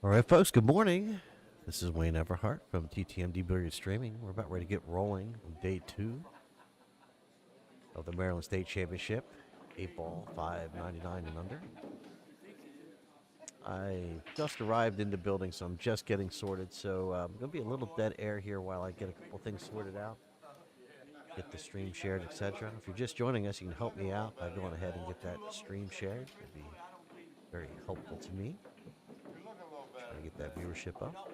All right, folks, good morning. This is Wayne Everhart from TTMD Billiard Streaming. We're about ready to get rolling on day 2 of the Maryland State Championship, 8-ball, 599 and under. I just arrived in the building, so I'm just getting sorted. So going to be a little dead air here while I get a couple things sorted out, get the stream shared, etc. If you're just joining us, you can help me out by going ahead and get that stream shared. It'd be very helpful to me. Try to get that viewership up.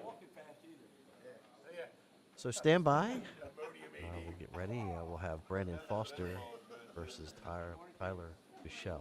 So stand by. We'll get ready. We'll have Brandon Foster versus Tyler Bishaw.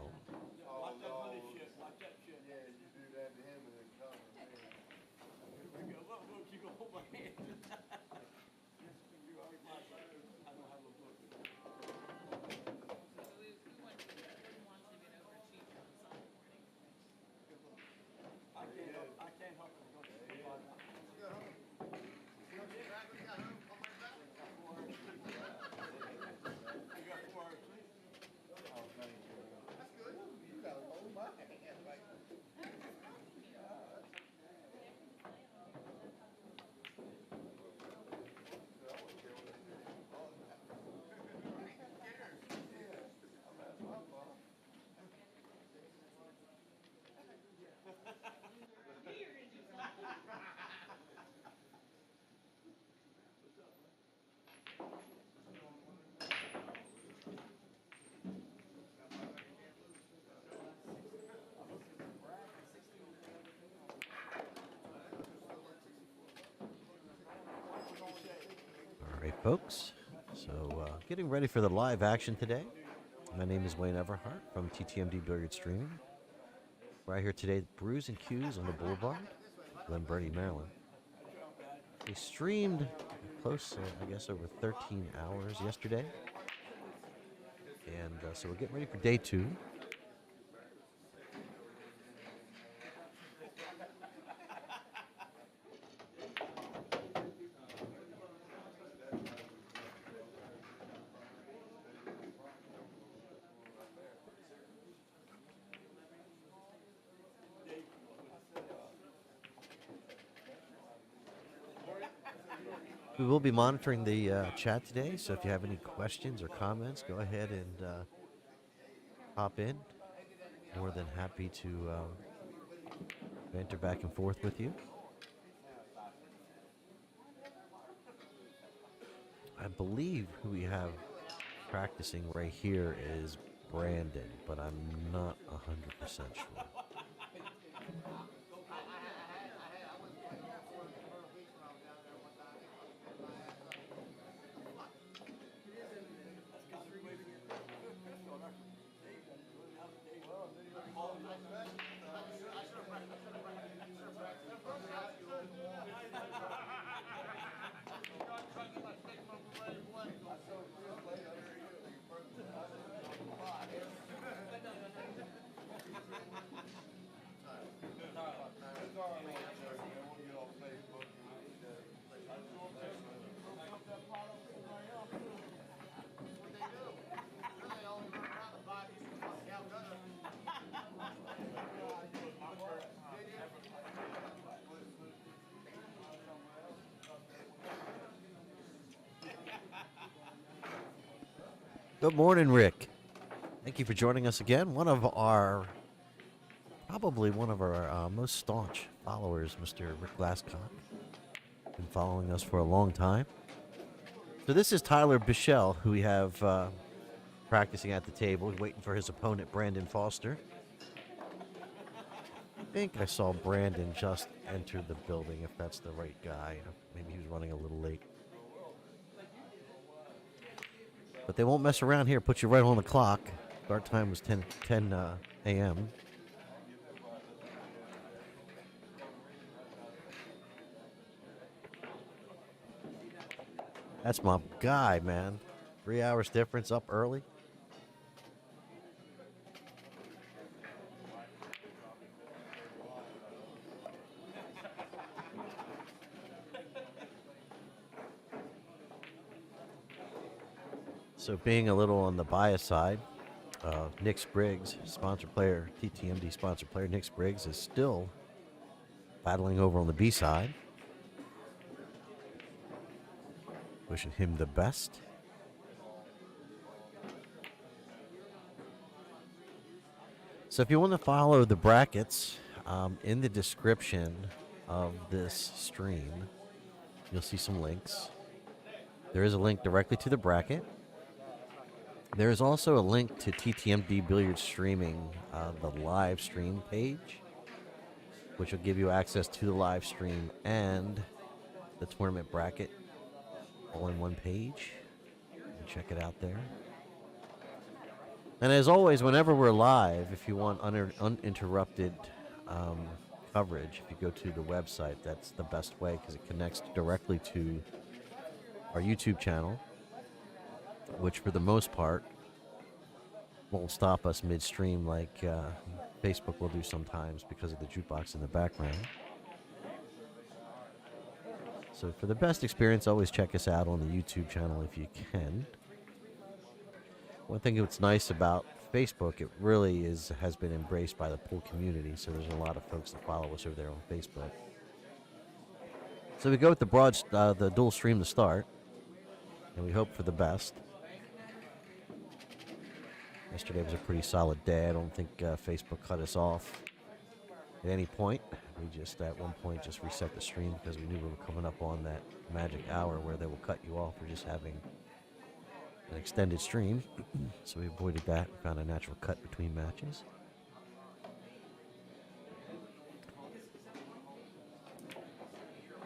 All right, folks. So getting ready for the live action today. My name is Wayne Everhart from TTMD Billiard Streaming. Right here today at Brews and Cues on the Boulevard, Glen Burnie, Maryland. We streamed close, I guess, over 13 hours yesterday. And so we're getting ready for day 2. We will be monitoring the chat today, so if you have any questions or comments, go ahead and hop in. More than happy to banter back and forth with you. I believe who we have practicing right here is Brandon, but I'm not 100% sure. Good morning, Rick. Thank you for joining us again. Probably one of our most staunch followers, Mr. Rick Glasscock. Been following us for a long time. So this is Tyler Bishaw, who we have practicing at the table, waiting for his opponent, Brandon Foster. I think I saw Brandon just enter the building, if that's the right guy. Maybe he was running a little late. But they won't mess around here. Put you right on the clock. Start time was 10 a.m. That's my guy, man. 3 hours difference, up early. So being a little on the bias side, Nick Spriggs, sponsor player, TTMD sponsor player, Nick Spriggs is still battling over on the B side. Wishing him the best. So if you want to follow the brackets in the description of this stream, you'll see some links. There is a link directly to the bracket. There is also a link to TTMD Billiard Streaming, the live stream page, which will give you access to the live stream and the tournament bracket all in one page. Check it out there. And as always, whenever we're live, if you want uninterrupted coverage, if you go to the website, that's the best way because it connects directly to our YouTube channel, which for the most part won't stop us midstream like Facebook will do sometimes because of the jukebox in the background. So for the best experience, always check us out on the YouTube channel if you can. One thing that's nice about Facebook, it really has been embraced by the pool community, so there's a lot of folks that follow us over there on Facebook. So we go with the dual stream to start, and we hope for the best. Yesterday was a pretty solid day. I don't think Facebook cut us off at any point. We just, at one point, just reset the stream because we knew we were coming up on that magic hour where they will cut you off for just having an extended stream. So we avoided that and found a natural cut between matches.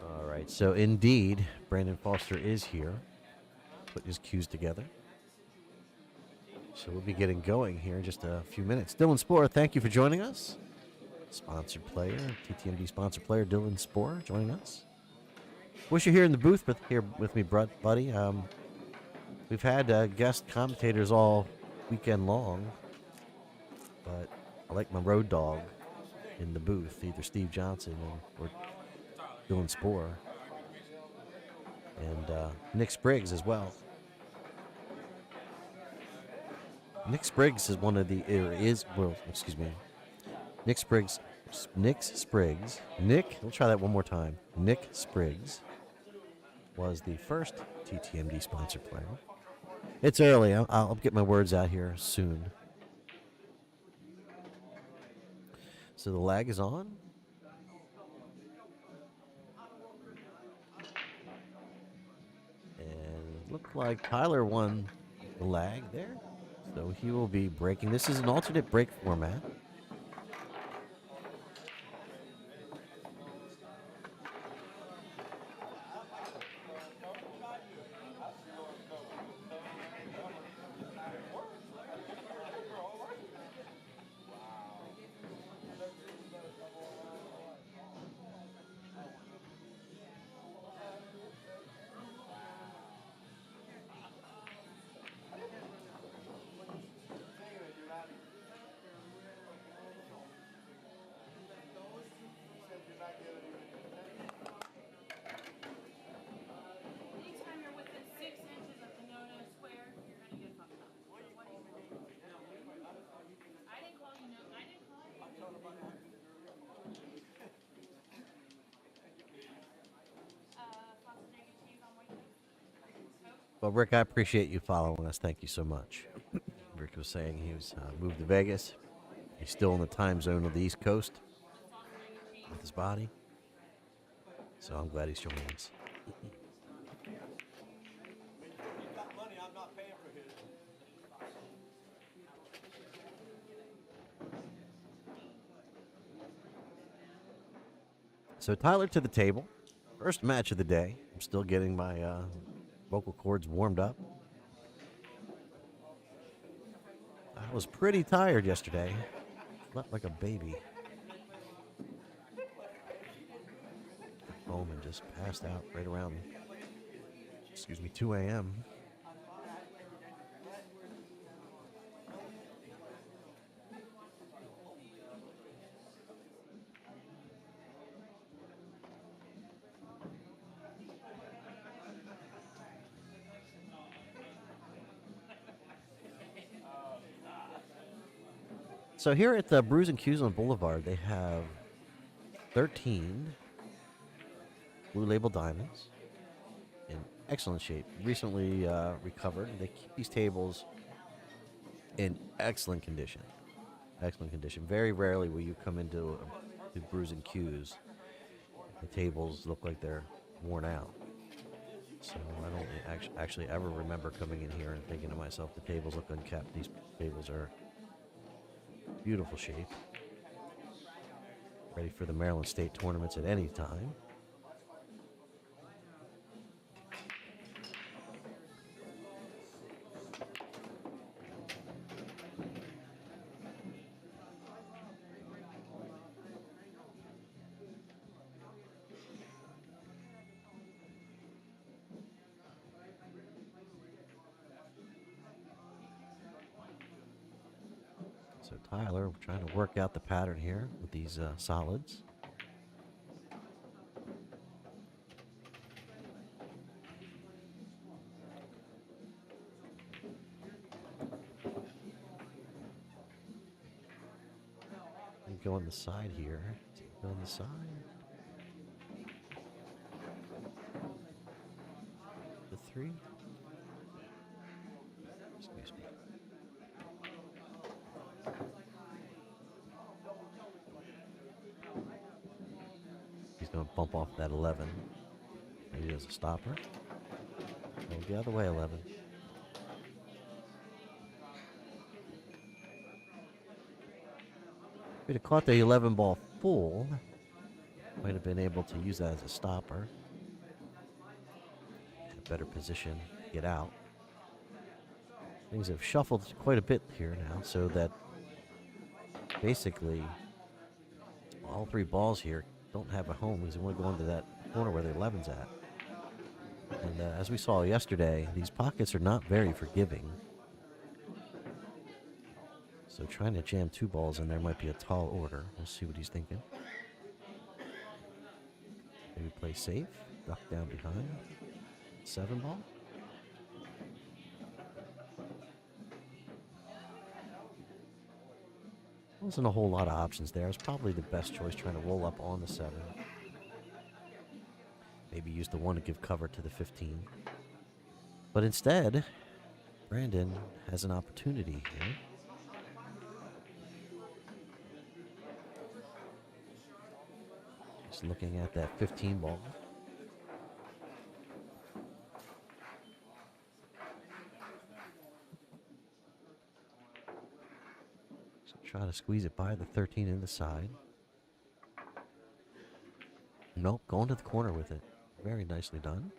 All right, so indeed, Brandon Foster is here, putting his cues together. So we'll be getting going here in just a few minutes. Dylan Spohr, thank you for joining us. Sponsored player, TTMD sponsored player Dylan Spohr joining us. Wish you're here in the booth here with me, buddy. We've had guest commentators all weekend long, but I like my road dog in the booth, either Steve Johnson or Dylan Spohr, and Nick Spriggs as well. Nick Spriggs is one of the Nick Spriggs. We'll try that one more time. Nick Spriggs was the first TTMD sponsored player. It's early. I'll get my words out here soon. So the lag is on. And it looked like Tyler won the lag there. So he will be breaking. This is an alternate break format. Well, Rick, I appreciate you following us. Thank you so much. Rick was saying he was moved to Vegas. He's still in the time zone of the East Coast with his body. So I'm glad he's joining us. So Tyler to the table. First match of the day. I'm still getting my vocal cords warmed up. I was pretty tired yesterday. Slept like a baby. Got home and just passed out right around, 2 a.m. So here at the Brews and Cues on Boulevard, they have 13 Blue Label diamonds in excellent shape. Recently recovered. They keep these tables in excellent condition. Excellent condition. Very rarely will you come into Brews and Cues. The tables look like they're worn out. So I don't actually ever remember coming in here and thinking to myself, the tables look unkept. These tables are beautiful shape. Ready for the Maryland State tournaments at any time. So Tyler, we're trying to work out the pattern here with these solids. And go on the side here. Go on the side. The 3. Excuse me. He's going to bump off that 11. Maybe as a stopper. Go the other way, 11. If he'd have caught the 11 ball full, might have been able to use that as a stopper. In a better position to get out. Things have shuffled quite a bit here now, so that basically all 3 balls here don't have a home because they want to go into that corner where the 11's at. And as we saw yesterday, these pockets are not very forgiving. So trying to jam 2 balls in there might be a tall order. We'll see what he's thinking. Maybe play safe, duck down behind. 7 ball. Wasn't a whole lot of options there. It's probably the best choice trying to roll up on the 7. Maybe use the 1 to give cover to the 15. But instead, Brandon has an opportunity here. Just looking at that 15 ball. So try to squeeze it by the 13 in the side. Nope, going to the corner with it. Very nicely done.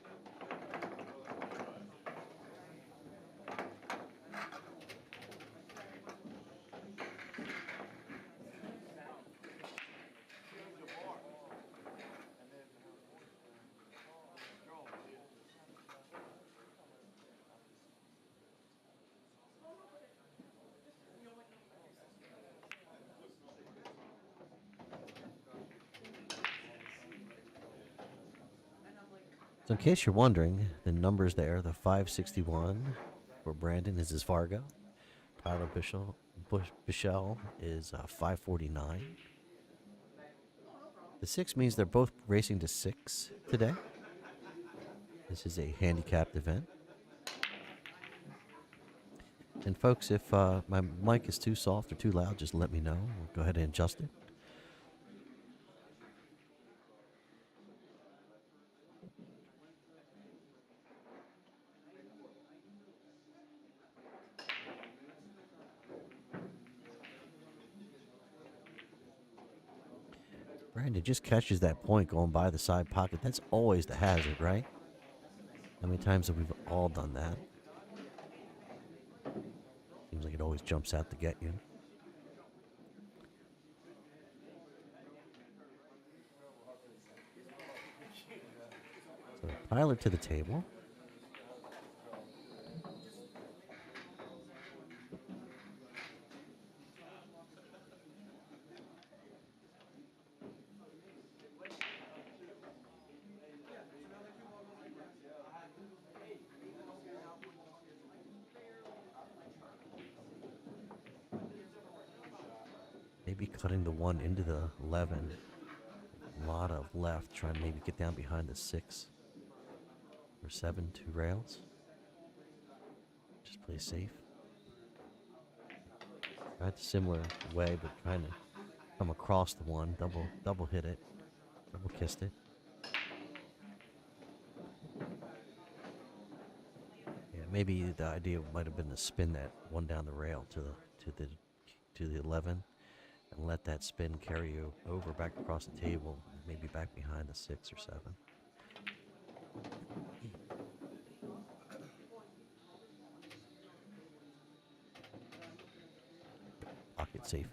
So in case you're wondering, the numbers there, the 561 for Brandon is his Fargo. Tyler Bishaw is 549. The 6 means they're both racing to 6 today. This is a handicapped event. And folks, if my mic is too soft or too loud, just let me know. We'll go ahead and adjust it. Brandon just catches that point going by the side pocket. That's always the hazard, right? How many times have we all done that? Seems like it always jumps out to get you. So Tyler to the table. Maybe cutting the 1 into the 11. lot of left, trying to maybe get down behind the 6 or 7 2 rails. Just play safe. Tried a similar way, but trying to come across the one, double hit it, double kissed it. Yeah, maybe the idea might have been to spin that one down the rail to the 11, and let that spin carry you over back across the table, maybe back behind the 6 or 7. Pocket safe.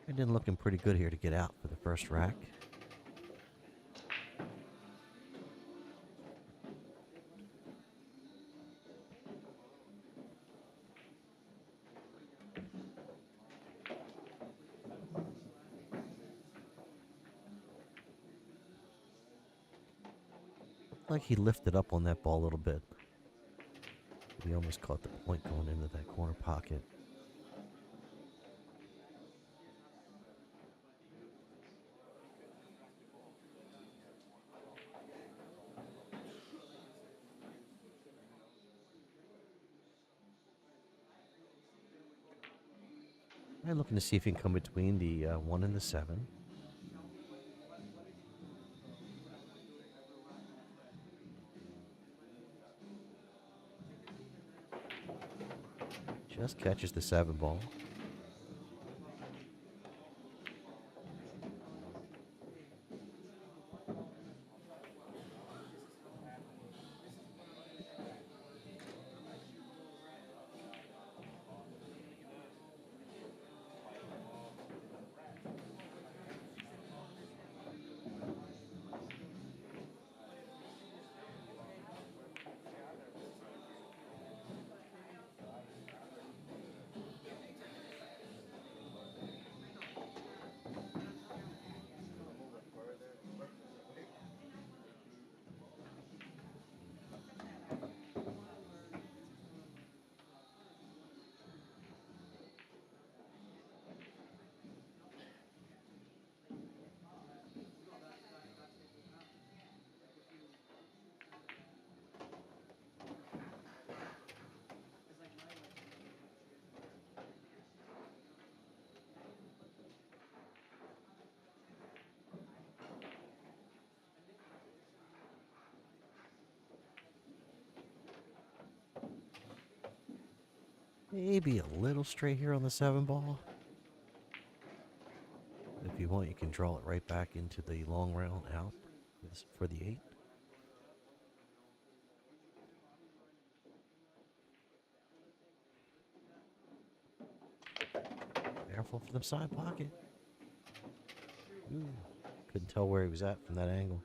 Brendan looking pretty good here to get out for the first rack. Like he lifted up on that ball a little bit. He almost caught the point going into that corner pocket. And looking to see if he can come between the 1 and the 7. Just catches the 7 ball. Maybe a little straight here on the 7 ball. If you want, you can draw it right back into the long rail and out for the 8. Careful for the side pocket. Ooh, couldn't tell where he was at from that angle.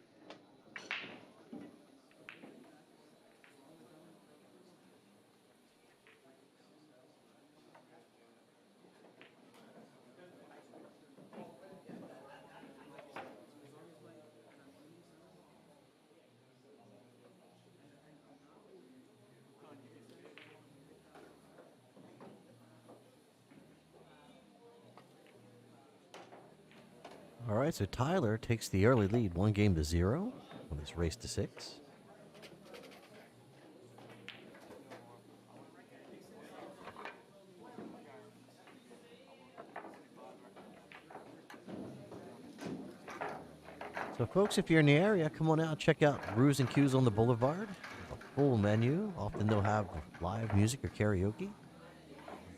All right, so Tyler takes the early lead, 1-0 on this race to 6. So, folks, if you're in the area, come on out and check out Brews and Cues on the Boulevard. A full menu. Often they'll have live music or karaoke,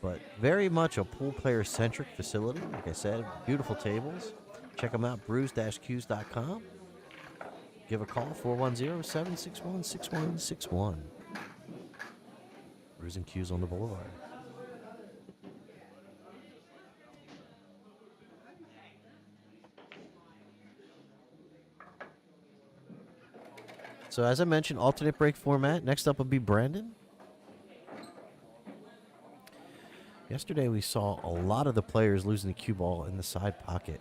but very much a pool player-centric facility. Like I said, beautiful tables. Check them out, brews-cues.com. Give a call, 410-761-6161. Brews and Cues on the Boulevard. So as I mentioned, alternate break format. Next up will be Brandon. Yesterday we saw a lot of the players losing the cue ball in the side pocket.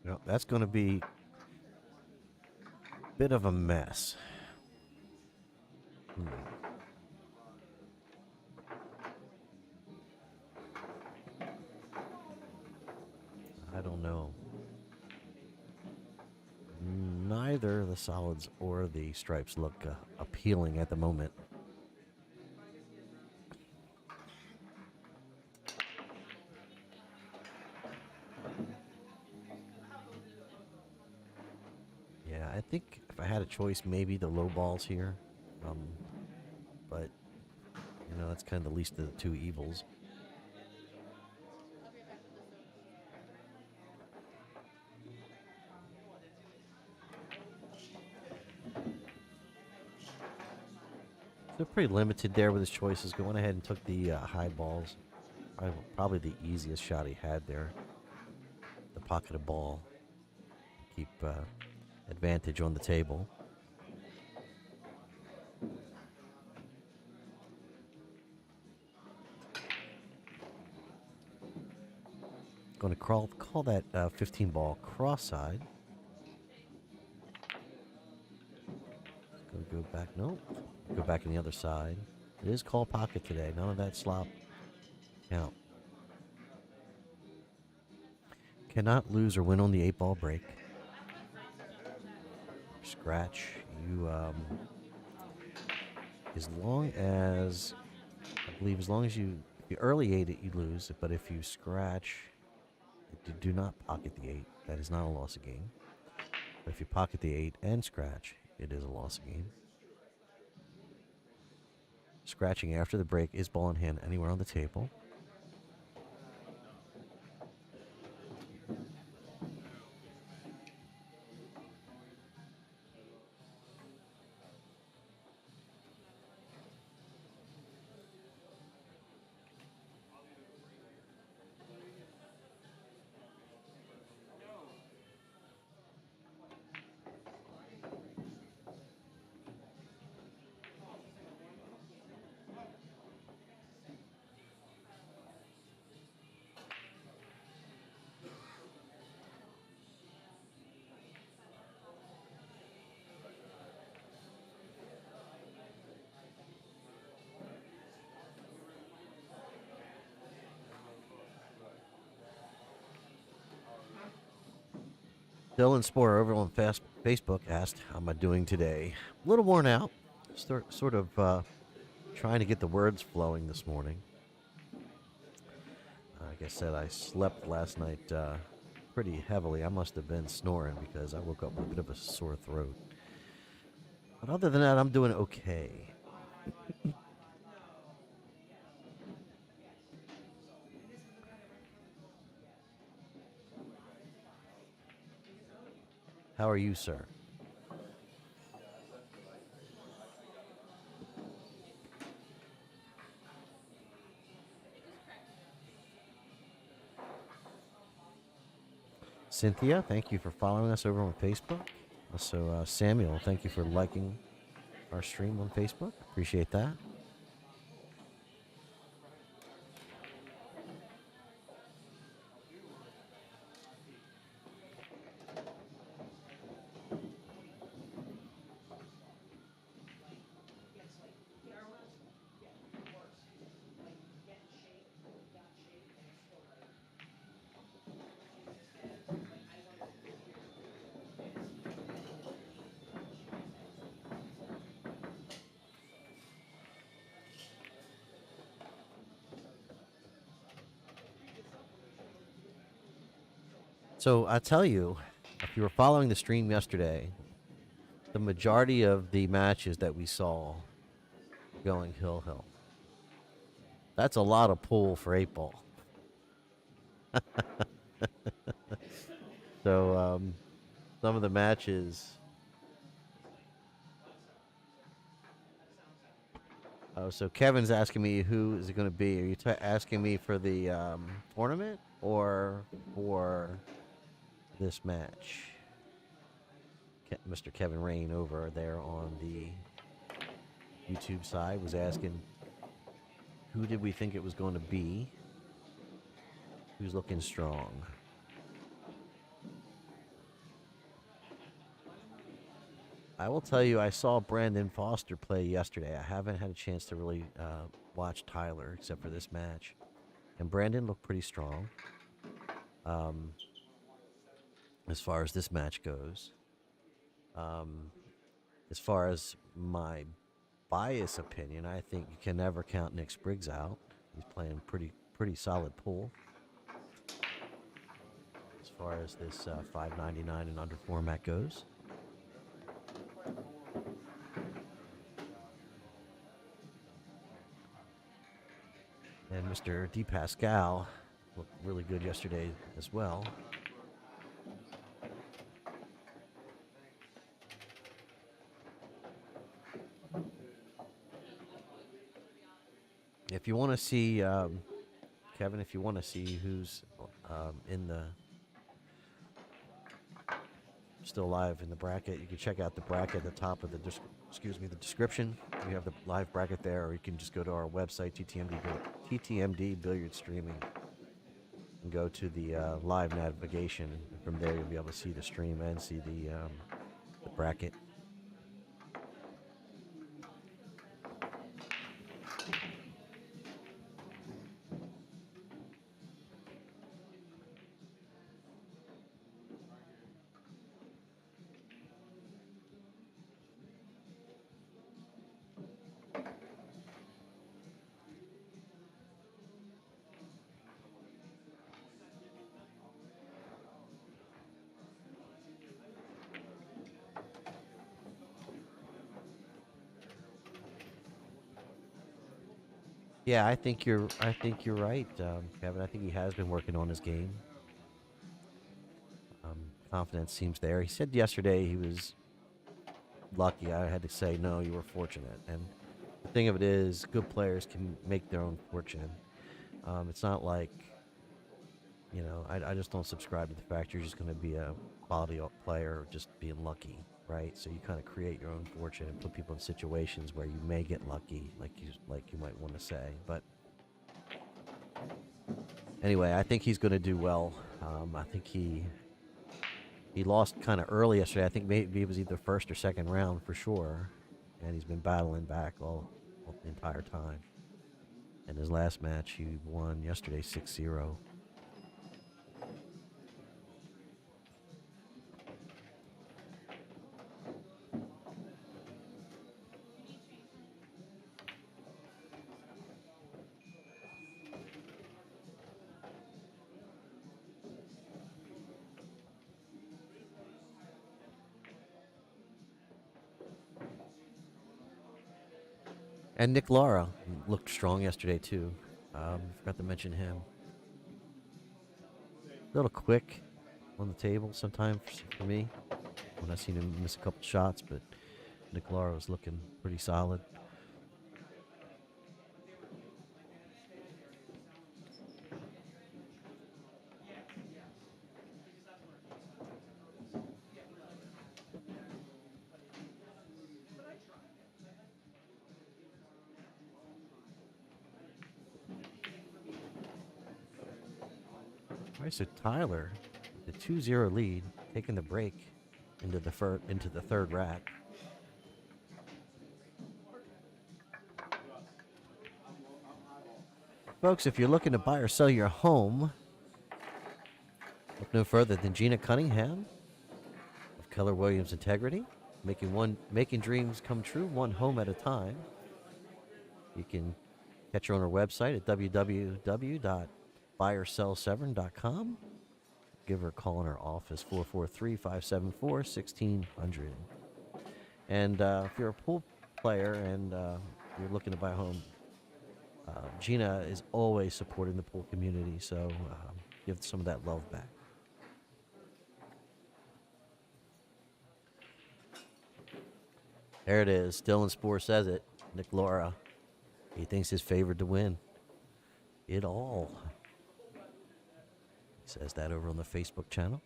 Well, that's going to be a bit of a mess. I don't know. Neither the solids or the stripes look appealing at the moment. Yeah, I think if I had a choice, maybe the low balls here. But, you know, that's kind of the least of the two evils. They're pretty limited there with his choices. Going ahead and took the high balls. Probably the easiest shot he had there. The pocket of ball. Keep advantage on the table. Going to call that 15 ball cross-side. Going to go back. Nope. Go back on the other side. It is call pocket today. None of that slop count. Cannot lose or win on the 8-ball break. Scratch. You, as long as, I believe, as long as you early 8 it, you lose. But if you scratch, do not pocket the 8. That is not a loss of game. But if you pocket the 8 and scratch, it is a loss of game. Scratching after the break is ball in hand anywhere on the table. Dylan Sporer over on Facebook asked, how am I doing today? A little worn out. Sort of trying to get the words flowing this morning. Like I said, I slept last night pretty heavily. I must have been snoring because I woke up with a bit of a sore throat. But other than that, I'm doing okay. How are you, sir? Cynthia, thank you for following us over on Facebook. Also, Samuel, thank you for liking our stream on Facebook. Appreciate that. So I tell you, if you were following the stream yesterday, the majority of the matches that we saw going hill. That's a lot of pull for 8-ball. So some of the matches Oh, so Kevin's asking me who is it going to be? Are you asking me for the tournament or for this match? Mr. Kevin Rain over there on the YouTube side was asking who did we think it was going to be? Who's looking strong? I will tell you, I saw Brandon Foster play yesterday. I haven't had a chance to really watch Tyler except for this match. And Brandon looked pretty strong um, as far as this match goes. As far as my bias opinion, I think you can never count Nick Spriggs out. He's playing pretty solid pool. As far as this 599 and under format goes. And Mr. D. Pascal looked really good yesterday as well. If you want to see, Kevin, if you want to see who's in the still live in the bracket, you can check out the bracket at the top of the the description. We have the live bracket there, or you can just go to our website, TTMD Billiard Streaming, and go to the live navigation. And from there, you'll be able to see the stream and see the bracket. Yeah, I think you're right, Kevin. I think he has been working on his game. Confidence seems there. He said yesterday he was lucky. I had to say no, you were fortunate. And the thing of it is, good players can make their own fortune. It's not like I just don't subscribe to the fact you're just going to be a quality player just being lucky, right? So you kind of create your own fortune and put people in situations where you may get lucky, like you might want to say. But anyway, I think he's going to do well. I think he lost kind of early yesterday. I think maybe it was either first or second round for sure, and he's been battling back all the entire time. And his last match, he won yesterday 6-0. And Nick Lara looked strong yesterday, too. Forgot to mention him. A little quick on the table sometimes for me when I seen him miss a couple shots, but Nick Lara was looking pretty solid. All right, so Tyler, the 2-0 lead, taking the break into the third rack. Folks, if you're looking to buy or sell your home, look no further than Gina Cunningham of Keller Williams Integrity, making dreams come true, one home at a time. You can catch her on her website at www.buyorsellsevern.com. Give her a call in our office, 443-574-1600. And if you're a pool player and you're looking to buy a home, Gina is always supporting the pool community, so give some of that love back. There it is. Dylan Spoor says it. Nick Lara He thinks he's favored to win it all. He says that over on the Facebook channel.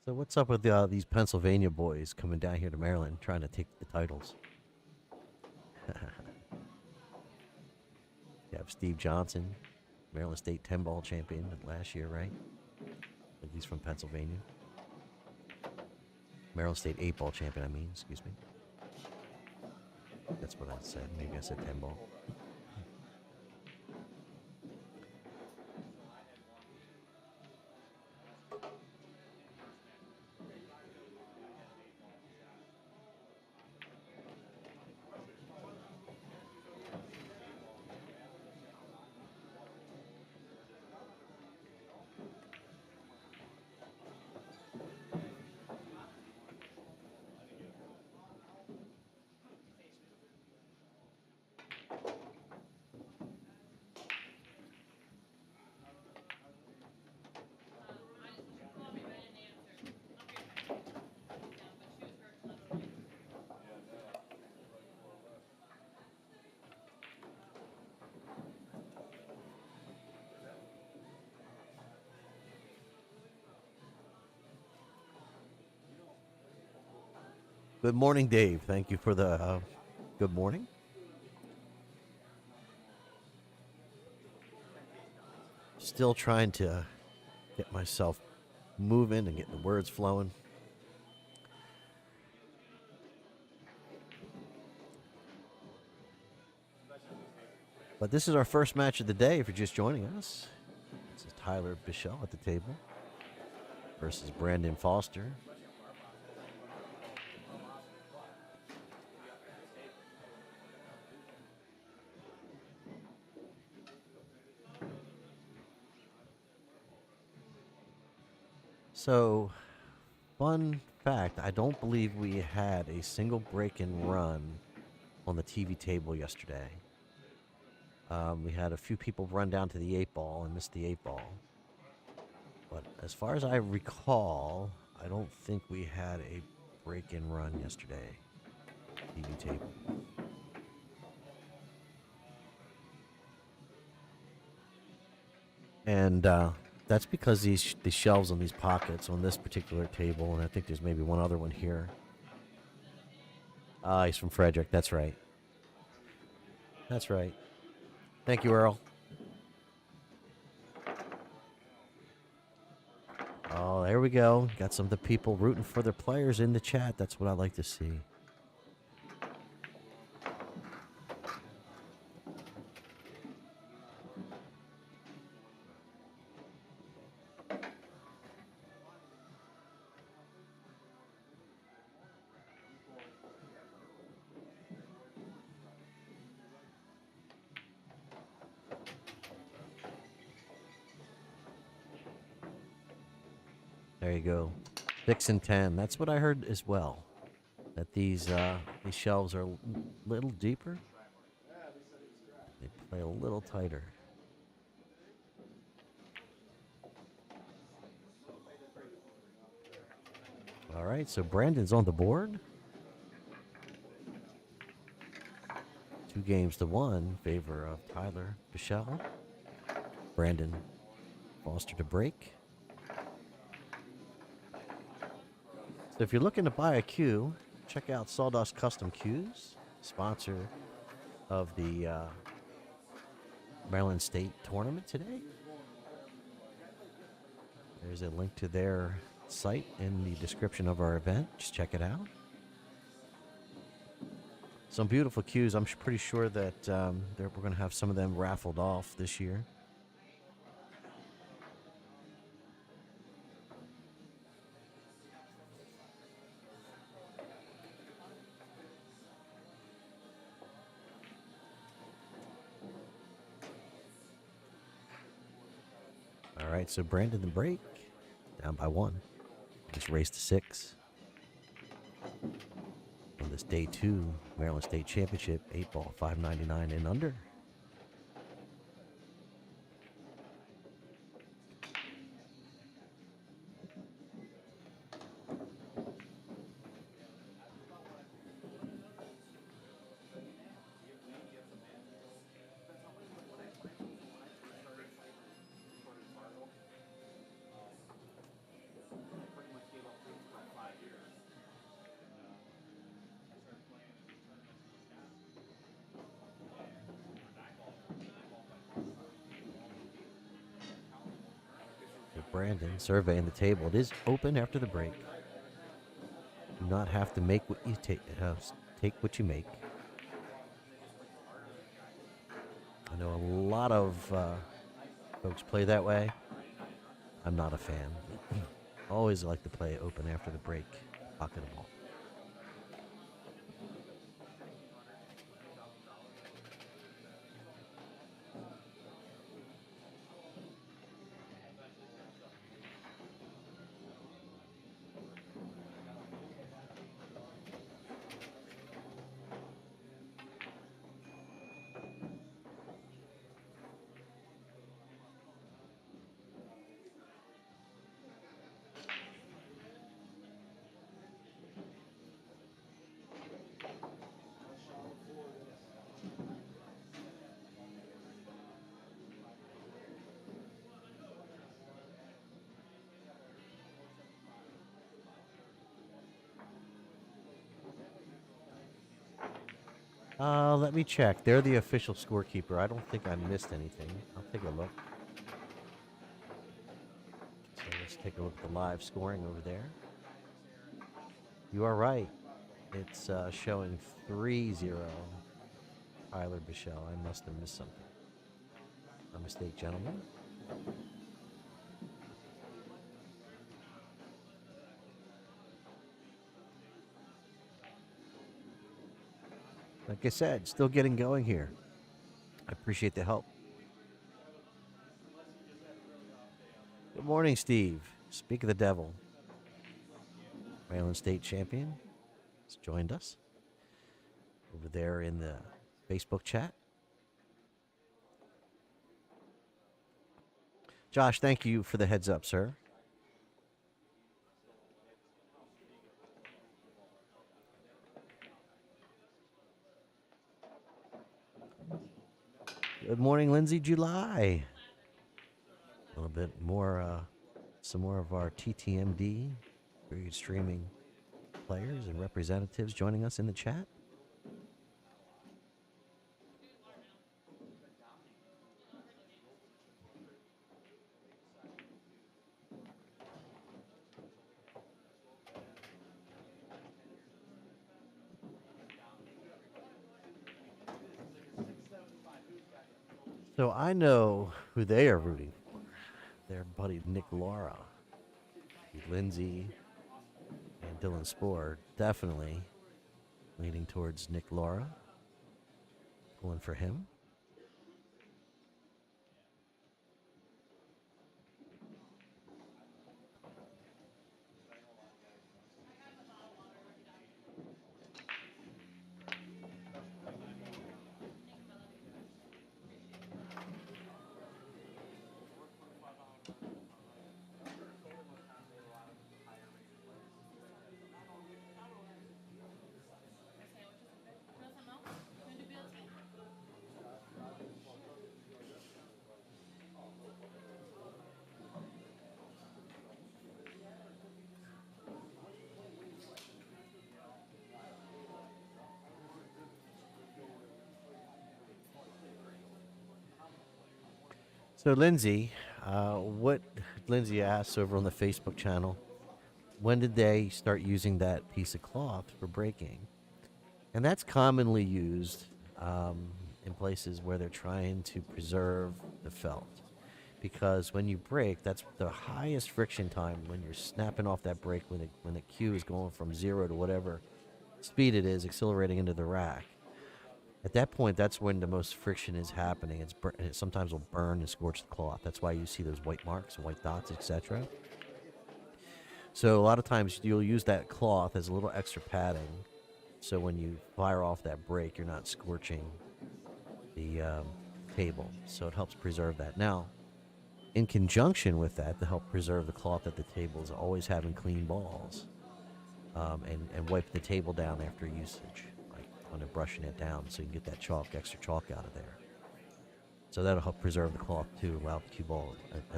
So what's up with these Pennsylvania boys coming down here to Maryland trying to take the titles? You have Steve Johnson, Maryland State 10-ball champion last year, right? I think he's from Pennsylvania. Maryland State 8-ball champion, excuse me. That's what I said. Maybe I said 10-ball. Good morning, Dave. Thank you for the good morning. Still trying to get myself moving and get the words flowing. But this is our first match of the day if you're just joining us. This is Tyler Bishaw at the table versus Brandon Foster. So, fun fact, I don't believe we had a single break-in run on the TV table yesterday. We had a few people run down to the 8-ball and missed the 8-ball. But as far as I recall, I don't think we had a break-in run yesterday. TV table. And that's because the shelves on these pockets on this particular table, and I think there's maybe one other one here. He's from Frederick. That's right. That's right. Thank you, Earl. Oh, there we go. Got some of the people rooting for their players in the chat. That's what I like to see. There you go. 6 and 10. That's what I heard as well. That these shelves are a little deeper. They play a little tighter. All right, so Brandon's on the board. 2-1 in favor of Tyler Bishaw. Brandon Foster to break. So if you're looking to buy a cue, check out Sawdust Custom Cues, sponsor of the Maryland State tournament today. There's a link to their site in the description of our event. Just check it out. Some beautiful cues. I'm pretty sure that we're going to have some of them raffled off this year. right, so Brandon the break, down by 1. Just race to 6. On this day 2 Maryland State Championship, 8-ball, $5.99 and under. Brandon surveying the table. It is open after the break. Do not have to make what you take. Take what you make. I know a lot of folks play that way. I'm not a fan. Always like to play open after the break. Pocket them all. Let me check. They're the official scorekeeper. I don't think I missed anything. I'll take a look. So let's take a look at the live scoring over there. You are right. It's showing 3-0 Tyler Bishaw. I must have missed something. My mistake, gentlemen. Like I said, still getting going here. I appreciate the help. Good morning, Steve. Speak of the devil. Maryland State champion has joined us over there in the Facebook chat. Josh, thank you for the heads up, sir. Good morning, Lindsay July. A little bit more, some more of our TTMD, Billiard Streaming players and representatives joining us in the chat. So I know who they are rooting for. Their buddy Nick Laura. Lindsay and Dylan Spohr definitely leaning towards Nick Laura. Going for him. So Lindsay, what Lindsay asks over on the Facebook channel, when did they start using that piece of cloth for breaking? And that's commonly used in places where they're trying to preserve the felt. Because when you break, that's the highest friction time when you're snapping off that break, when the cue is going from 0 to whatever speed it is, accelerating into the rack. At that point, that's when the most friction is happening. It sometimes will burn and scorch the cloth. That's why you see those white marks, white dots, etc. So a lot of times you'll use that cloth as a little extra padding. So when you fire off that break, you're not scorching the table. So it helps preserve that. Now, in conjunction with that, to help preserve the cloth at the table, is always having clean balls, and wipe the table down after usage, like when they're brushing it down, so you can get that extra chalk out of there. So that'll help preserve the cloth too,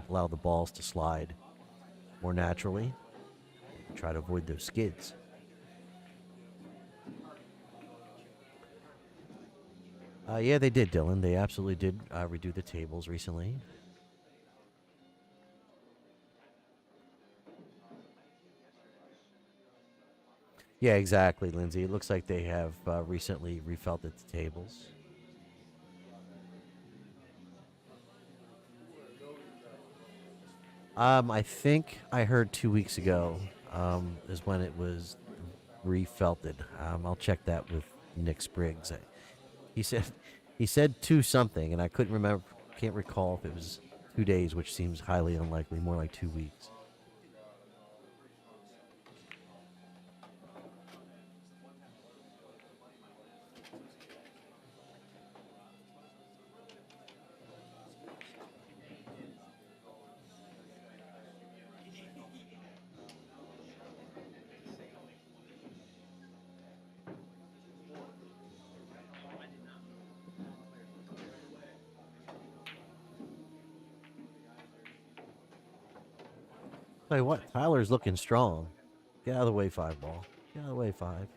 allow the balls to slide more naturally, and try to avoid those skids. Yeah, they did, Dylan. They absolutely did redo the tables recently. Yeah, exactly, Lindsay. It looks like they have recently refelted the tables. I think I heard 2 weeks ago is when it was refelted. I'll check that with Nick Spriggs. He said he said two something, and I couldn't remember. Can't recall if it was 2 days, which seems highly unlikely. More like 2 weeks. Tell you what, Tyler's looking strong. Get out of the way, five ball. Get out of the way, five.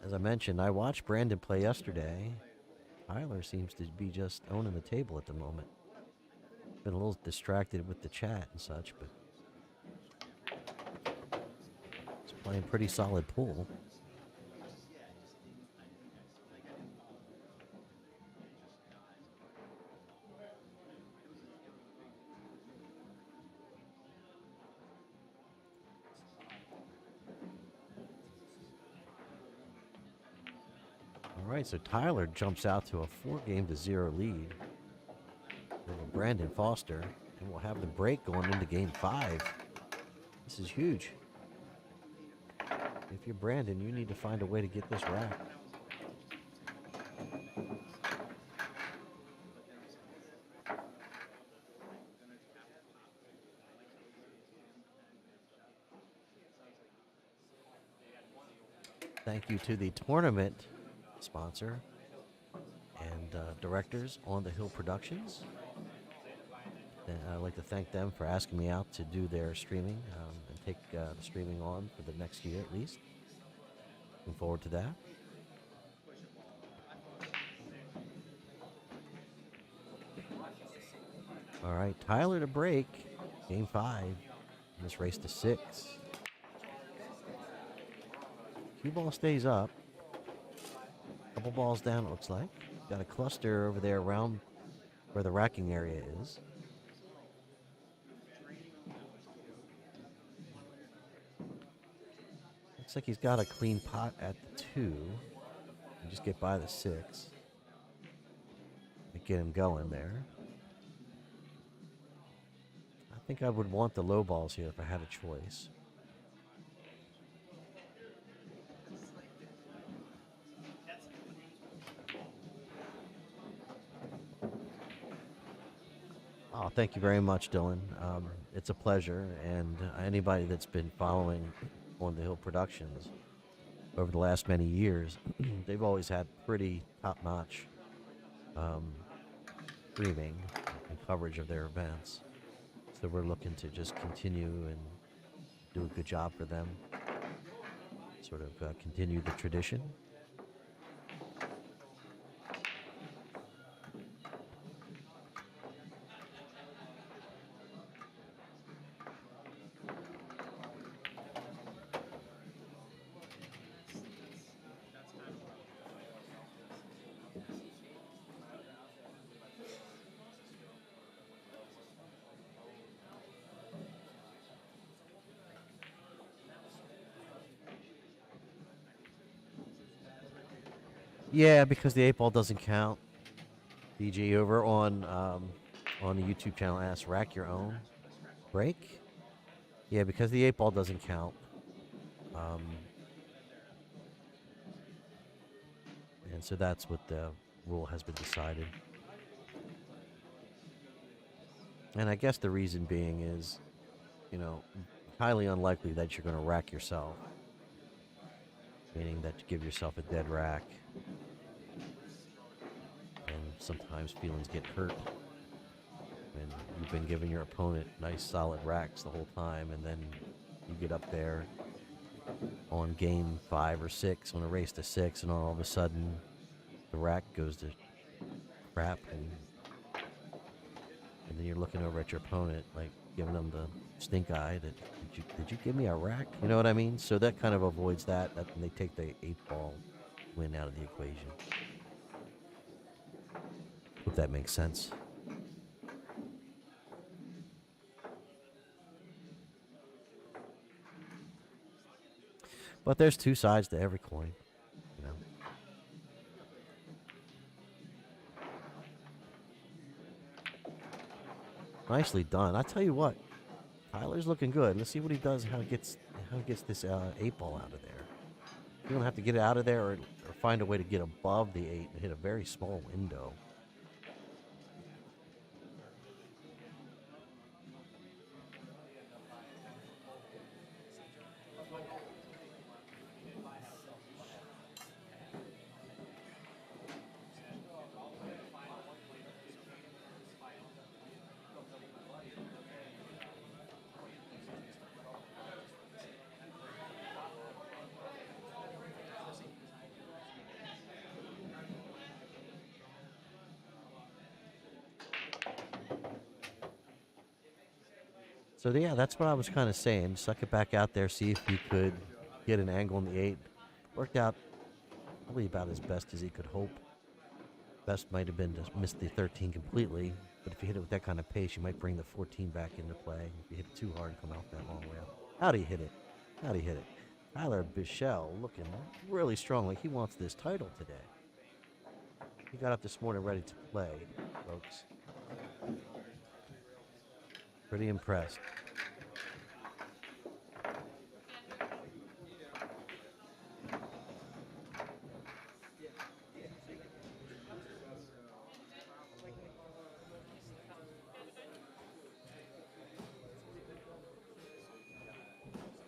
As I mentioned, I watched Brandon play yesterday. Tyler seems to be just owning the table at the moment. Been a little distracted with the chat and such, but he's playing pretty solid pool. All right, so Tyler jumps out to a 4-game-0 lead over Brandon Foster, and we'll have the break going into game 5. This is huge. If you're Brandon, you need to find a way to get this rack. Thank you to the tournament sponsor and directors on the Hill Productions. I'd like to thank them for asking me out to do their streaming and take the streaming on for the next year at least. Looking forward to that. All right, Tyler to break. Game 5 in this race to 6. Cue ball stays up. Couple balls down, it looks like. Got a cluster over there around where the racking area is. Looks like he's got a clean pot at the 2. And just get by the 6. Get him going there. I think I would want the low balls here if I had a choice. Oh, thank you very much, Dylan. It's a pleasure, and anybody that's been following On the Hill Productions over the last many years, they've always had pretty top-notch streaming and coverage of their events. So we're looking to just continue and do a good job for them, sort of continue the tradition. Yeah, because the 8 ball doesn't count. DJ over on the YouTube channel asks, rack your own break. Yeah, because the 8 ball doesn't count. Um, and so that's what the rule has been decided. And I guess the reason being is, you know, highly unlikely that you're going to rack yourself, meaning that you give yourself a dead rack. And sometimes feelings get hurt when you've been giving your opponent nice solid racks the whole time, and then you get up there on game 5 or 6 on a race to 6, and all of a sudden the rack goes to crap, and then you're looking over at your opponent like giving them the stink eye that did you give me a rack? You know what I mean? So that kind of avoids that. And they take the 8 ball win out of the equation. Hope that makes sense. But there's two sides to every coin, you know. Nicely done. I tell you what, Tyler's looking good. Let's see what he does. How he gets this 8 ball out of there. You're gonna have to get it out of there, or find a way to get above the 8 and hit a very small window. So yeah, that's what I was kind of saying. Suck it back out there, see if you could get an angle in the 8. Worked out probably about as best as he could hope. Best might have been to miss the 13 completely, but if you hit it with that kind of pace, you might bring the 14 back into play. If you hit it too hard and come out that long way out. How'd he hit it? How'd he hit it? Tyler Bishaw looking really strong, like he wants this title today. He got up this morning ready to play, folks. Pretty impressed.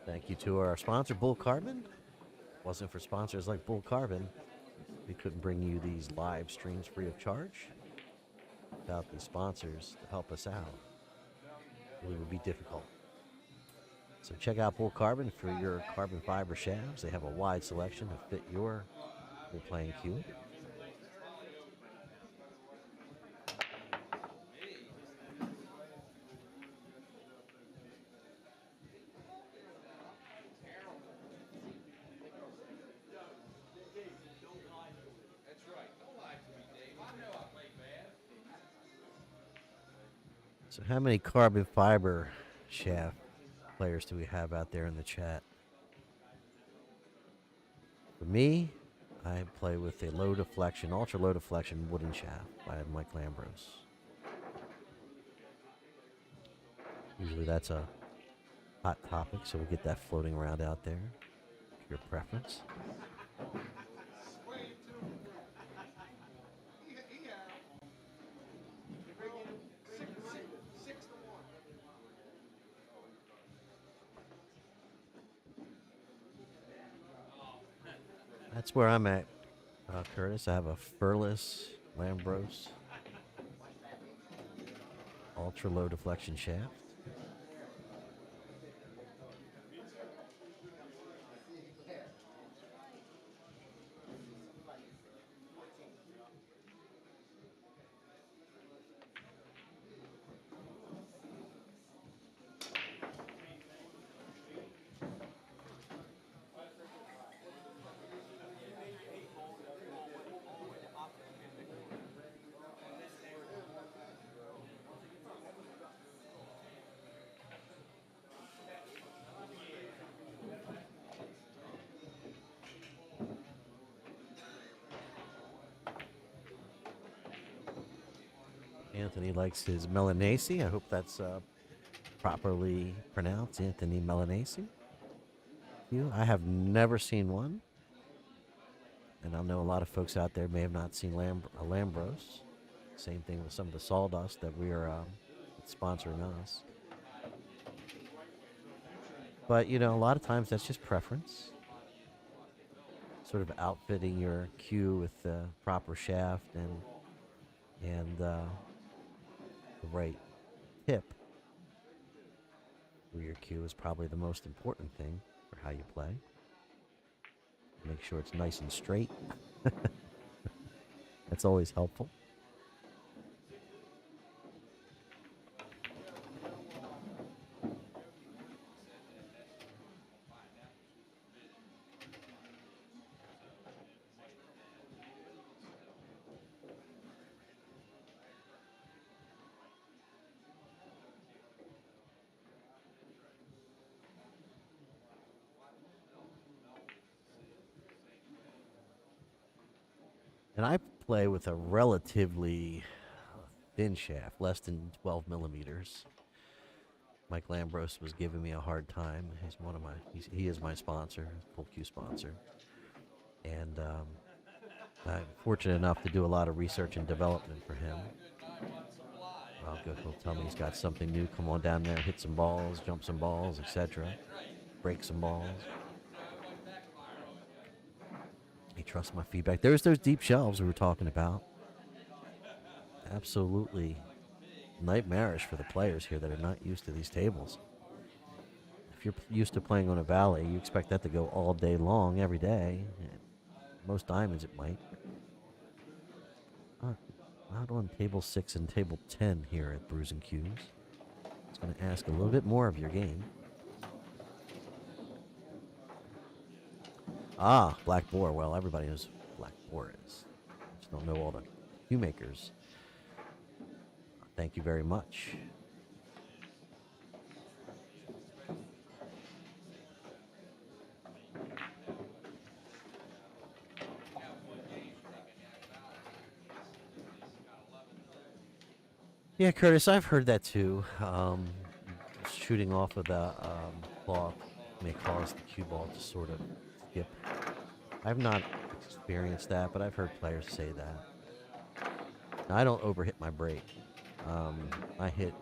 Thank you to our sponsor, Bull Carbon. Wasn't for sponsors like Bull Carbon, we couldn't bring you these live streams free of charge. Without the sponsors to help us out, it would be difficult. So check out Bull Carbon for your carbon fiber shafts. They have a wide selection to fit your playing cue. So how many carbon fiber shaft players do we have out there in the chat? For me, I play with a low deflection, ultra low deflection wooden shaft by Mike Lambros. Usually that's a hot topic, so we'll get that floating around out there. Your preference. That's where I'm at, Curtis. I have a furless Lambros ultra low deflection shaft. Anthony likes his Melanese. I hope that's properly pronounced. Anthony Melanese. I have never seen one. And I know a lot of folks out there may have not seen Lambros. Same thing with some of the Sawdust that we are sponsoring us. But, you know, a lot of times that's just preference. Sort of outfitting your cue with the proper shaft and the right tip for your cue is probably the most important thing for how you play. Make sure it's nice and straight. That's always helpful. And I play with a relatively thin shaft, less than 12 millimeters. Mike Lambros was giving me a hard time. He is my sponsor, full Q sponsor. And I'm fortunate enough to do a lot of research and development for him. He'll tell me he's got something new. Come on down there, hit some balls, jump some balls, etc. Break some balls. He trusts my feedback. There's those deep shelves we were talking about. Absolutely nightmarish for the players here that are not used to these tables. If you're used to playing on a valley, you expect that to go all day long, every day. Most diamonds it might. Not on table 6 and table 10 here at Brews and Cues. It's going to ask a little bit more of your game. Black Boar. Well, everybody knows Black Boar is. Just don't know all the cue makers. Thank you very much. Yeah, Curtis, I've heard that too. Shooting off of the cloth may cause the cue ball to sort of skip. I've not experienced that, but I've heard players say that. Now, I don't overhit my break. I hit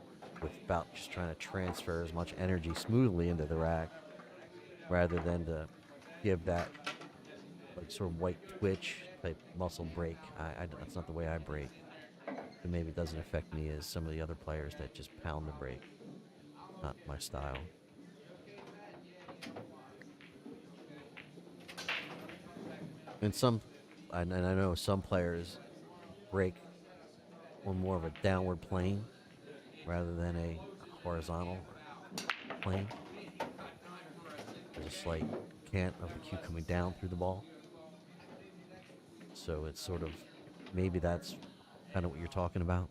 with about just trying to transfer as much energy smoothly into the rack rather than to give that like sort of white twitch type muscle break. That's not the way I break. And maybe it doesn't affect me as some of the other players that just pound the break. Not my style. And I know some players break on more of a downward plane rather than a horizontal plane. There's a slight cant of the cue coming down through the ball. So it's sort of, maybe that's kind of what you're talking about.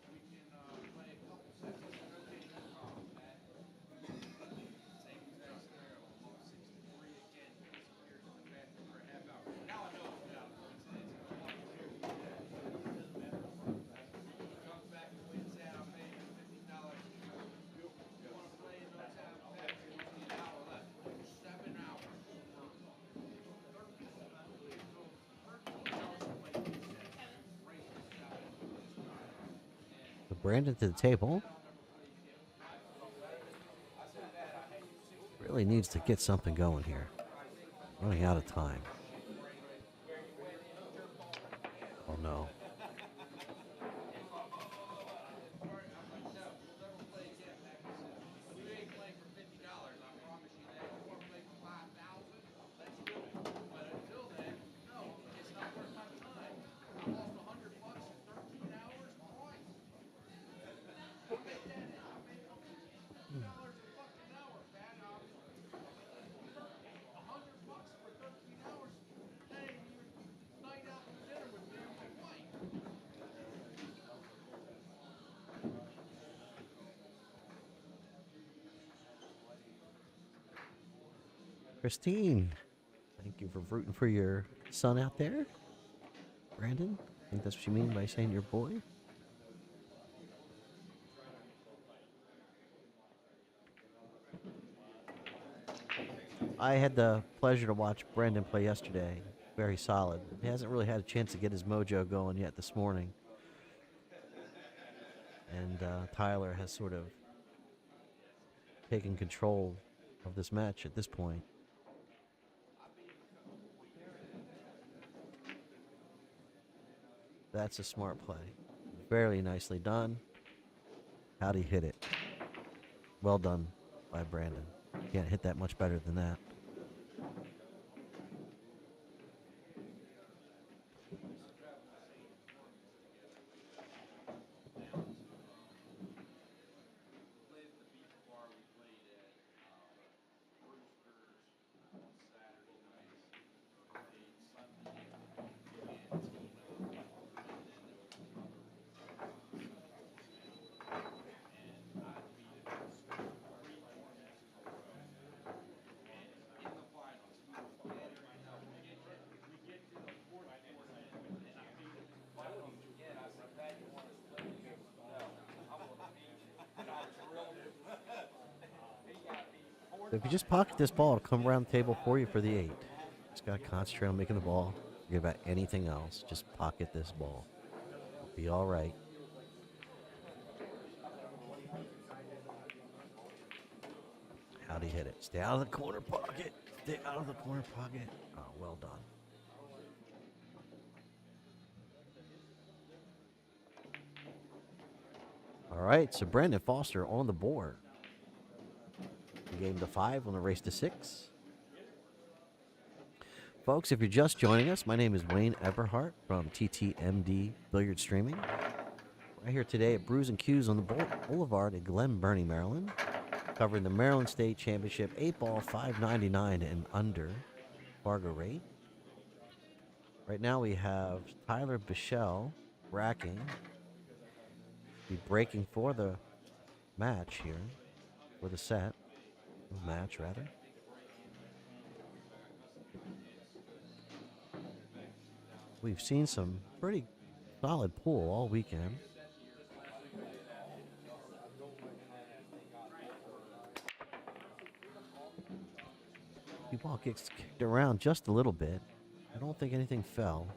Brandon to the table. Really needs to get something going here. Running out of time. Oh no. Christine, thank you for rooting for your son out there. Brandon, I think that's what you mean by saying your boy. I had the pleasure to watch Brendan play yesterday. Very solid. He hasn't really had a chance to get his mojo going yet this morning. And Tyler has sort of taken control of this match at this point. That's a smart play. Very nicely done. How'd he hit it? Well done by Brandon. Can't hit that much better than that. So if you just pocket this ball, it'll come around the table for you for the 8. Just got to concentrate on making the ball. Forget about anything else. Just pocket this ball. It'll be all right. How'd he hit it? Stay out of the corner pocket. Stay out of the corner pocket. Oh, well done. All right, so Brandon Foster on the board. Game to 5 on the race to 6. Folks, if you're just joining us, my name is Wayne Everhart from TTMD Billiard Streaming. Right here today at Brews and Cues on the Boulevard in Glen Burnie, Maryland. Covering the Maryland State Championship 8-ball, $5.99 and under Fargo Rated. Right now we have Tyler Bishaw racking. Be breaking for the match here. For the set. Match, rather. We've seen some pretty solid pool all weekend. The ball gets kicked around just a little bit. I don't think anything fell.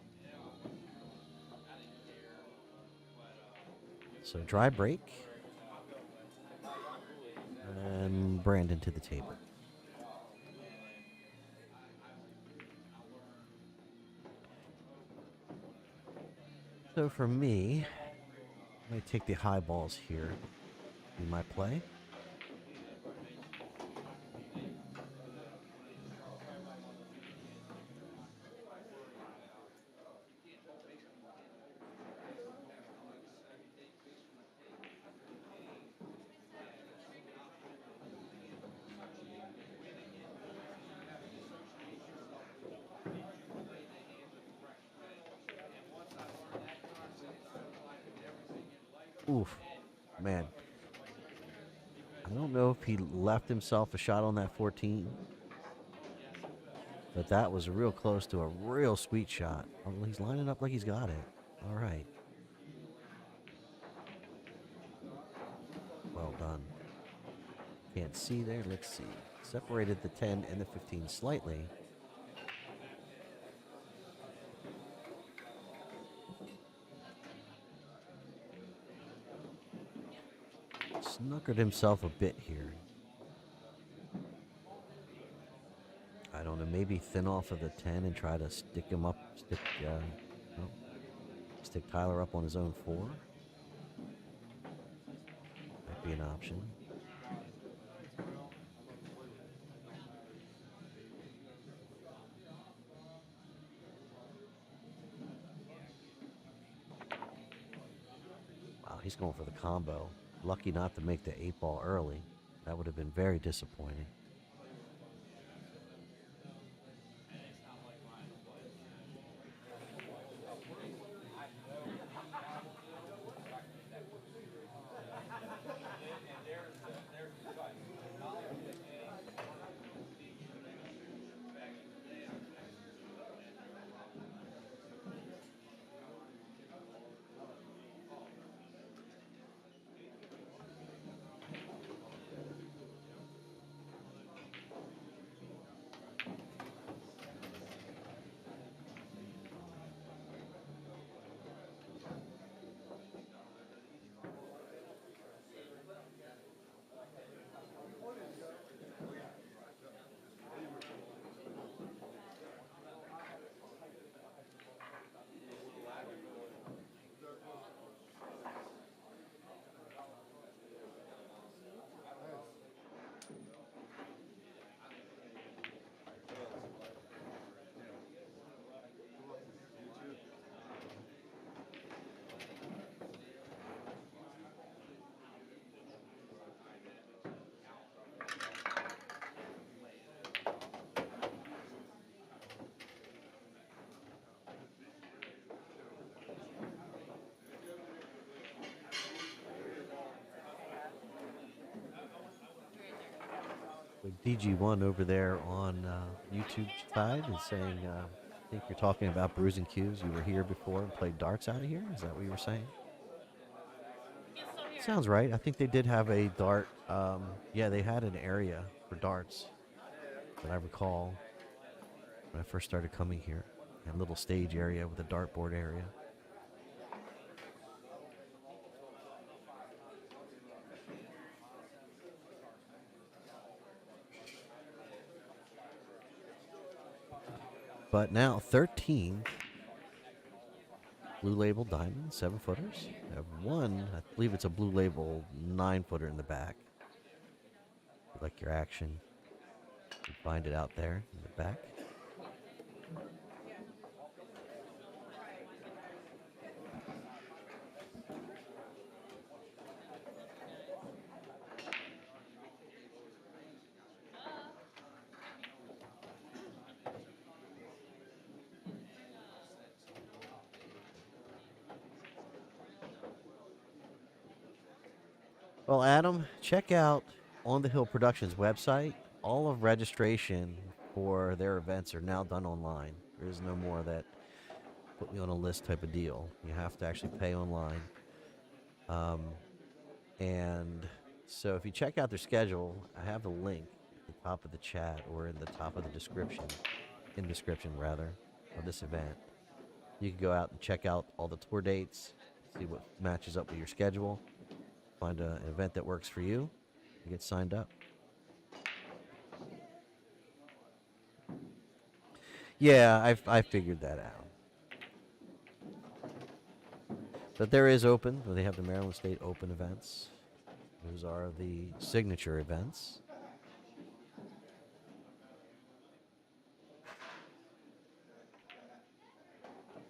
So dry break. And Brandon to the table. So for me, I might take the high balls here in my play. Oof, man. I don't know if he left himself a shot on that 14. But that was real close to a real sweet shot. Oh, he's lining up like he's got it. All right. Well done. Can't see there. Let's see. Separated the 10 and the 15 slightly. Snookered himself a bit here. I don't know, maybe thin off of the 10 and try to stick him up, stick Tyler up on his own 4. Might be an option. Wow, he's going for the combo. Lucky not to make the 8-ball early. That would have been very disappointing. DG1 over there on YouTube side is saying, I think you're talking about Brews and Cues. You were here before and played darts out of here. Is that what you were saying? Sounds right. I think they did have a dart. Yeah, they had an area for darts that I recall when I first started coming here. A little stage area with a dartboard area. But now 13 Blue Label Diamond 7-footers. I have one, I believe it's a Blue Label 9-footer in the back. If you like your action, you find it out there in the back. Well, Adam, check out On the Hill Productions website. All of registration for their events are now done online. There is no more that put me on a list type of deal. You have to actually pay online. Um, and so if you check out their schedule, I have a link at the top of the chat or in the top of the description, in description rather, of this event. You can go out and check out all the tour dates, see what matches up with your schedule, find an event that works for you, and get signed up. Yeah, I figured that out. But there is open. They have the Maryland State Open events. Those are the signature events.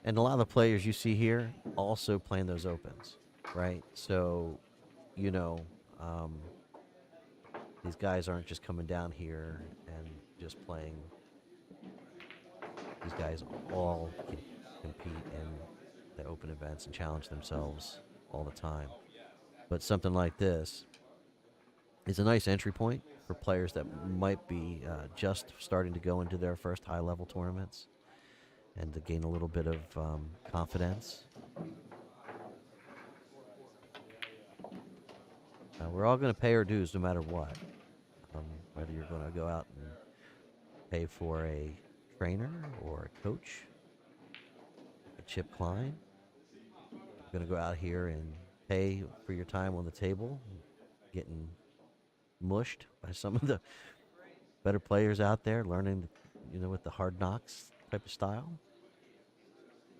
And a lot of the players you see here also playing those opens, right? So, you know, um, these guys aren't just coming down here and just playing. These guys all compete in the open events and challenge themselves all the time. But something like this is a nice entry point for players that might be just starting to go into their first high level tournaments and to gain a little bit of confidence. We're all going to pay our dues no matter what. Whether you're going to go out and pay for a trainer or a coach, a Chip Klein. You're going to go out here and pay for your time on the table, getting mushed by some of the better players out there, learning, with the hard knocks type of style.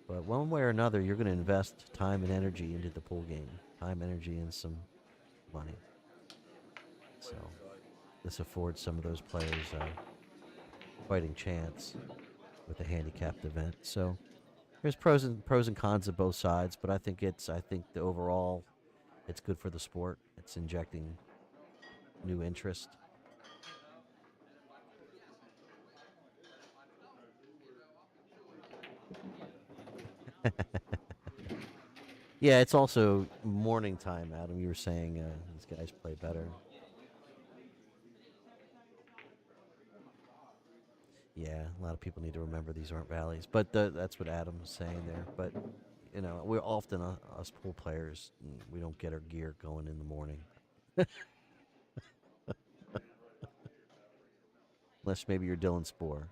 But one way or another, you're going to invest time and energy into the pool game, time, energy, and some money. So this affords some of those players a fighting chance with a handicapped event. So there's pros and cons of both sides, but I think the overall it's good for the sport. It's injecting new interest. Yeah, it's also morning time, Adam. You were saying these guys play better. Yeah, a lot of people need to remember these aren't valleys, but that's what Adam was saying there. But we're often us pool players. We don't get our gear going in the morning, unless maybe you're Dylan Spoor.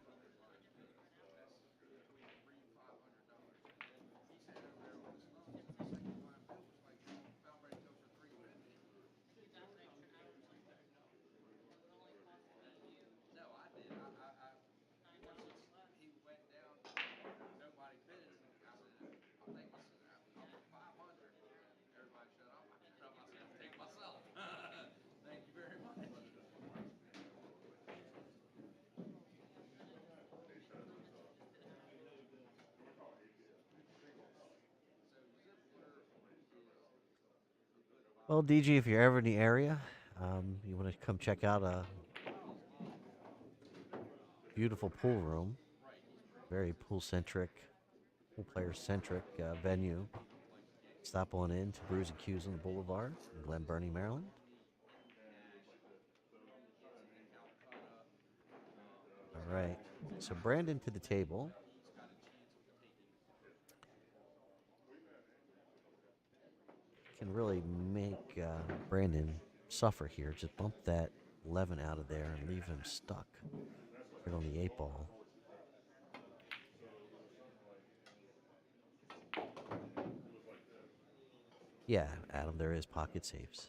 Well, DG, if you're ever in the area, you want to come check out a beautiful pool room, very pool centric, pool player centric venue. Stop on in to Brews and Cues on the Boulevard in Glen Burnie, Maryland. All right. So Brandon to the table. Can really make Brandon suffer here. Just bump that 11 out of there and leave him stuck right on the 8 ball. Yeah, Adam, there is pocket safes.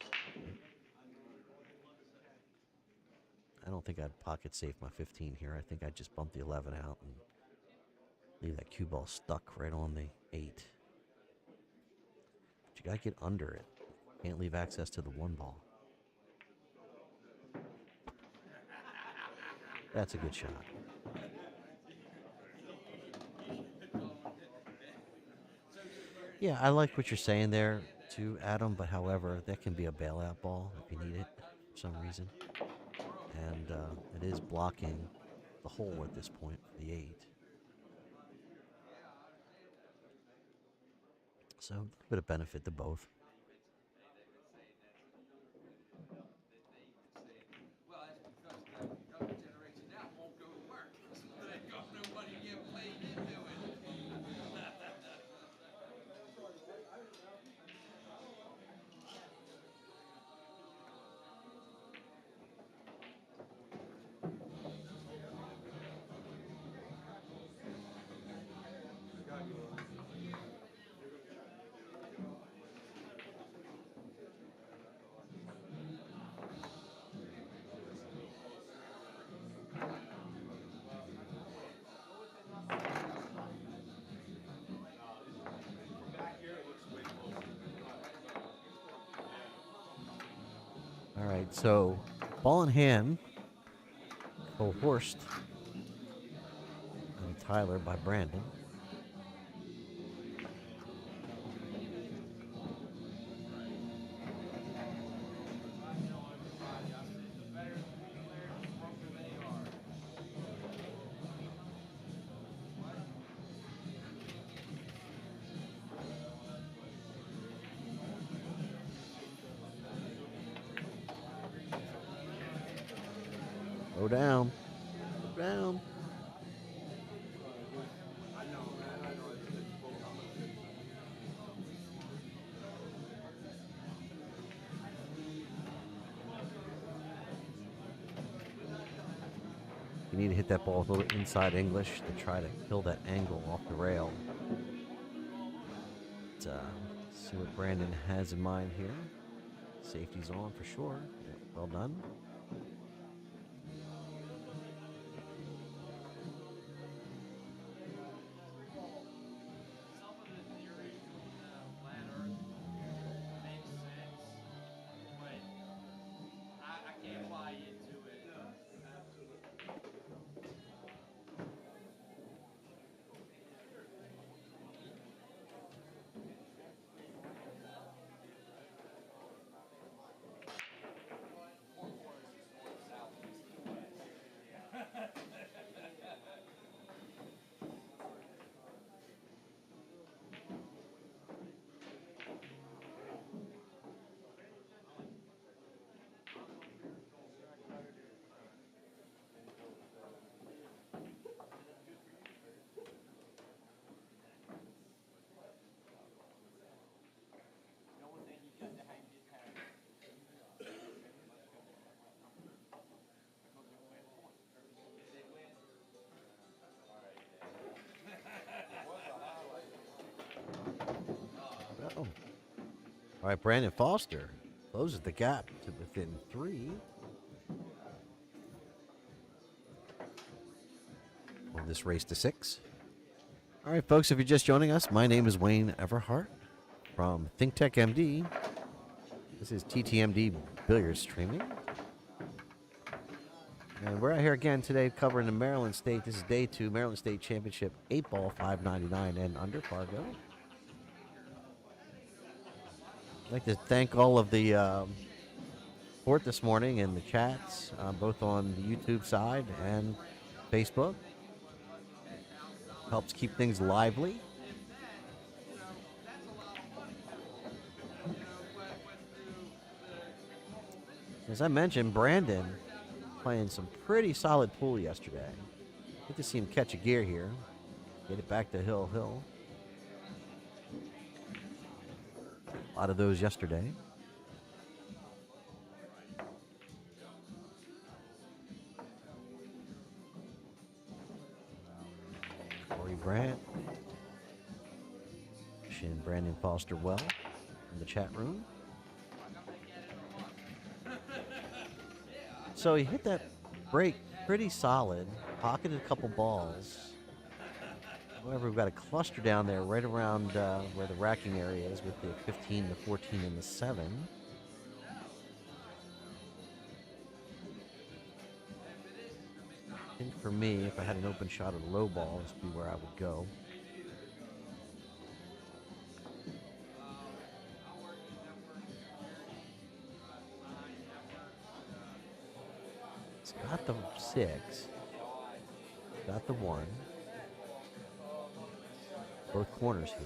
I don't think I'd pocket safe my 15 here. I think I'd just bump the 11 out and leave that cue ball stuck right on the 8. But you got to get under it. Can't leave access to the 1 ball. That's a good shot. Yeah, I like what you're saying there too, Adam, but however, that can be a bailout ball if you need it for some reason. And it is blocking the hole at this point for the 8. So, a bit of benefit to both. All right, so ball in hand, coerced and Tyler by Brandon. Go down. Go down. You need to hit that ball with a little inside English to try to kill that angle off the rail. But, see what Brandon has in mind here. Safety's on for sure. Yeah, well done. Uh-oh. All right, Brandon Foster closes the gap to within 3 of this race to 6. All right, folks, if you're just joining us, my name is Wayne Everhart from ThinkTech MD. This is TTMD Billiard Streaming. And we're out here again today covering the Maryland State. This is day 2, Maryland State Championship, 8-ball, 599 and under Fargo. I'd like to thank all of the support this morning in the chats, both on the YouTube side and Facebook. Helps keep things lively. As I mentioned, Brandon playing some pretty solid pool yesterday. Good to see him catch a gear here. Get it back to Hill. A lot of those yesterday. Corey Brandt. Wishing Brandon Foster well in the chat room. So he hit that break pretty solid. Pocketed a couple balls. However, we've got a cluster down there right around where the racking area is with the 15, the 14, and the 7. I think for me, if I had an open shot of the low ball, this would be where I would go. It's got the 6. Got the 1. Both corners here.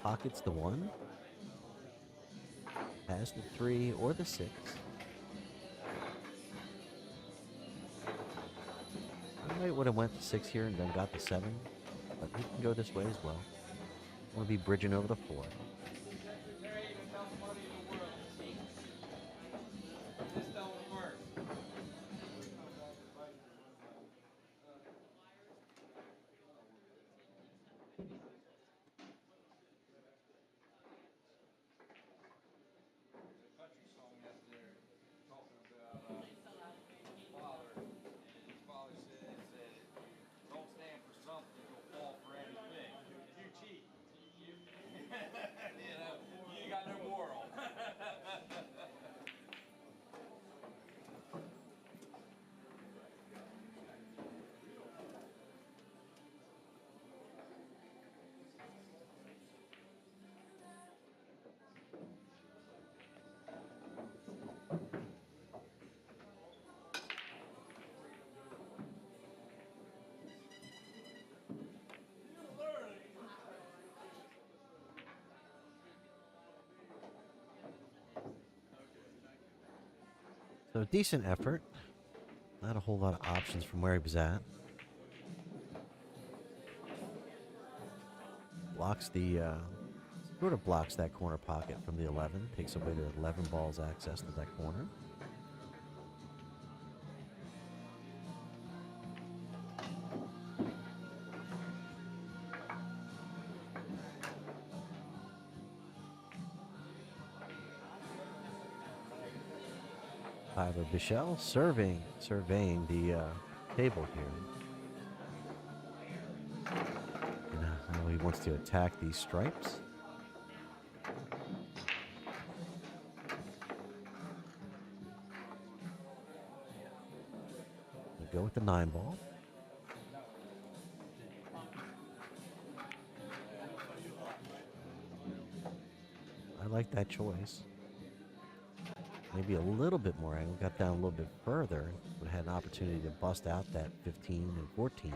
Pockets the 1. Has the 3 or the 6. I might would have went to 6 here and then got the 7. But we can go this way as well. I want to be bridging over the 4. So decent effort. Not a whole lot of options from where he was at. Blocks the, sort of blocks that corner pocket from the 11. Takes away the 11 ball's access to that corner. Tyler Bishaw surveying the table here. And now he wants to attack these stripes. We'll go with the 9 ball. I like that choice. Maybe a little bit more angle, got down a little bit further, would have had an opportunity to bust out that 15 and 14.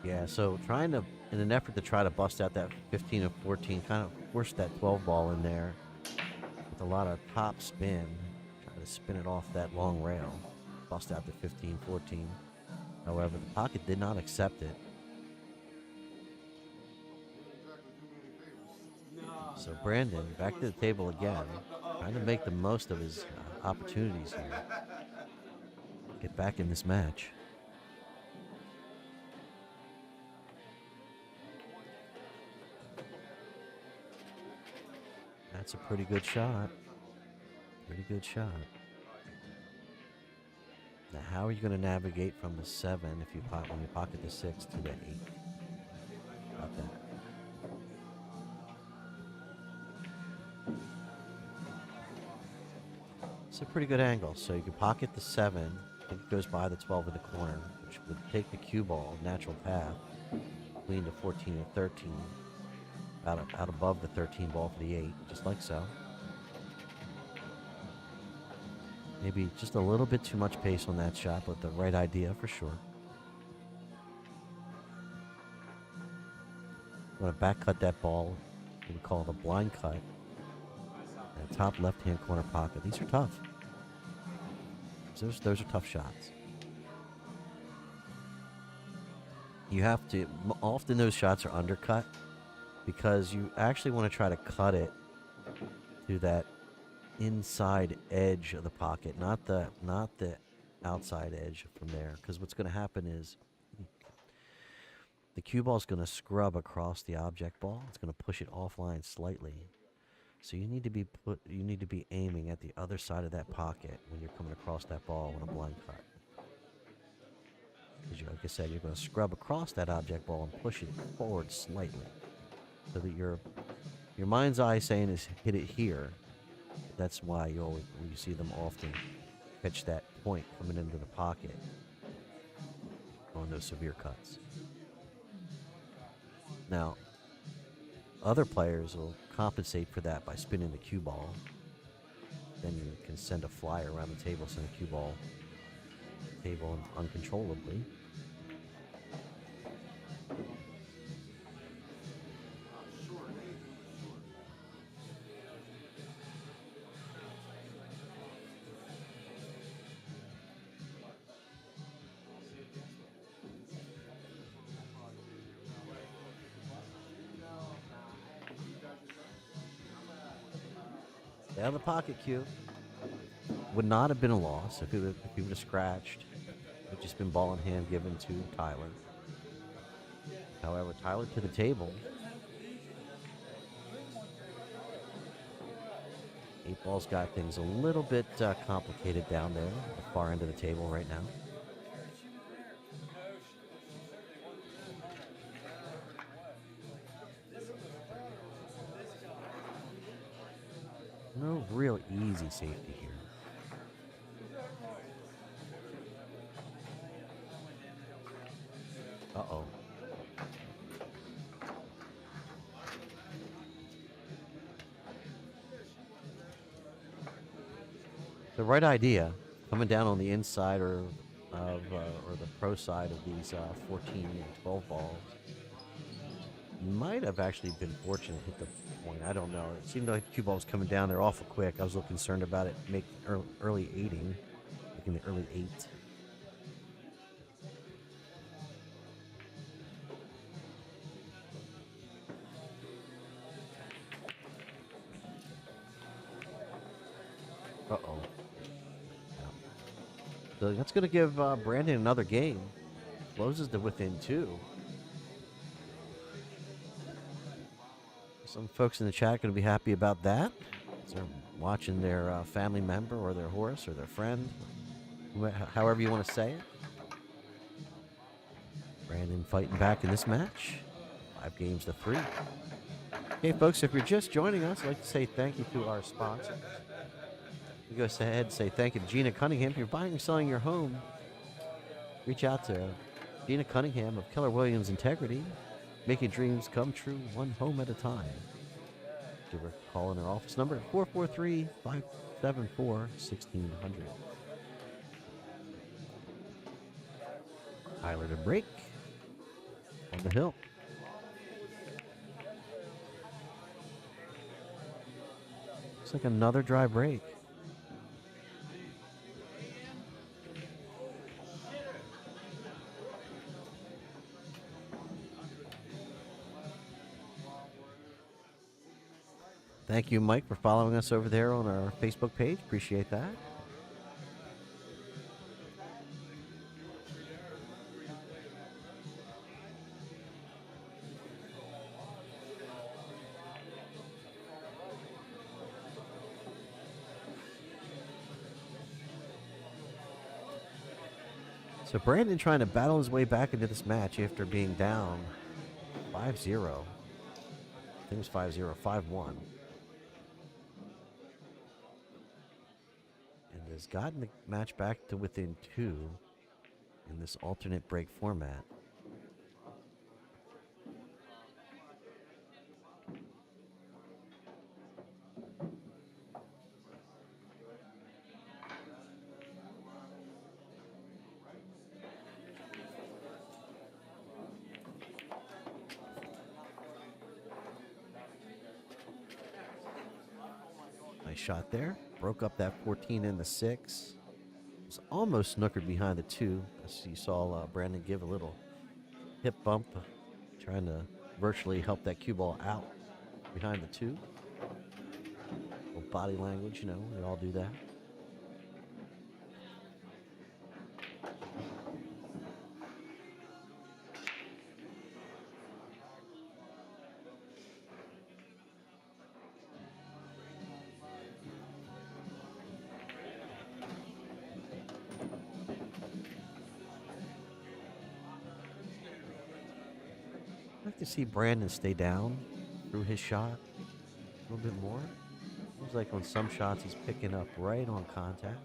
Yeah, so trying to, in an effort to try to bust out that 15 and 14, kind of force that 12 ball in there with a lot of top spin, try to spin it off that long rail, bust out the 15, 14. However, the pocket did not accept it. So Brandon, back to the table again, trying to make the most of his opportunities here. Get back in this match. That's a pretty good shot. Pretty good shot. Now, how are you going to navigate from the 7 if you when you pocket the 6 to the 8? About that. It's a pretty good angle. So you can pocket the 7, think it goes by the 12 in the corner, which would take the cue ball, natural path, between the 14 and 13, out above the 13 ball for the 8, just like so. Maybe just a little bit too much pace on that shot, but the right idea for sure. I'm going to back cut that ball, what we call the blind cut. That top left-hand corner pocket. These are tough. Those are tough shots. You have to, often those shots are undercut because you actually want to try to cut it to that inside edge of the pocket, not the outside edge from there. Because what's going to happen is the cue ball is going to scrub across the object ball. It's going to push it offline slightly. So you need to be aiming at the other side of that pocket when you're coming across that ball with a blind cut. Because like I said, you're going to scrub across that object ball and push it forward slightly, so that your mind's eye saying is hit it here. That's why you see them often pitch that point coming into the pocket on those severe cuts. Now, other players will compensate for that by spinning the cue ball. Then you can send a flyer around the table, send a cue ball table uncontrollably. Down the pocket cue. Would not have been a loss if he would have scratched. It would just been ball in hand given to Tyler. However, Tyler to the table. 8 ball's got things a little bit complicated down there at the far end of the table right now. No real easy safety here. Uh-oh. The right idea, coming down on the inside or the pro side of these 14 and 12 balls, might have actually been fortunate to hit the point. I don't know. It seemed like the cue ball was coming down there awful quick. I was a little concerned about it making early 8ing, making the early 8. Uh-oh. Yeah. So that's going to give Brandon another game. Closes to within 2. Some folks in the chat going to be happy about that. They're watching their family member or their horse or their friend, however you want to say it. Brandon fighting back in this match. 5 games to 3. Hey, folks, if you're just joining us, I'd like to say thank you to our sponsors. We go ahead and say thank you to Gina Cunningham. If you're buying or selling your home, reach out to Gina Cunningham of Keller Williams Integrity, making dreams come true one home at a time. Give her a call in her office number at 443-574-1600. Tyler to break on the hill. Looks like another dry break. Thank you, Mike, for following us over there on our Facebook page. Appreciate that. So Brandon trying to battle his way back into this match after being down 5-0. I think it was 5-0, 5-1. has gotten the match back to within 2 in this alternate break format. Nice shot there. Broke up that 14 in the 6. Was almost snookered behind the 2. As you saw Brandon give a little hip bump, trying to virtually help that cue ball out behind the 2. Little body language, you know, we all do that. I'd like to see Brandon stay down through his shot a little bit more. Seems like on some shots he's picking up right on contact.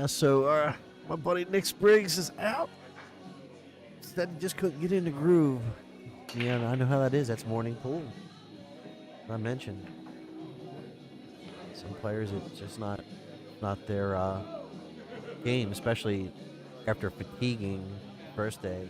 So my buddy Nick Spriggs is out. Said he just couldn't get in the groove. Yeah, I know how that is. That's morning pool. I mentioned some players, it's just not their game, especially after a fatiguing first day.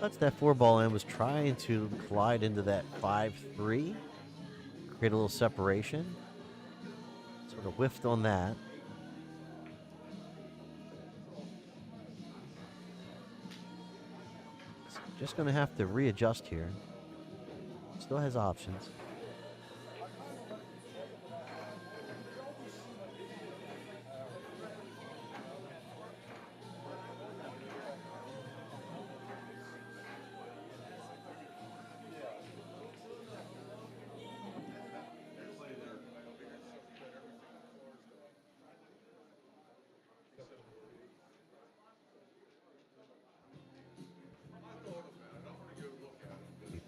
That's that 4-ball in, was trying to collide into that 5-3, create a little separation. Sort of whiffed on that. Just going to have to readjust here. Still has options.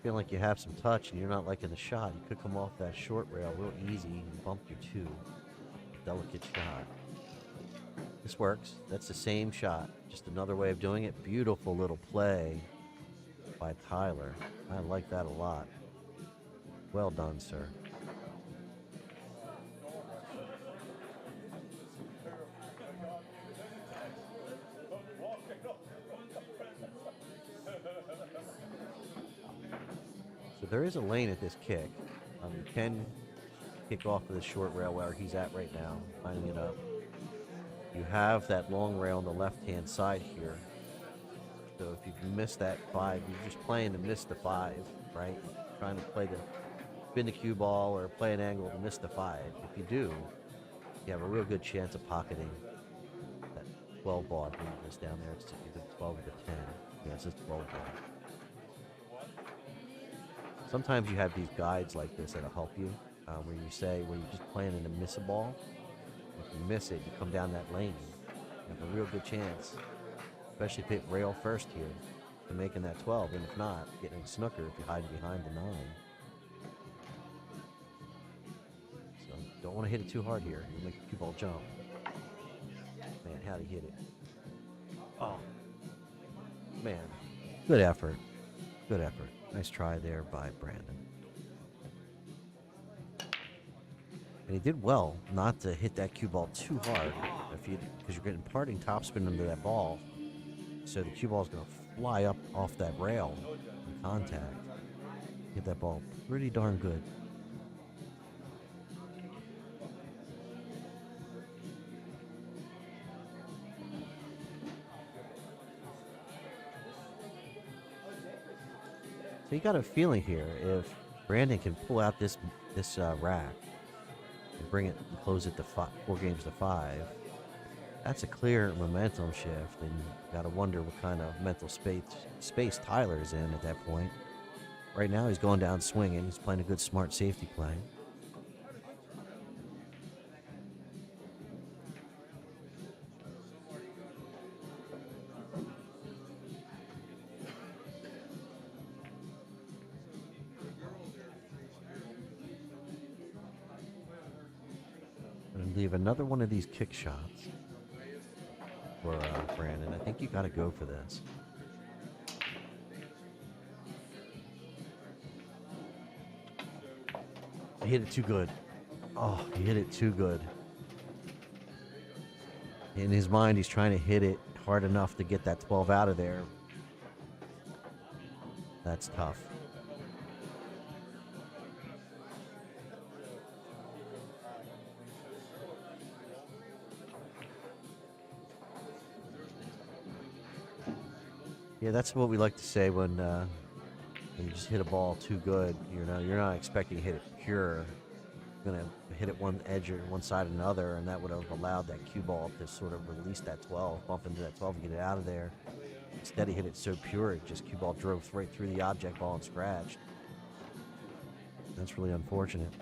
Feel like you have some touch and you're not liking the shot, you could come off that short rail real easy and bump your 2. Delicate shot. This works. That's the same shot, just another way of doing it. Beautiful little play by Tyler. I like that a lot. Well done, sir. So there is a lane at this kick. You can kick off of the short rail where he's at right now, lining it up. You have that long rail on the left-hand side here. So if you miss that 5, you're just playing to miss the 5, right? Trying to play spin the cue ball or play an angle to miss the 5. If you do, you have a real good chance of pocketing that 12 ball. I believe it's down there. It's either 12 or the 10. Yeah, it's just 12 ball. Sometimes you have these guides like this that'll help you, where you say, where you're just planning to miss a ball. If you miss it, you come down that lane. You have a real good chance, especially if you hit rail first here, to making that 12. And if not, getting a snooker if you're hiding behind the 9. So don't want to hit it too hard here. You'll make the cue ball jump. Man, how'd he hit it? Oh, man. Good effort. Good effort. Nice try there by Brandon. And he did well not to hit that cue ball too hard, because you're getting parting topspin into that ball. So the cue ball is going to fly up off that rail in contact. Hit that ball pretty darn good. So you got a feeling here, if Brandon can pull out this rack and bring it and close it to 4 games to 5, that's a clear momentum shift, and you got to wonder what kind of mental space Tyler's in at that point. Right now he's going down swinging. He's playing a good smart safety play. Leave another one of these kick shots for Brandon. I think you got to go for this. He hit it too good. Oh, he hit it too good. In his mind, he's trying to hit it hard enough to get that 12 out of there. That's tough. Yeah, that's what we like to say when you just hit a ball too good. You're not expecting to hit it pure. You're gonna hit it one edge or one side or another, and that would have allowed that cue ball to sort of release that 12, bump into that 12, and get it out of there. Instead, he hit it so pure, it just cue ball drove right through the object ball and scratched. That's really unfortunate.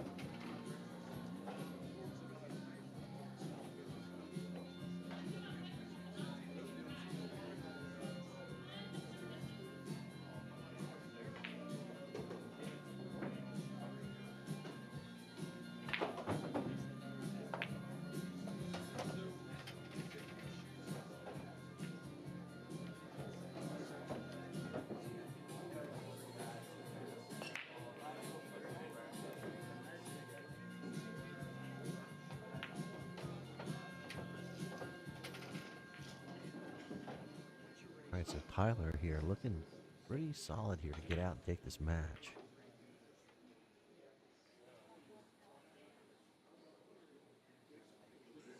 All right, so Tyler here looking pretty solid here to get out and take this match.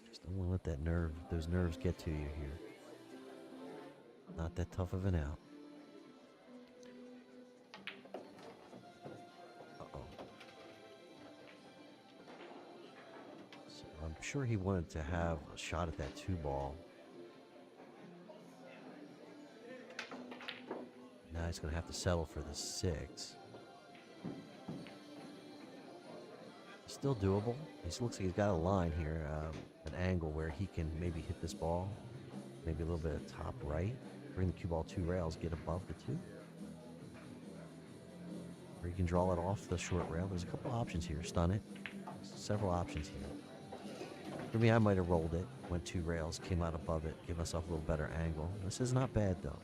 Just don't want to let those nerves get to you here. Not that tough of an out. Uh-oh. So I'm sure he wanted to have a shot at that 2 ball. Now he's going to have to settle for the 6. Still doable. He looks like he's got a line here, an angle where he can maybe hit this ball, maybe a little bit of top right, bring the cue ball 2 rails, get above the 2. Or you can draw it off the short rail. There's a couple options here. Stun it. Several options here. For me, I might have rolled it, went 2 rails, came out above it, give myself a little better angle. This is not bad, though.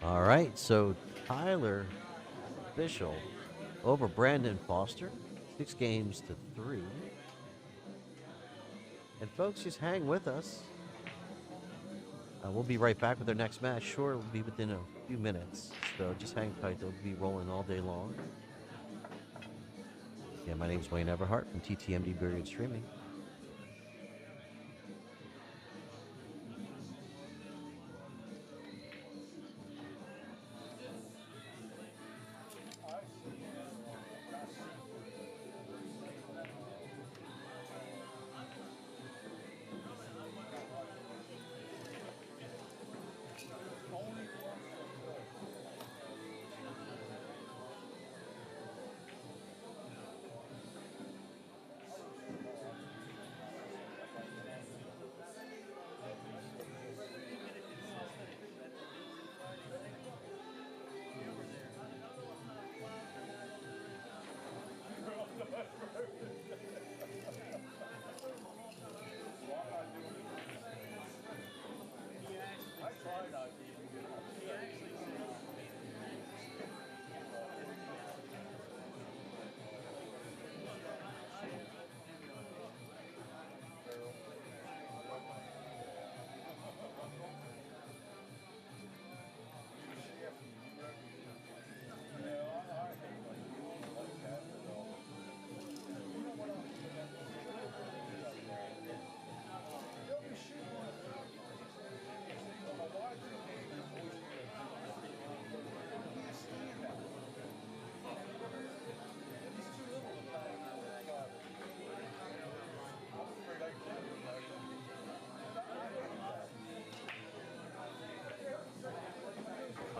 All right, so Tyler Bishaw over Brandon Foster, 6 games to 3. And folks, just hang with us. We'll be right back with our next match. Sure, it'll be within a few minutes, so just hang tight. They'll be rolling all day long. Yeah, my name's Wayne Everhart from TTMD Billiard Streaming.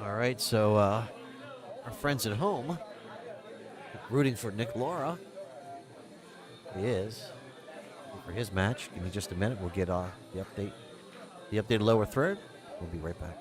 All right, so our friends at home rooting for Nick Laura. He is for his match. Give me just a minute. We'll get the updated lower third. We'll be right back.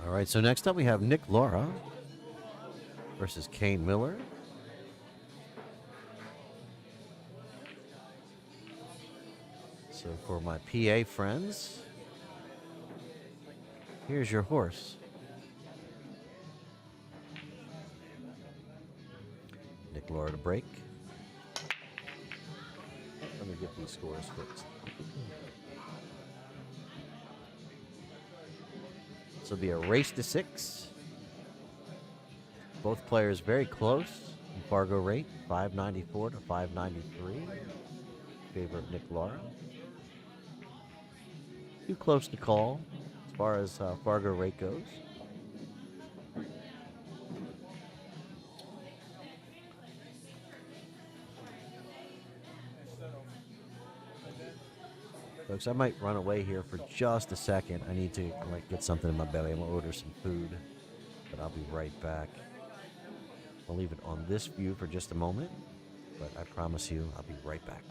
All right, so next up we have Nick Laura versus Kane Miller. So for my PA friends, here's your horse. Nick Laura to break. Let me get these scores fixed. This will be a race to 6. Both players very close in Fargo rate, 594 to 593. In favor of Nick Laura. too close to call as far as Fargo rate goes. Folks, I might run away here for just a second. I need to get something in my belly. I'm gonna order some food, but I'll be right back. I'll leave it on this view for just a moment, but I promise you I'll be right back.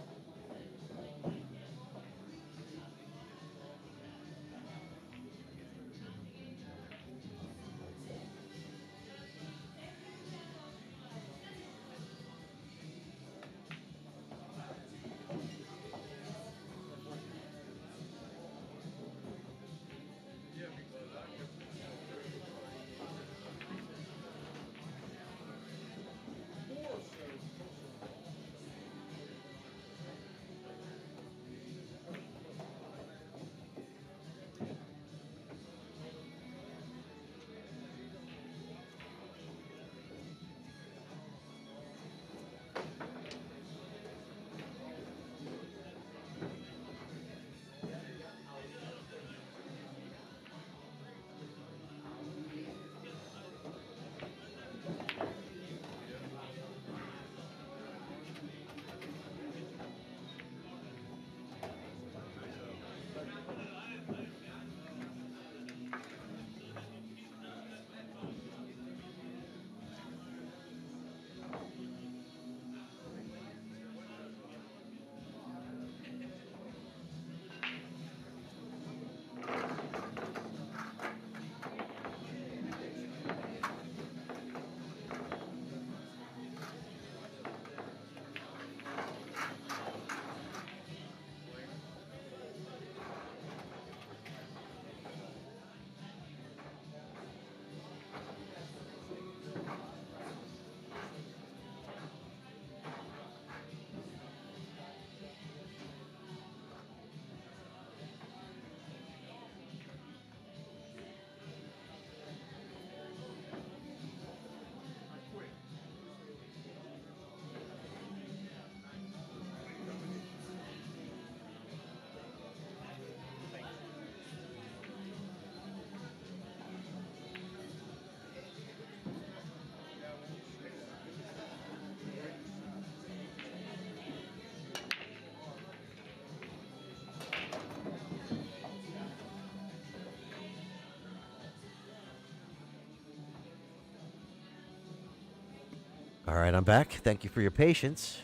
All right, I'm back. Thank you for your patience.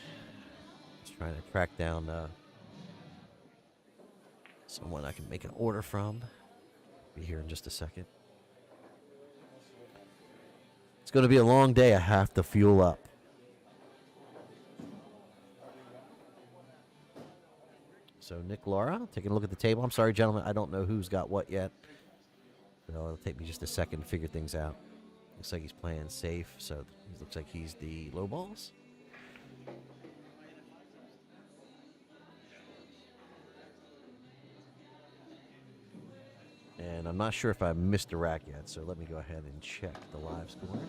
Just trying to track down someone I can make an order from. Be here in just a second. It's going to be a long day. I have to fuel up. So Nick Laura, taking a look at the table. I'm sorry, gentlemen. I don't know who's got what yet. So it'll take me just a second to figure things out. Looks like he's playing safe, so it looks like he's the low balls. And I'm not sure if I missed a rack yet, so let me go ahead and check the live score.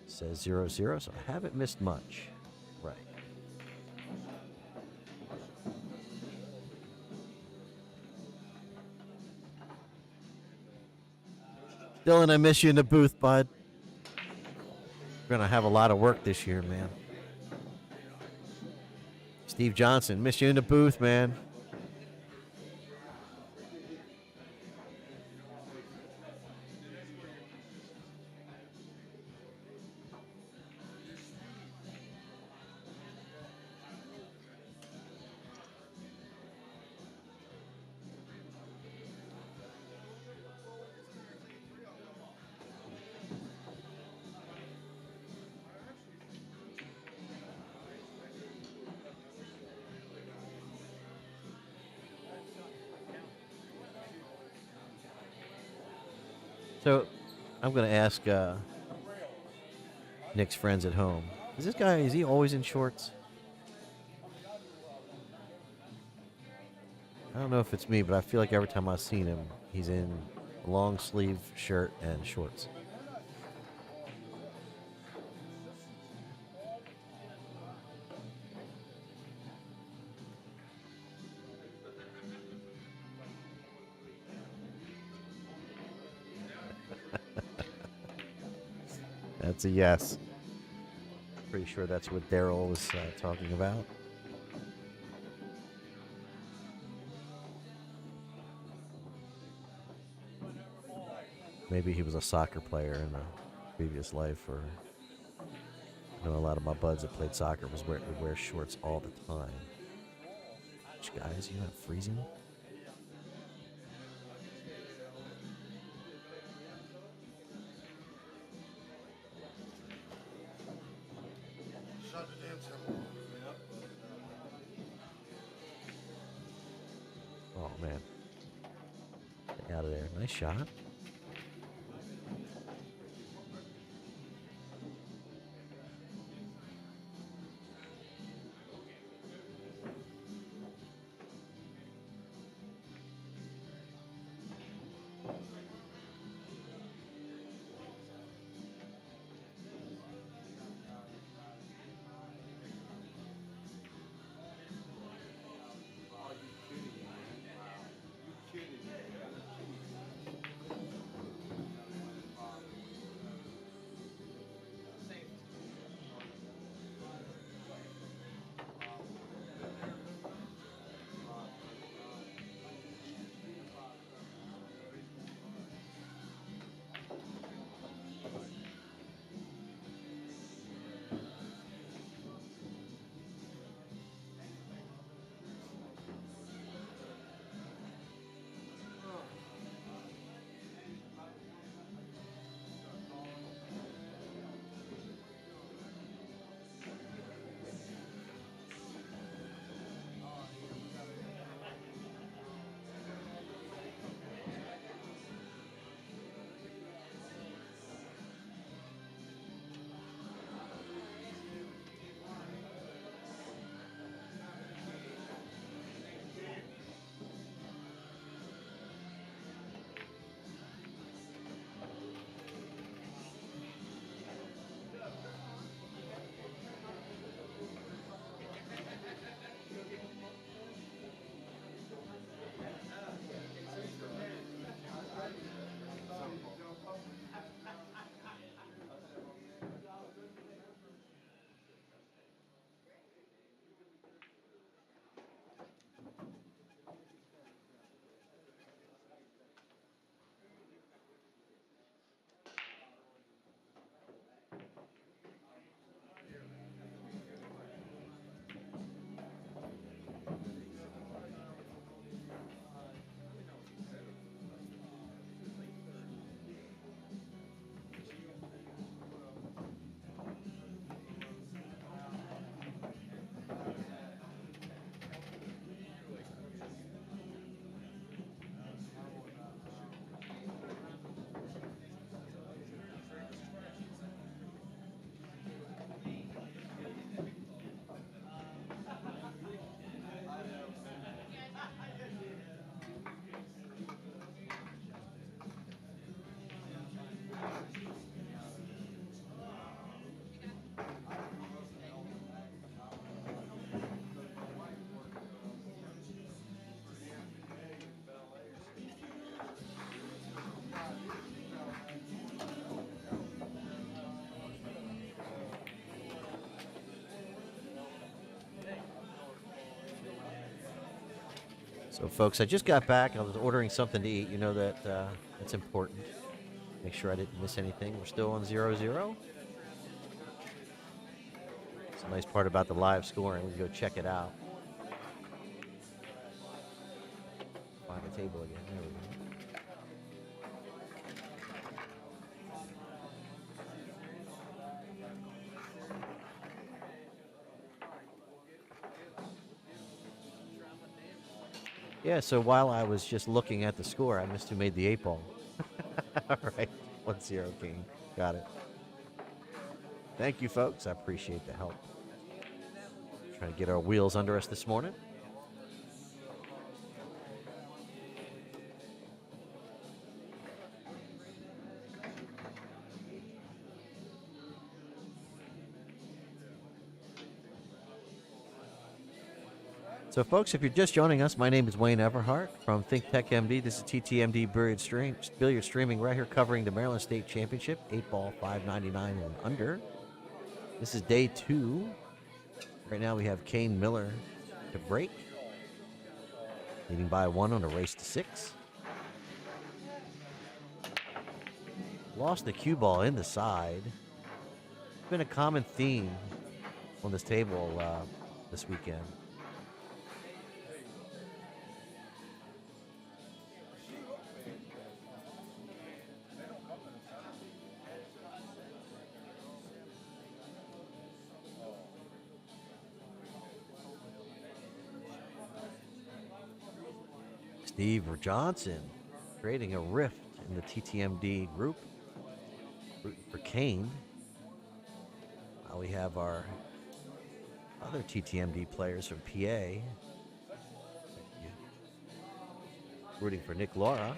It says 0-0, so I haven't missed much. Right. Dylan, I miss you in the booth, bud. We're going to have a lot of work this year, man. Steve Johnson, miss you in the booth, man. So, I'm going to ask Nick's friends at home. Is he always in shorts? I don't know if it's me, but I feel like every time I've seen him, he's in a long sleeve shirt and shorts. That's a yes. Pretty sure that's what Daryl was talking about. Maybe he was a soccer player in a previous life, or I know a lot of my buds that played soccer would wear shorts all the time. Guys, you're not freezing? Oh, man. Stay out of there. Nice shot. So, folks, I just got back. I was ordering something to eat. You know that that's important. Make sure I didn't miss anything. We're still on 0-0. It's a nice part about the live scoring. We can go check it out. Find the table again. There we go. Yeah, so while I was just looking at the score, I missed who made the 8 ball. All right, 1-0 King. Got it. Thank you, folks. I appreciate the help. Trying to get our wheels under us this morning. So, folks, if you're just joining us, my name is Wayne Everhart from Think Tech MD. This is TTMD Billiard Streaming right here covering the Maryland State Championship, 8-ball, 599 and under. This is day 2. Right now we have Kane Miller to break, leading by 1 on a race to 6. Lost the cue ball in the side. It's been a common theme on this table this weekend. Steve Johnson creating a rift in the TTMD group, rooting for Kane. Now we have our other TTMD players from PA rooting for Nick Laura.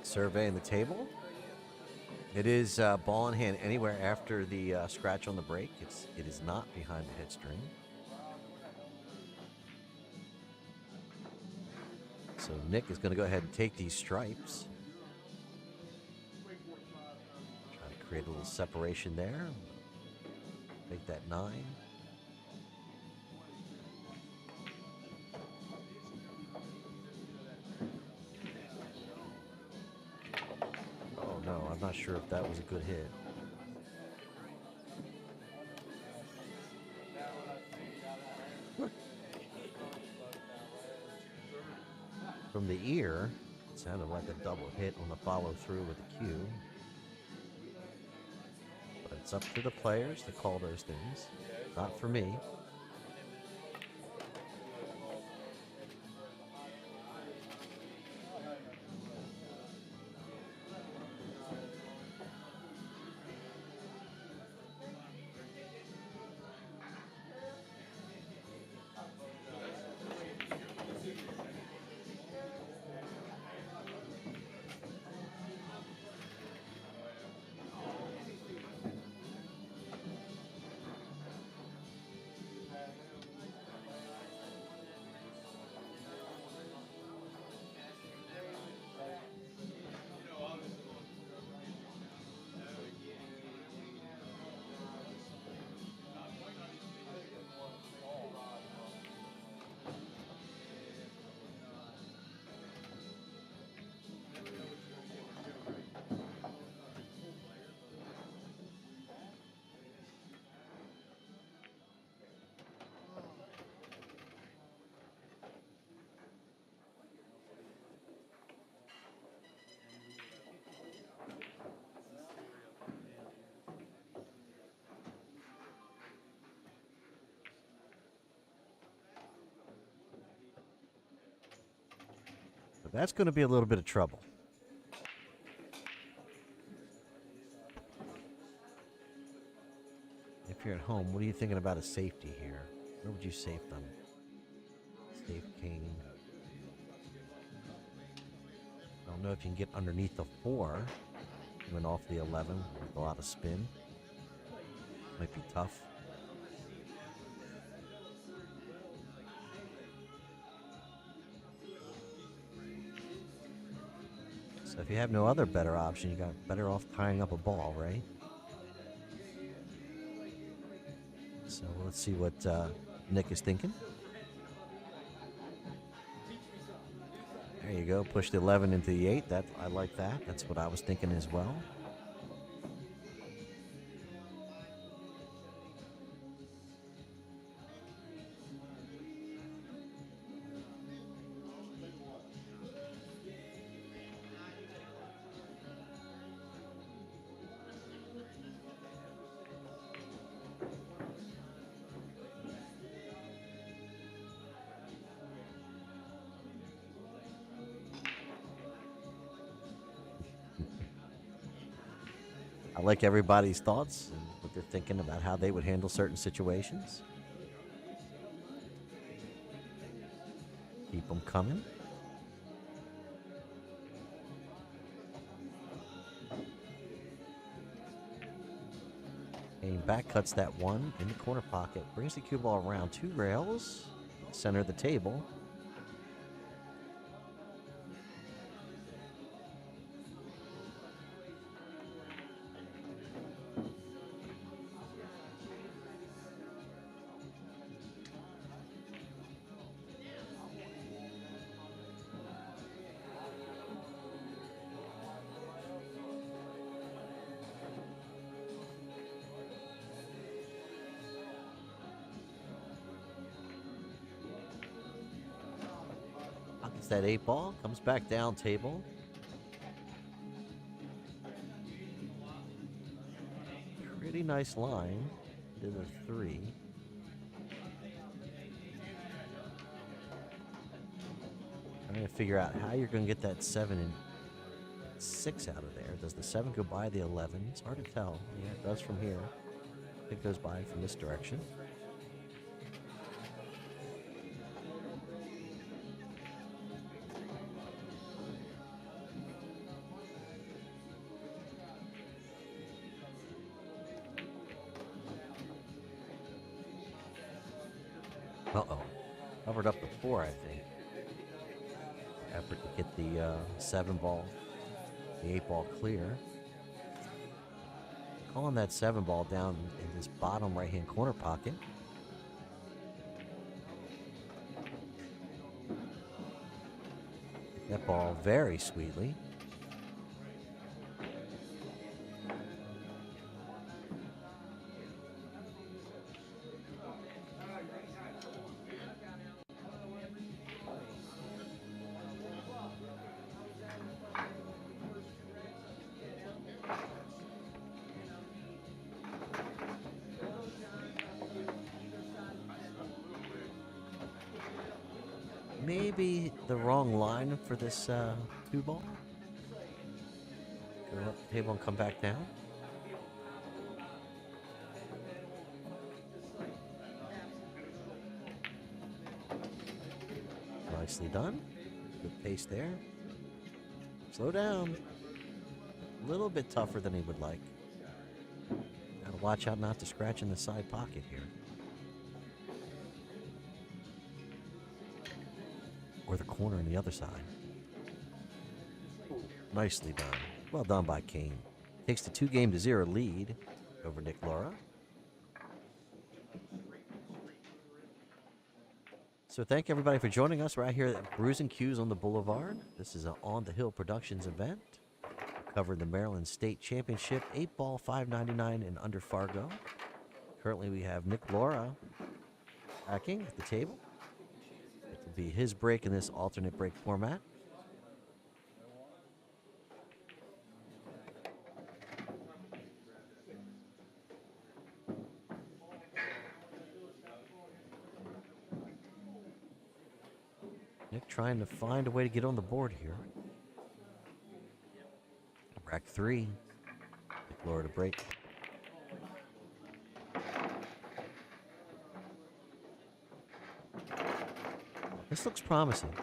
Surveying the table. It is ball in hand anywhere after the scratch on the break. It is not behind the hit string. So Nick is going to go ahead and take these stripes. Try to create a little separation there. Make that 9. No, I'm not sure if that was a good hit. From the ear, it sounded like a double hit on the follow through with the cue. But it's up to the players to call those things. Not for me. That's going to be a little bit of trouble. If you're at home, what are you thinking about a safety here? Where would you safe them? Safe King. I don't know if you can get underneath the 4. Went off the 11 with a lot of spin. Might be tough. So if you have no other better option, you got better off tying up a ball, right? So let's see what Nick is thinking. There you go. Push the 11 into the 8. I like that. That's what I was thinking as well. I like everybody's thoughts and what they're thinking about how they would handle certain situations. Keep them coming. And back cuts that one in the corner pocket. Brings the cue ball around 2 rails. Center of the table. Pockets that 8 ball. Comes back down table. Pretty nice line. Did a 3. Trying to figure out how you're going to get that 7 and 6 out of there. Does the 7 go by the 11? It's hard to tell. Yeah, it does from here. It goes by from this direction. Uh-oh. Covered up the 4, I think. Effort to get the 7 ball, the 8 ball clear. Calling that 7 ball down in this bottom right-hand corner pocket. That ball very sweetly. Maybe the wrong line for this 2 ball. Go up the table and come back down. Nicely done. Good pace there. Slow down. A little bit tougher than he would like. Gotta watch out not to scratch in the side pocket here. Or the corner on the other side. Nicely done. Well done by King. Takes the 2-0 lead over Nick Laura. So thank everybody for joining us right here at Brews and Cues on the Boulevard. This is an On the Hill Productions event. Covering the Maryland State Championship, 8 ball, $5.99 and under Fargo. Currently we have Nick Laura backing at the table. It will be his break in this alternate break format. Nick trying to find a way to get on the board here. Rack 3. Nick Laura to break. This looks promising.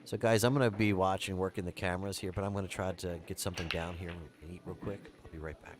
So guys, I'm going to be watching, working the cameras here, but I'm going to try to get something down here and eat real quick. I'll be right back.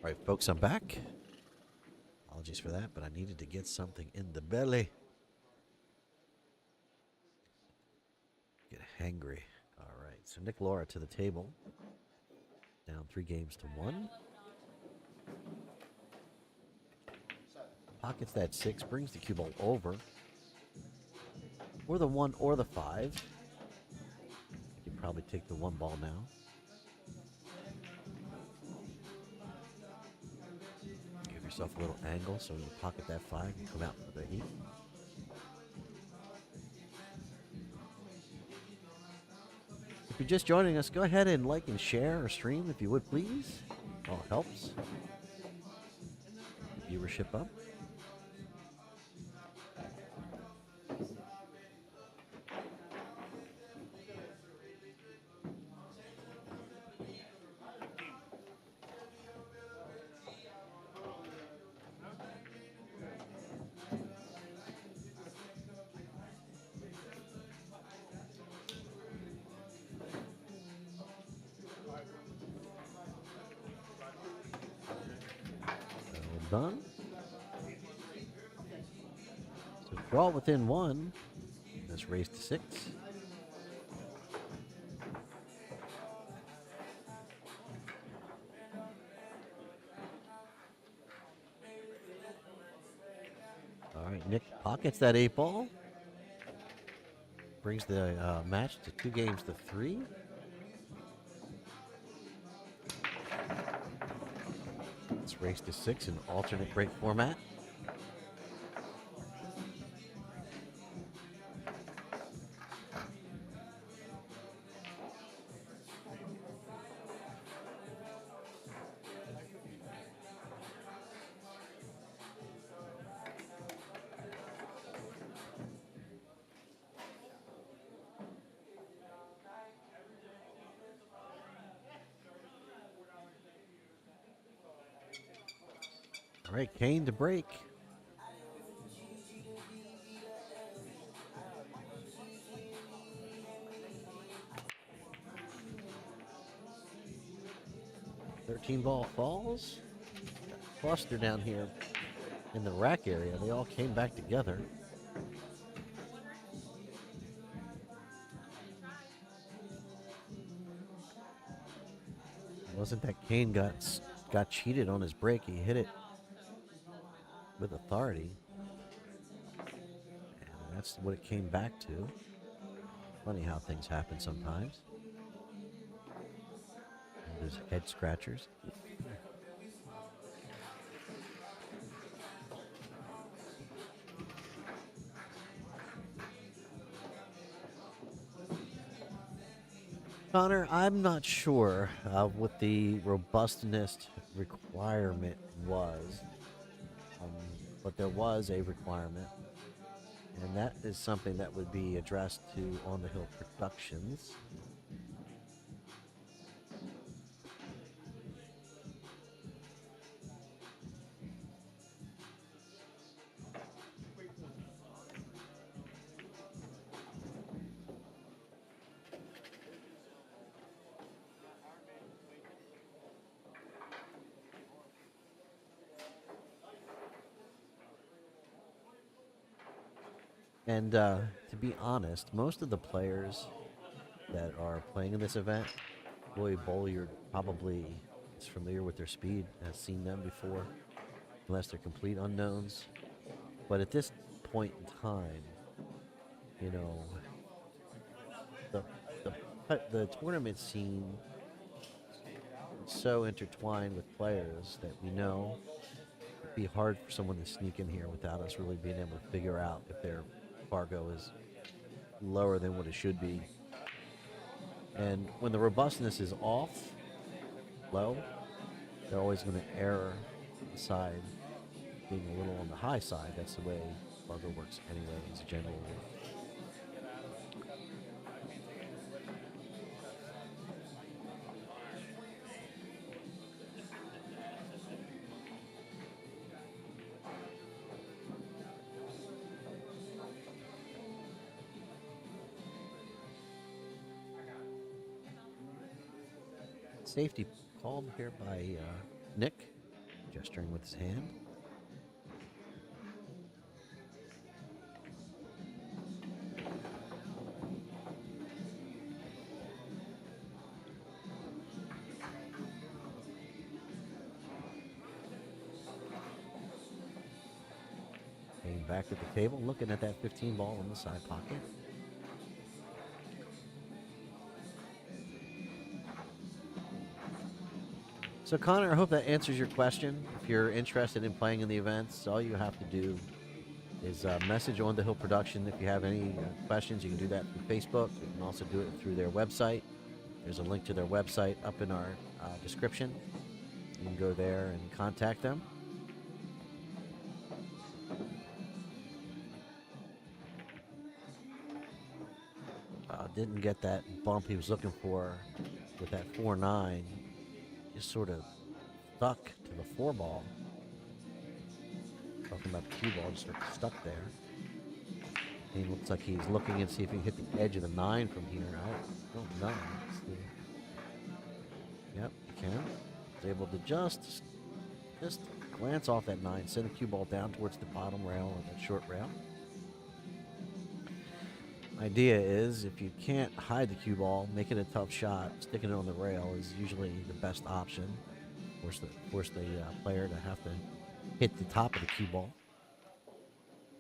All right, folks, I'm back. Apologies for that, but I needed to get something in the belly. Get hangry. All right, so Nick Laura to the table. Down 3-1. Pockets that 6, brings the cue ball over. Or the 1 or the 5. You can probably take the 1 ball now. Give yourself a little angle so when you pocket that 5, you come out for the 8. If you're just joining us, go ahead and like and share or stream if you would, please. All helps. Viewership up. Done. So draw within 1. Let's raise to 6. All right, Nick pockets that 8 ball. Brings the match to 2-3. Let's race to 6 in alternate break format. All right, Kane to break. Ball falls. Cluster down here in the rack area. They all came back together. It wasn't that Kane got cheated on his break. He hit it with authority. And that's what it came back to. Funny how things happen sometimes. And there's head scratchers. Connor, I'm not sure what the robustness requirement was, but there was a requirement, and that is something that would be addressed to On the Hill Productions. And to be honest, most of the players that are playing in this event, Roy Bolliard probably is familiar with their speed, has seen them before, unless they're complete unknowns. But at this point in time, you know, the tournament scene is so intertwined with players that we know it'd be hard for someone to sneak in here without us really being able to figure out if their Fargo is lower than what it should be. And when the robustness is off, low, they're always going to err aside being a little on the high side. That's the way Fargo works anyway, as a general rule. Safety called here by Nick. gesturing with his hand. Came back at the table, looking at that 15 ball in the side pocket. So, Connor, I hope that answers your question. If you're interested in playing in the events, all you have to do is message On the Hill Production. If you have any questions, you can do that through Facebook. You can also do it through their website. There's a link to their website up in our description. You can go there and contact them. Didn't get that bump he was looking for with that 4-9. Just sort of stuck to the 4 ball. Talking about the cue ball, just sort of stuck there. He looks like he's looking and see if he can hit the edge of the 9 from here. I don't know. Yep, he can. He's able to just glance off that 9, send the cue ball down towards the bottom rail or the short rail. Idea is, if you can't hide the cue ball, make it a tough shot. Sticking it on the rail is usually the best option. Force the player to have to hit the top of the cue ball.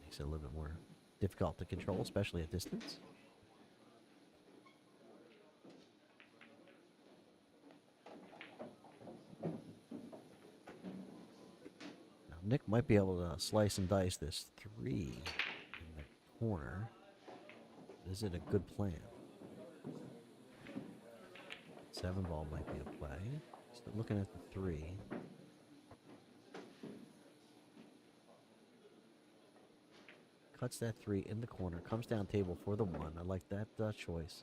Makes it a little bit more difficult to control, especially at distance. Now, Nick might be able to slice and dice this 3 in the corner. Is it a good plan? 7 ball might be a play. So looking at the 3. Cuts that 3 in the corner. Comes down table for the 1. I like that choice.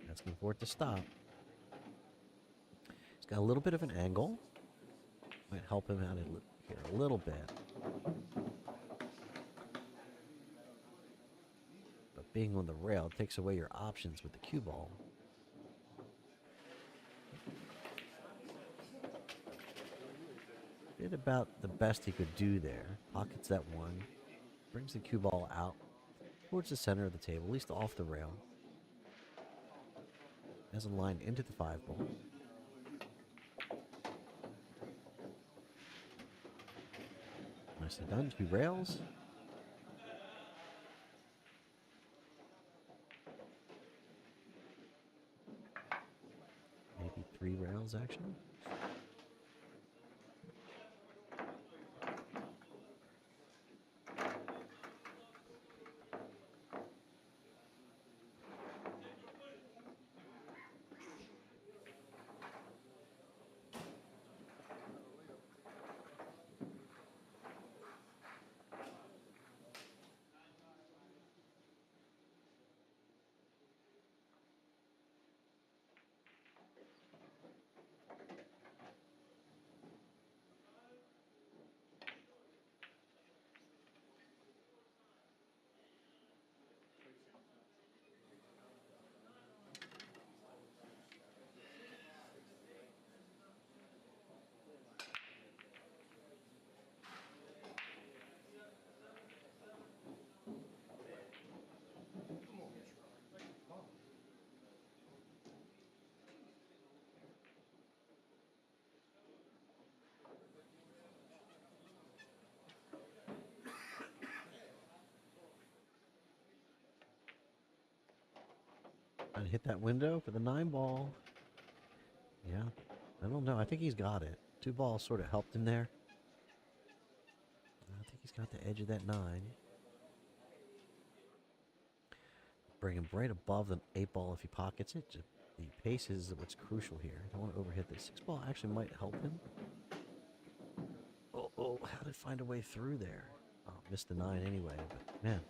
Asking for it to stop. He's got a little bit of an angle. Might help him out here a little bit. Being on the rail takes away your options with the cue ball. Did about the best he could do there. Pockets that 1. Brings the cue ball out towards the center of the table, at least off the rail. Has a line into the 5 ball. Nicely done. 2 rails. Maybe 3 rails, actually. Trying to hit that window for the 9 ball. Yeah, I don't know. I think he's got it. 2 balls sort of helped him there. I think he's got the edge of that 9. Bring him right above the 8 ball if he pockets it. Just the pace is what's crucial here. I don't want to overhit this. 6 ball actually might help him. Oh, how did it find a way through there? Oh, missed the 9 anyway, but man.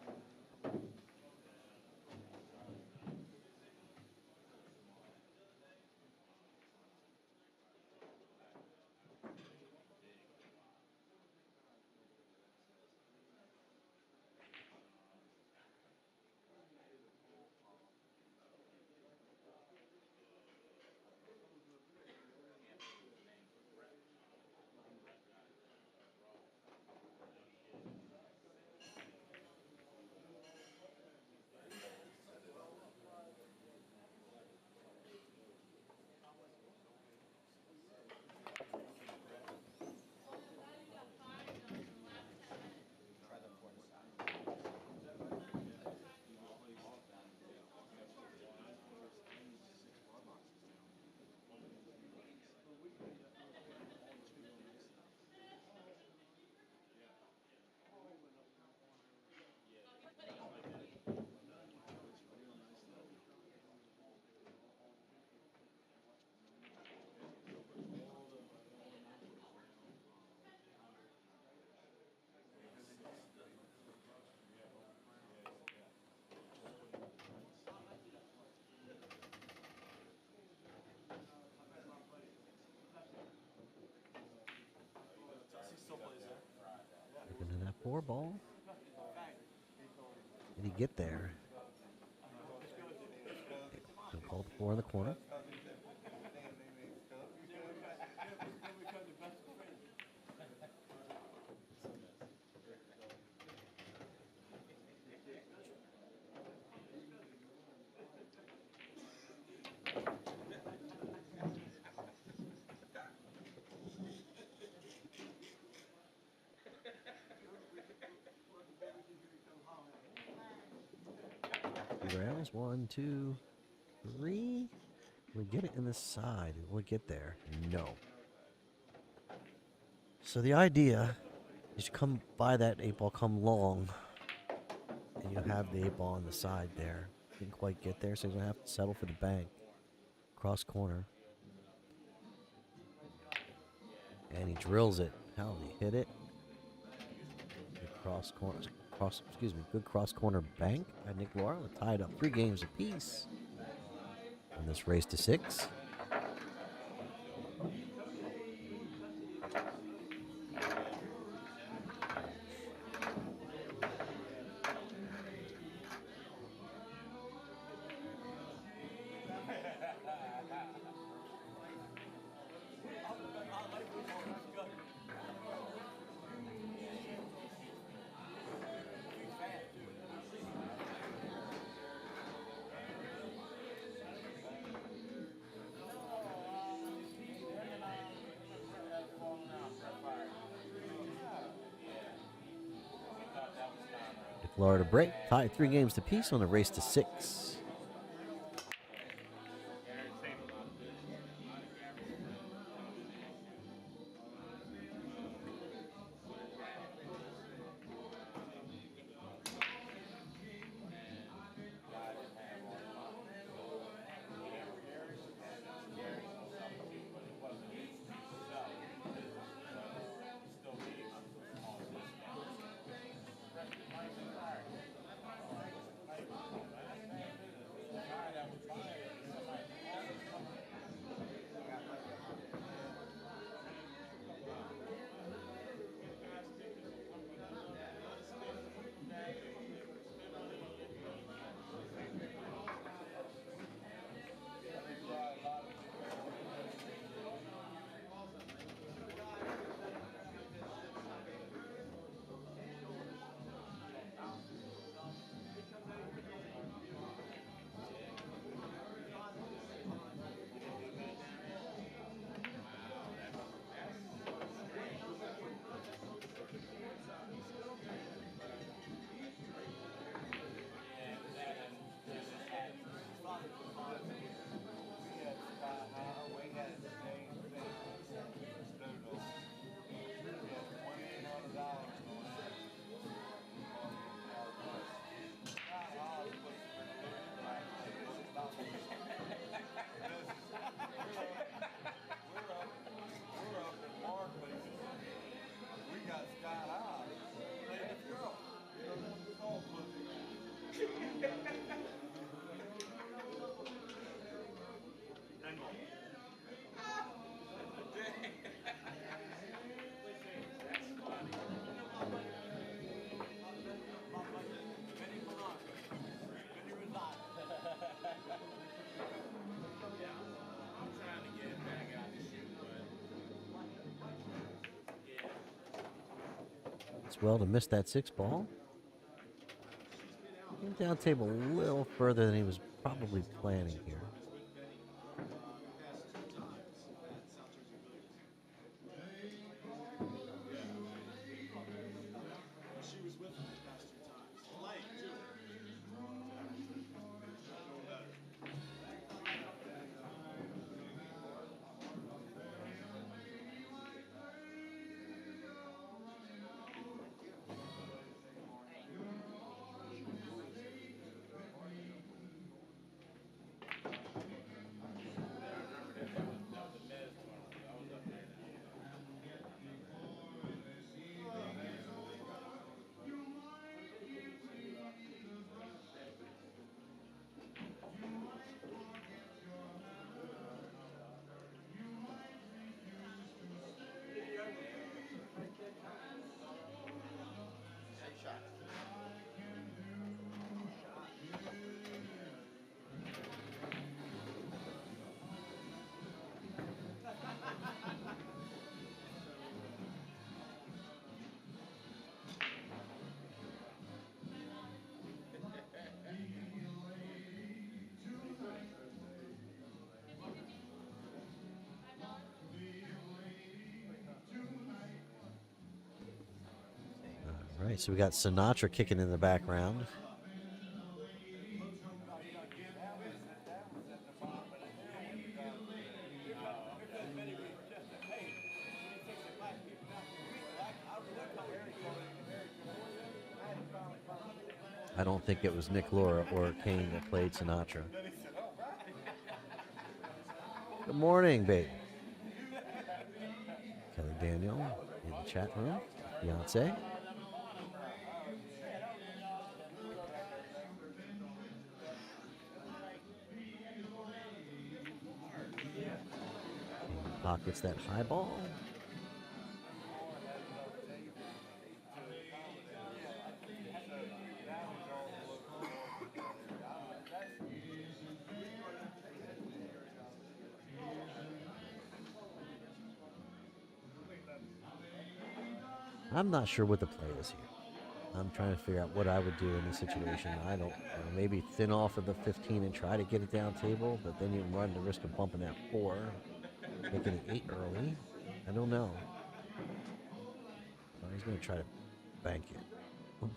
4 ball. Did he get there? He'll call the 4 in the corner. Rails, 1, 2, 3. We get it in the side. Will we get there? No. So the idea is you come by that 8 ball, come long, and you have the 8 ball on the side there. Didn't quite get there, so he's going to have to settle for the bank. Cross corner. And he drills it. How did he hit it? Good cross corner. Good cross corner bank by Nick Laurel. Tied up 3 games apiece in this race to 6. Florida break, tied 3 games to piece on the race to 6. It's well to miss that 6 ball. Came down table a little further than he was probably planning here. right, so we got Sinatra kicking in the background. I don't think it was Nick Laura or Kane that played Sinatra. Good morning, babe. Kelly Daniel in the chat room. Beyonce. Pockets that high ball. I'm not sure what the play is here. I'm trying to figure out what I would do in this situation. I don't know, maybe thin off of the 15 and try to get it down table, but then you run the risk of bumping that 4, making it 8 early. I don't know. Oh, he's going to try to bank it.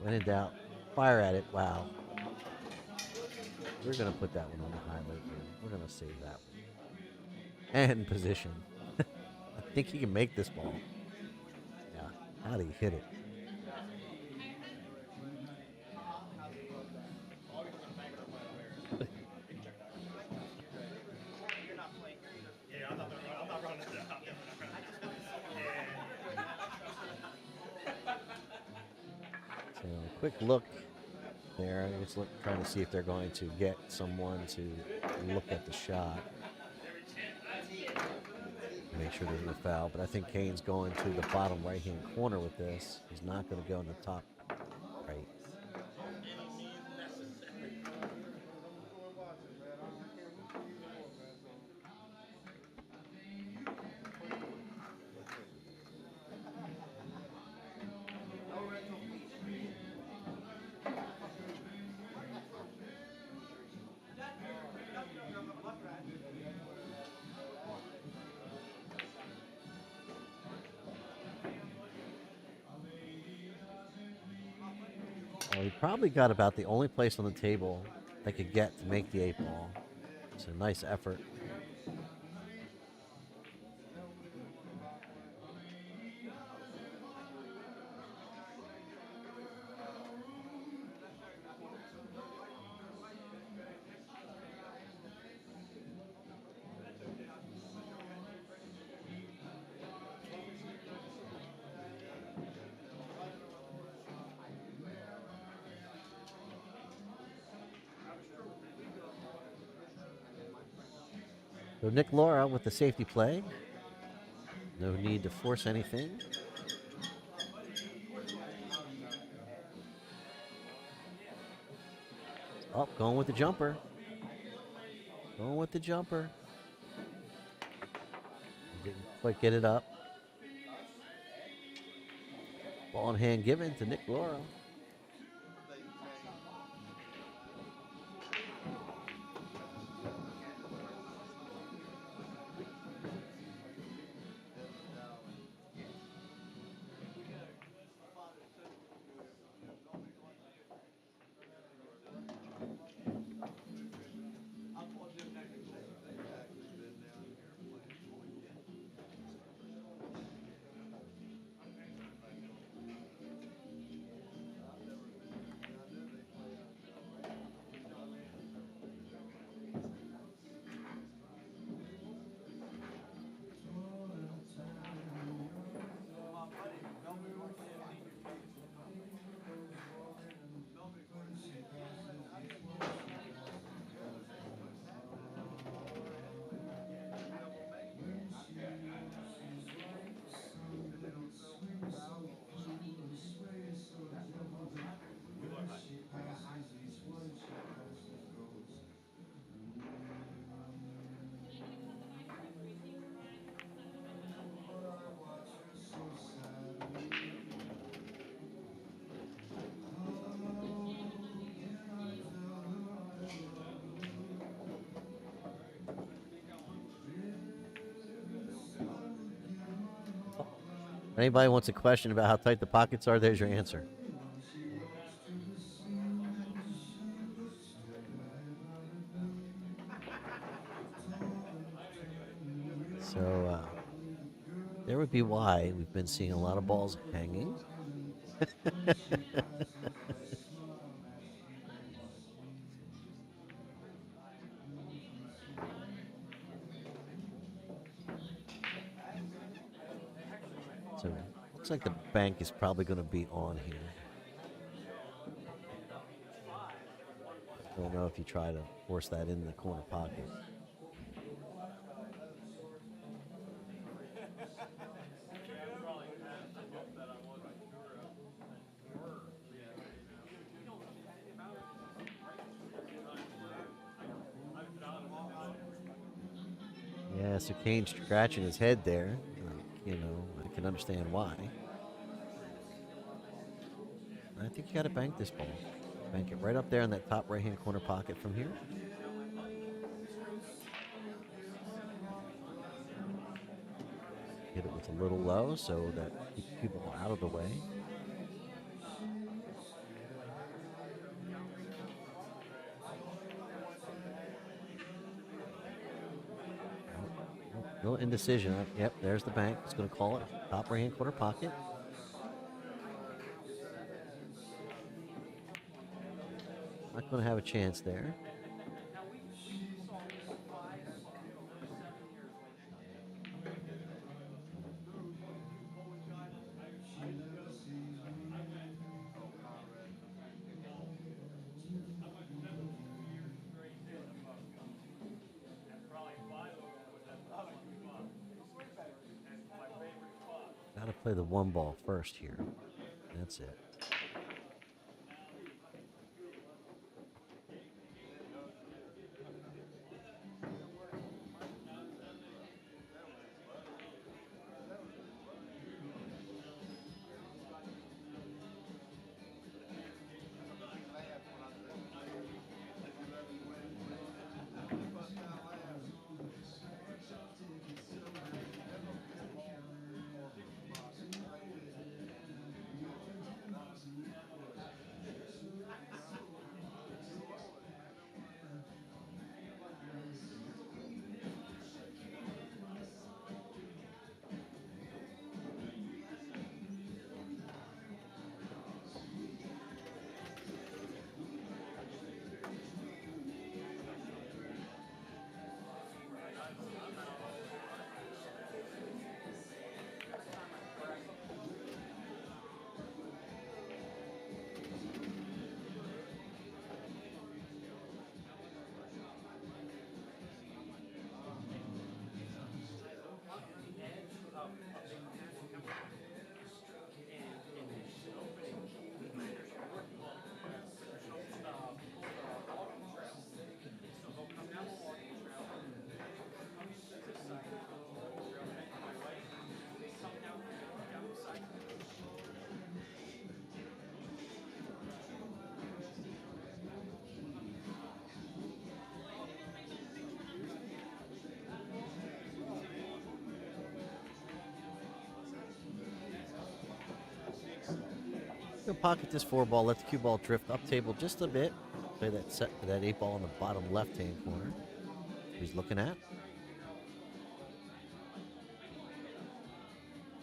When in doubt, fire at it. Wow. We're going to put that one on the highlight reel. We're going to save that one. And position. I think he can make this ball. Yeah. How did he hit it? So, quick look there. Just trying to see if they're going to get someone to look at the shot. Make sure there's no foul. But I think Kane's going to the bottom right-hand corner with this. He's not going to go in the top right. Well, he probably got about the only place on the table they could get to make the 8 ball. It's a nice effort. So Nick Laura with the safety play. No need to force anything. Oh, going with the jumper. Going with the jumper. Didn't quite get it up. Ball in hand given to Nick Laura. Anybody wants a question about how tight the pockets are, there's your answer. So there would be why we've been seeing a lot of balls hanging. So looks like the bank is probably going to be on here. I don't know if you try to force that in the corner pocket. Yeah, so Kane's scratching his head there. You know, I can understand why. I think you got to bank this ball. Bank it right up there in that top right-hand corner pocket from here. Hit it with a little low so that keeps people out of the way. No indecision. Yep, there's the bank. It's going to call it top right-hand corner pocket. Not going to have a chance there. Got to play the one ball first here. That's it. Pocket this 4 ball, let the cue ball drift up table just a bit. Play that 8 ball in the bottom left-hand corner. He's looking at.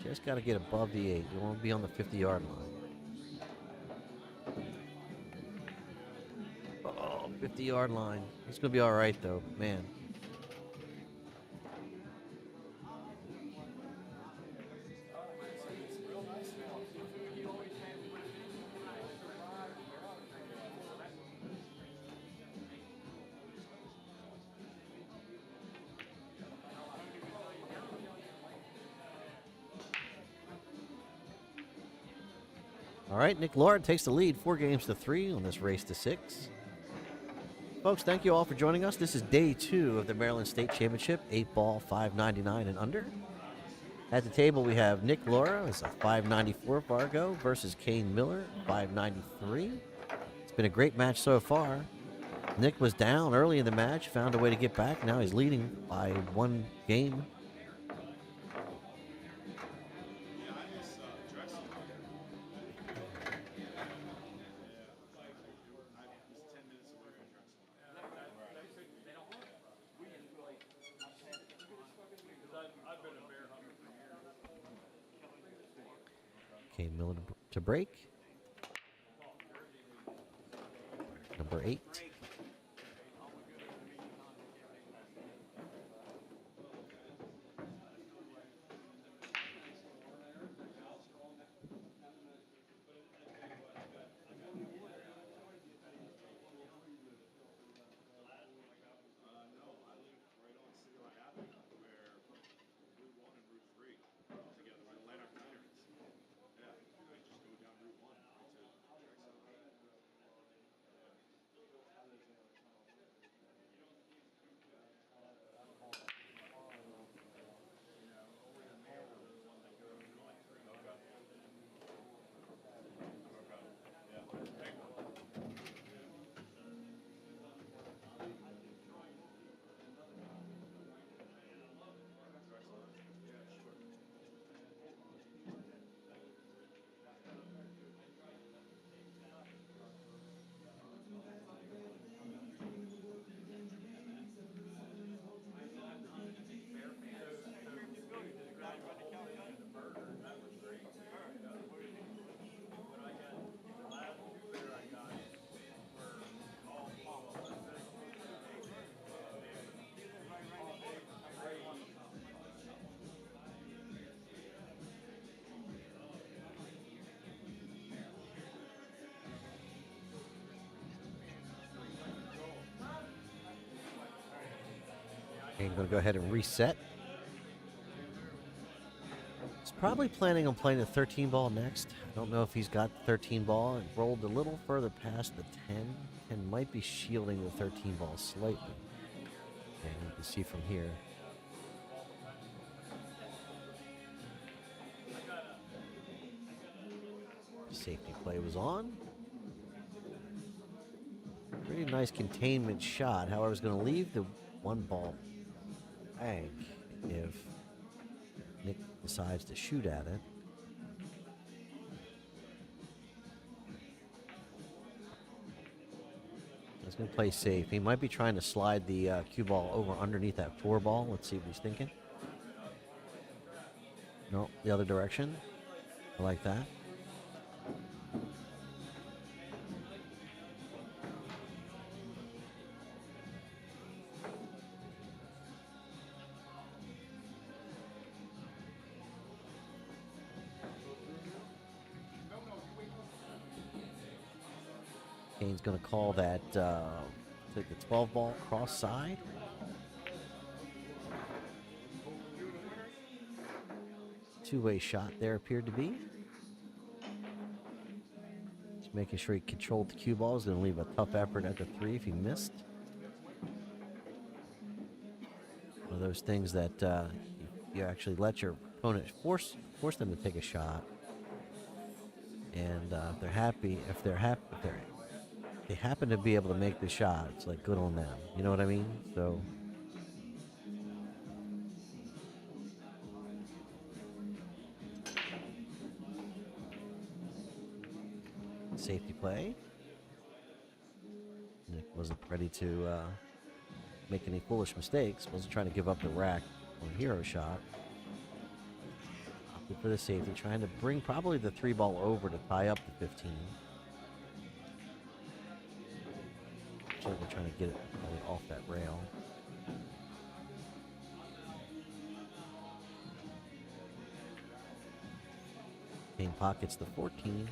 Just got to get above the 8. You want to be on the 50-yard line. Oh, 50-yard line. It's going to be all right, though. Man. All right, Nick Lord takes the lead 4-3 on this race to 6. Folks, thank you all for joining us. This is day 2 of the Maryland State Championship, 8-ball, 599 and under. At the table, we have Nick Laura, it's a 594 Fargo, versus Kane Miller, 593. It's been a great match so far. Nick was down early in the match, found a way to get back. Now he's leading by 1 game. Kane Miller to break. Number 8. Kane's going to go ahead and reset. He's probably planning on playing the 13 ball next. I don't know if he's got the 13 ball. It rolled a little further past the 10. 10 might be shielding the 13 ball slightly. And you can see from here. Safety play was on. Pretty nice containment shot. However, it's going to leave the one ball blank if Nick decides to shoot at it. He's going to play safe. He might be trying to slide the cue ball over underneath that 4 ball. Let's see what he's thinking. No, the other direction. I like that. Kane's going to call that take the 12 ball cross side. Two-way shot there appeared to be. Just making sure he controlled the cue ball. He's going to leave a tough effort at the 3 if he missed. One of those things that you actually let your opponent force them to take a shot. And if they happen to be able to make the shot, it's like good on them. You know what I mean? So safety play. Nick wasn't ready to make any foolish mistakes. Wasn't trying to give up the rack on a hero shot. Opted for the safety, trying to bring probably the 3 ball over to tie up the 15. Certainly trying to get it off that rail. Kane pockets the 14.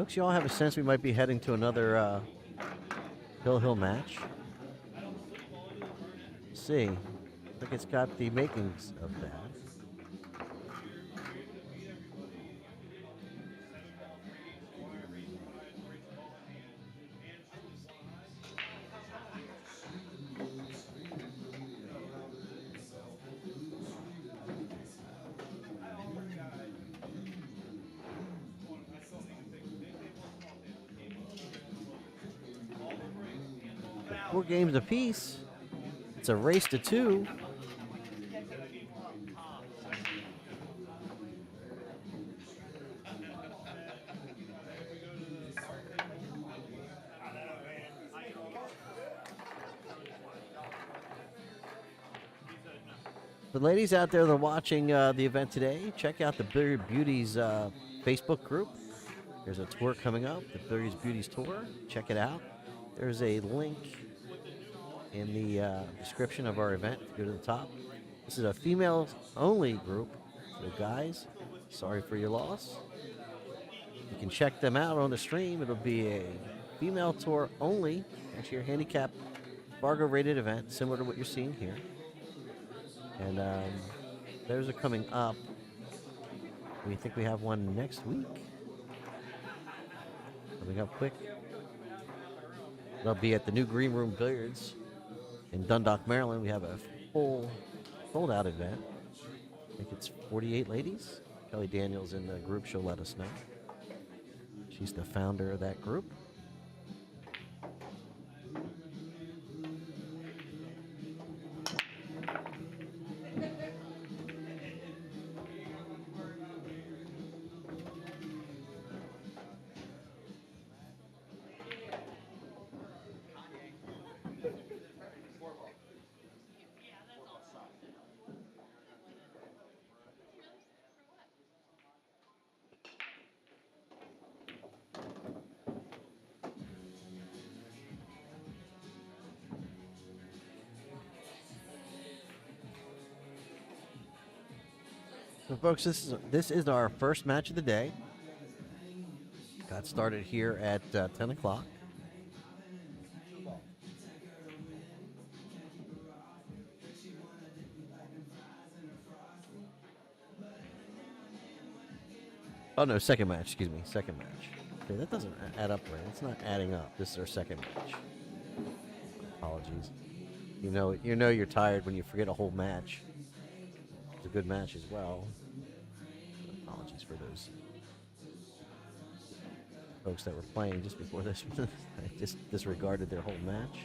Folks, you all have a sense we might be heading to another Hill match. Let's see. I think it's got the makings of that. With 4 games apiece. It's a race to 2. The ladies out there that are watching the event today, check out the Billiard Beauties Facebook group. There's a tour coming up, the Billiard Beauties tour. Check it out. There's a link in the description of our event. Go to the top. This is a female-only group. So guys, sorry for your loss. You can check them out on the stream. It'll be a female tour only. Actually, your handicap Fargo Rated event, similar to what you're seeing here. And those are coming up. We think we have one next week. Coming up quick. They'll be at the new Green Room Billiards in Dundalk, Maryland. We have a full sold-out event. I think it's 48 ladies. Kelly Daniels in the group. She'll let us know. She's the founder of that group. So, folks, this is our first match of the day. Got started here at 10 o'clock. Oh, no, second match. Excuse me, second match. Okay, that doesn't add up right. It's not adding up. This is our second match. Apologies. You know you're tired when you forget a whole match. It's a good match as well. Apologies for those folks that were playing just before this. I just disregarded their whole match.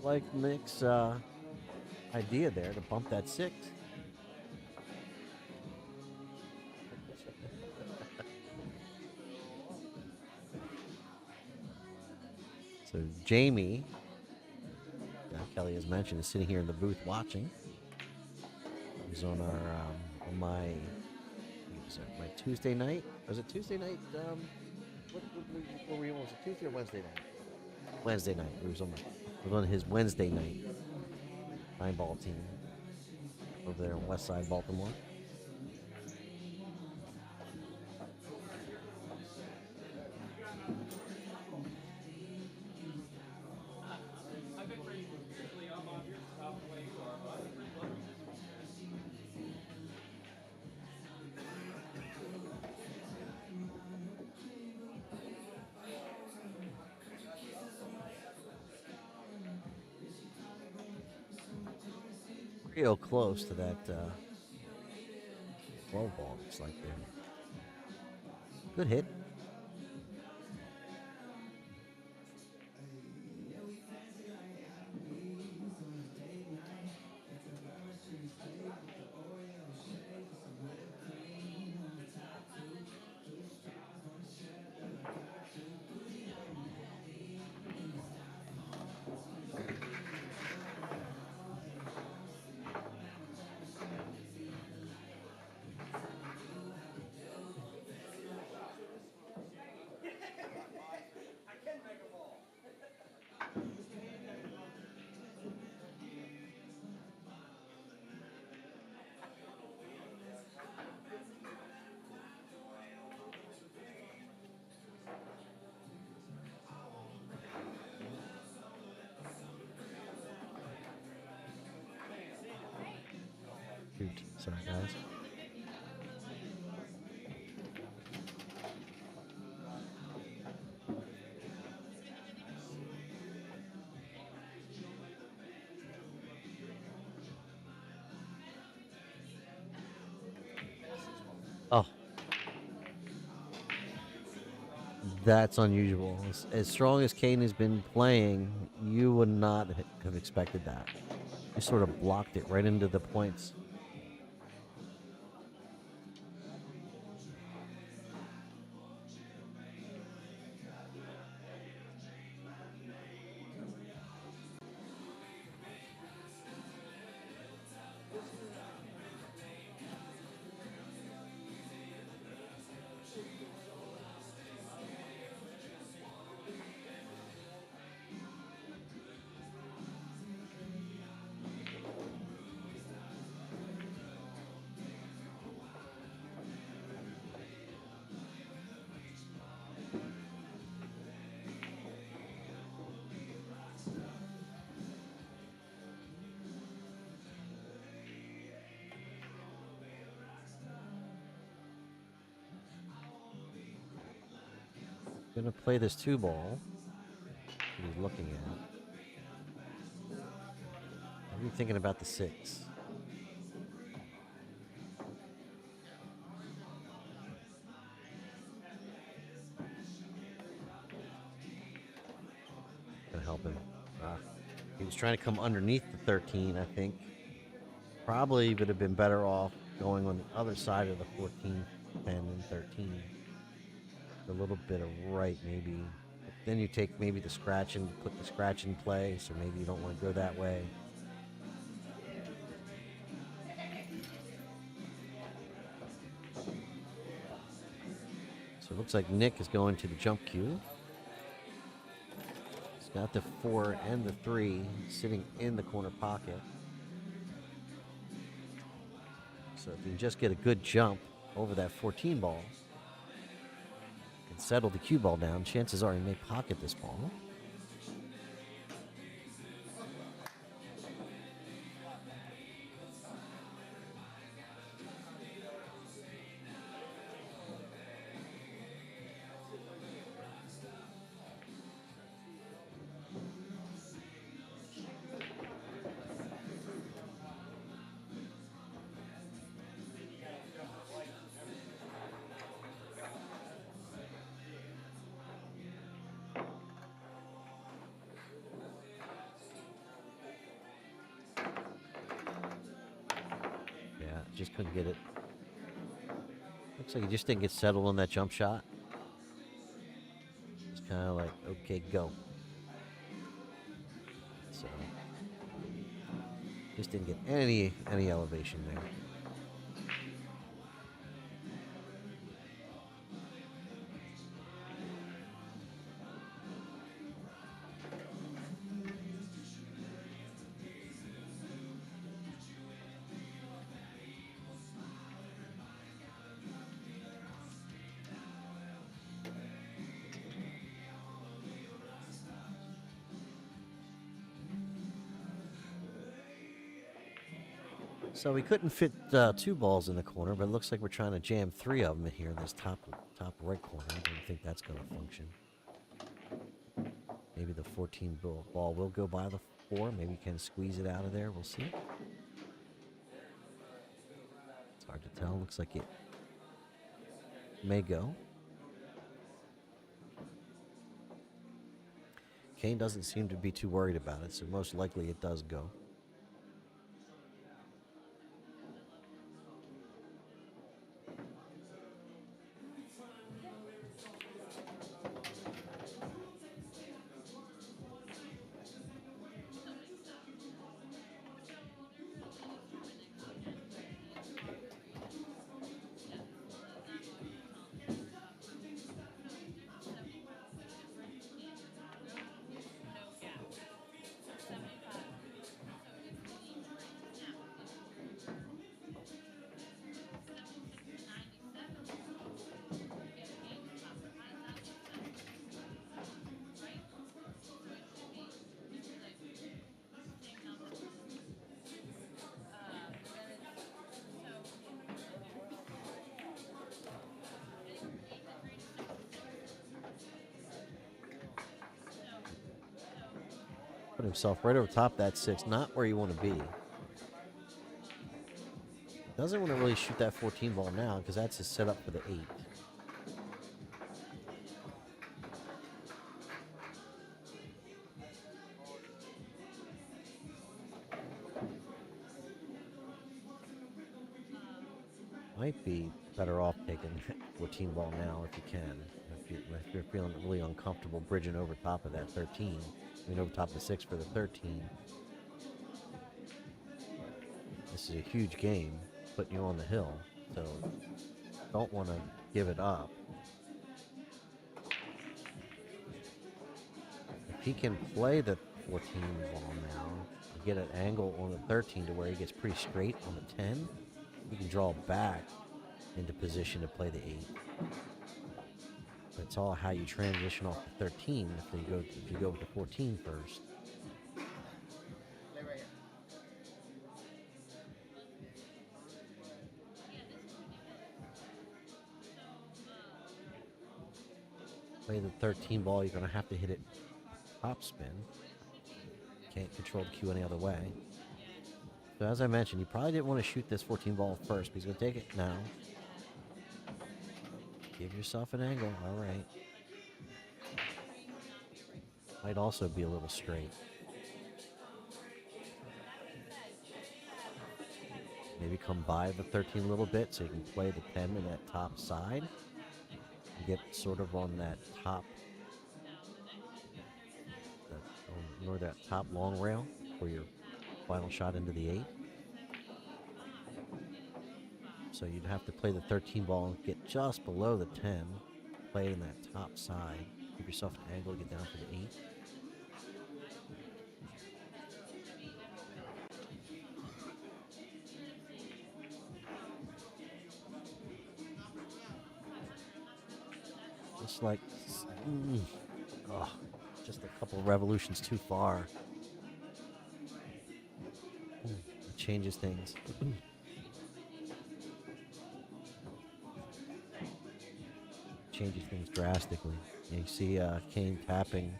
Like Nick's idea there to bump that 6. So Jamie, Kelly has mentioned, is sitting here in the booth watching. He's on our on my Tuesday night. Was it Tuesday night? What were you on? Was it Tuesday or Wednesday night? Wednesday night. He was on his Wednesday night 9-ball team over there in West Side Baltimore. Real close to that 12 ball, looks like there. Good hit. Sorry, guys. Oh, that's unusual. As strong as Kane has been playing, you would not have expected that. He sort of blocked it right into the points. Gonna play this 2-ball. What he's looking at. What are you thinking about the 6? Gonna help him. He was trying to come underneath the 13, I think. Probably would have been better off going on the other side of the 14, 10, and 13. A little bit of right, maybe. But then you take maybe the scratch and put the scratch in play, so maybe you don't want to go that way. So it looks like Nick is going to the jump cue. He's got the 4 and the 3 sitting in the corner pocket. So if you can just get a good jump over that 14 ball and settle the cue ball down, chances are you may pocket this ball. Just couldn't get it. Looks like he just didn't get settled on that jump shot. It's kind of like, okay, go. So, just didn't get any elevation there. So we couldn't fit 2 balls in the corner, but it looks like we're trying to jam 3 of them in here in this top right corner. I don't think that's going to function. Maybe the 14 ball will go by the 4. Maybe you can squeeze it out of there. We'll see. It's hard to tell. Looks like it may go. Kane doesn't seem to be too worried about it, so most likely it does go. Put himself right over top of that 6, not where you want to be. Doesn't want to really shoot that 14 ball now because that's his setup for the 8. Might be better off taking 14 ball now if you can. If you're feeling really uncomfortable bridging over top of that 13. I mean, over top of the 6 for the 13. This is a huge game, putting you on the hill, so don't want to give it up. If he can play the 14 ball now, get an angle on the 13 to where he gets pretty straight on the 10, you can draw back into position to play the 8. But it's all how you transition off the 13 if you go with the 14 first. Play the 13 ball, you're going to have to hit it top spin. Can't control the cue any other way. So as I mentioned, you probably didn't want to shoot this 14 ball first, but he's going to take it now. Give yourself an angle. All right. Might also be a little straight. Maybe come by the 13 a little bit so you can play the 10 in that top side. Get sort of on that top, or that top long rail for your final shot into the 8. So you'd have to play the 13 ball and get just below the 10. Play it in that top side. Give yourself an angle to get down to the 8. Just like, just a couple of revolutions too far. It changes things. Changes things drastically. You see Kane tapping.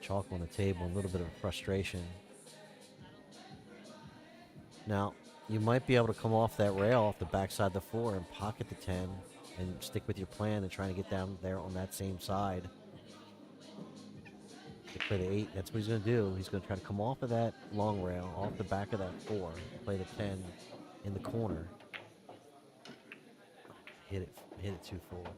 Chalk on the table, a little bit of frustration. Now, you might be able to come off that rail off the backside of the 4 and pocket the 10 and stick with your plan and trying to get down there on that same side. To play the 8, that's what he's going to do. He's going to try to come off of that long rail, off the back of that 4, play the 10 in the corner. Hit it too forward.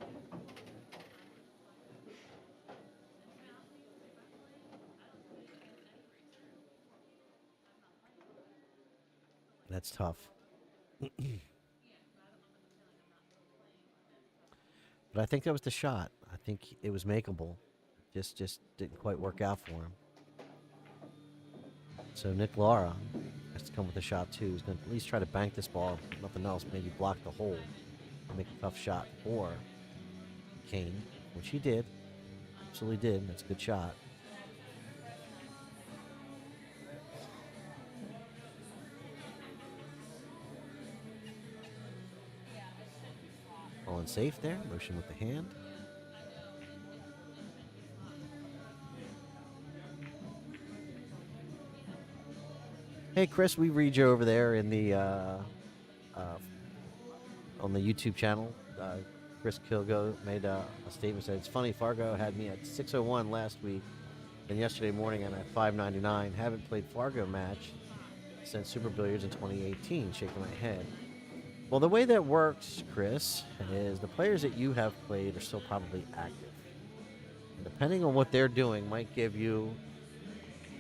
That's tough. But I think that was the shot. I think it was makeable. Just didn't quite work out for him. So Nick Lara has to come with a shot too. He's going to at least try to bank this ball. If nothing else, maybe block the hole. Make a tough shot for Kane, which he did. Absolutely did. That's a good shot. Falling safe there. Motion with the hand. Hey, Chris, we read you over there in the on the YouTube channel. Chris Kilgo made a statement, said, "It's funny, Fargo had me at 6:01 last week, and yesterday morning I'm at 5:99. Haven't played Fargo match since Super Billiards in 2018, shaking my head." Well, the way that works, Chris, is the players that you have played are still probably active. And depending on what they're doing might give you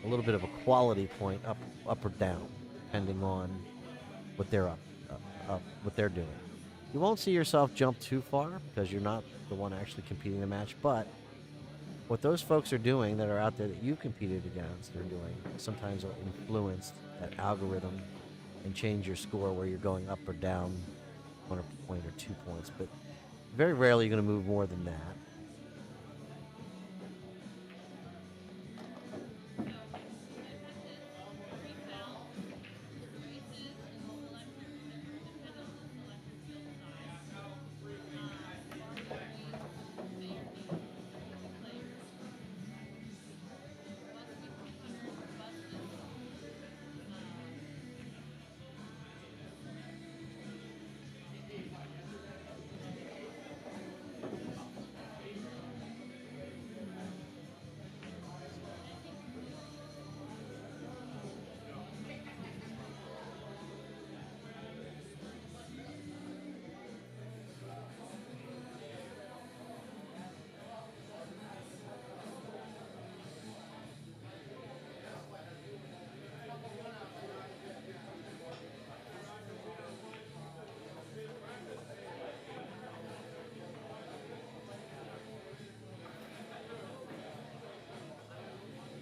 a little bit of a quality point up or down, depending on what they're what they're doing. You won't see yourself jump too far because you're not the one actually competing the match, but what those folks are doing that are out there that you competed against, they're doing sometimes will influence that algorithm and change your score where you're going up or down 1 point or 2 points, but very rarely you're going to move more than that.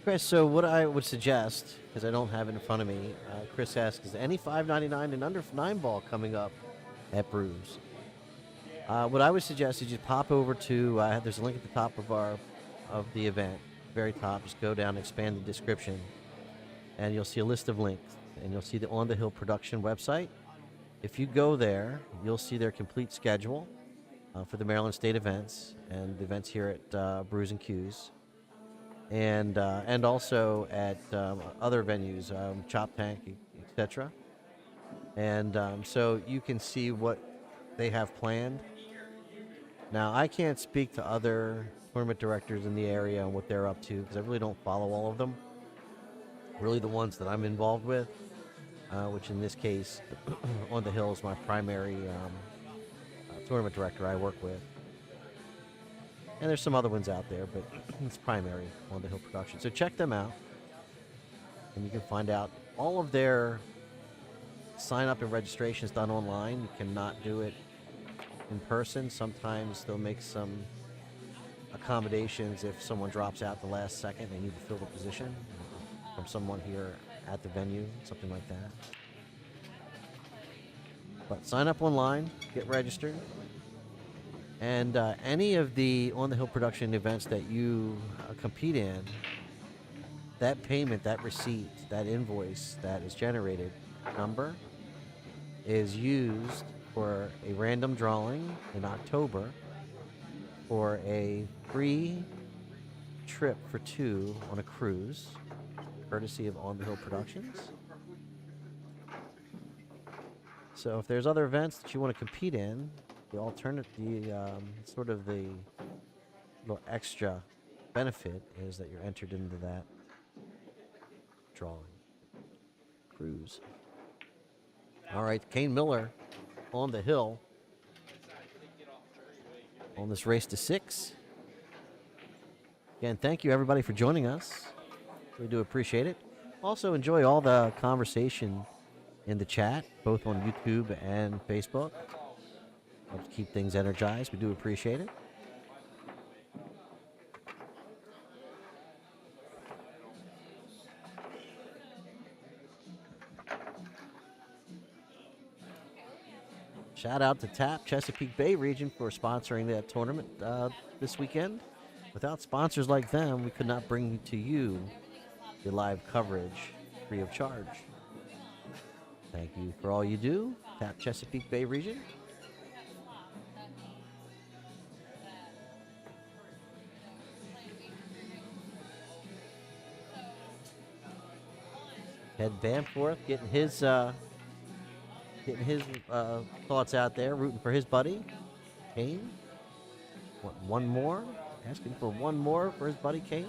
Chris, so what I would suggest, because I don't have it in front of me, Chris asks, is any 5.99 and under 9 ball coming up at Brews? What I would suggest is you pop over to, there's a link at the top of the event, very top. Just go down, expand the description, and you'll see a list of links, and you'll see the On the Hill production website. If you go there, you'll see their complete schedule for the Maryland State events and the events here at Brews and Cues, and also at other venues, Chop Tank, etc. And so you can see what they have planned. Now, I can't speak to other tournament directors in the area and what they're up to because I really don't follow all of them. Really, the ones that I'm involved with, which in this case, On the Hill is my primary tournament director I work with. And there's some other ones out there, but it's primary On the Hill production. So check them out, and you can find out all of their sign up and registration is done online. You cannot do it in person. Sometimes they'll make some accommodations if someone drops out the last second. They need to fill the position from someone here at the venue, something like that. But sign up online, get registered, and any of the On the Hill production events that you compete in, that payment, that receipt, that invoice that is generated number is used for a random drawing in October for a free trip for 2 on a cruise, courtesy of On the Hill Productions. So if there's other events that you want to compete in, the sort of the little extra benefit is that you're entered into that drawing. Cruise. All right, Kane Miller on the hill on this race to 6. Again, thank you everybody for joining us. We do appreciate it. Also enjoy all the conversation in the chat, both on YouTube and Facebook. Helps keep things energized. We do appreciate it. Shout out to TAP, Chesapeake Bay Region, for sponsoring that tournament this weekend. Without sponsors like them, we could not bring to you the live coverage free of charge. Thank you for all you do, TAP, Chesapeake Bay Region. Ted Danforth getting his thoughts out there, rooting for his buddy, Kane. One more? Asking for one more for his buddy, Kane.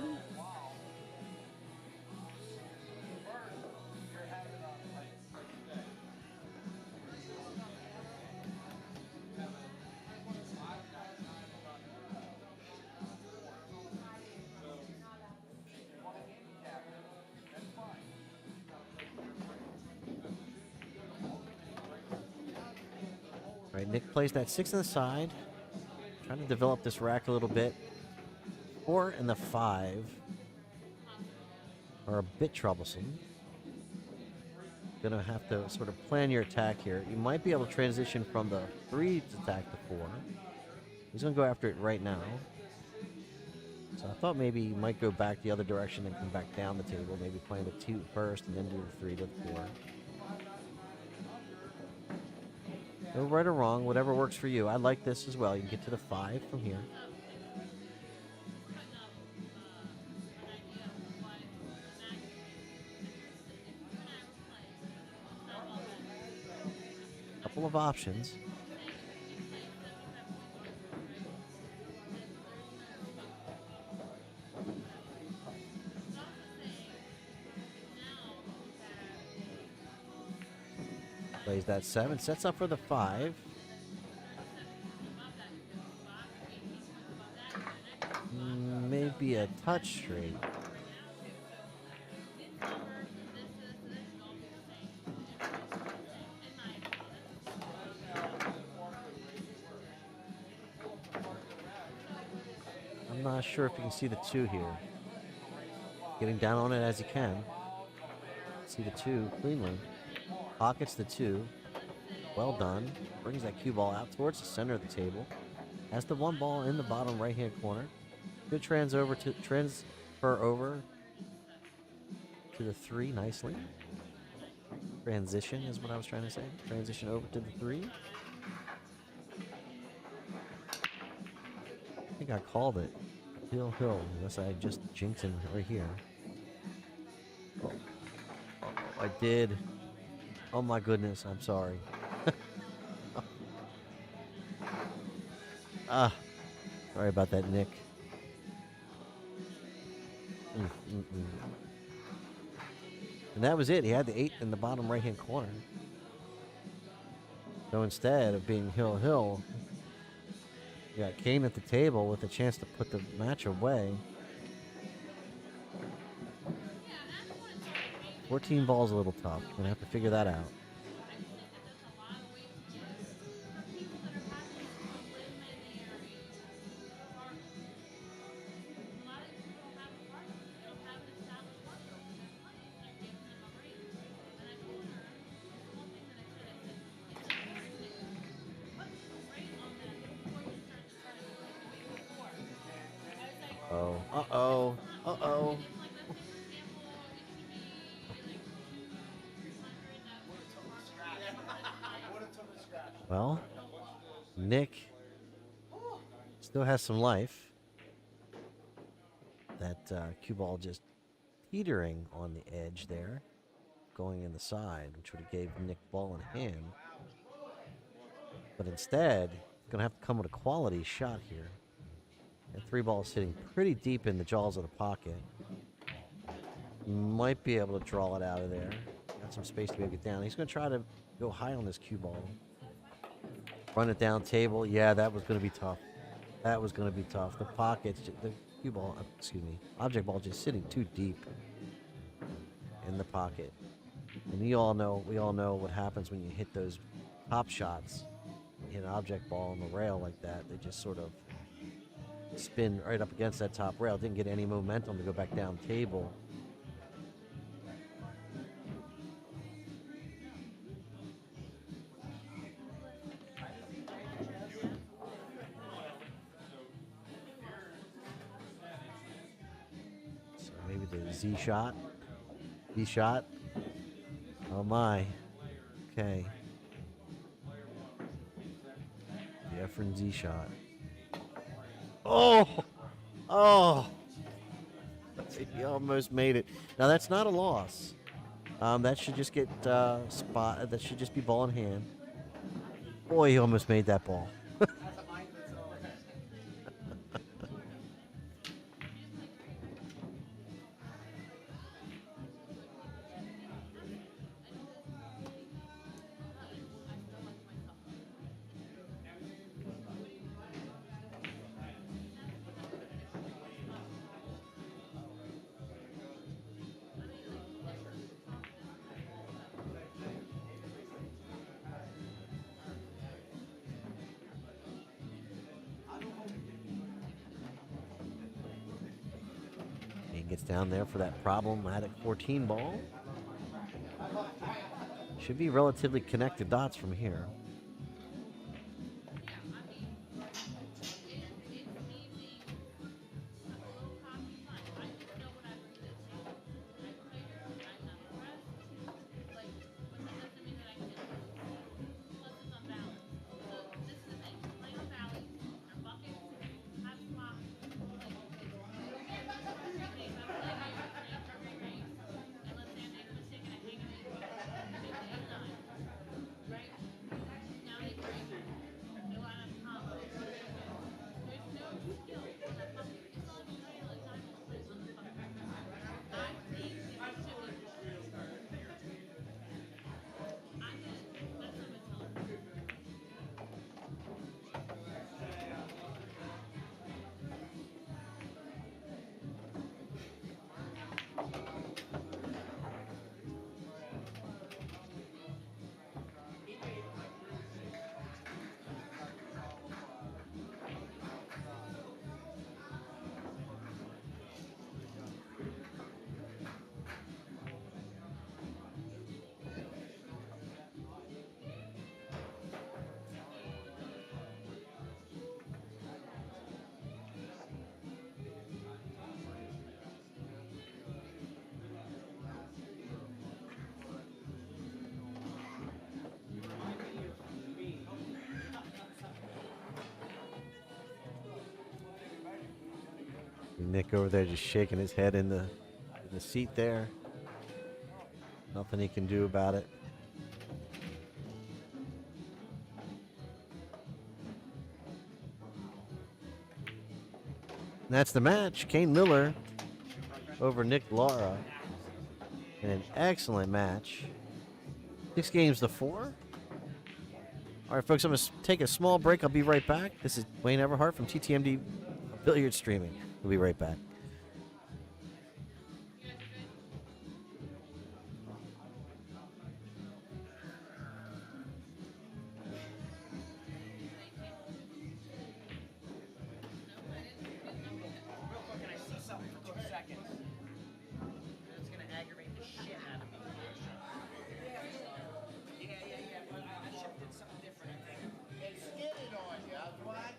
All right, Nick plays that 6 on the side. Trying to develop this rack a little bit. 4 and the 5 are a bit troublesome. Gonna have to sort of plan your attack here. You might be able to transition from the 3 to attack the 4. He's gonna go after it right now. So I thought maybe he might go back the other direction and come back down the table. Maybe playing the 2 first and then do the 3 to the 4. No right or wrong, whatever works for you. I like this as well. You can get to the 5 from here. Couple of options. Plays that 7, sets up for the 5. Maybe a touch straight. I'm not sure if you can see the 2 here. getting down on it as he can. See the 2 cleanly. Pockets the 2. Well done. Brings that cue ball out towards the center of the table. Has the 1 ball in the bottom right-hand corner. Good transfer over to the 3 nicely. Transition is what I was trying to say. Transition over to the 3. I think I called it. Hill, unless I just jinxed him right here. Oh, I did. Oh my goodness, I'm sorry. Sorry about that, Nick. And that was it. He had the 8 in the bottom right-hand corner. So instead of being Hill, you got Kane at the table with a chance to put the match away. 14 balls a little tough. You're going to have to figure that out. Uh-oh. Well, Nick still has some life. That cue ball just teetering on the edge there, going in the side, which would have gave Nick ball in hand. But instead, he's going to have to come with a quality shot here. And 3 balls sitting pretty deep in the jaws of the pocket. Might be able to draw it out of there. Got some space to be able to get down. He's going to try to go high on this cue ball. Run it down table. Yeah, that was going to be tough. That was going to be tough. The pockets, the cue ball, object ball just sitting too deep in the pocket. And we all know what happens when you hit those top shots. You hit an object ball on the rail like that. They just sort of spin right up against that top rail. Didn't get any momentum to go back down table. So maybe the Z shot. B shot. Oh my. Okay. The Efren Z shot. Oh! He almost made it. Now that's not a loss. That should just get that should just be ball in hand. Boy, he almost made that ball. Gets down there for that problematic 14 ball. Should be relatively connected dots from here. Nick over there just shaking his head in the seat there. Nothing he can do about it. And that's the match. Kane Miller over Nick Lara. In an excellent match. 6 games to 4. All right, folks, I'm going to take a small break. I'll be right back. This is Wayne Everhart from TTMD Billiard Streaming. We'll be right back.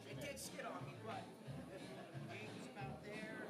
It did skid on me, but it was about there.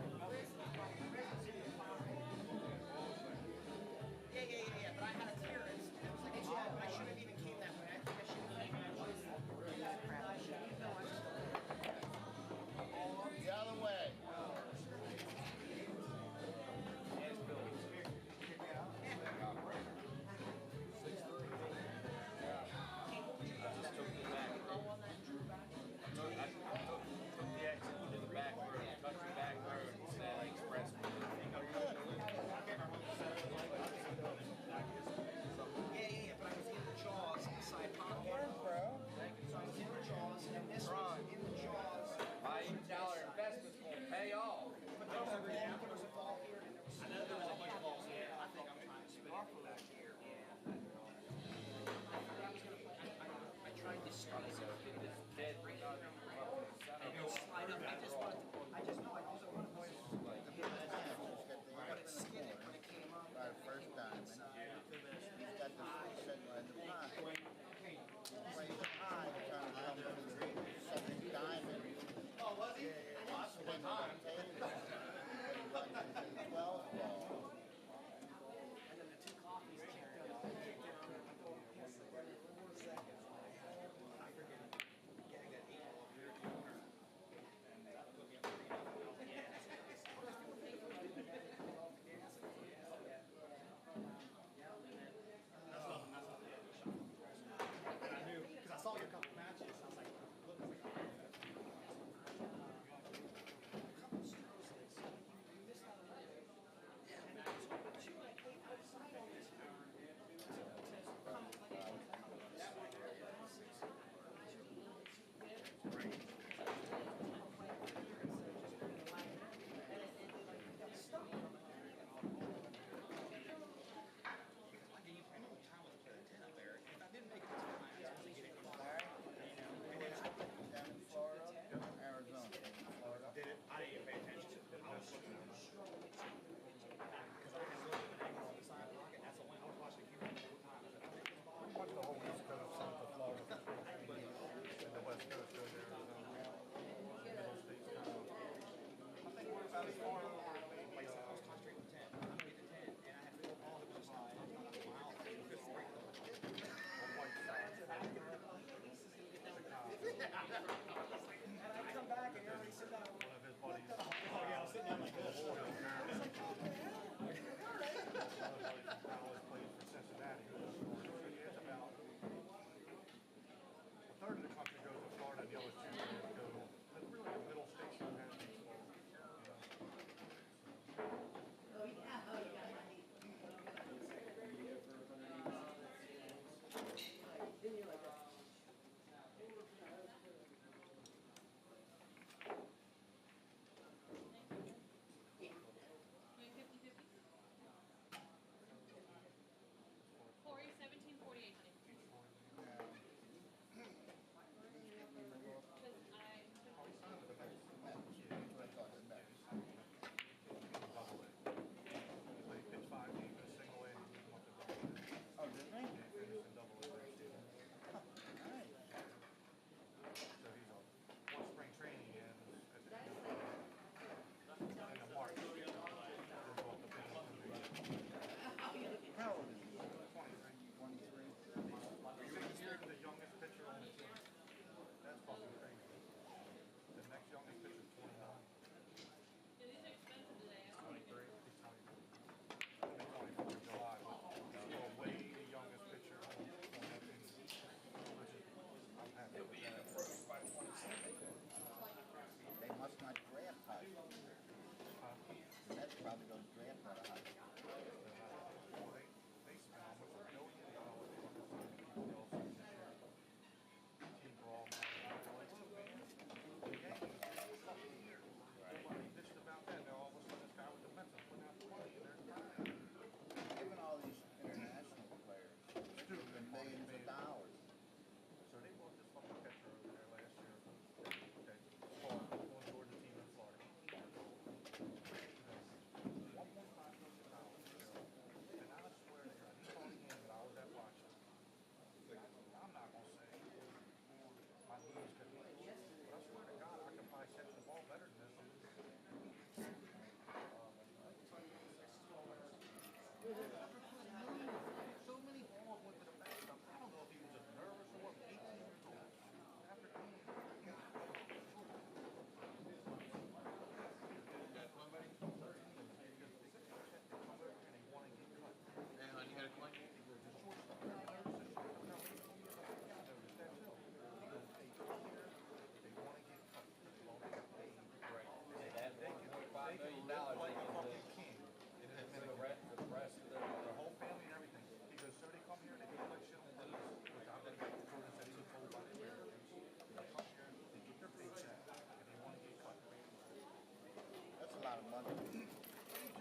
That's a lot of money.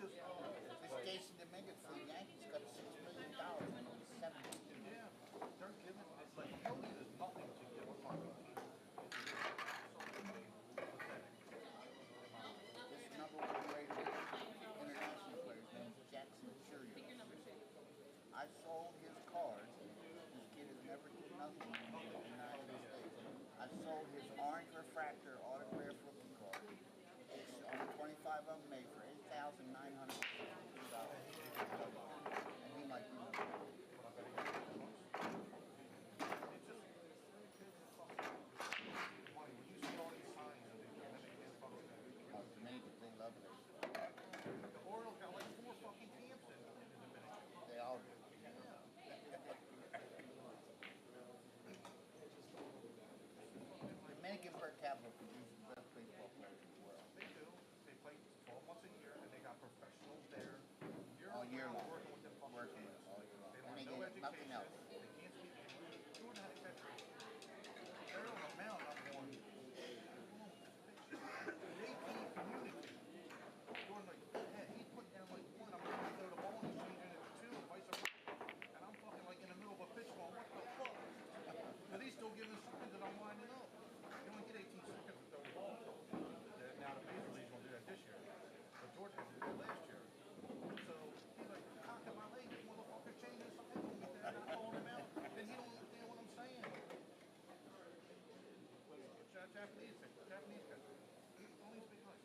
This Jason Dominguez for the Yankees got $6 million and only 7. Yeah, they're giving it's like Philly is nothing to give a fucking team. This number 1 rated international player, his name is Jackson Cheerio. I sold his card. This kid has never did nothing in the United States. I sold his orange refractor autograph rookie card. It's on 25 of them made for $8,962. And he might be Dominican, they love it. The Orioles got like 4 fucking camps in Dominican. They all do. Dominican per capita produces the best baseball players in the world. They do. They play 12 months a year, and they got professionals there All year long. working with them fucking Working kids. all year long. They And learn they no get nothing education. else. They can't speak English. Jordan had a catch rate. They're on a mound. I'm going. They can't communicate. Jordan like, yeah, he put down like 1. I'm going to throw the ball and he's changing it to 2, and vice versa. And I'm fucking like in the middle of a pitch going, what the fuck? But he's still giving seconds and I'm winding up. You only get 18 seconds to throw the ball. Now the Major League's going to do that this year. But George had to do that last year. So he's like, cock in my leg, this motherfucker changing something on me there. And I called him out. And he don't understand what I'm saying. Japanese guy. Only speak nice.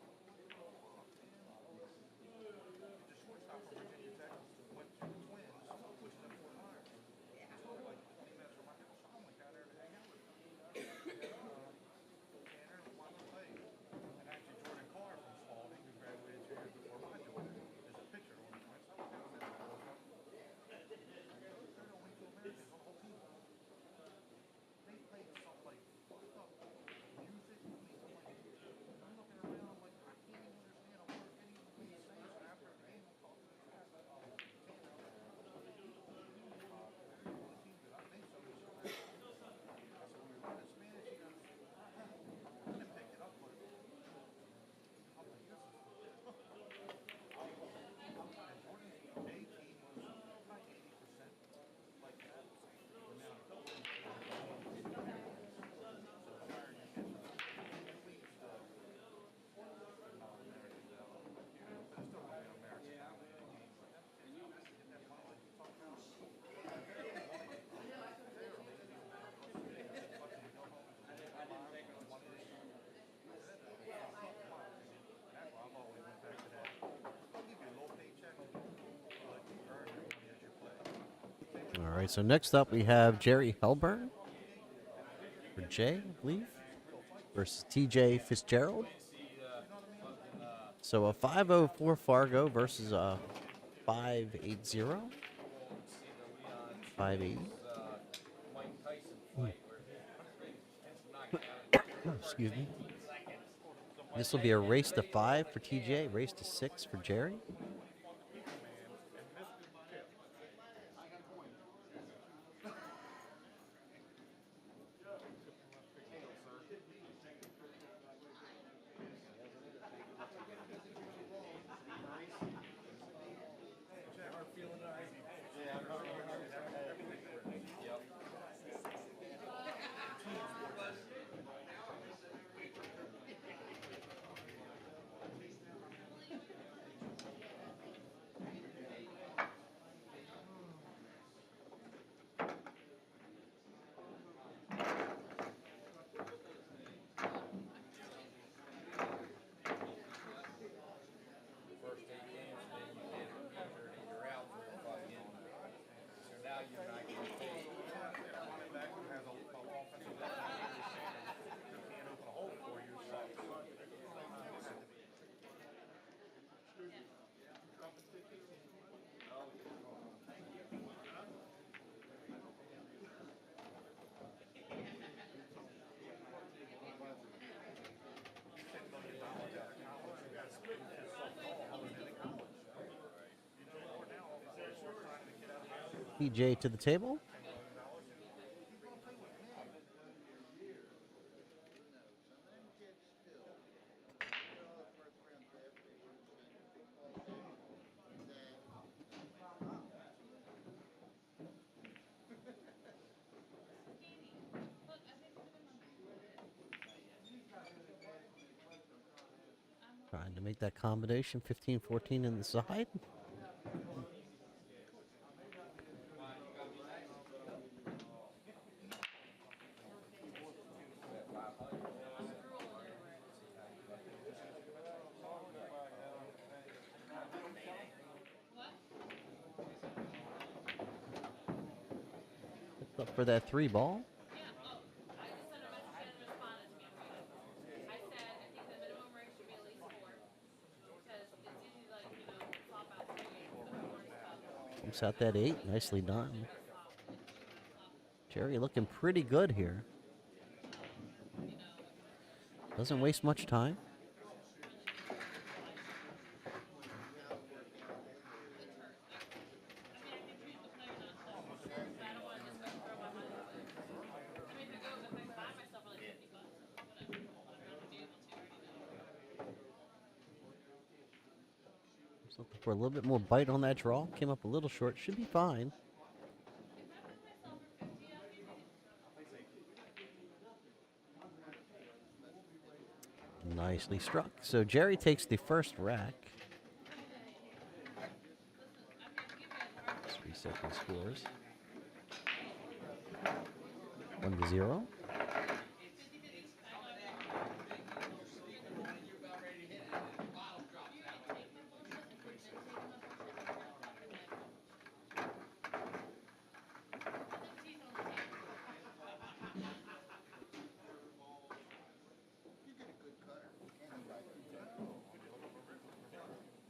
The shortstop from Virginia Tech went to the Twins, which is in Fort Myers. So like 20 minutes from my house, I'm like out there to hang out with him. Tanner won the play. And actually Jordan Carr from Spalding, who graduated 2 years before my daughter, is a pitcher on the Twins. They're the only 2 Americans on the whole team. They played some like fucked up music. I mean, I'm looking around, I'm like, I can't even understand a word anything he's saying. So after the game, I'm talking to the guy. All right, so next up we have Jerry Helburn for Jay, I believe, versus TJ Fitzgerald. So a 504 Fargo versus a 580. 580. Excuse me. This will be a race to 5 for TJ, race to 6 for Jerry. PJ to the table. Trying to make that combination 15-14 in the side. Up for that 3 ball. Comes out that 8. Nicely done. Jerry looking pretty good here. Doesn't waste much time. Just looking for a little bit more bite on that draw. Came up a little short. Should be fine. Nicely struck. So Jerry takes the first rack. Let's reset the scores. 1-0.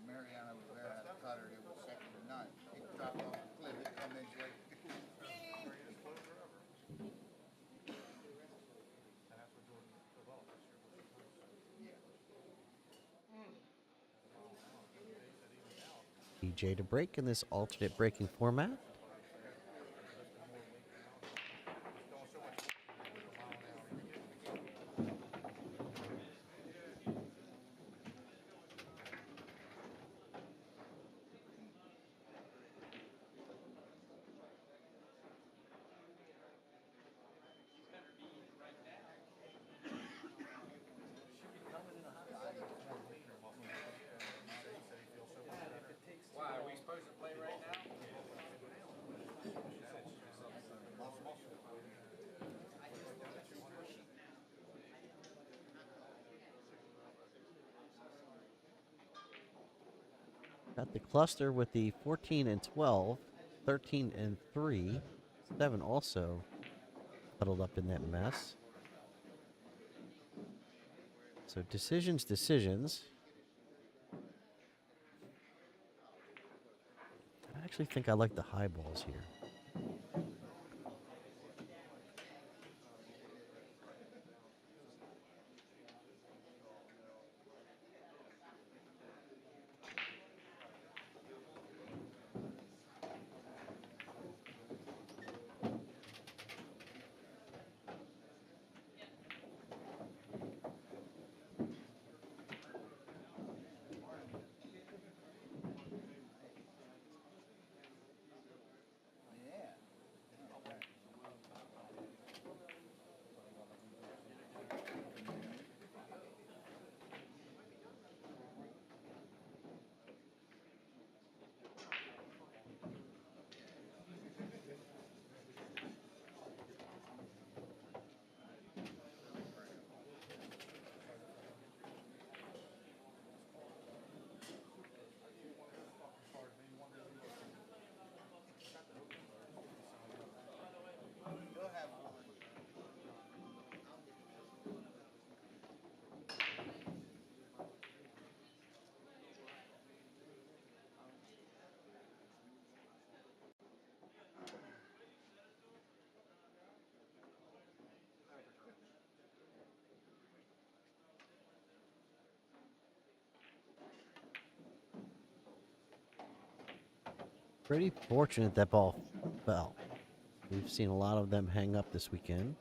Mariana was there at a cutter. It was second to none. It dropped off the cliff. It come in like, PJ to break in this alternate breaking format. Got the cluster with the 14 and 12, 13 and 3, 7 also huddled up in that mess. So decisions. I actually think I like the high balls here. you'll have one. Pretty fortunate that ball NFL. We've seen a lot of them hang up this weekend.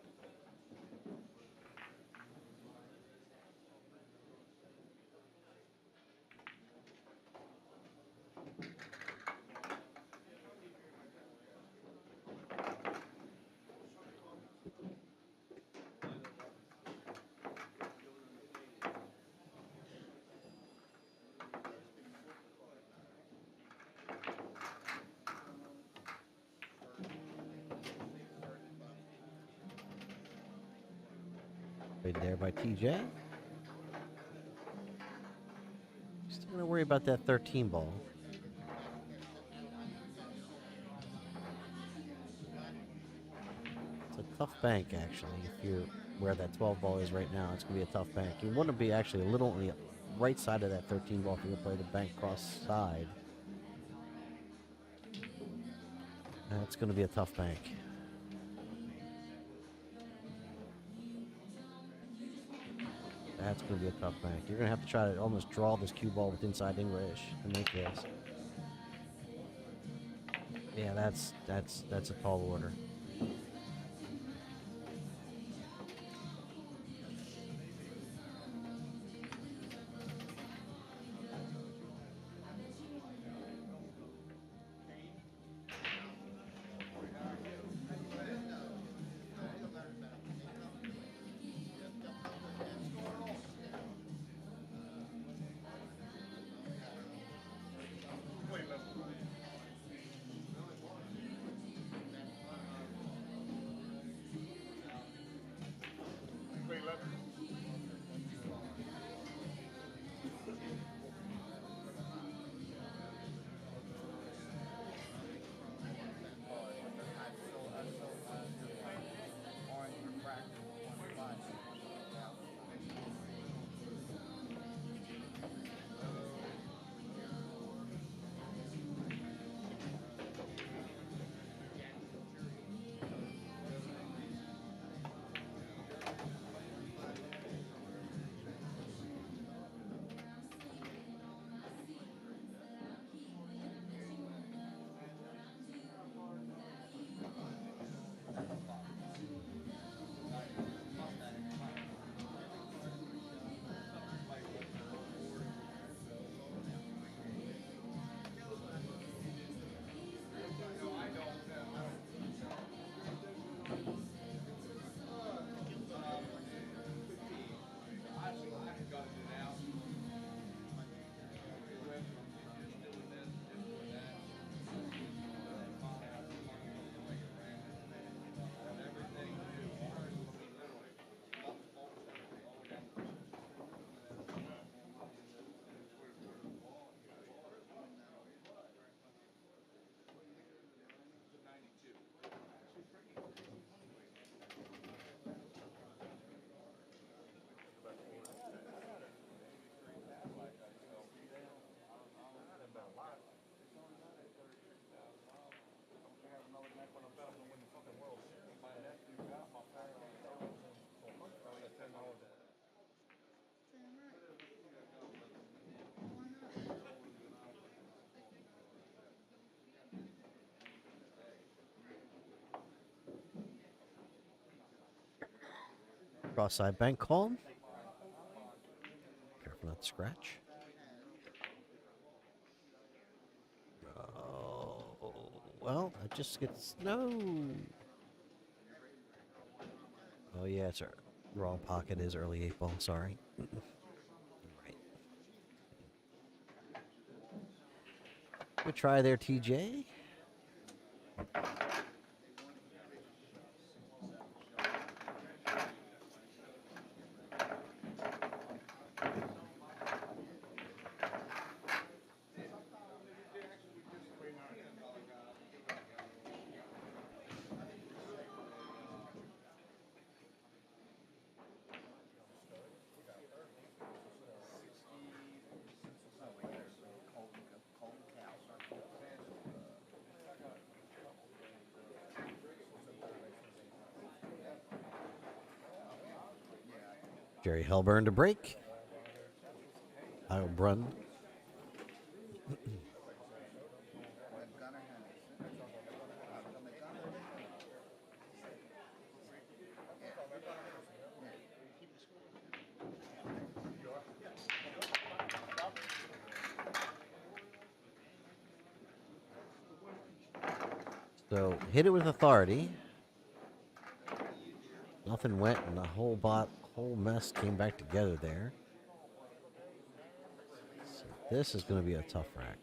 Played there by TJ. Still going to worry about that 13 ball. It's a tough bank, actually. If you're where that 12 ball is right now, it's going to be a tough bank. You want to be actually a little on the right side of that 13 ball if you're going to play the bank cross side. That's going to be a tough bank. That's going to be a tough bank. You're going to have to try to almost draw this cue ball with inside English to make this. Yeah, that's a tall order. Cross-side bank call. Careful not to scratch. Oh, well, it just gets no. Oh yeah, it's a wrong pocket. Is early 8 ball. Sorry. Right. Good try there, TJ. Jerry Hellburn to break. I'll Brun. So hit it with authority. Nothing went, and the whole mess came back together there. So this is going to be a tough rack.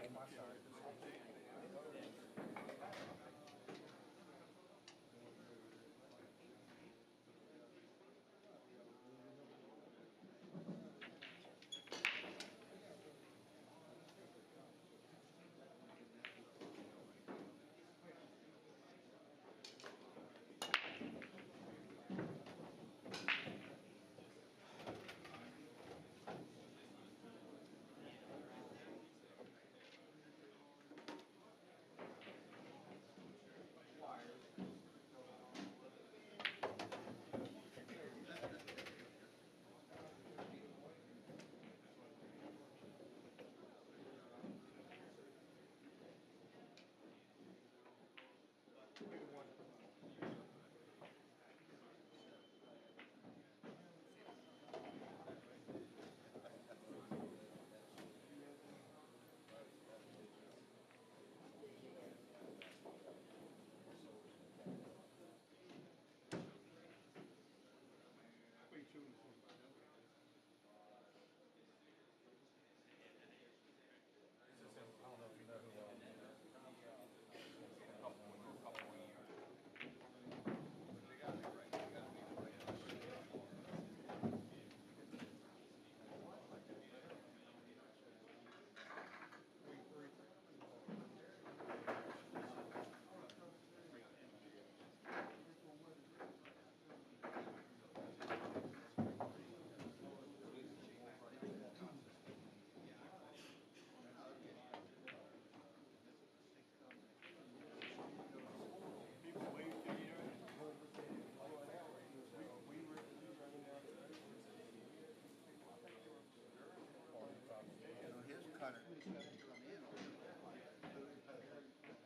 You know, his cutter come in.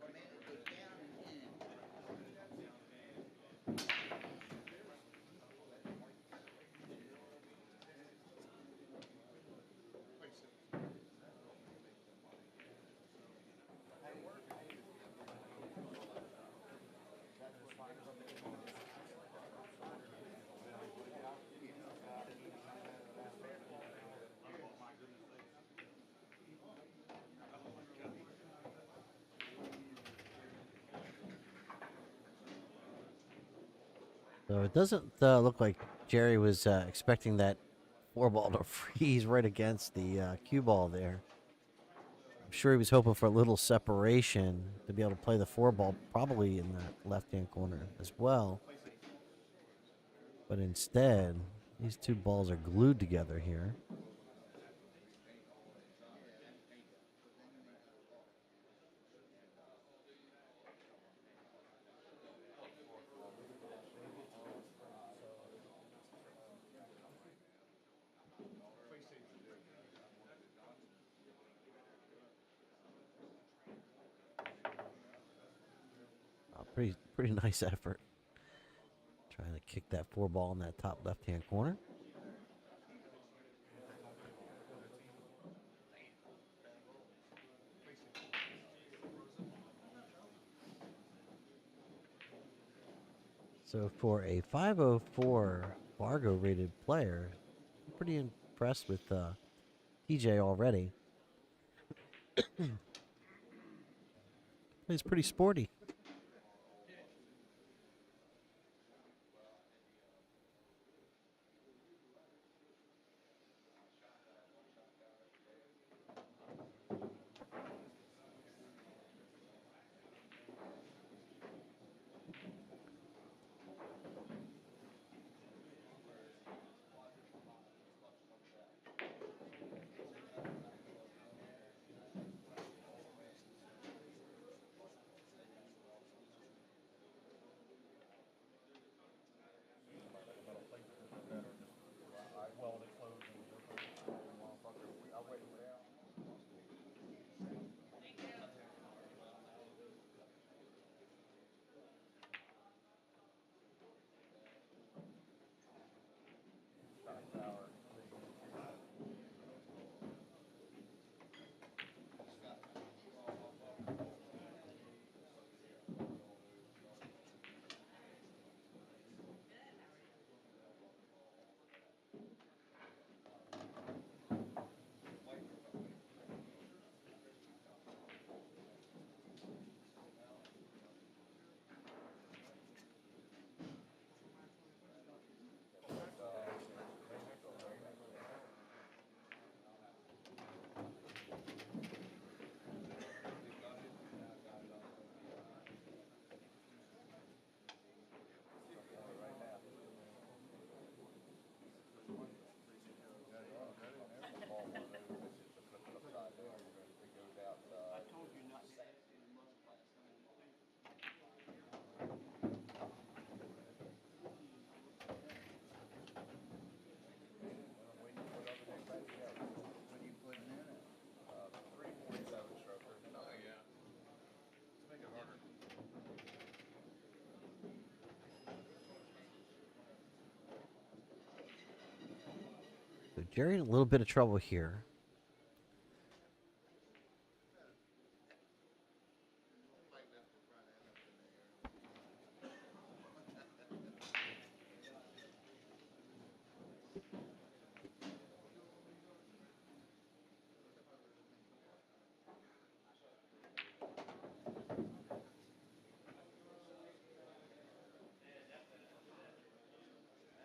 I mean, it goes down and in. So it doesn't look like Jerry was expecting that four ball to freeze right against the cue ball there. I'm sure he was hoping for a little separation to be able to play the four ball, probably in that left hand corner as well. But instead, these two balls are glued together here. Pretty nice effort. Trying to kick that four ball in that top left hand corner. So for a 504 Fargo rated player, I'm pretty impressed with TJ already. He's pretty sporty. Jerry in a little bit of trouble here.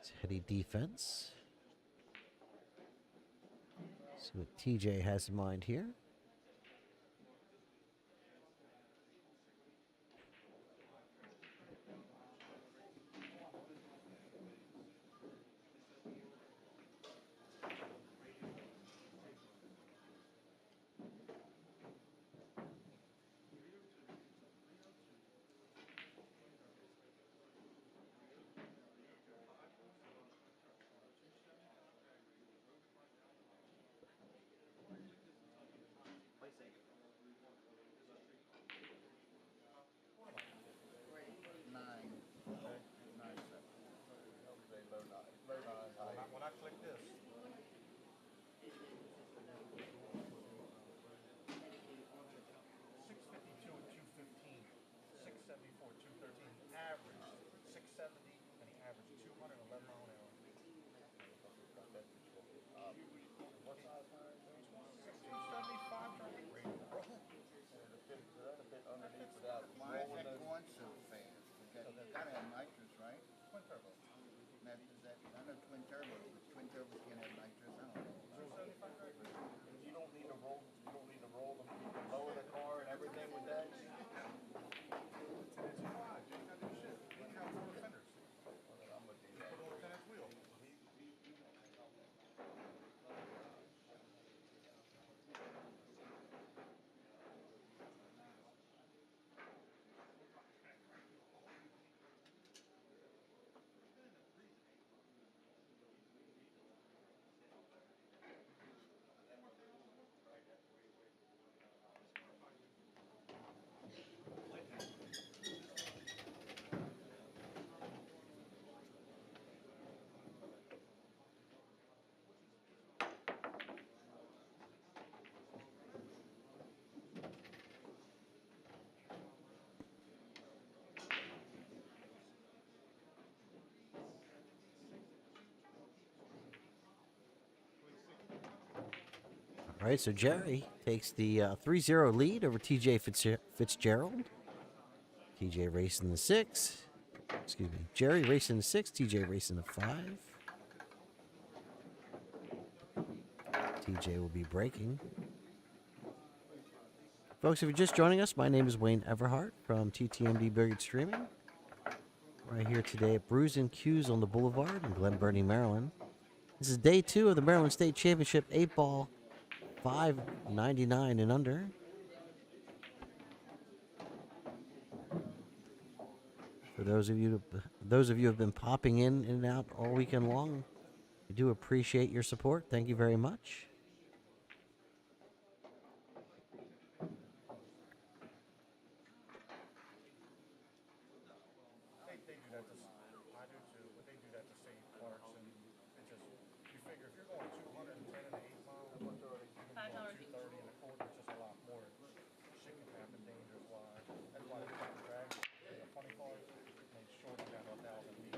It's heady defense. See what TJ has in mind here. Nine. Nine seven. When I click this, 652 and 215, 674, 213, average 670, and he averaged 211 mile an hour. 275 traffic rating, bro. Why is that going so fast? You gotta have nitrous, right? Twin turbo. I know twin turbo, but twin turbos can't have nitrous. I don't know. 275 traffic rating. You don't need to roll. You don't need to roll them. You can lower the car and everything with that. It's wide. You ain't gotta do shit. You ain't got 4 fenders. I'm gonna do that. Go 10-inch wheel. All right, so Jerry takes the 3-0 lead over TJ Fitzgerald. TJ racing the 6. Excuse me. Jerry racing the 6, TJ racing the 5. TJ will be breaking. Folks, if you're just joining us, my name is Wayne Everhart from TTMD Billiard Streaming. Right here today at Brews and Cues on the Boulevard in Glen Burnie, Maryland. This is day 2 of the Maryland State Championship 8-ball, 599 and under. For those of you who have been popping in and out all weekend long, we do appreciate your support. Thank you very much. They do that to, I do too, but they do that to save parts, and it just, you figure if you're going 210 in an 8 mile, you're going 230 in a quarter, it's just a lot more. Shit can happen dangerous wise. That's why they got drag the funny cars, and they shorten down to 1,000 feet.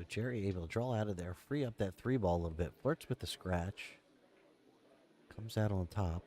Jerry able to draw out of there, free up that 3-ball a little bit, flirts with the scratch, comes out on top.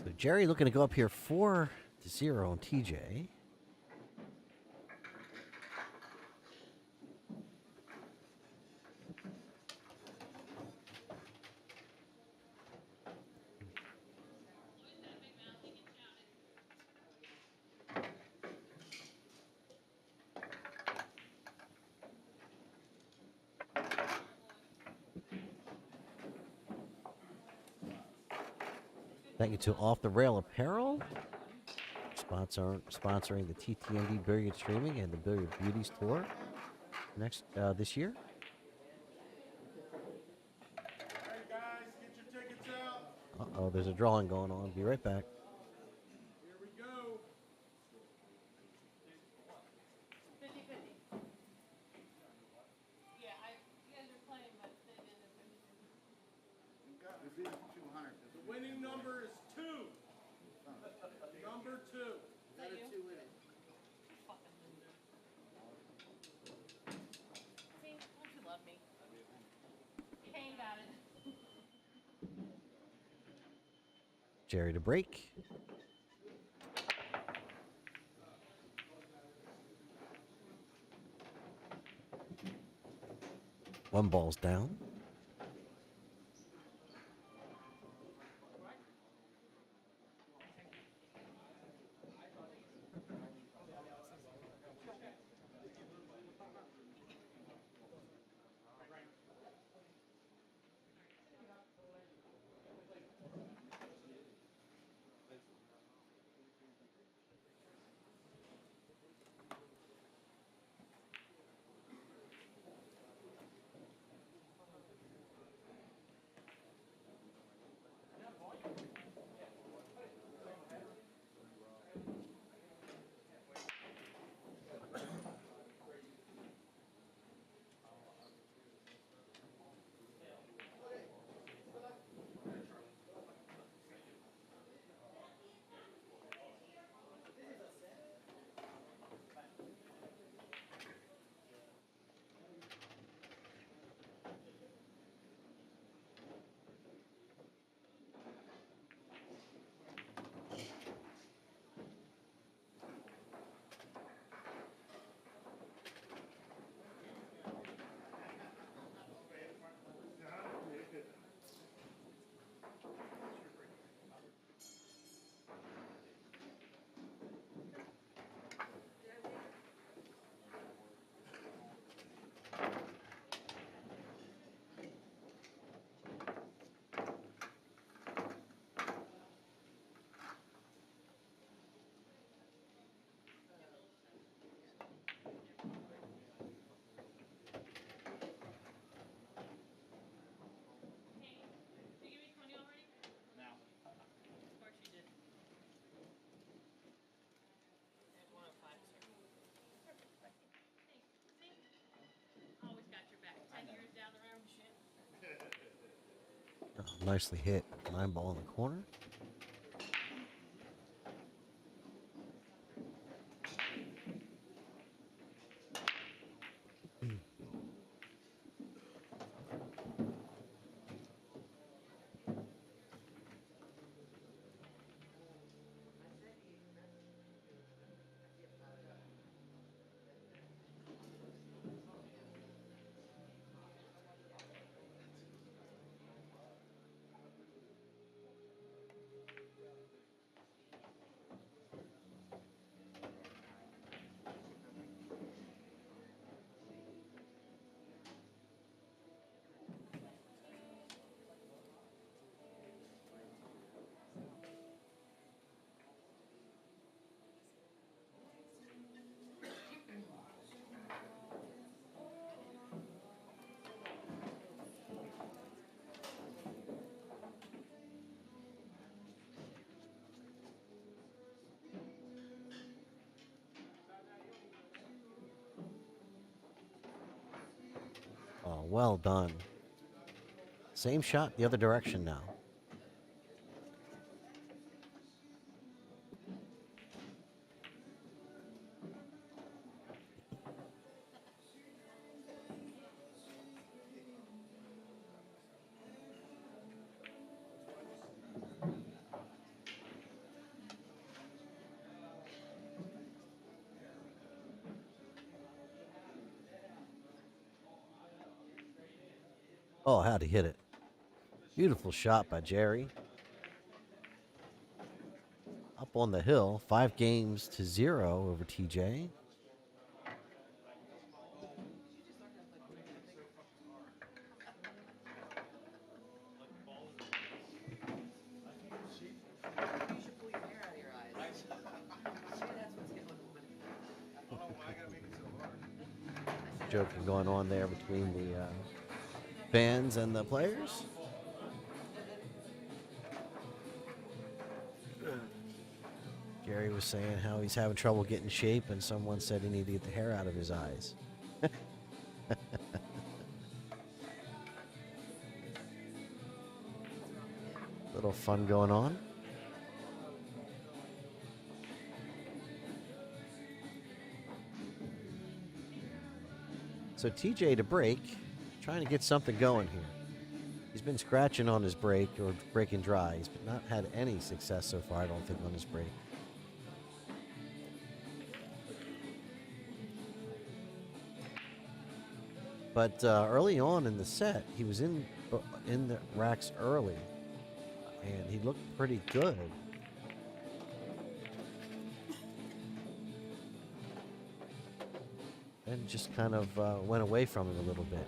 So Jerry looking to go up here 4-0 on TJ. Thank you to Off the Rail Apparel, sponsoring the TTMD Billiard Streaming and the Billiard Beauties Tour this year. Hey guys, get your tickets out. Uh-oh, there's a drawing going on. Be right back. Here we go. 50-50. Yeah, you guys are playing, but they did it 50-50. You got me 200. The winning number is 2. Number 2. Got a 2 in it. Fucking loser. See, don't you love me? You ain't about it. Jerry to break. One ball's down. Hey, did you give me 20 already? No. Of course you did. There's 105, sir. Perfect, thank you. Hey, see? Always got your back. 10 years down the road and shit. Oh, nicely hit. 9 ball in the corner. Oh, well done. Same shot, the other direction now. Oh, how'd he hit it? Beautiful shot by Jerry. Up on the hill, 5-0 over TJ. joking going on there between the fans and the players. Gary was saying how he's having trouble getting shape, and someone said he needed to get the hair out of his eyes. Little fun going on. So TJ to break, trying to get something going here. He's been scratching on his break or breaking dry. He's not had any success so far, I don't think, on his break. But early on in the set, he was in the racks early, and he looked pretty good. And just kind of went away from him a little bit.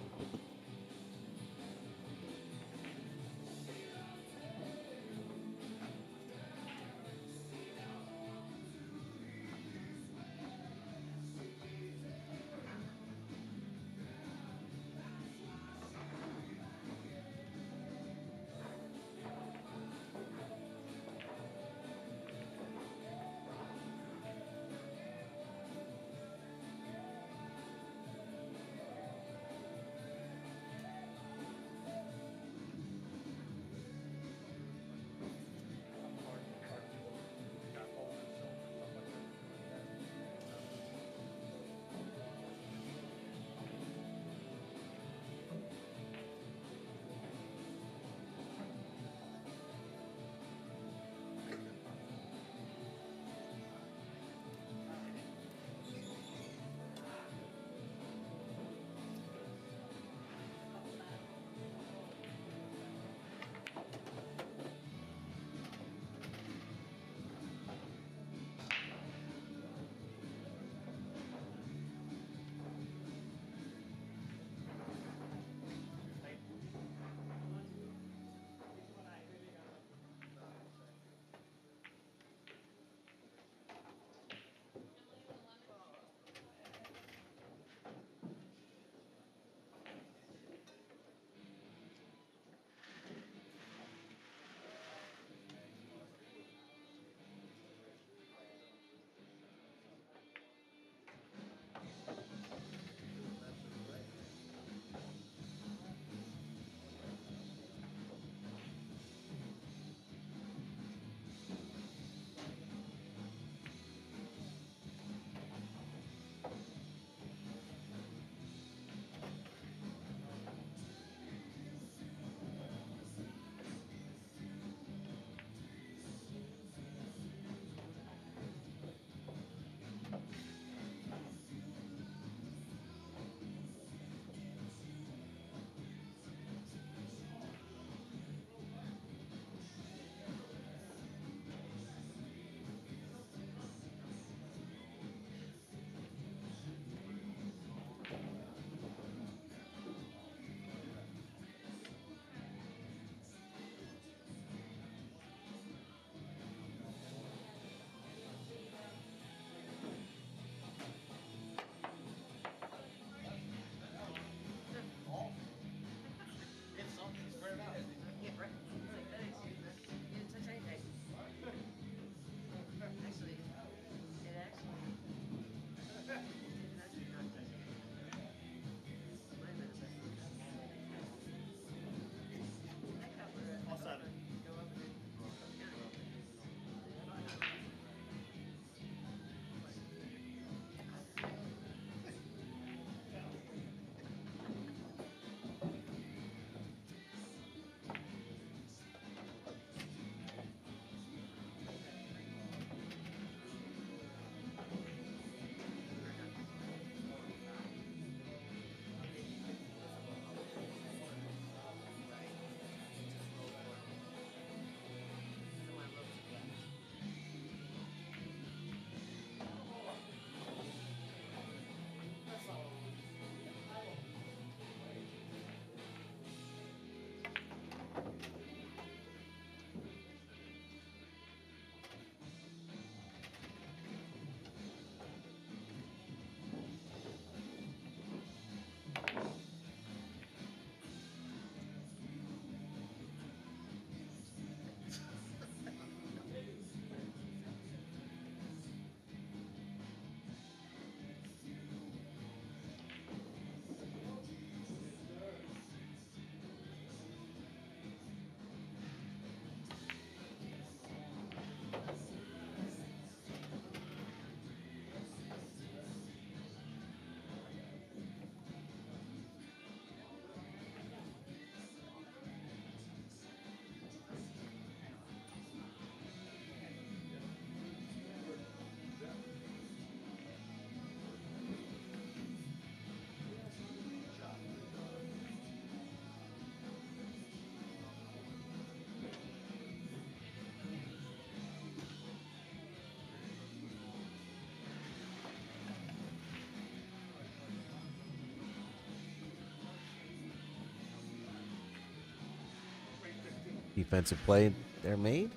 defensive play there made.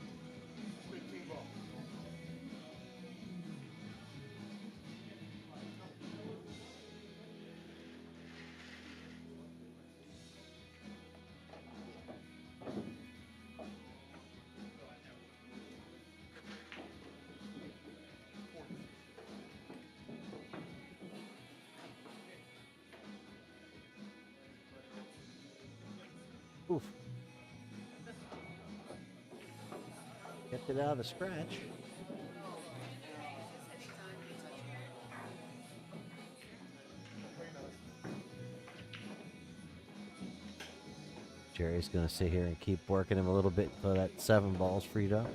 Oof. Kept it out of the scratch. Jerry's going to sit here and keep working him a little bit until that 7 ball's freed up.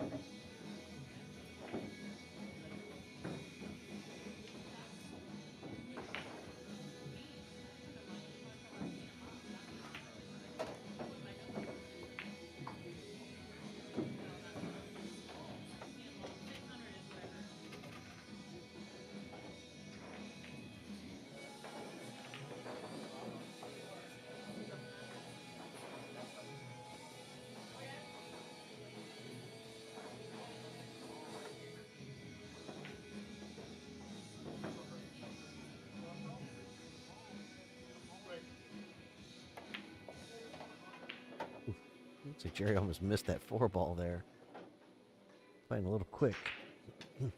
Looks like Jerry almost missed that 4 ball there. Playing a little quick. Over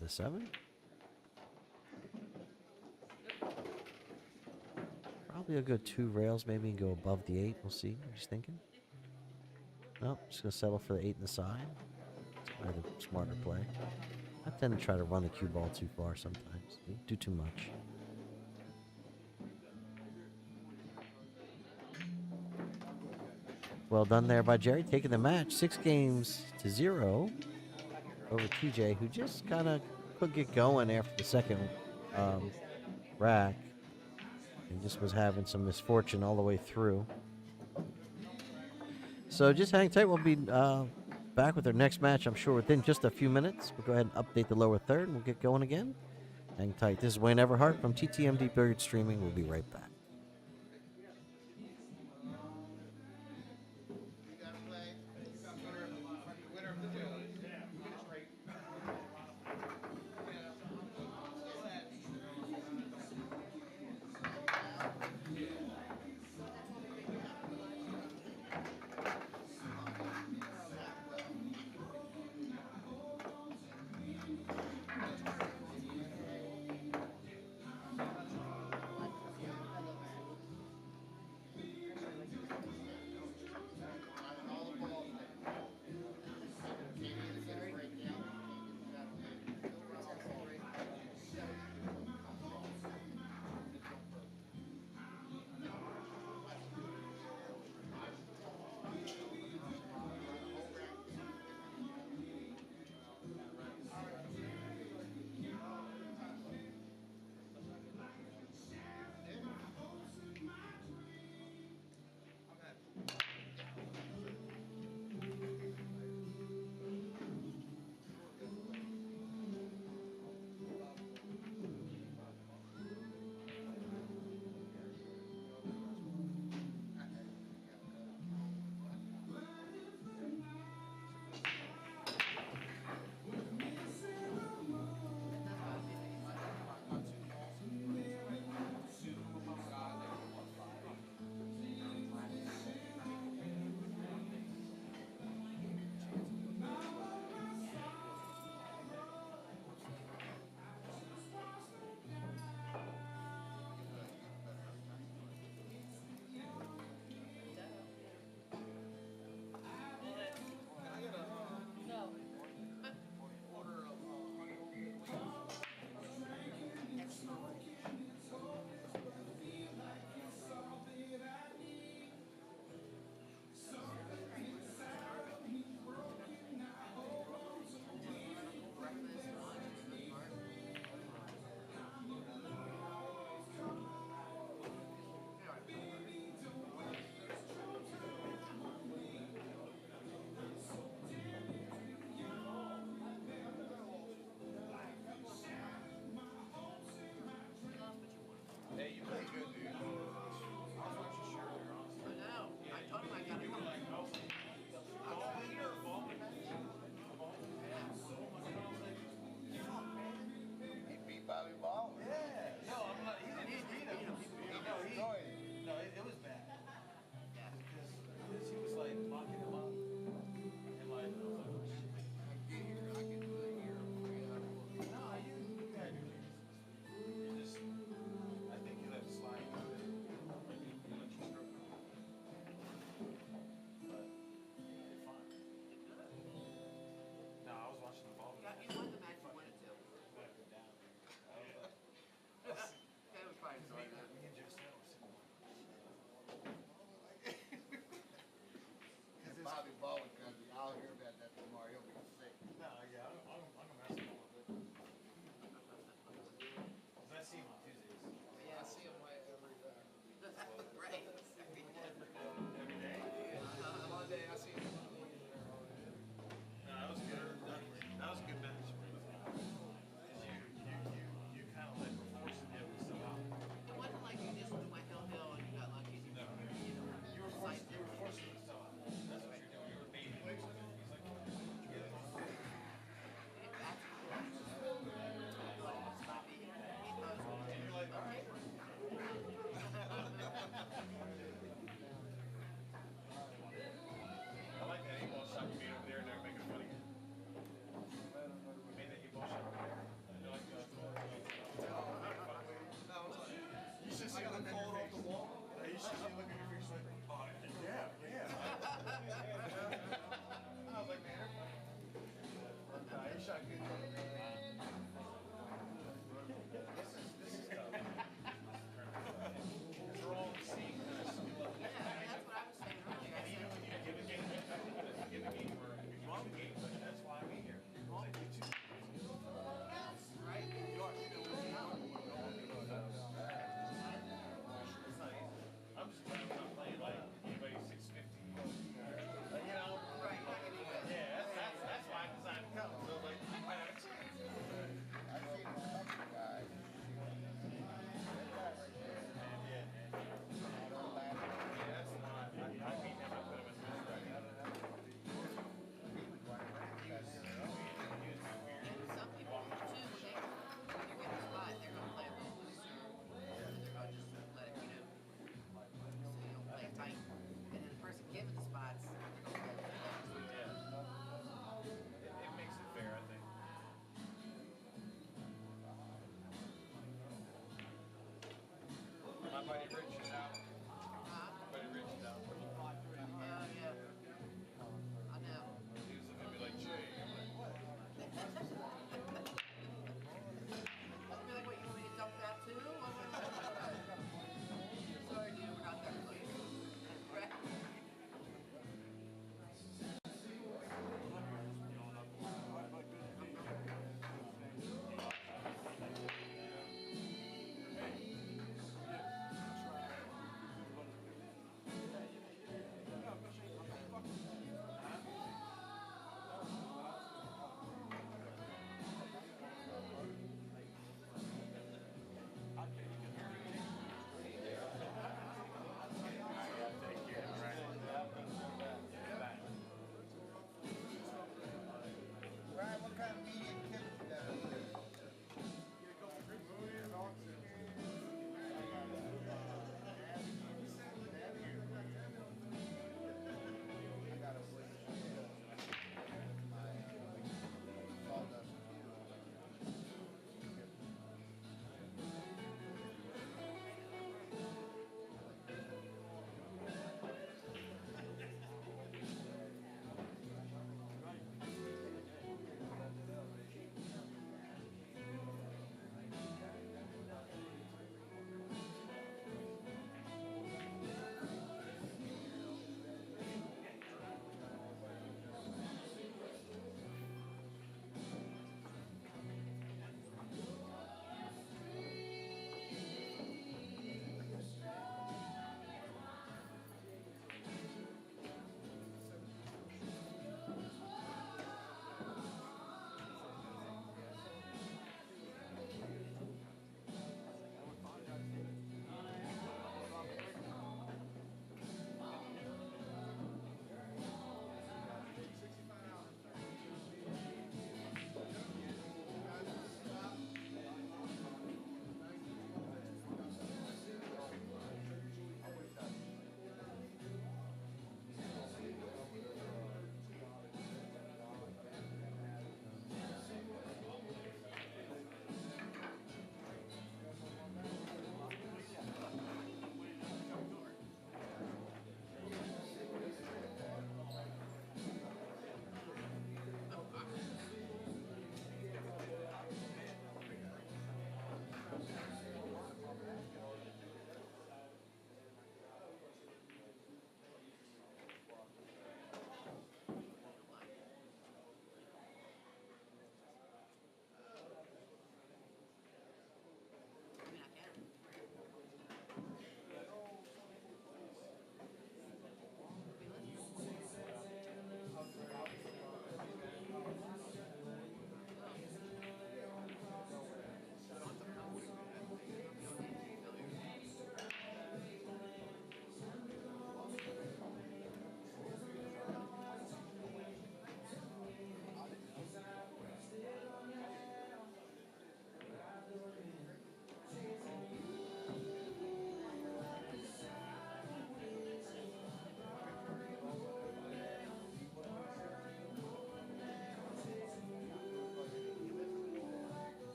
the 7. Probably a good 2 rails, maybe, and go above the 8. We'll see. I'm just thinking. Nope, just going to settle for the 8 in the side. It's probably the smarter play. I tend to try to run the cue ball too far sometimes. Do too much. Well done there by Jerry, taking the match 6-0 over TJ, who just kind of couldn't get going after the second rack and just was having some misfortune all the way through. So just hang tight. We'll be back with our next match, I'm sure, within just a few minutes. We'll go ahead and update the lower third, and we'll get going again. Hang tight. This is Wayne Everhart from TTMD Billiard Streaming. We'll be right back. you should be looking at your face like, oh, yeah, yeah. I was like, man, I shot good. This is tough. It's wrong seeing this. That's what I was saying earlier. I And even said, when you give a game, where if you wrong game, but that's why I'm here. Like, you two. right? You are still losing out. I'm just glad I'm not playing like anybody 650. You know? Right, not anyway. Yeah, that's why I decided to come. So like, I might have a chance. I've seen a couple guys. That guy right there. Yeah, That old lad. that's not. I beat him. I put him in this right. He was running around. He was weird. And some people too, when they're getting a spot, they're gonna play a little looser. They're gonna just let it, so you don't play tight. And then the person giving the spots, they're gonna play a little loose. It makes it fair, I think. My buddy Rich is out. My buddy Rich is out. Yeah. I know. He was looking at me like, Jay. I'm like, what? I feel like, what, you want me to dump that too? Sorry, dude, we're not that close. Right?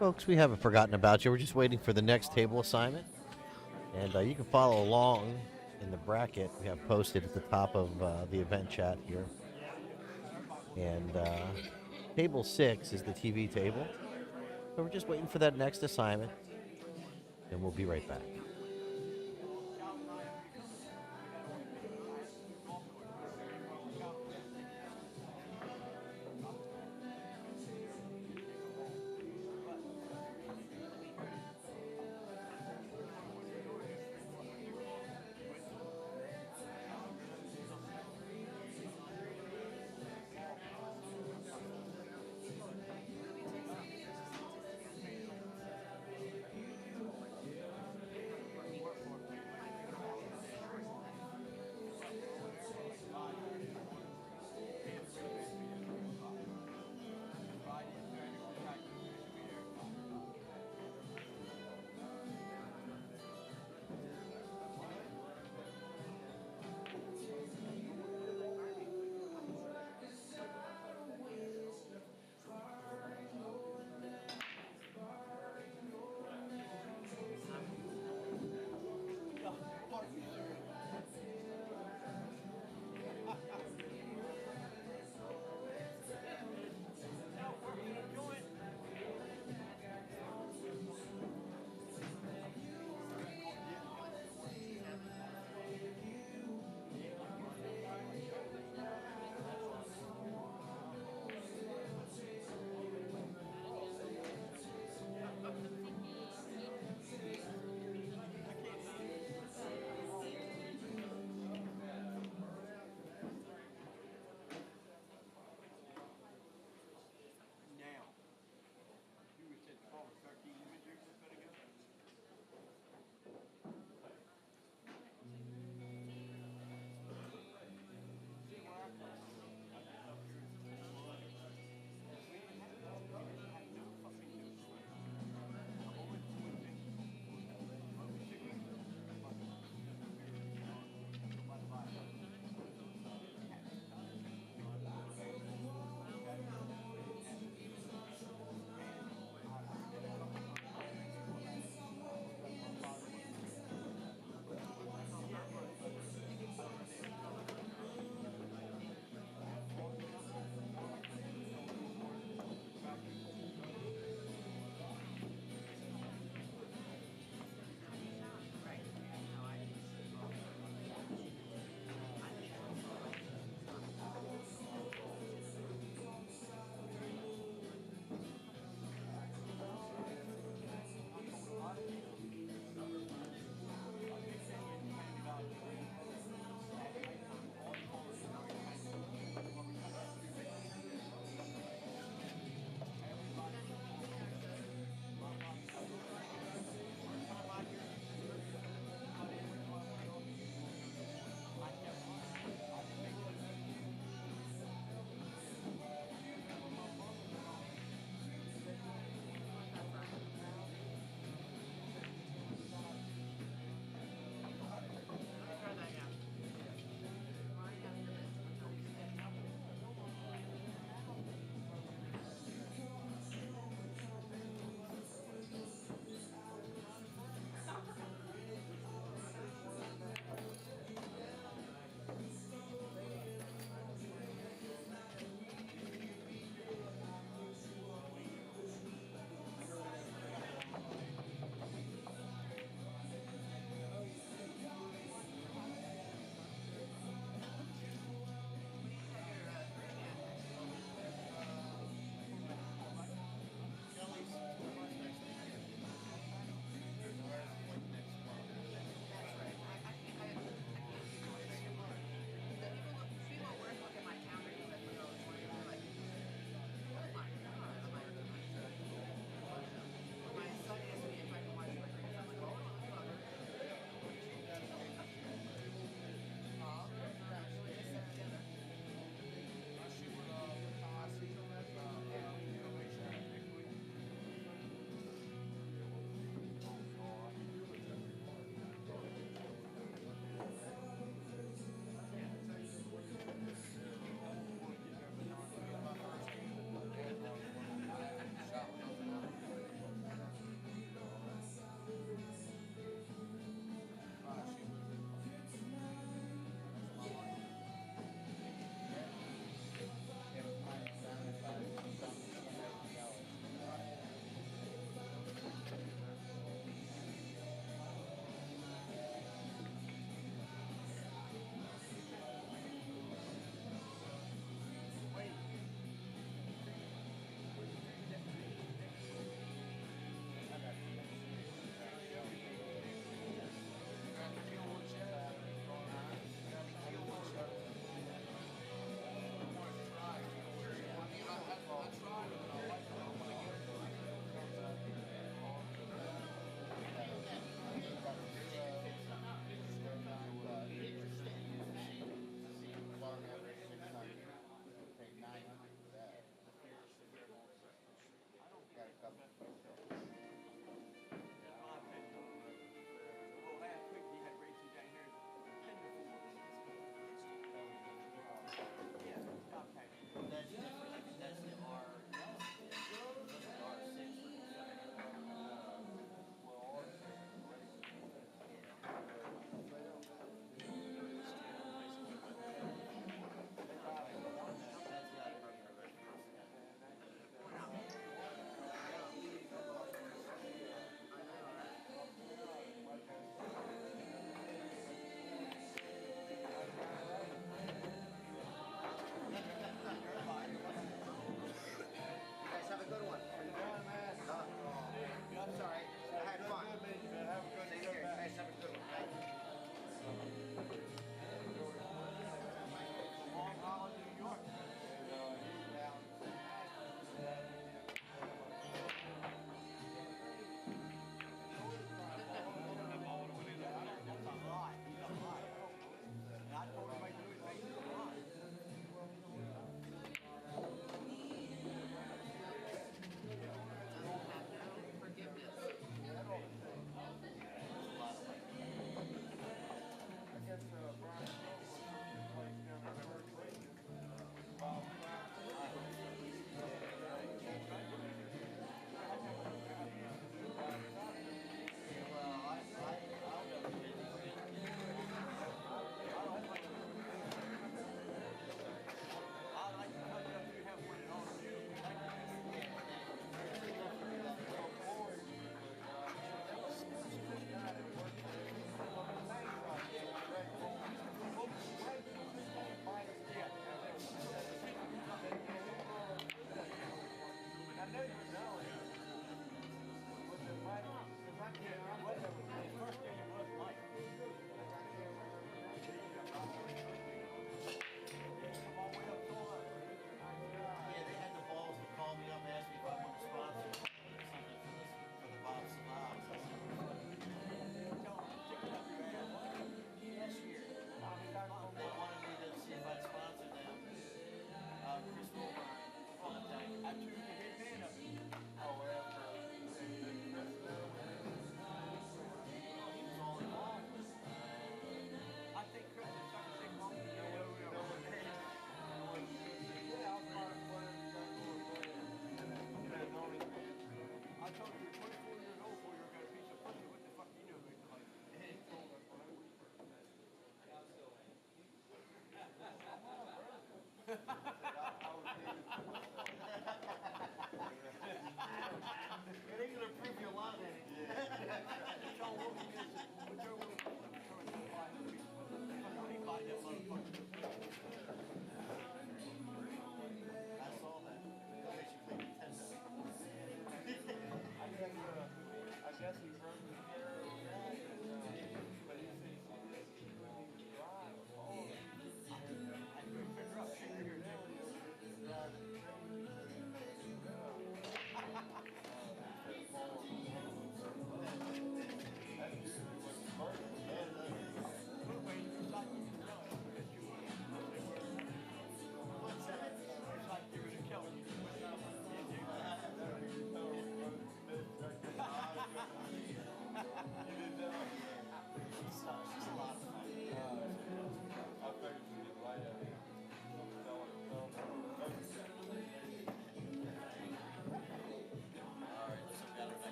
Folks, we haven't forgotten about you. We're just waiting for the next table assignment. And you can follow along in the bracket we have posted at the top of the event chat here. And table 6 is the TV table. So we're just waiting for that next assignment. And we'll be right back.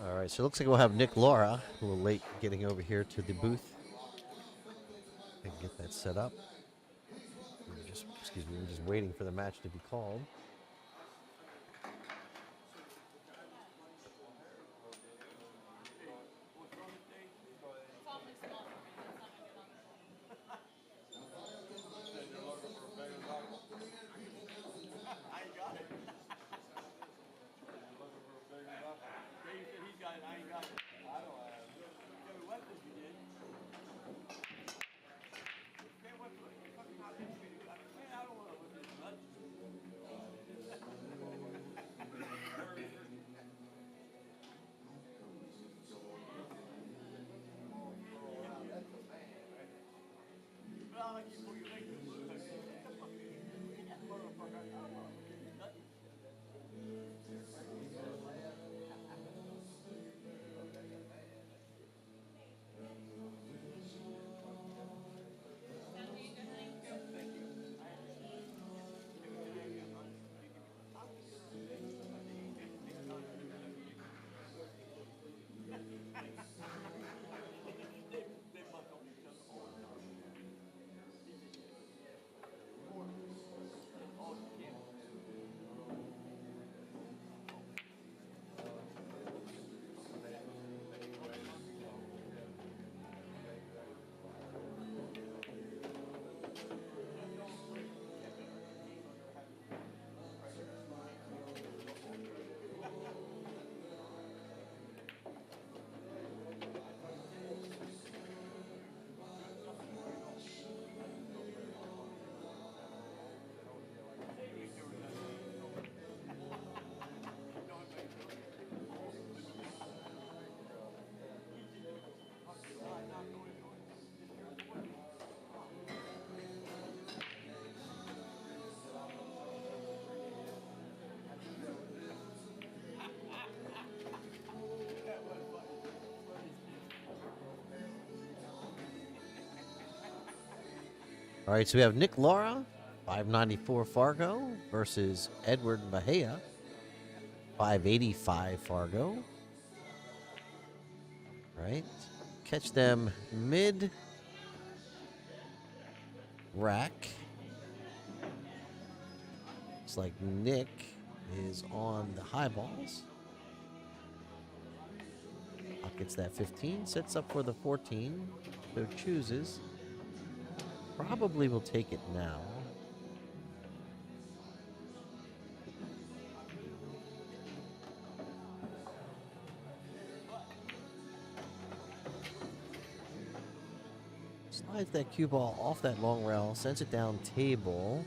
All right, so it looks like we'll have Nick Laura, a little late getting over here to the booth. And get that set up. We were just waiting for the match to be called. It's awfully small for me. That's not my good on. All right, so we have Nick Laura, 594 Fargo, versus Edward Bahia, 585 Fargo. All right, catch them mid rack. Looks like Nick is on the high balls. Pockets that 15, sets up for the 14, so chooses. Probably will take it now. Slides that cue ball off that long rail, sends it down table.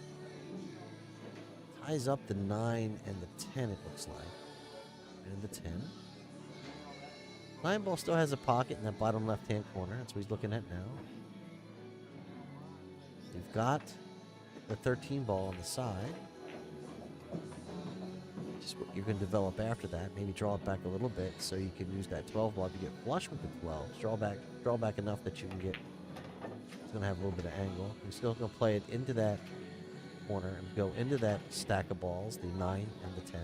Ties up the 9 and the 10, it looks like. And the 10. 9 ball still has a pocket in that bottom left-hand corner. That's what he's looking at now. You've got the 13 ball on the side. Just what you're going to develop after that. Maybe draw it back a little bit so you can use that 12 ball to get flush with the 12. Draw back enough that you can get. It's going to have a little bit of angle. You're still going to play it into that corner and go into that stack of balls, the 9 and the 10.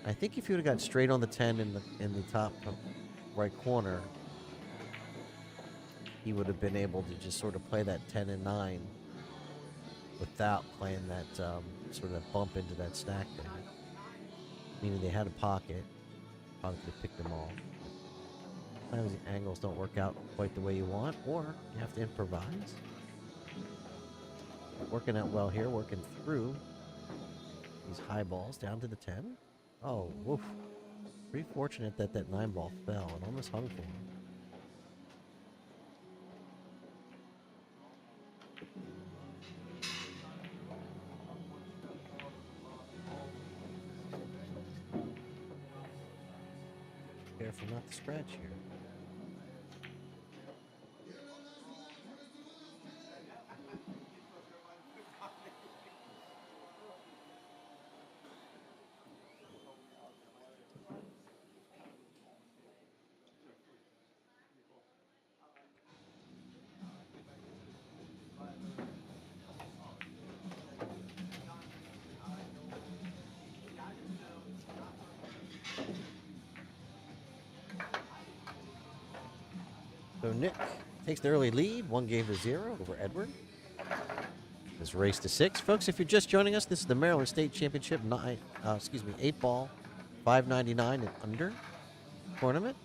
I think if you would have got straight on the 10 in the top right corner, he would have been able to just sort of play that 10 and 9 without playing that sort of that bump into that stack there. Meaning they had a pocket. Probably could have picked them all. Sometimes the angles don't work out quite the way you want, or you have to improvise. Working out well here, working through these high balls down to the 10. Oh, woof. Pretty fortunate that that 9 ball fell. It almost hung for him. Careful not to scratch here. So Nick takes the early lead, 1-0 over Edward. This race to 6. Folks, if you're just joining us, this is the Maryland State Championship 8 ball, $5.99 and under tournament.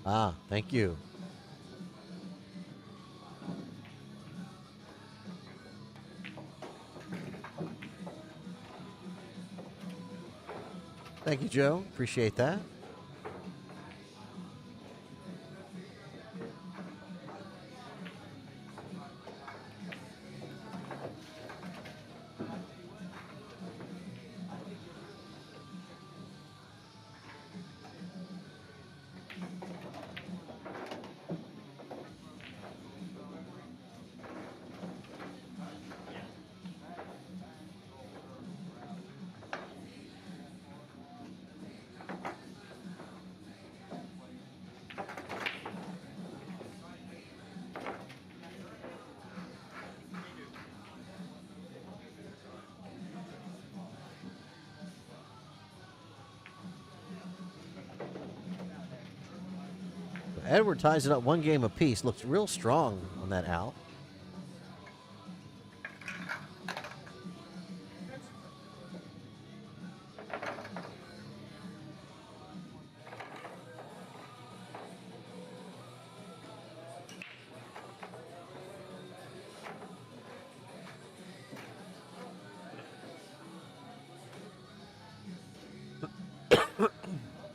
Ah, thank you. Thank you, Joe. Appreciate that. Edward ties it up 1 game apiece. Looks real strong on that out.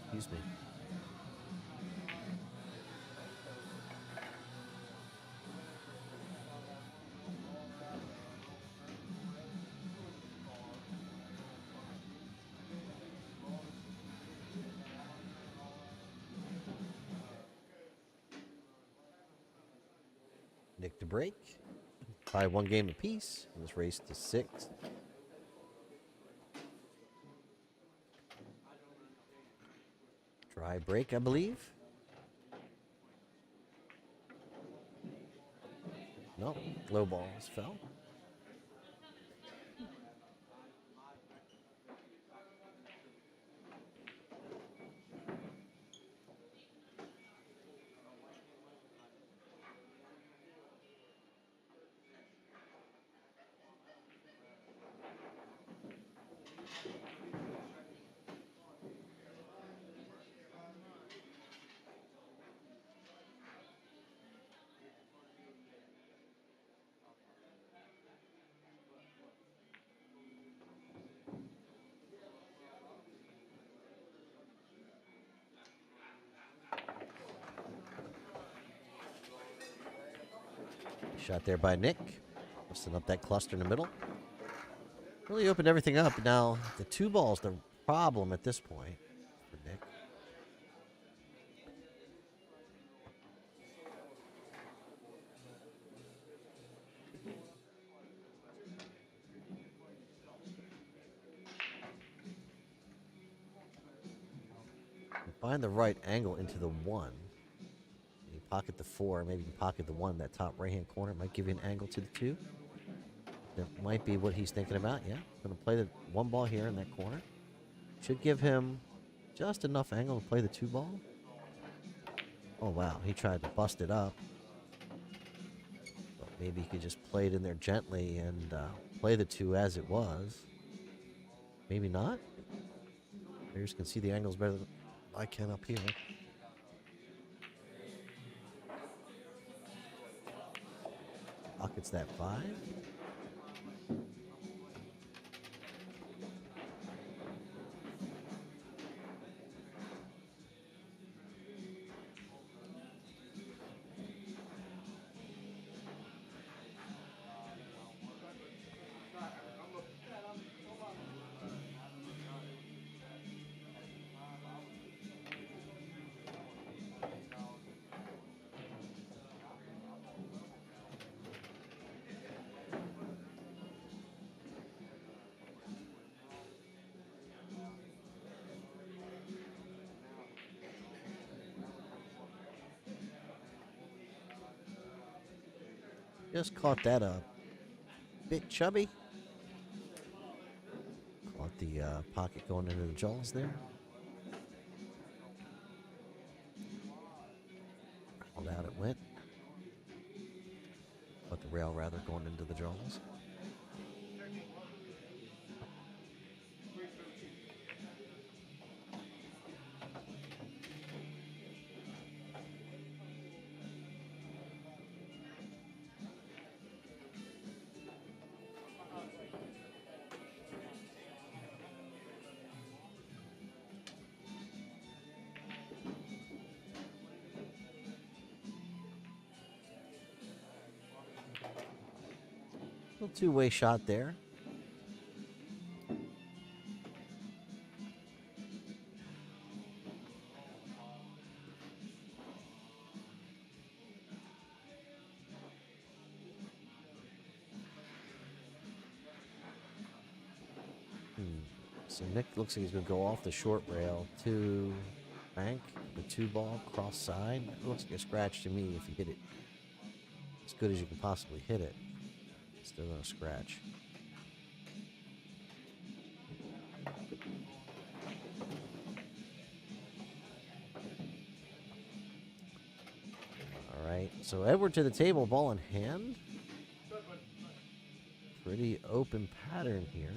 Excuse me. Nick to break. Tie 1 game apiece in this race to 6. Try break, I believe. No, low balls fell. Shot there by Nick. Busting up that cluster in the middle. Really opened everything up. Now, the 2 ball's the problem at this point for Nick. Find the right angle into the 1. You pocket the 4, maybe you can pocket the 1. That top right-hand corner might give you an angle to the 2. That might be what he's thinking about. Yeah, going to play the 1 ball here in that corner. Should give him just enough angle to play the 2 ball. Oh, wow. He tried to bust it up. But maybe he could just play it in there gently and play the 2 as it was. Maybe not. Players can see the angles better than I can up here. Pockets that 5. Just caught that a bit chubby. Caught the pocket going into the jaws there. Rolled out it went. Caught the rail rather going into the jaws. Little 2-way shot there. So Nick looks like he's going to go off the short rail to bank the 2 ball cross side. It looks like a scratch to me if you hit it as good as you can possibly hit it. Still going to scratch. All right, so Edward to the table, ball in hand. Pretty open pattern here.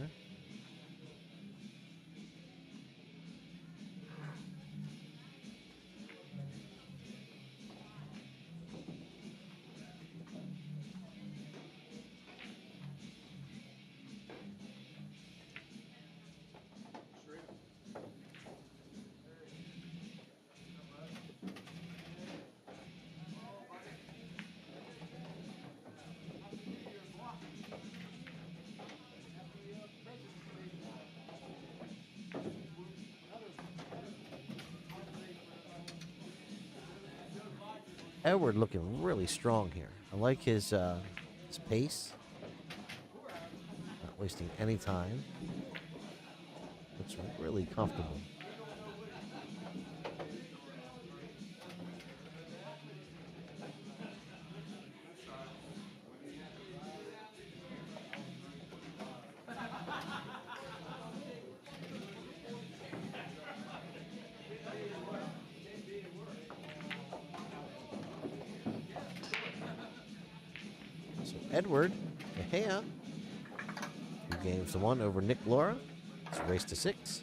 Edward looking really strong here. I like his pace. Not wasting any time. Looks really comfortable. Edward Bahia, 2 games to 1 over Nick Laura. It's a race to 6.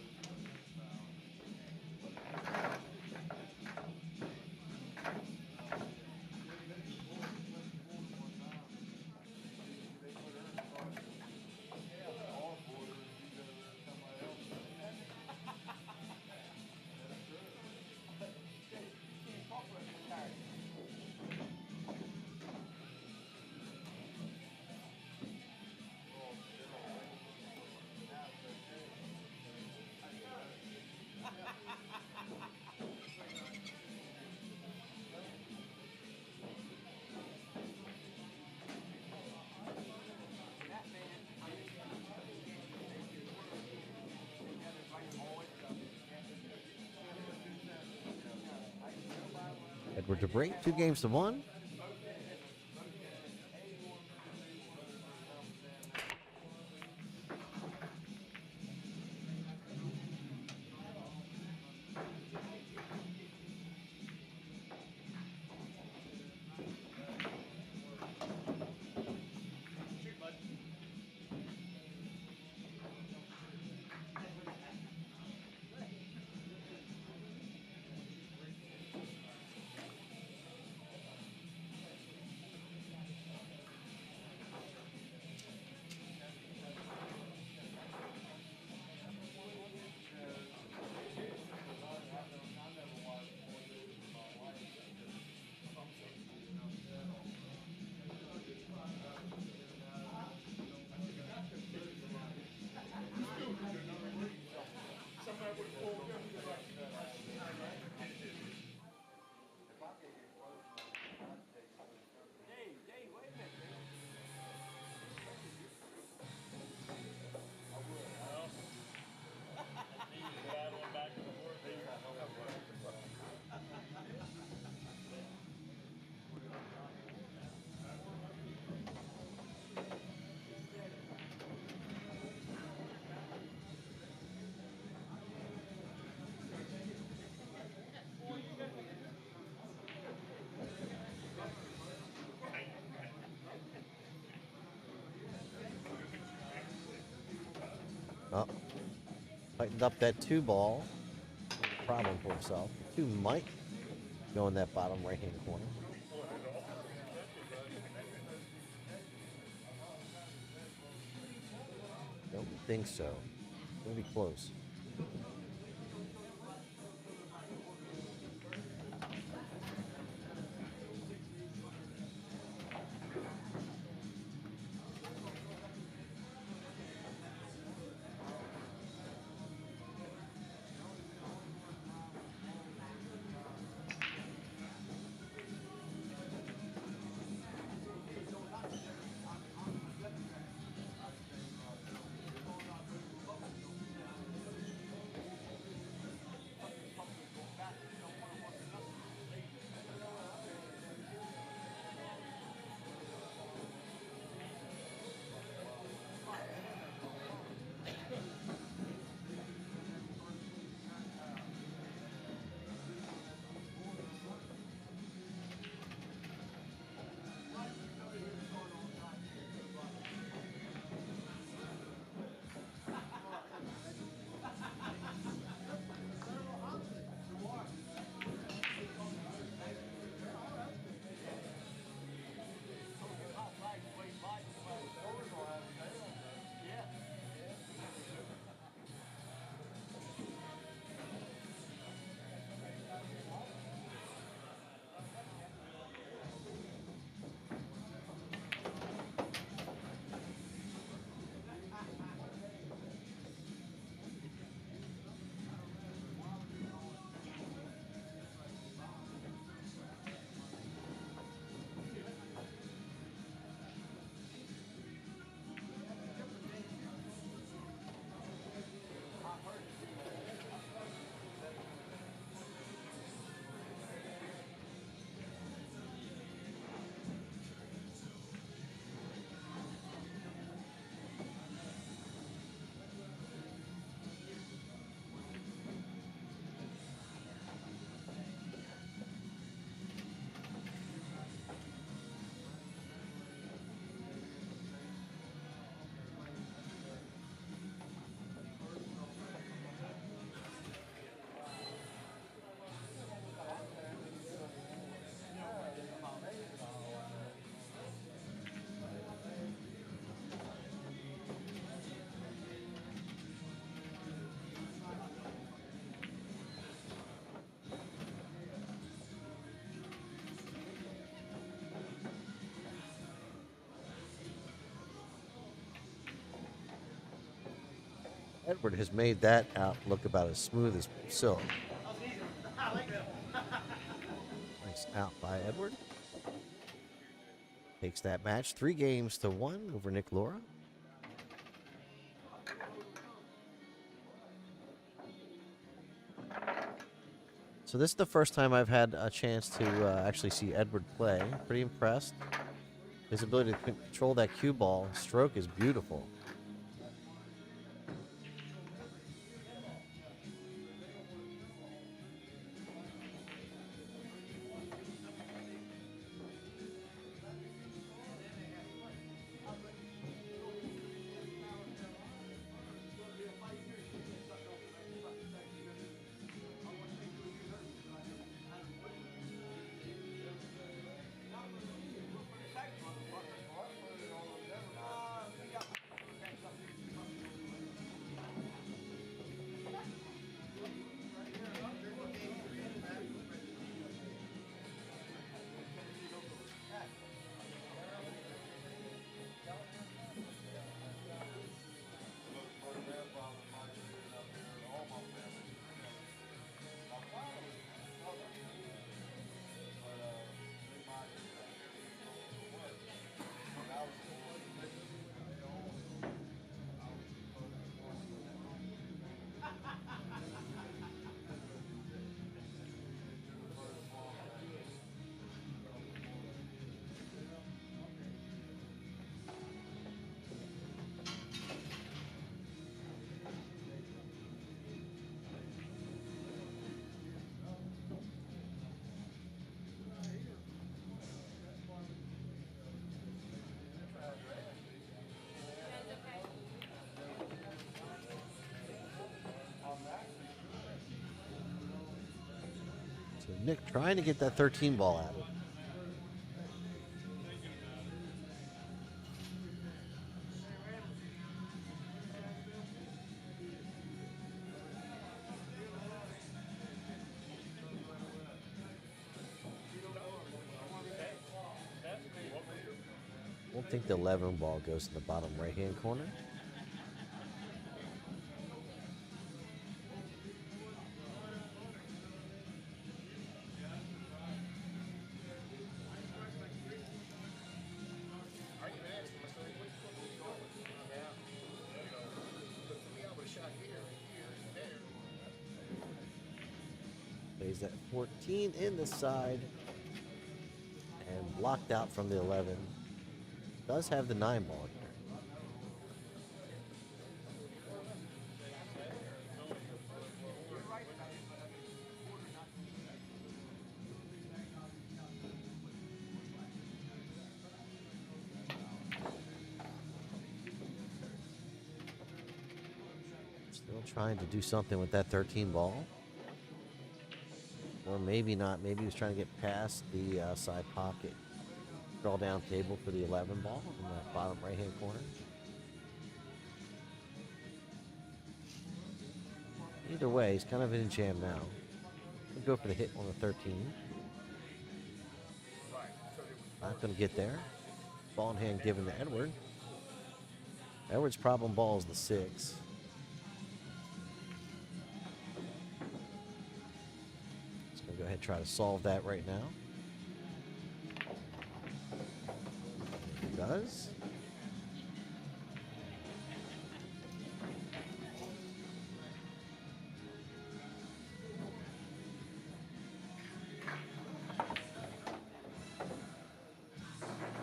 Edward to break, 2-1. Oh, tightened up that 2 ball. Problem for himself. 2 might go in that bottom right-hand corner. Don't think so. Gonna be close. Edward has made that out look about as smooth as silk. Nice out by Edward. Takes that match 3-1 over Nick Laura. So this is the first time I've had a chance to actually see Edward play. Pretty impressed. His ability to control that cue ball stroke is beautiful. So Nick trying to get that 13 ball out of it. I don't think the 11 ball goes in the bottom right-hand corner. Plays that 14 in the side and blocked out from the 11. Does have the 9 ball here. Still trying to do something with that 13 ball. Or maybe not. Maybe he was trying to get past the side pocket. Draw down table for the 11 ball in the bottom right-hand corner. Either way, he's kind of in a jam now. He'll go for the hit on the 13. Not going to get there. Ball in hand given to Edward. Edward's problem ball is the 6. Go ahead and try to solve that right now. He does.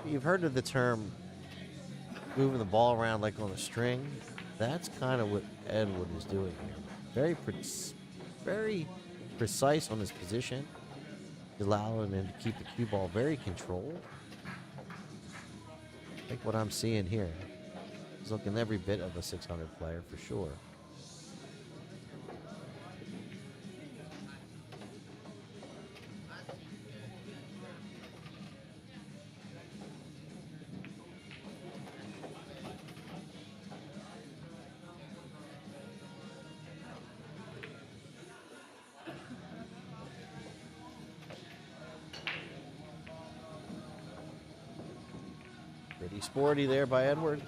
You've heard of the term moving the ball around like on a string. That's kind of what Edward is doing here. Very precise on his position, allowing him to keep the cue ball very controlled. I think what I'm seeing here is looking every bit of a 600 player for sure. Pretty sporty there by Edward.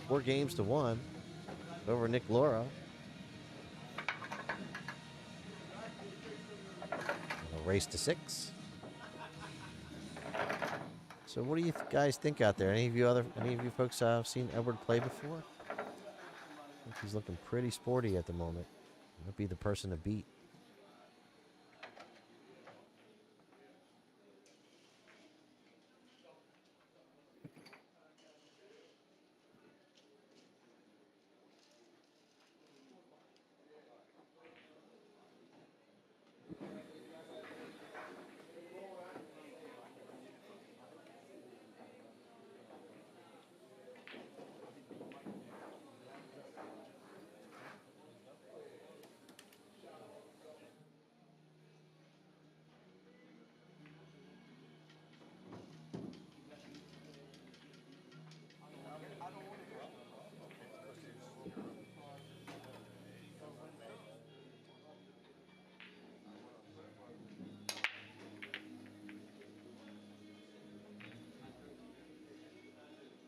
4 games to 1 over Nick Laura. A race to 6. So what do you guys think out there? Any of you folks seen Edward play before? I think he's looking pretty sporty at the moment. Might be the person to beat.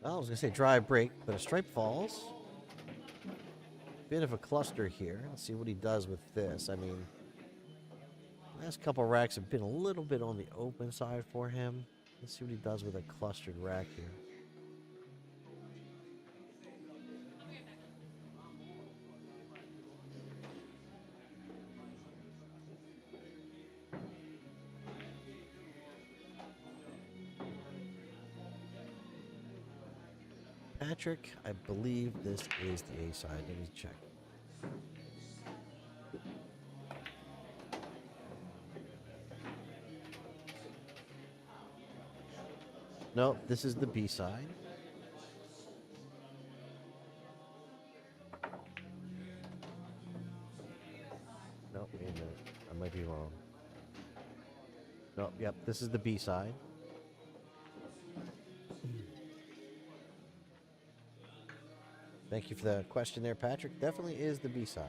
Well, I was going to say dry break, but a stripe falls. Bit of a cluster here. Let's see what he does with this. I mean, last couple racks have been a little bit on the open side for him. Let's see what he does with a clustered rack here. Patrick, I believe this is the A side. Let me check. No, this is the B side. No, wait a minute. I might be wrong. No, yep, this is the B side. Thank you for the question there, Patrick. Definitely is the B side.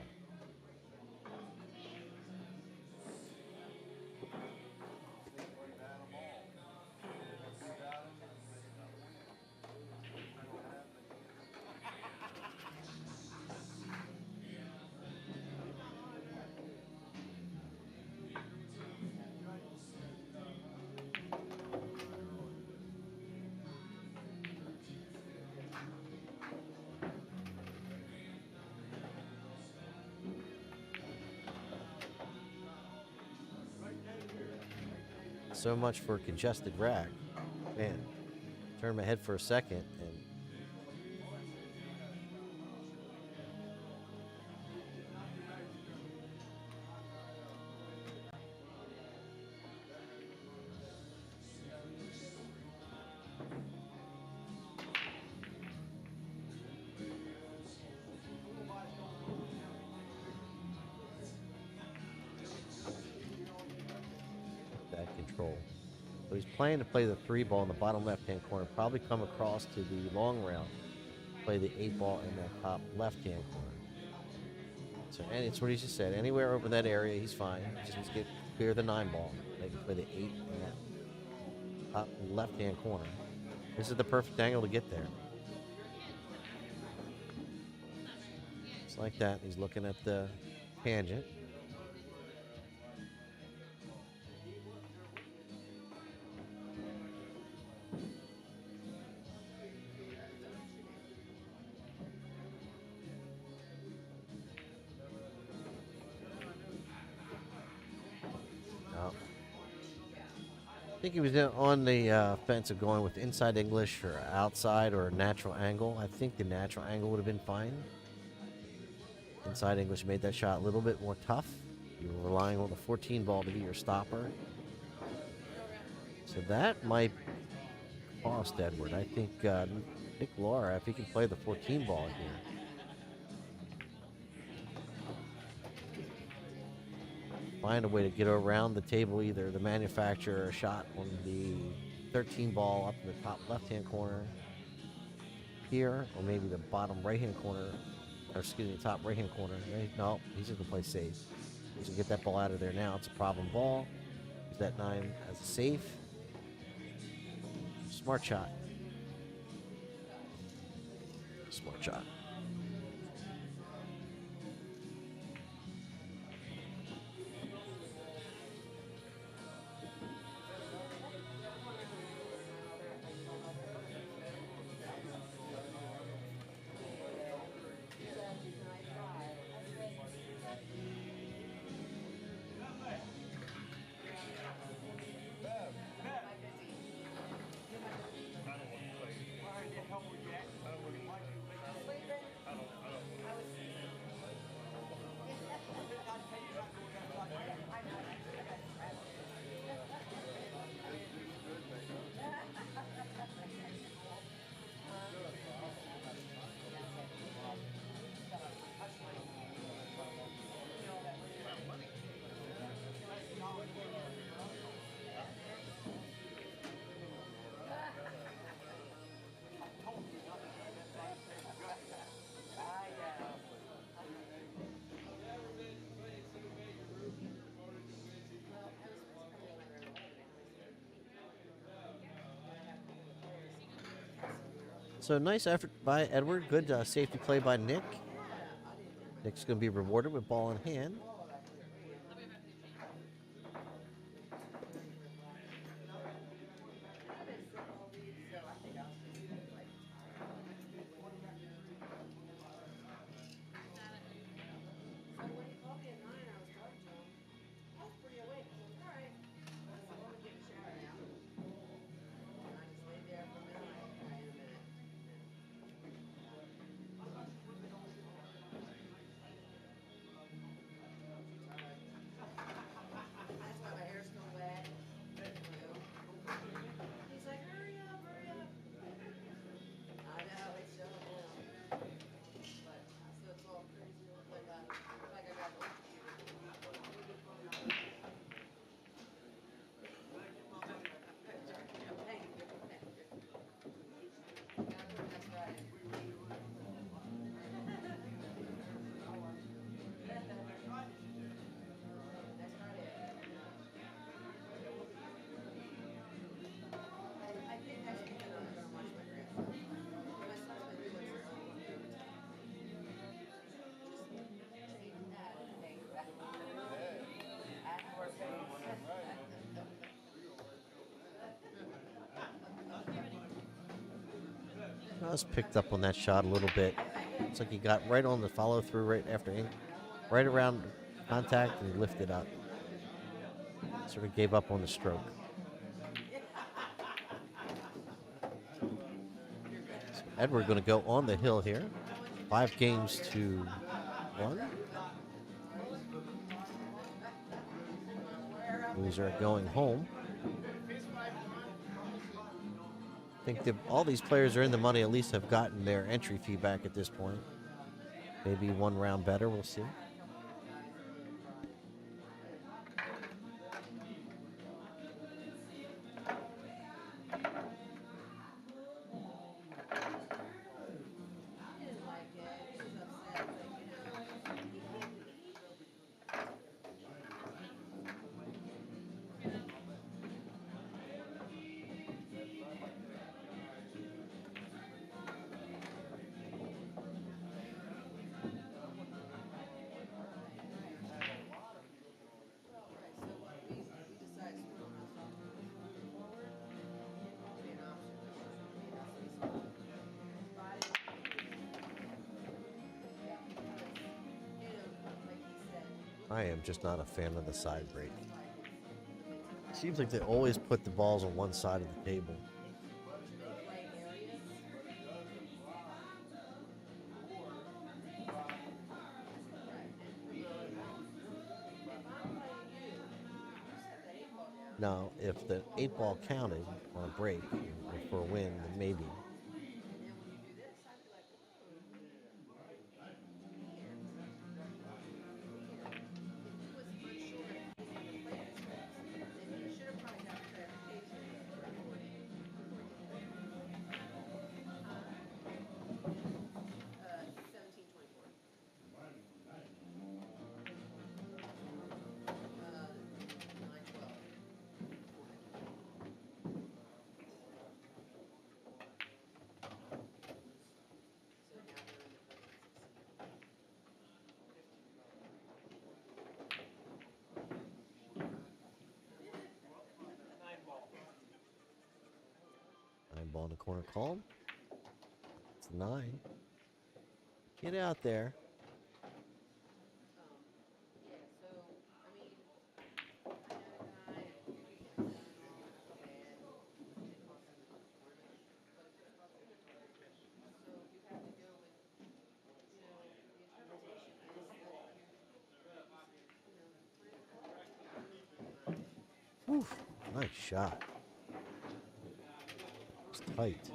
So much for congested rack. Man, turn my head for a second and that control. So he's planning to play the 3 ball in the bottom left-hand corner, probably come across to the long rail, play the 8 ball in that top left-hand corner. So, and it's what he just said. Anywhere over that area, he's fine. He just needs to get clear the 9 ball. They can play the 8 in that top left-hand corner. This is the perfect angle to get there. Just like that. He's looking at the tangent. I think he was on the fence of going with inside English or outside or a natural angle. I think the natural angle would have been fine. Inside English made that shot a little bit more tough. You were relying on the 14 ball to be your stopper. So that might cost Edward. I think Nick Laura, if he can play the 14 ball here. Find a way to get around the table, either the manufacturer shot on the 13 ball up in the top left-hand corner here, or maybe the bottom right-hand corner, or excuse me, top right-hand corner. No, he's just going to play safe. He's going to get that ball out of there now. It's a problem ball. Use that 9 as a safe. Smart shot. Smart shot. So nice effort by Edward. Good safety play by Nick. Nick's going to be rewarded with ball in hand. That's why my hair's still wet. He's like, hurry up, hurry up. I know, it's so now. But so it's all crazy. It looks like I got That's right. That's right. I think that's because I'm gonna watch my grandson. My son's been doing his own change that and thing back. Act more face. I was picked up on that shot a little bit. Looks like he got right on the follow through right after, right around contact, and he lifted up. Sort of gave up on the stroke. So Edward going to go on the hill here. 5 games to 1. Loser going home. I think all these players are in the money, at least have gotten their entry fee back at this point. Maybe one round better, we'll see. I am just not a fan of the side break. Seems like they always put the balls on one side of the table. Now, if the 8-ball counted on a break or for a win, then maybe. Ball in the corner called. It's 9. Get out there. Oof, nice shot. It's tight.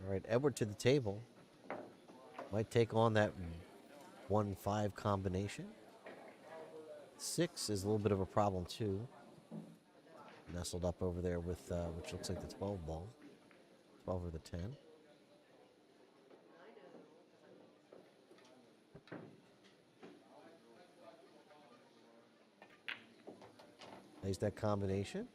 All right, Edward to the table. Might take on that 1-5 combination. 6 is a little bit of a problem too. Nestled up over there with which looks like the 12 ball. 12 or the 10. Plays that combination.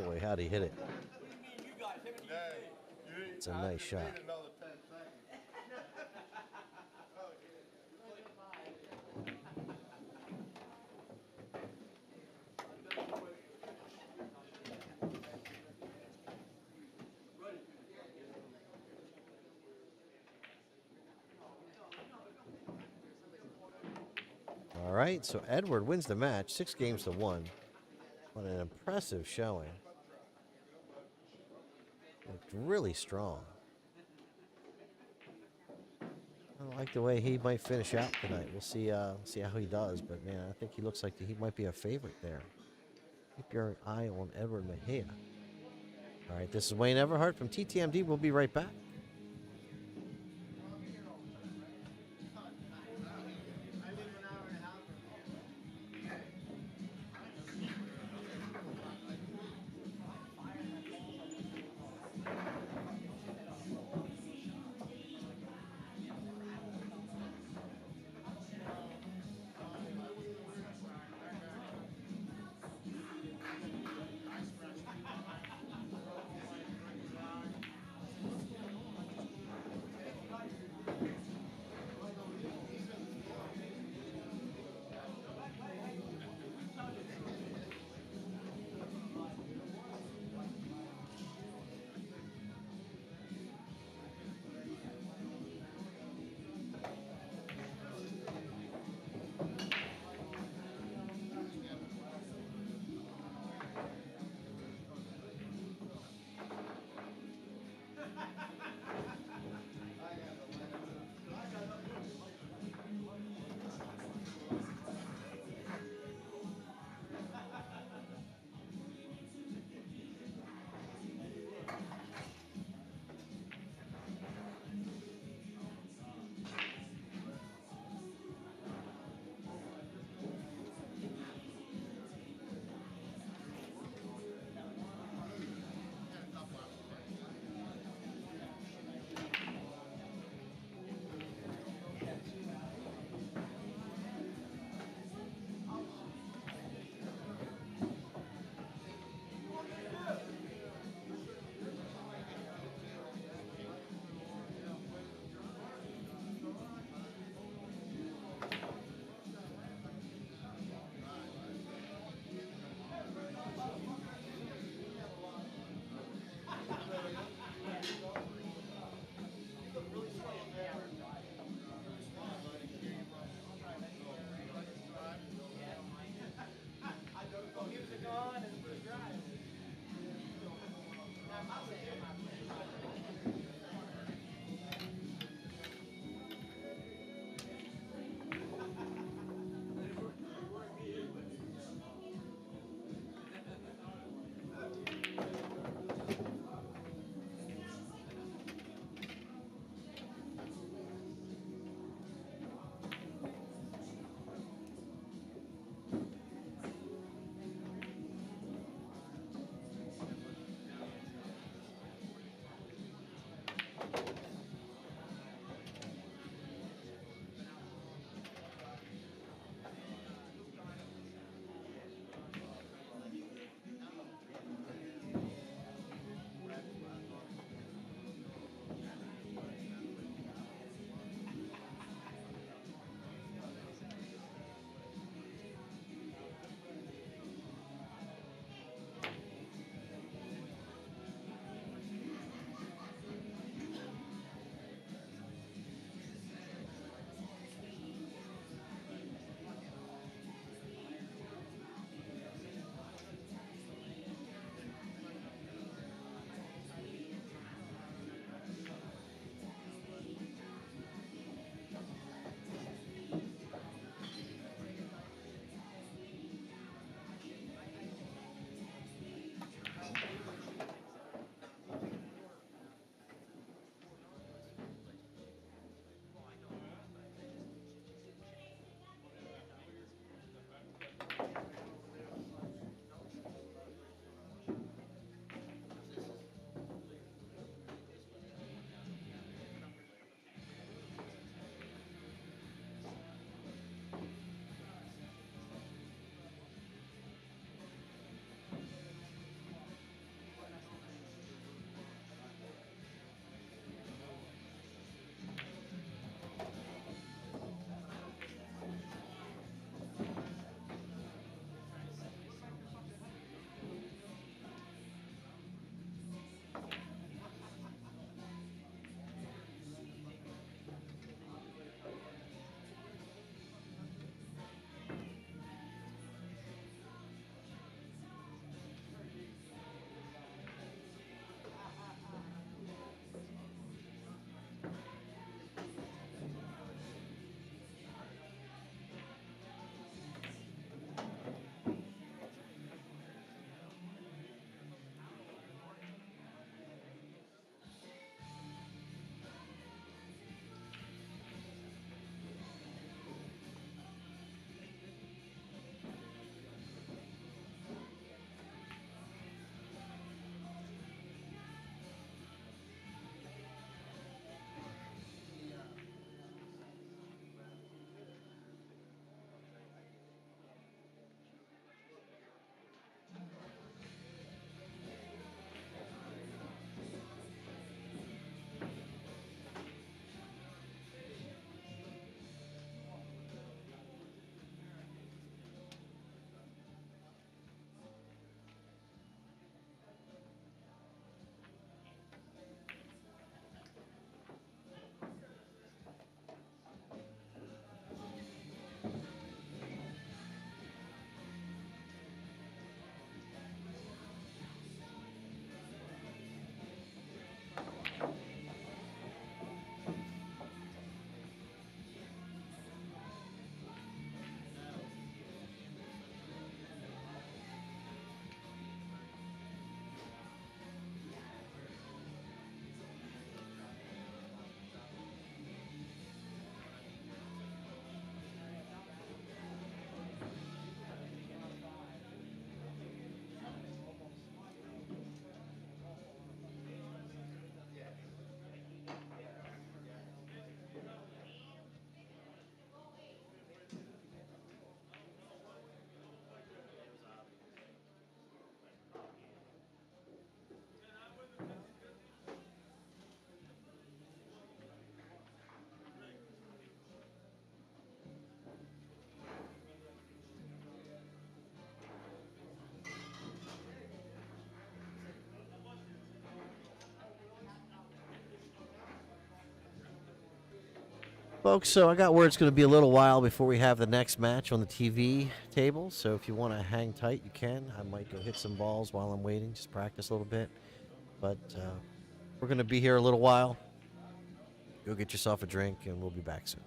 Boy, how'd he hit it? It's a nice shot. All right, so Edward wins the match, 6-1. What an impressive showing. Looked really strong. I like the way he might finish out tonight. We'll see how he does, but man, I think he looks like he might be a favorite there. Keep your eye on Edward Mejia. All right, this is Wayne Everhart from TTMD. We'll be right back. Folks, so I got word it's going to be a little while before we have the next match on the TV table. So if you want to hang tight, you can. I might go hit some balls while I'm waiting, just practice a little bit. But we're going to be here a little while. Go get yourself a drink, and we'll be back soon.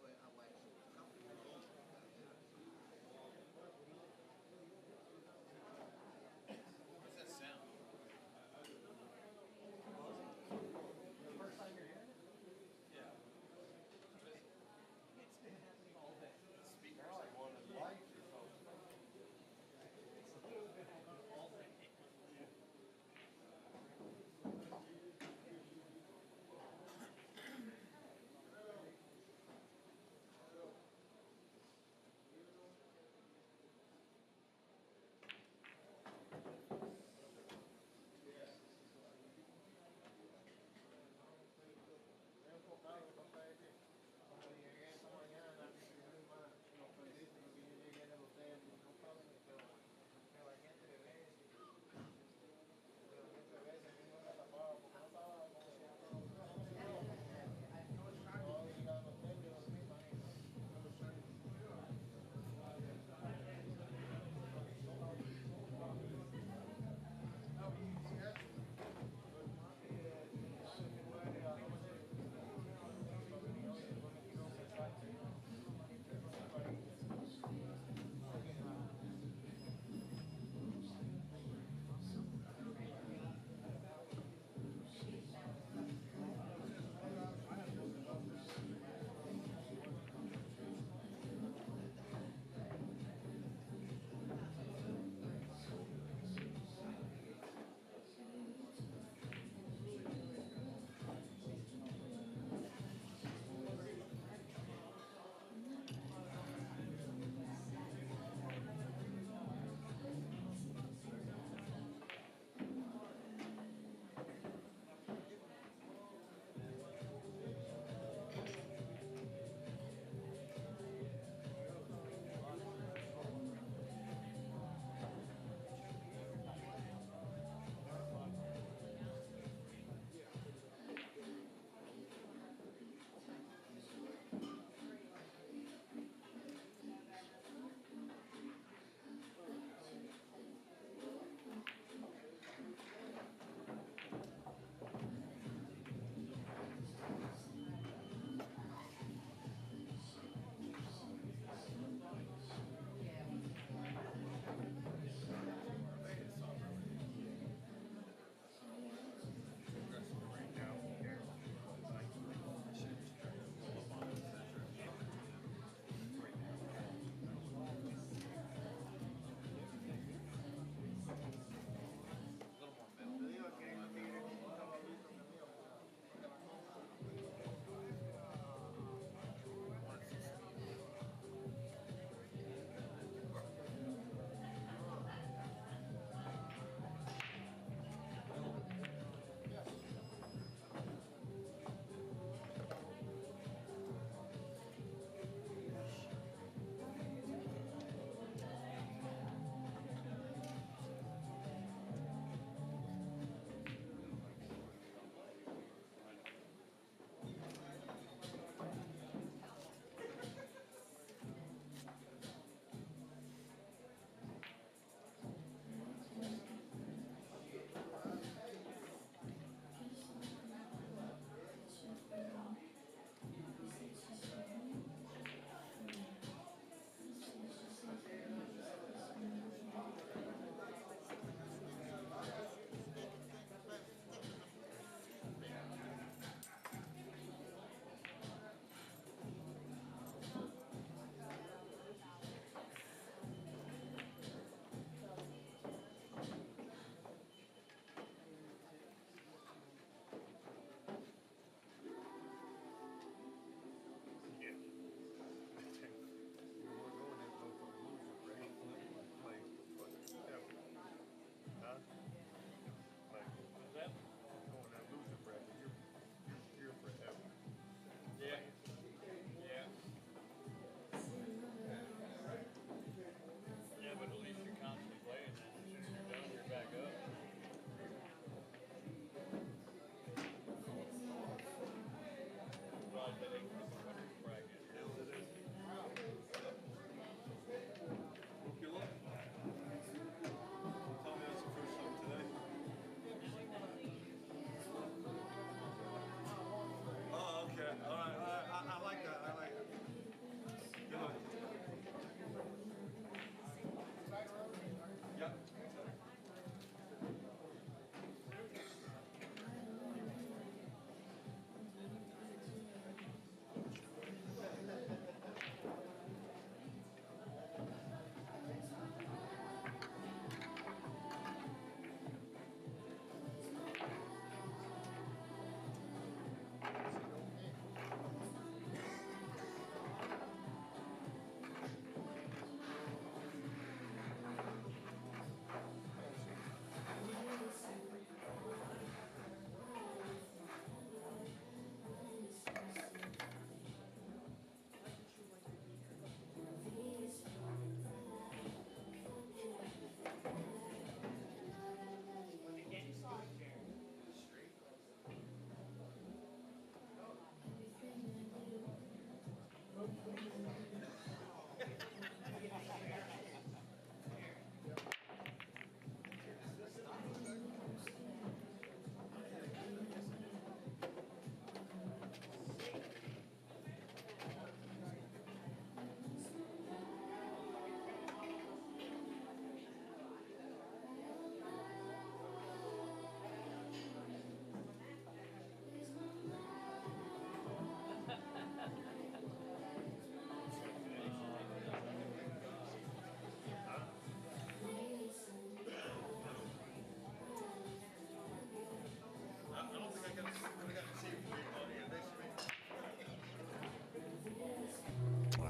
Well, I went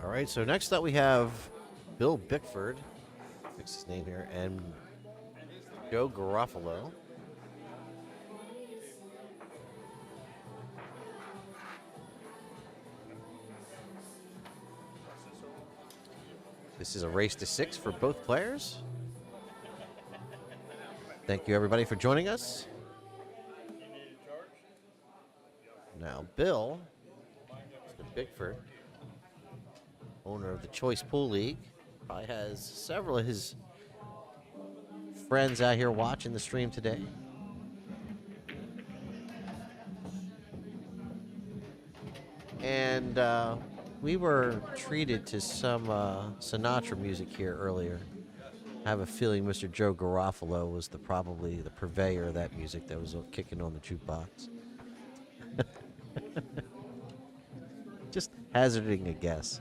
All right, so next up we have Bill Bickford, fix his name here, and Joe Garofalo. This is a race to 6 for both players. Thank you, everybody, for joining us. Now, Bill, Mr. Bickford, owner of the Choice Pool League, probably has several of his friends out here watching the stream today. And we were treated to some Sinatra music here earlier. I have a feeling Mr. Joe Garofalo was probably the purveyor of that music that was kicking on the jukebox. Just hazarding a guess.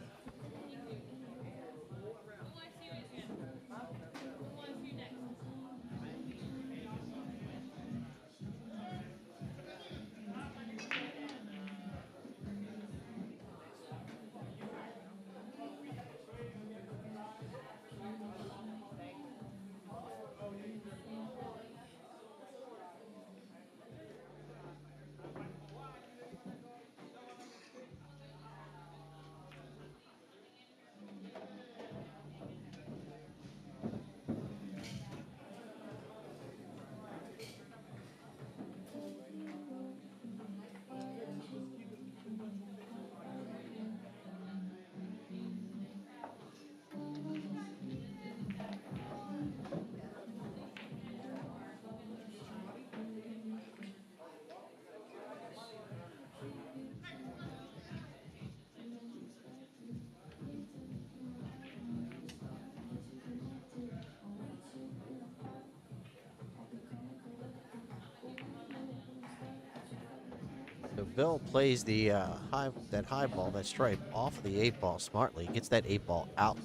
So Bill plays the high ball, that stripe, off of the 8 ball smartly. Gets that 8 ball out,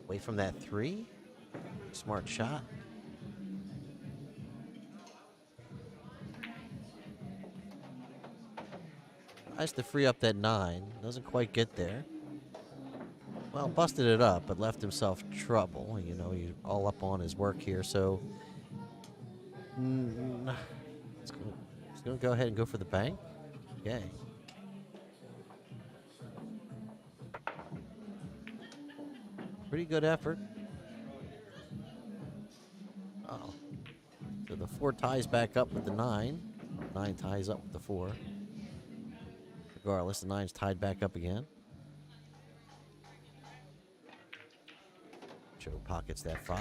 away from that 3. Smart shot. Tries to free up that 9. Doesn't quite get there. Well, busted it up, but left himself trouble. You know, he's all up on his work here. So he's going to go ahead and go for the bank. Okay. Pretty good effort. Oh. So the 4 ties back up with the 9. 9 ties up with the 4. Regardless, the 9's tied back up again. Joe pockets that 5.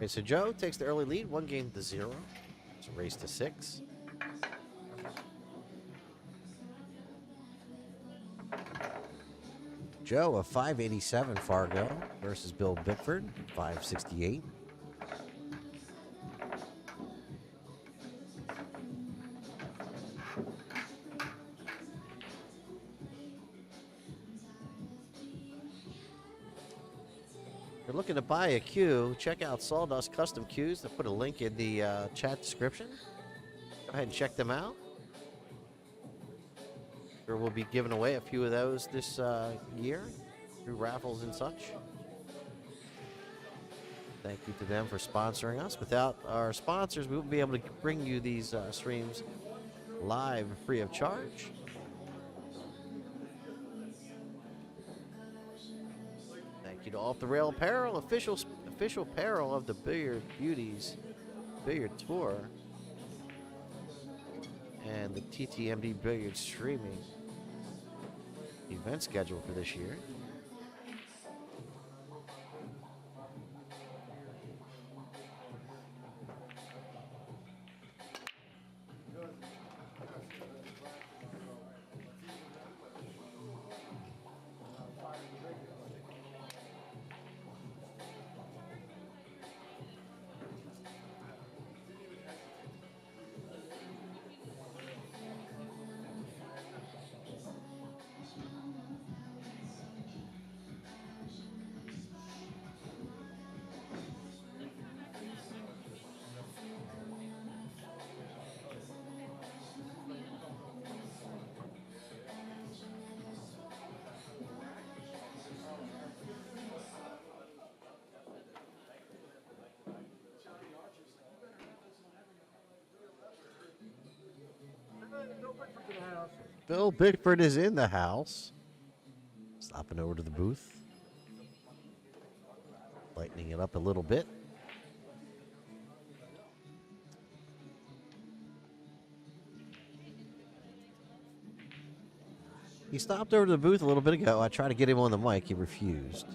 Okay, so Joe takes the early lead, 1-0. It's a race to 6. Joe, a 587 Fargo versus Bill Bickford, 568. If you're looking to buy a cue, check out Sawdust Custom Cues. I'll put a link in the chat description. Go ahead and check them out. Sure, we'll be giving away a few of those this year through raffles and such. Thank you to them for sponsoring us. Without our sponsors, we wouldn't be able to bring you these streams live free of charge. Thank you to Off the Rail Apparel, official apparel of the Billiard Beauties Billiard Tour and the TTMD Billiard streaming event schedule for this year. Bill Bickford is in the house. Stopping over to the booth. Lightening it up a little bit. He stopped over to the booth a little bit ago. I tried to get him on the mic. He refused.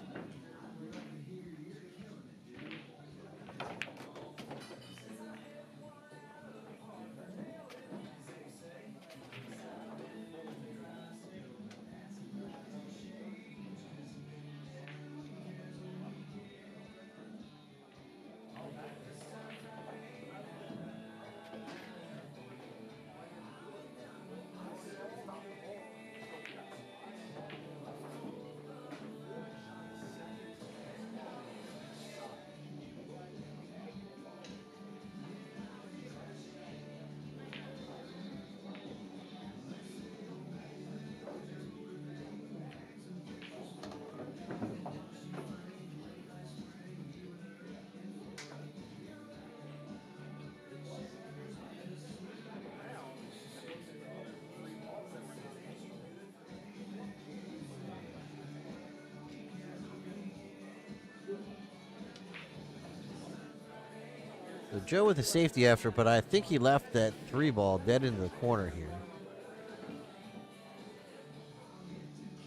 So Joe with a safety effort, but I think he left that 3 ball dead into the corner here.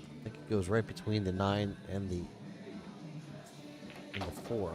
I think it goes right between the 9 and the 4.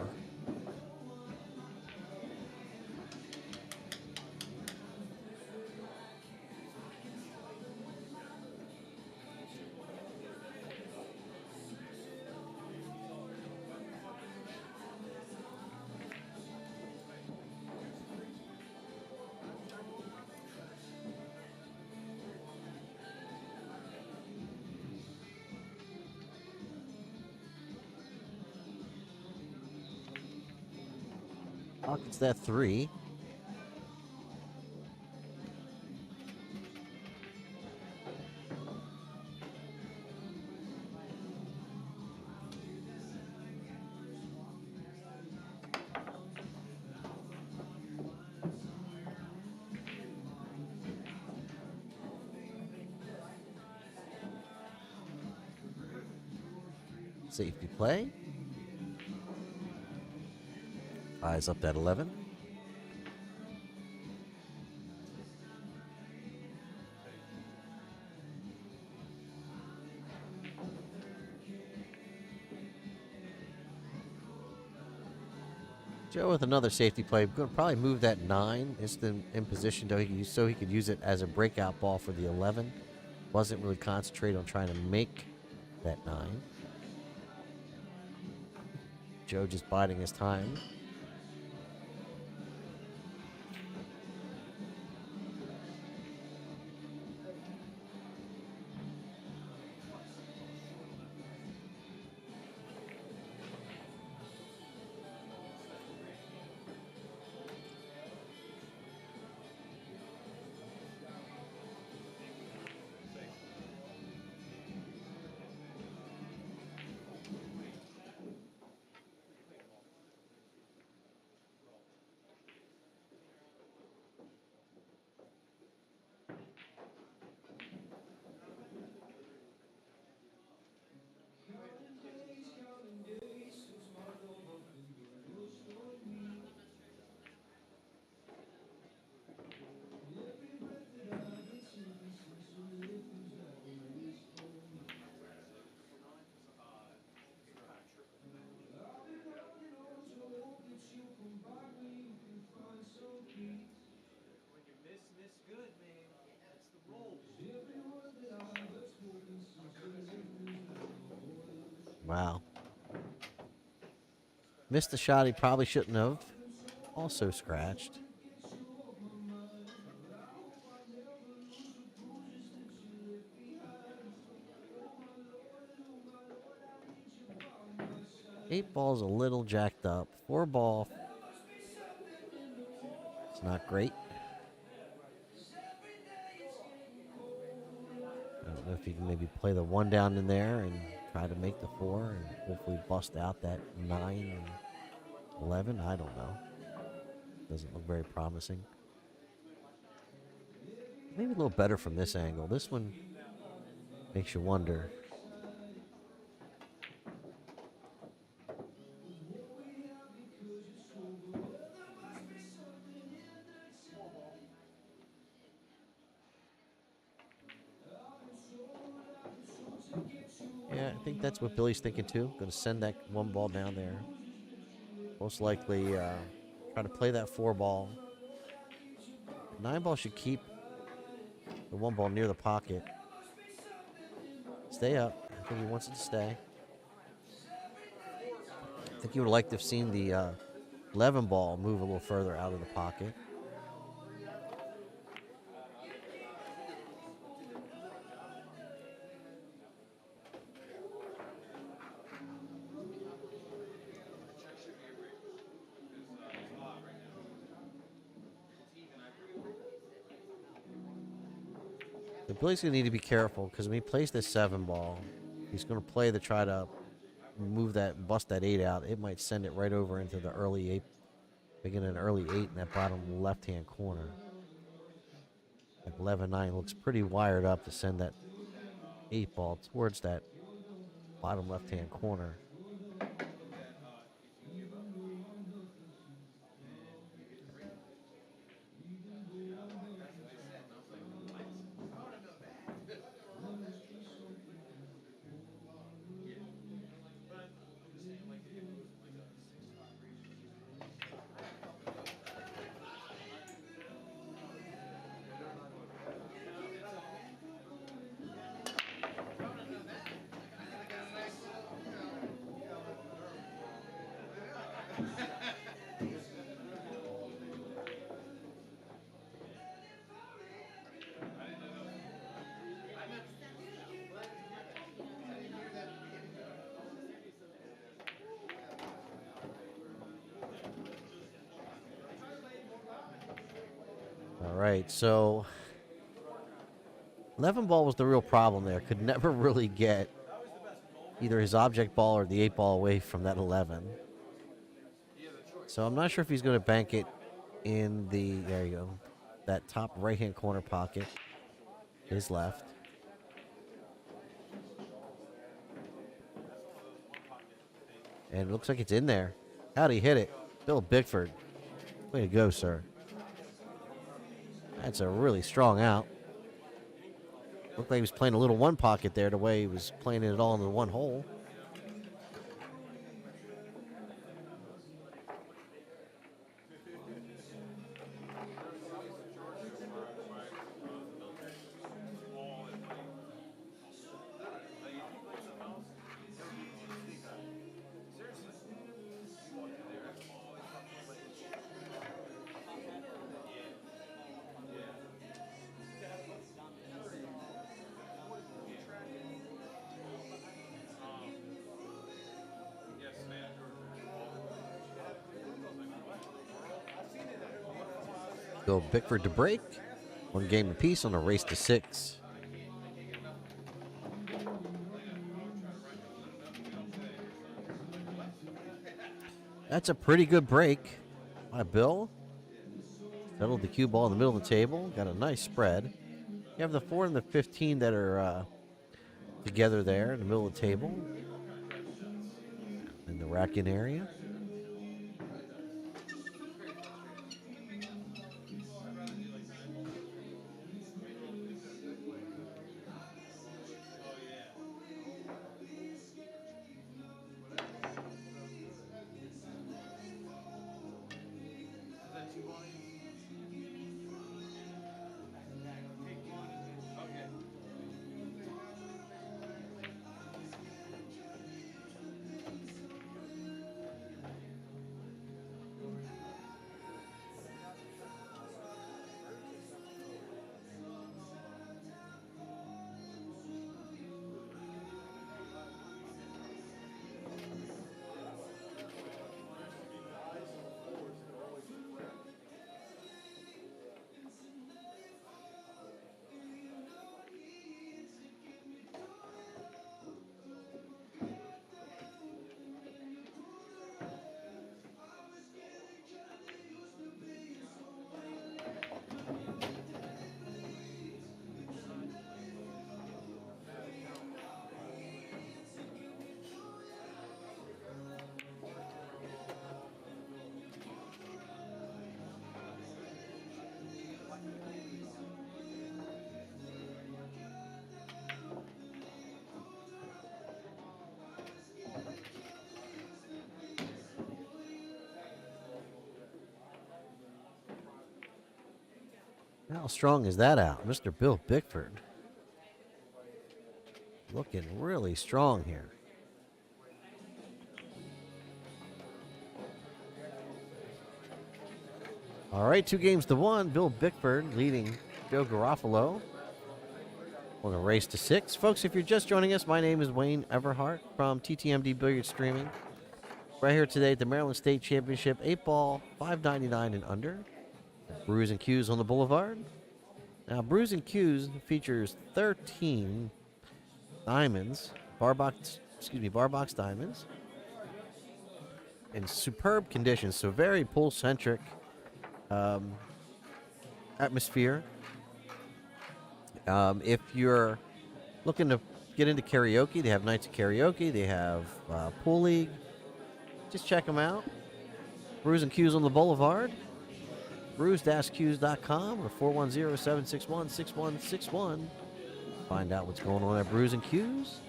Pockets that 3. Safety play. Eyes up that 11. Joe with another safety play. Going to probably move that 9 instant in position so he could use it as a breakout ball for the 11. Wasn't really concentrated on trying to make that 9. Joe just biding his time. Wow. Missed the shot he probably shouldn't have. Also scratched. Eight ball's a little jacked up. 4 ball. It's not great. I don't know if you can maybe play the 1 down in there and try to make the 4 and hopefully bust out that 9 and 11. I don't know. Doesn't look very promising. Maybe a little better from this angle. This one makes you wonder. Yeah, I think that's what Billy's thinking too. Going to send that 1 ball down there. Most likely try to play that 4 ball. 9 ball should keep the 1 ball near the pocket. Stay up. I think he wants it to stay. I think he would like to have seen the 11 ball move a little further out of the pocket. But Billy's going to need to be careful because when he plays this 7 ball, he's going to play to try to move that, bust that 8 out. It might send it right over into the early 8, making an early 8 in that bottom left-hand corner. Like 11-9 looks pretty wired up to send that 8 ball towards that bottom left-hand corner. All right, so 11 ball was the real problem there. Could never really get either his object ball or the 8 ball away from that 11. So I'm not sure if he's going to bank it in the, there you go, that top right-hand corner pocket, his left. And it looks like it's in there. How'd he hit it? Bill Bickford. Way to go, sir. That's a really strong out. Looked like he was playing a little 1 pocket there, the way he was playing it all in the 1 hole. go Bickford to break. 1 game apiece on a race to 6. That's a pretty good break by Bill. Settled the cue ball in the middle of the table. Got a nice spread. You have the 4 and the 15 that are together there in the middle of the table. In the rack-in area. How strong is that out? Mr. Bill Bickford. Looking really strong here. All right, 2 games to 1. Bill Bickford leading Joe Garofalo on a race to 6. Folks, if you're just joining us, my name is Wayne Everhart from TTMD Billiard Streaming. Right here today at the Maryland State Championship, 8-ball, $5.99 and under. Brews and Cues on the Boulevard. Now, Brews and Cues features 13 diamonds, bar box diamonds, in superb conditions. So very pool-centric atmosphere. If you're looking to get into karaoke, they have nights of karaoke. They have pool league. Just check them out. Brews and Cues on the Boulevard. Brews-Cues.com or 410-761-6161. Find out what's going on at Brews and Cues.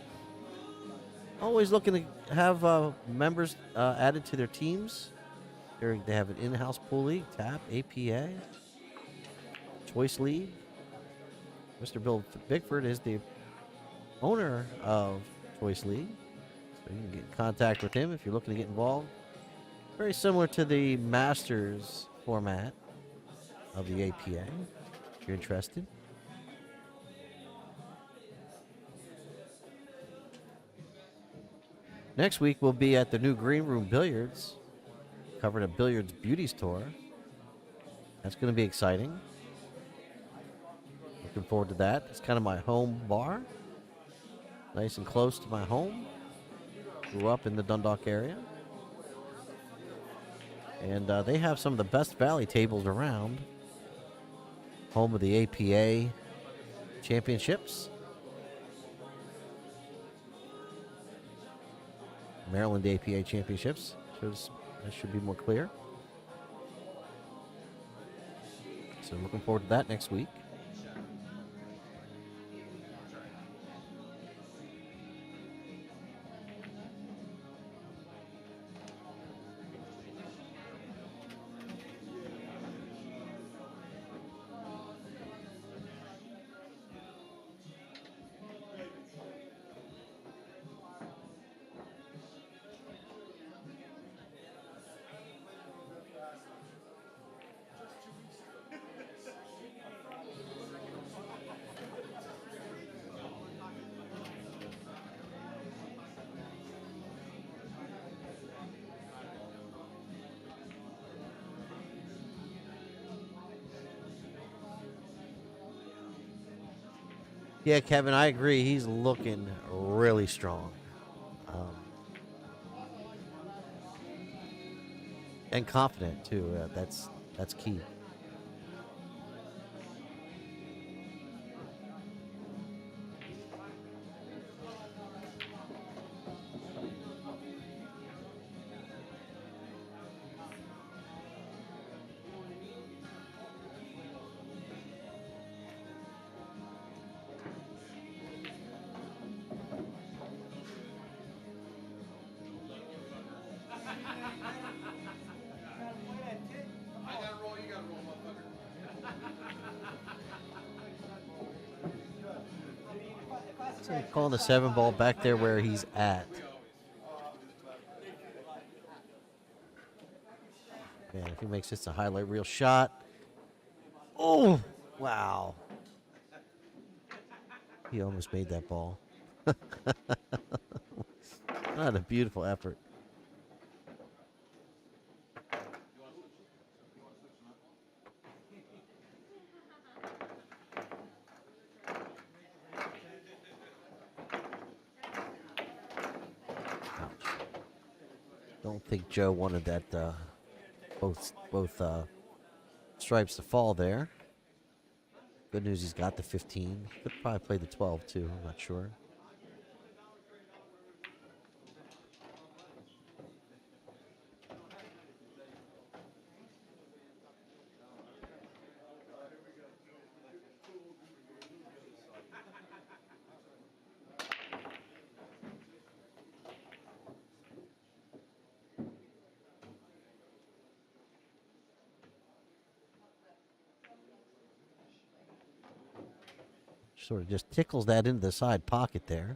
Always looking to have members added to their teams. They have an in-house pool league, TAP, APA, Choice League. Mr. Bill Bickford is the owner of Choice League. So you can get in contact with him if you're looking to get involved. Very similar to the Masters format of the APA, if you're interested. Next week, we'll be at the new Green Room Billiards, covering a Billiard Beauties tour. That's going to be exciting. Looking forward to that. It's kind of my home bar. Nice and close to my home. Grew up in the Dundalk area. And they have some of the best Valley tables around. Home of the APA championships. Maryland APA championships. That should be more clear. So looking forward to that next week. Yeah, Kevin, I agree. He's looking really strong. Um, and confident too. That's key. I gotta roll, you gotta roll, motherfucker. So calling the 7 ball back there where he's at. Man, if he makes this a highlight reel shot. Oh, wow. He almost made that ball. What a beautiful effort. Don't think Joe wanted that both stripes to fall there. Good news, he's got the 15. Could probably play the 12 too. I'm not sure. Sort of just tickles that into the side pocket there.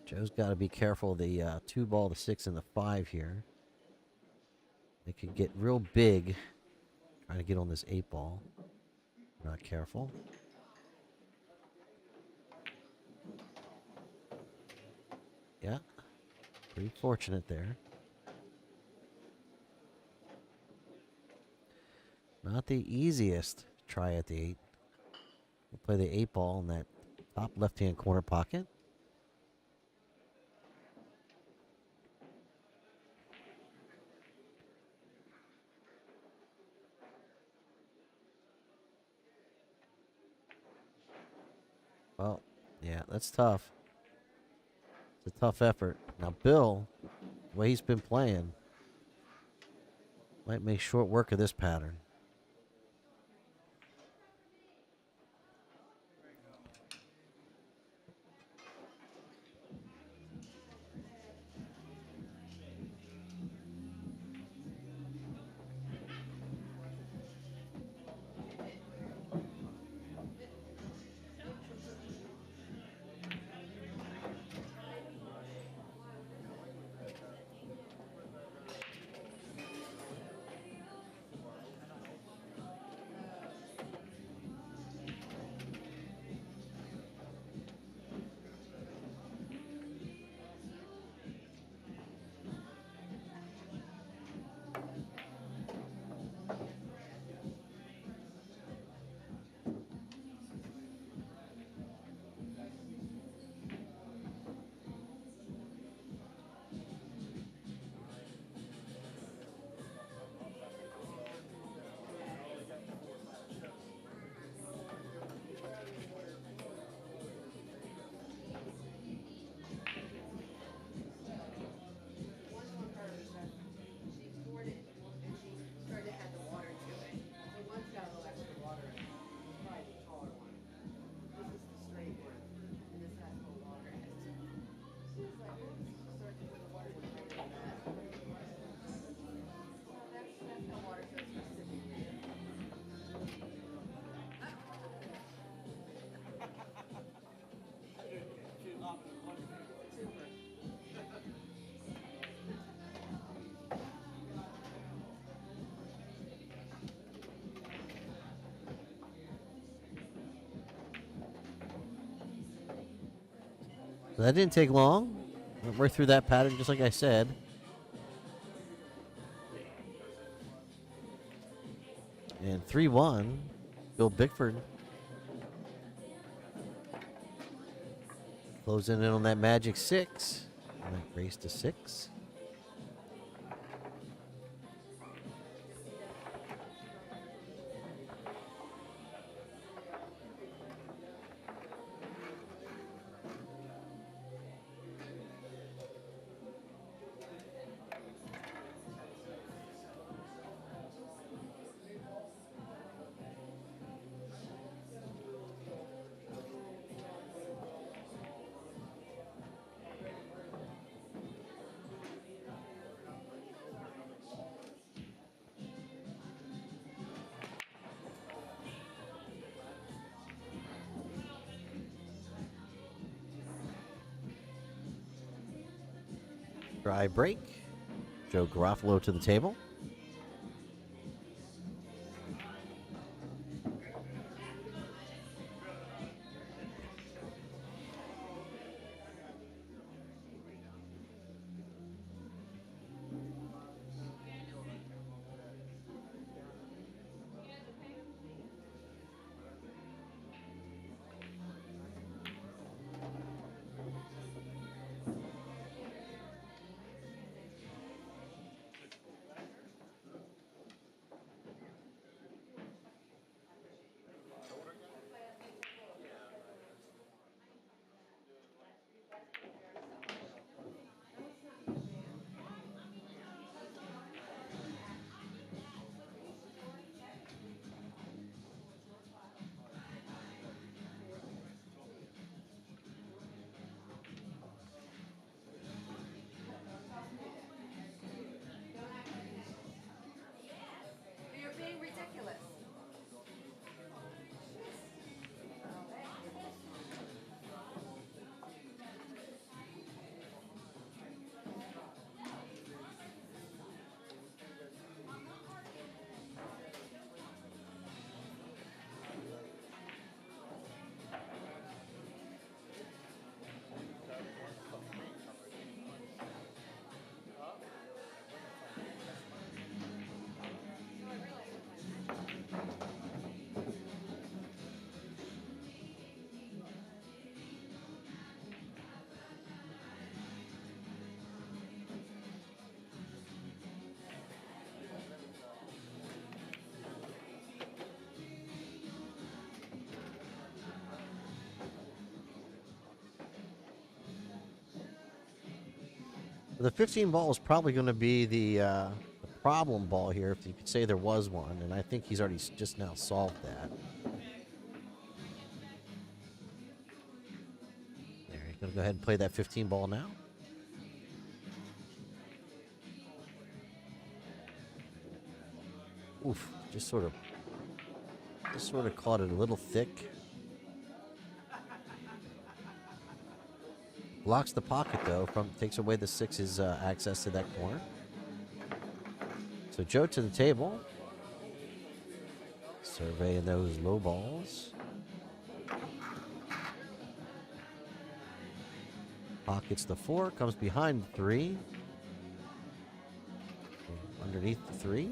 Joe's got to be careful of the 2 ball, the 6, and the 5 here. They could get real big trying to get on this 8 ball. Not careful. Yeah, pretty fortunate there. Not the easiest try at the 8. We'll play the 8 ball in that top left-hand corner pocket. Well, yeah, that's tough. It's a tough effort. Now, Bill, the way he's been playing, might make short work of this pattern. So that didn't take long. Went right through that pattern, just like I said. And 3-1, Bill Bickford closing in on that magic 6. And that race to 6. Dry break. Joe Garofalo to the table. You're being ridiculous. The 15 ball is probably going to be the problem ball here, if you could say there was one, and I think he's already just now solved that. There, he's going to go ahead and play that 15 ball now. Oof, just sort of caught it a little thick. Blocks the pocket though, takes away the 6's access to that corner. So Joe to the table, surveying those low balls. Pockets the 4, comes behind the 3, underneath the 3.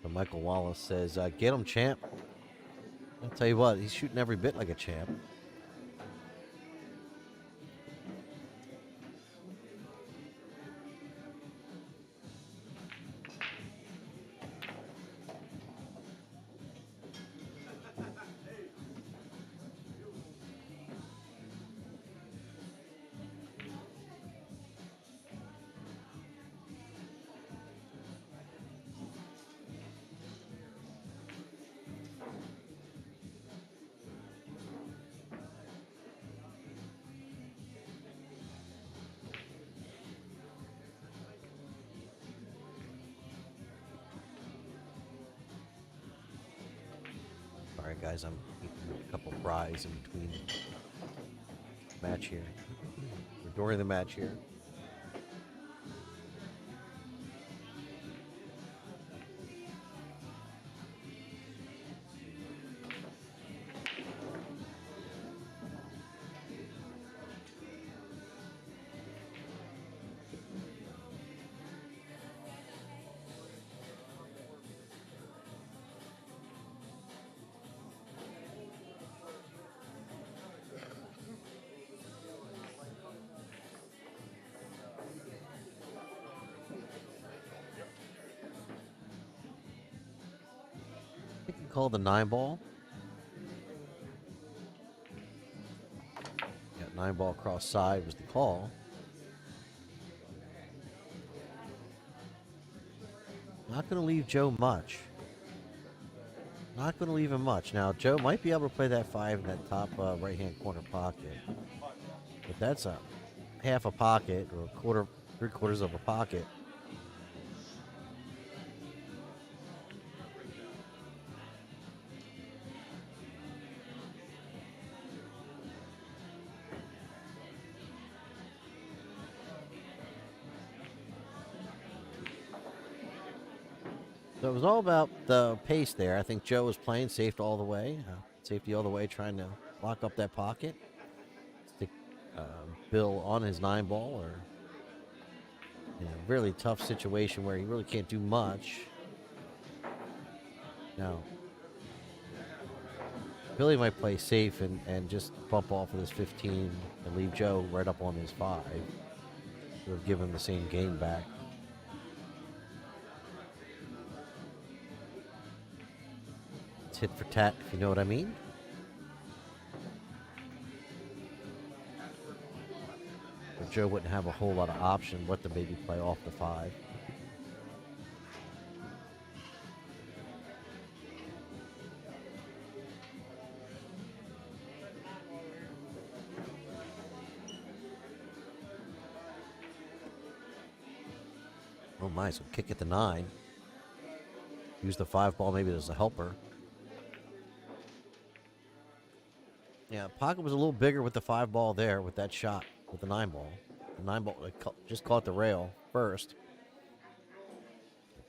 So Michael Wallace says, get him, champ. I'll tell you what, he's shooting every bit like a champ. All right, guys, I'm eating a couple fries in between the match here. Or during the match here. I think you call the 9-ball. Yeah, 9-ball cross side was the call. Not going to leave Joe much. Not going to leave him much. Now, Joe might be able to play that 5 in that top right-hand corner pocket. But that's a half a pocket or a quarter, 3/4 of a pocket. So it was all about the pace there. I think Joe was playing safety all the way, trying to lock up that pocket. Stick Bill on his 9-ball, or really tough situation where he really can't do much. Now, Billy might play safe and just bump off of this 15 and leave Joe right up on his 5. Sort of give him the same game back. Tit for tat, if you know what I mean. But Joe wouldn't have a whole lot of option what to maybe play off the 5. Oh my, so kick at the 9. Use the 5-ball maybe as a helper. Yeah, pocket was a little bigger with the 5-ball there with that shot with the 9-ball. The 9-ball just caught the rail first.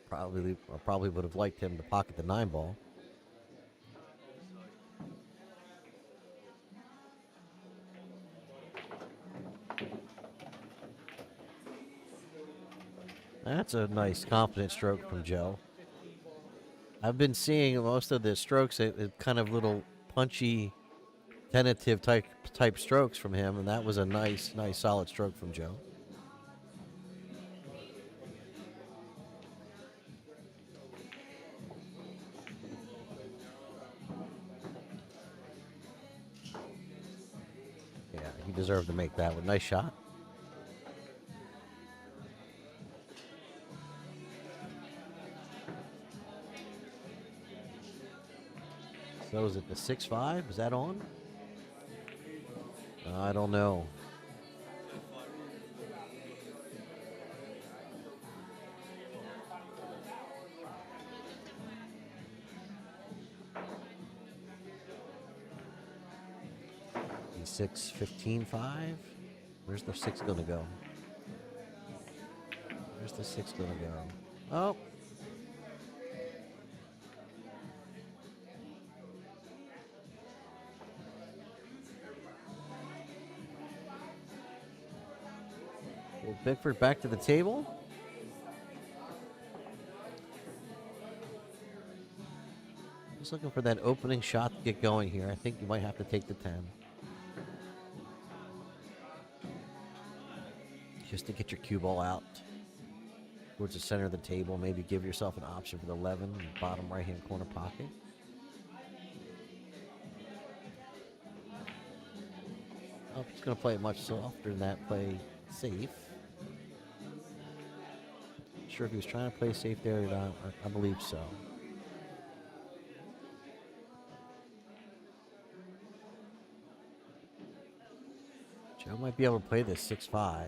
Probably would have liked him to pocket the 9-ball. That's a nice confident stroke from Joe. I've been seeing most of the strokes, kind of little punchy, tentative type strokes from him, and that was a nice solid stroke from Joe. Yeah, he deserved to make that one. Nice shot. So is it the 6-5? Is that on? I don't know. D6, 15, 5. Where's the 6 going to go? Where's the 6 going to go? Oh. Bickford back to the table. Just looking for that opening shot to get going here. I think you might have to take the 10. Just to get your cue ball out towards the center of the table. Maybe give yourself an option for the 11 in the bottom right-hand corner pocket. Oh, he's going to play it much softer than that. Play safe. Not sure if he was trying to play safe there or not. I believe so. Joe might be able to play this 6-5.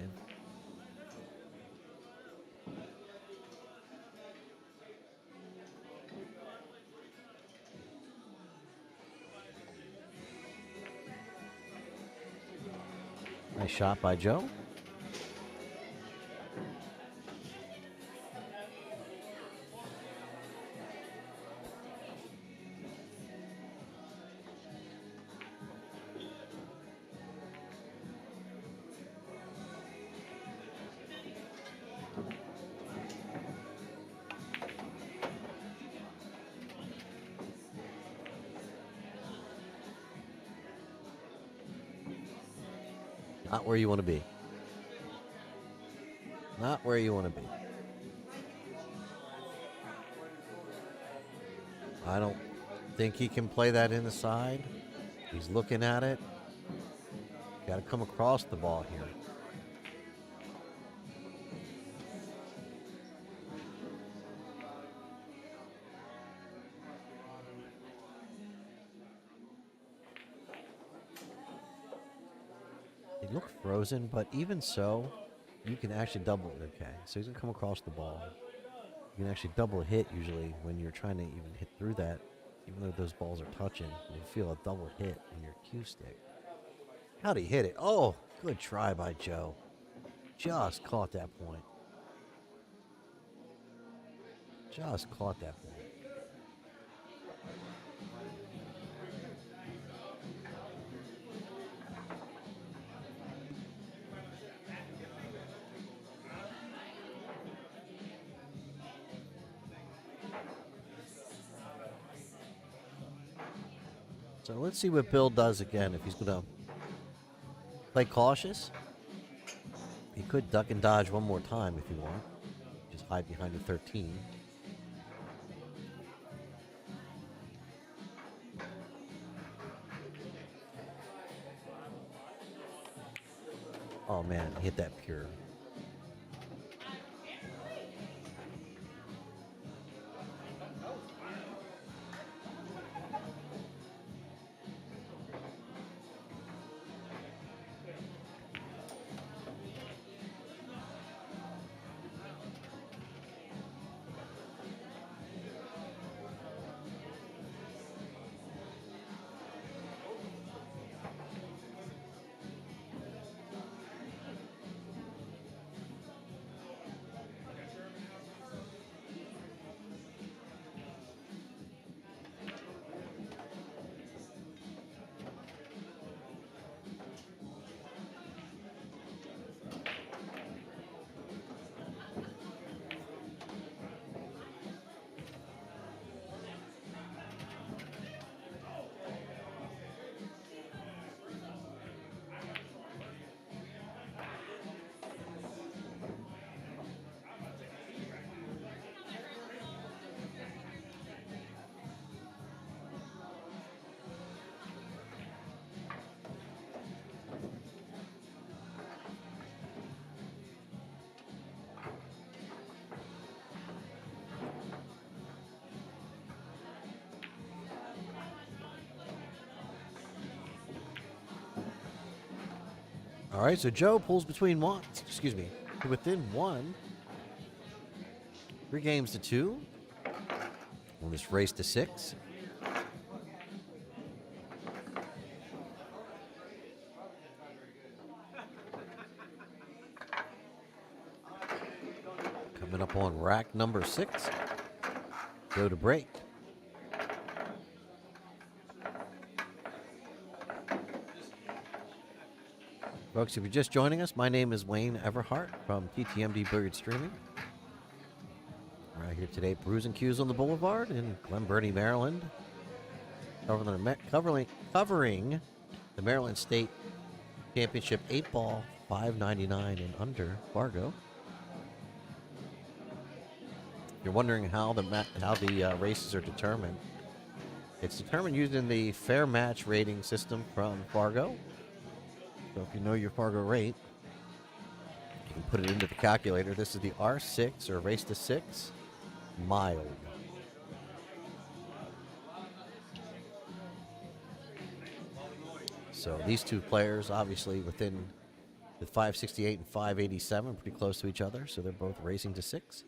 Nice shot by Joe. Not where you want to be. Not where you want to be. I don't think he can play that in the side. He's looking at it. Got to come across the ball here. They look frozen, but even so, you can actually double it. Okay, so he's going to come across the ball. You can actually double hit usually when you're trying to even hit through that. Even though those balls are touching, you feel a double hit in your cue stick. How'd he hit it? Oh, good try by Joe. Just caught that point. Just caught that point. So let's see what Bill does again. If he's going to play cautious, he could duck and dodge one more time if you want. Just hide behind the 13. Oh man, hit that pure. All right, so Joe pulls within one. 3 games to 2 on this race to 6. Coming up on rack number 6. Go to break. Folks, if you're just joining us, my name is Wayne Everhart from TTMD Billiard Streaming. We're out here today at Brews and Cues on the Boulevard in Glen Burnie, Maryland. covering the Maryland State Championship 8-ball, 599 and under Fargo. You're wondering how the races are determined. It's determined using the fair match rating system from Fargo. So if you know your Fargo rate, you can put it into the calculator. This is the R6 or race to 6 mild. So these two players, obviously within the 568 and 587, pretty close to each other. So they're both racing to 6.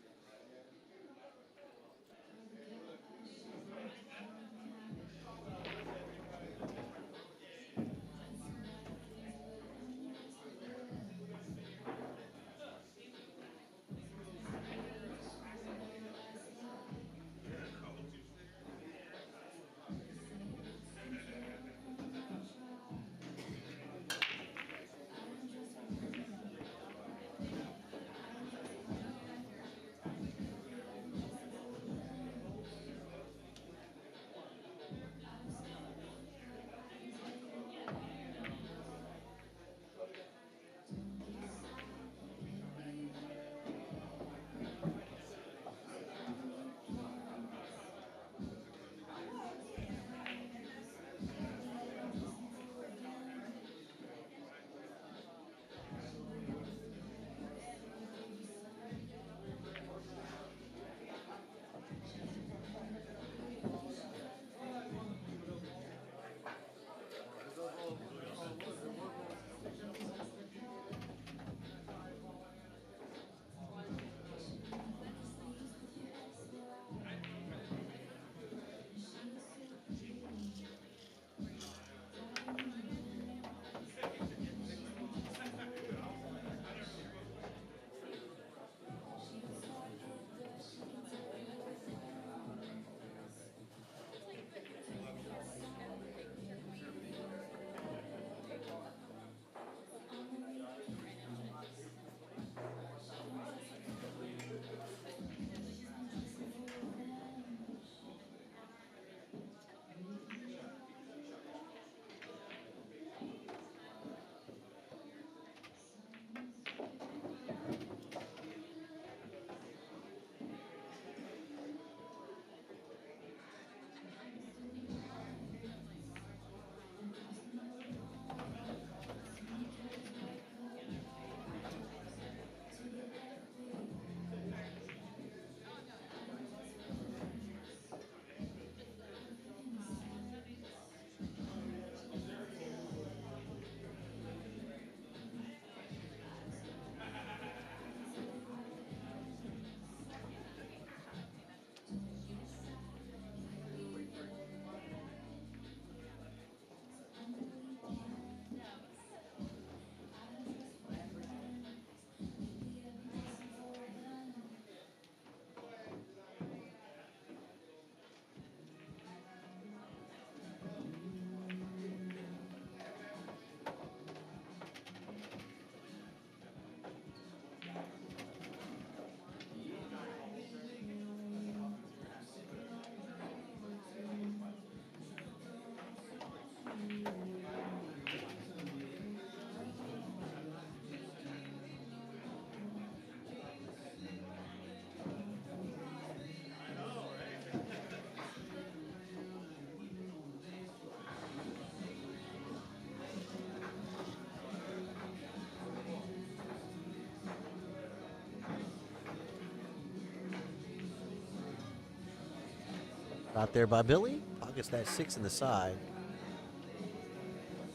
Out there by Billy. Pockets that 6 in the side.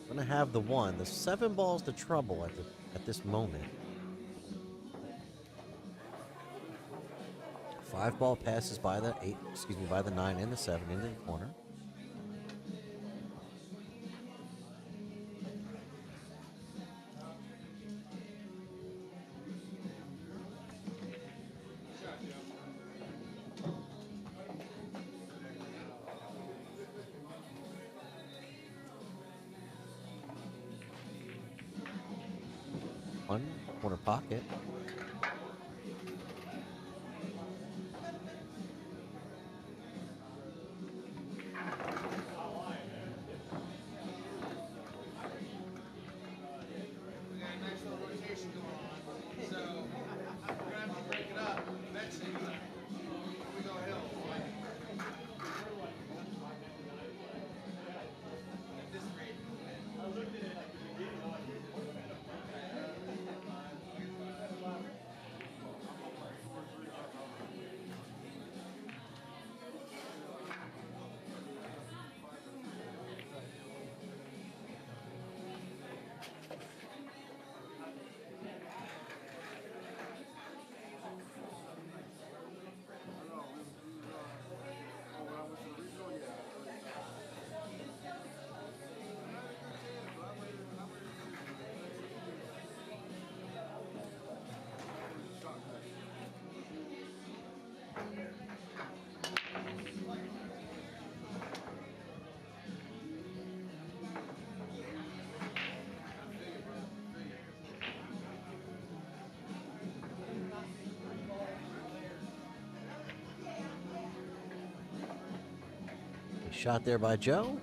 Gonna have the 1. The 7 balls to trouble at this moment. 5 ball passes by the 8, by the 9 and the 7 into the corner. One corner pocket. shot there by Joe.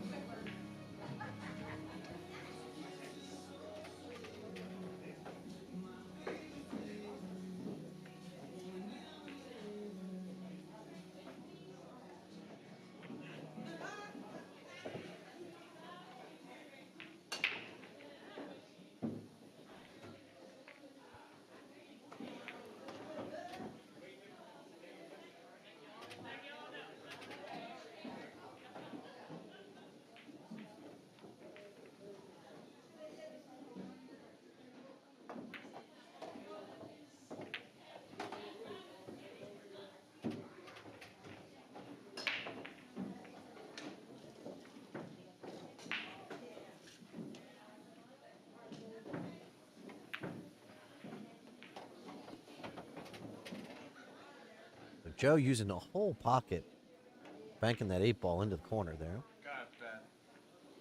Joe using the whole pocket, banking that 8 ball into the corner there. Got that.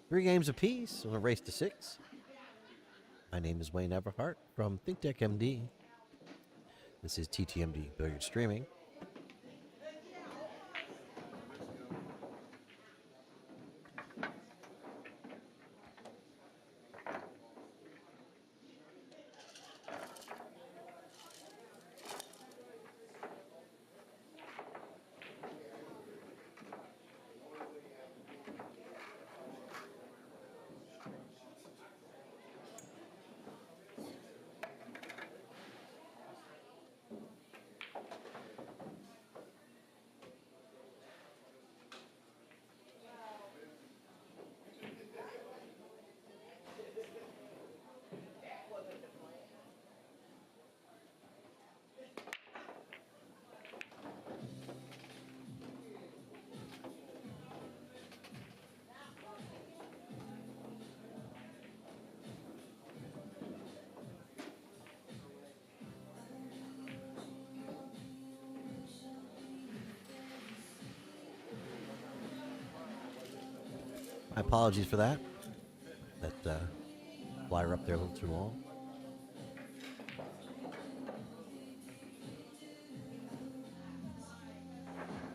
3 games apiece on a race to 6. My name is Wayne Everhart from ThinkTech MD. This is TTMD Billiard Streaming. My apologies for that. That flyer up there a little too long.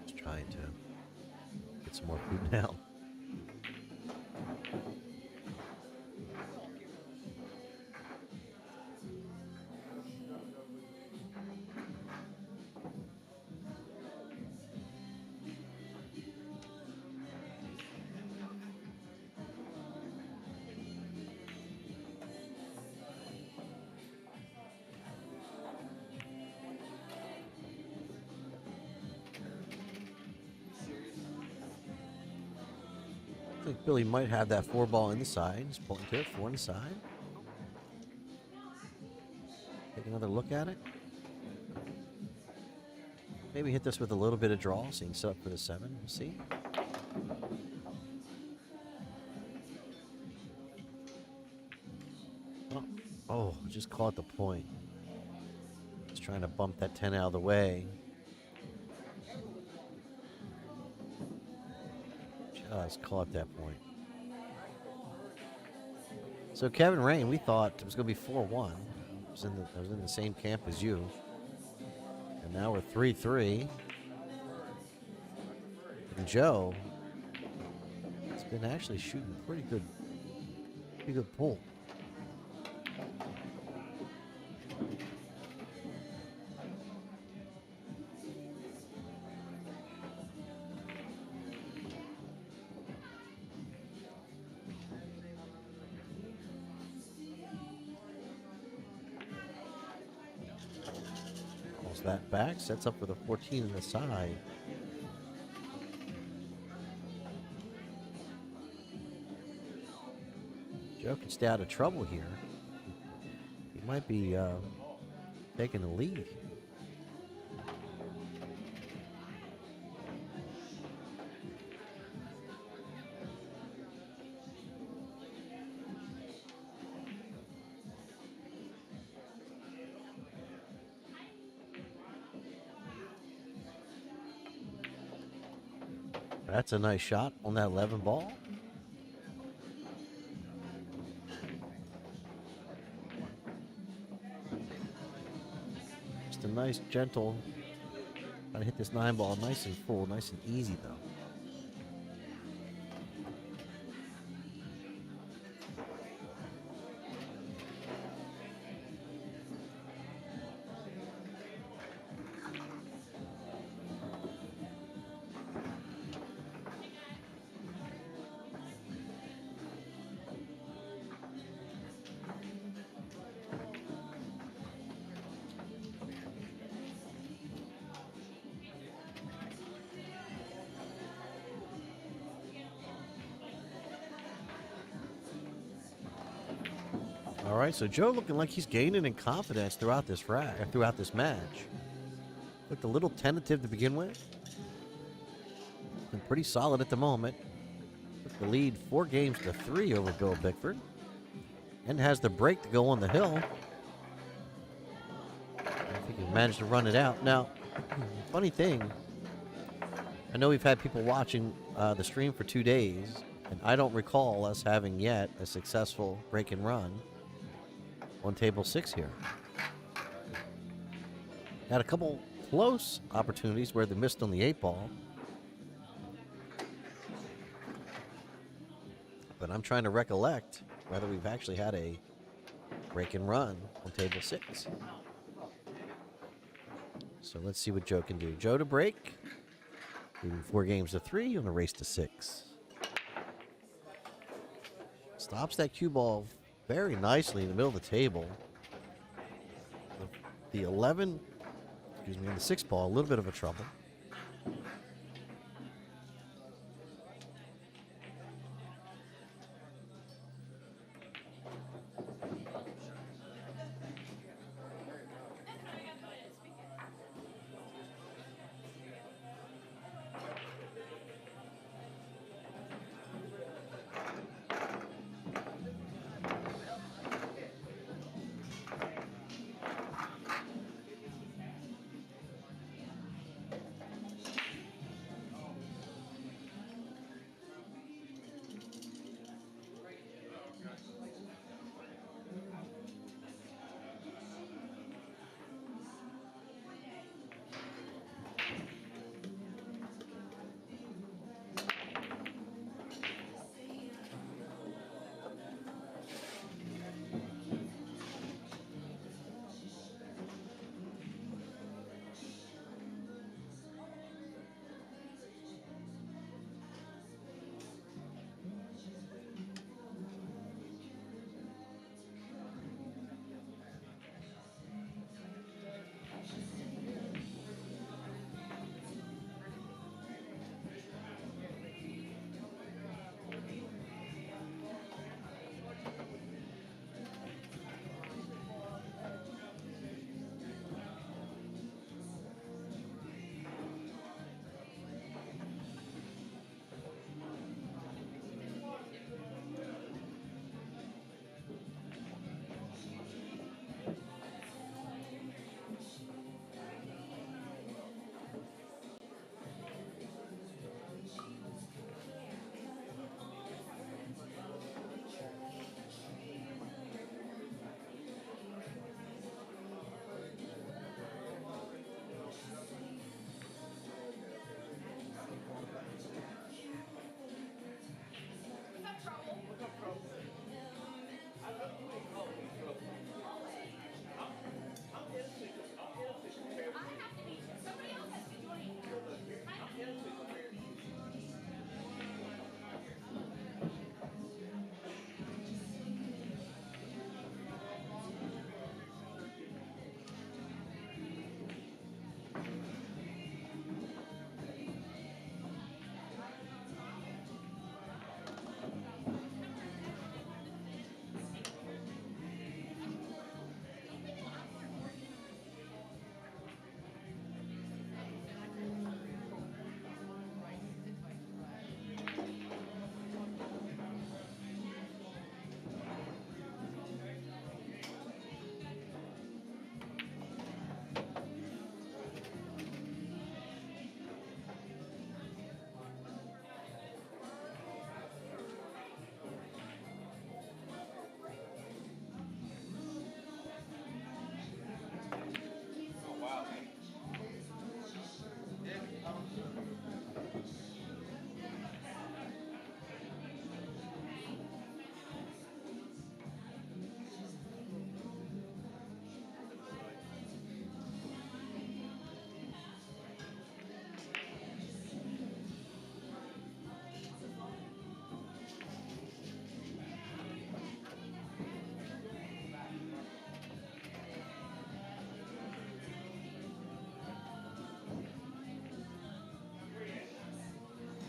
Just trying to get some more food down. I think Billy might have that 4 ball in the side. He's pointing to it, 4 in the side. Take another look at it. Maybe hit this with a little bit of draw, so he can set up for the 7. We'll see. Oh, just caught the point. He's trying to bump that 10 out of the way. Just caught that point. So Kevin Rain, we thought it was going to be 4-1. I was in the same camp as you. And now we're 3-3. And Joe has been actually shooting pretty good pull. That back sets up with a 14 on the side. Joe could stay out of trouble here. He might be taking the lead. That's a nice shot on that 11 ball. Just a nice, gentle, trying to hit this 9 ball nice and full, nice and easy though. All right, so Joe looking like he's gaining in confidence throughout this match. Looked a little tentative to begin with. Been pretty solid at the moment. Took the lead 4-3 over Bill Bickford. And has the break to go on the hill. I think he managed to run it out. Now, funny thing, I know we've had people watching the stream for 2 days, and I don't recall us having yet a successful break and run on table 6 here. Had a couple close opportunities where they missed on the 8-ball. But I'm trying to recollect whether we've actually had a break and run on table 6. So let's see what Joe can do. Joe to break. Leading 4-3 on a race to 6. Stops that cue ball very nicely in the middle of the table. The 11, on the 6-ball, a little bit of a trouble.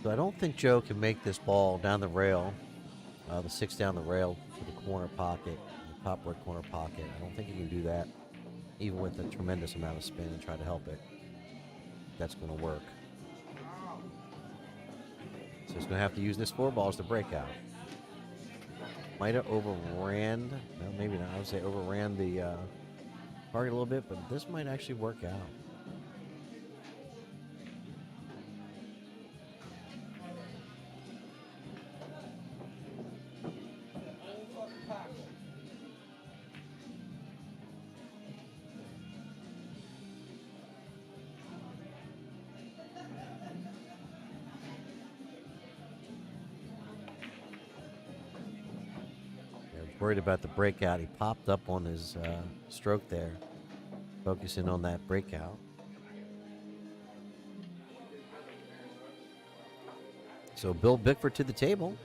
So I don't think Joe can make this ball down the rail, the 6 down the rail to the corner pocket. top right corner pocket. I don't think you can do that even with a tremendous amount of spin and try to help it. That's going to work. So he's going to have to use this 4 balls to break out. Might have overran, no, maybe not. I would say overran the target a little bit, but this might actually work out. Worried about the breakout. He popped up on his stroke there, focusing on that breakout. So Bill Bickford to the table.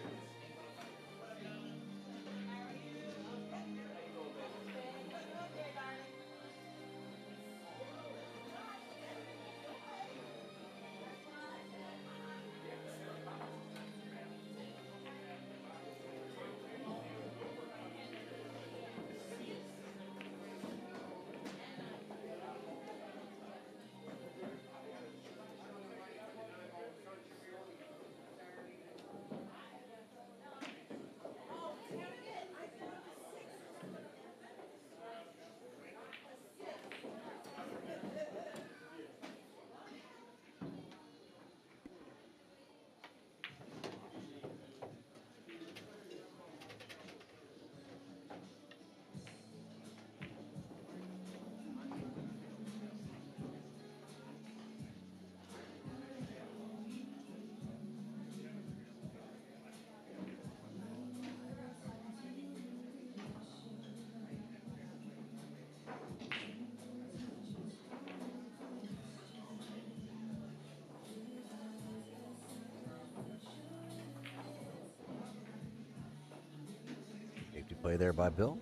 Safety play there by Bill.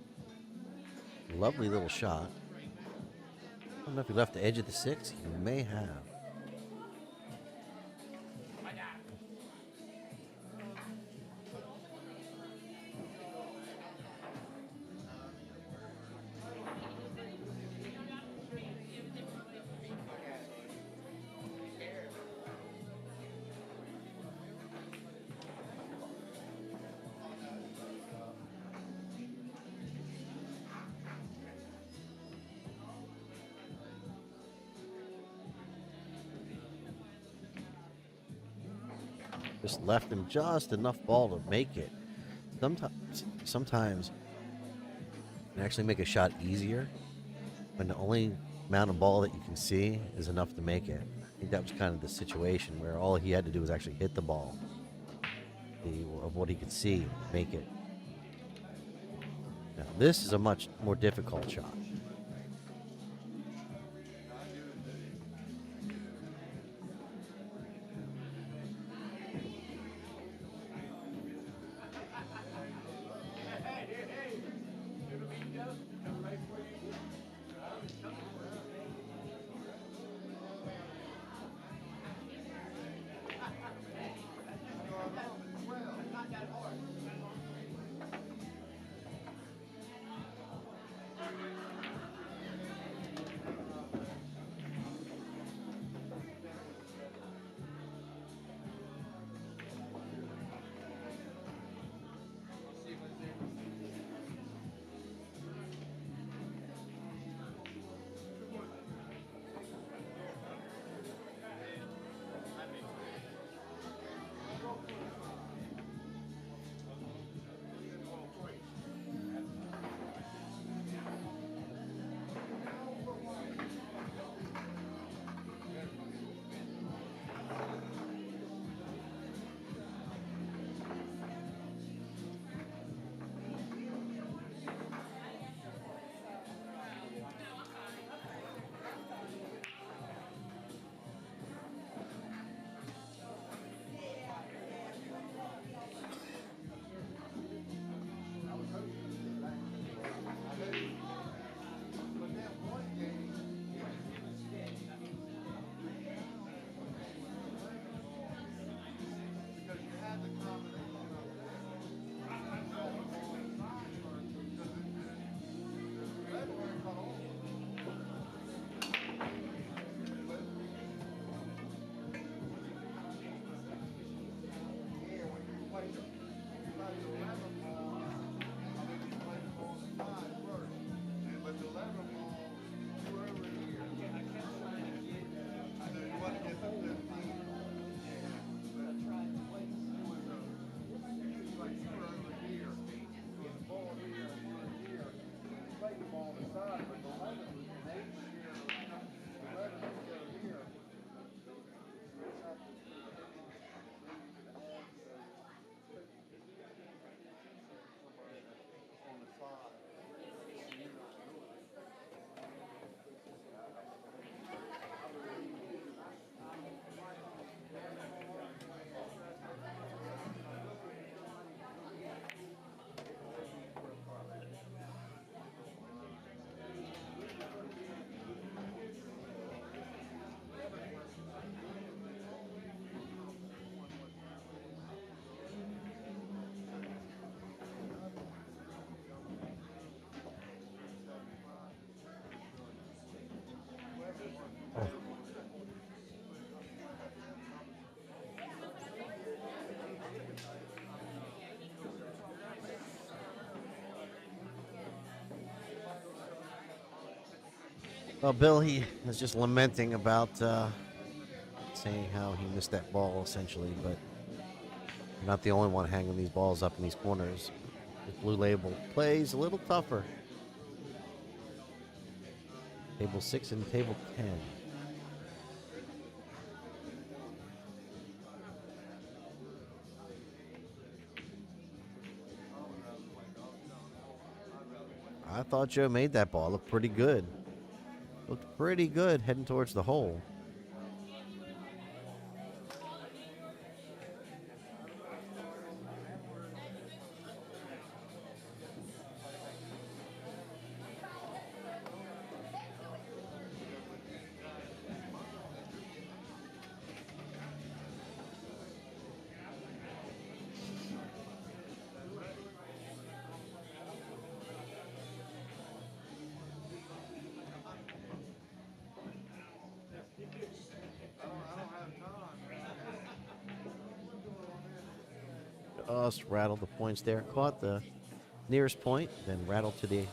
Lovely little shot. I don't know if he left the edge of the 6. He may have. Just left him just enough ball to make it. Sometimes you can actually make a shot easier when the only amount of ball that you can see is enough to make it. I think that was kind of the situation where all he had to do was actually hit the ball of what he could see, make it. Now, this is a much more difficult shot. Well, Bill, he is just lamenting about saying how he missed that ball, essentially, but you're not the only one hanging these balls up in these corners. This blue label plays a little tougher. Table 6 and table 10. I thought Joe made that ball. Looked pretty good. Looked pretty good heading towards the hole. Just rattled the points there. Caught the nearest point, then rattled to the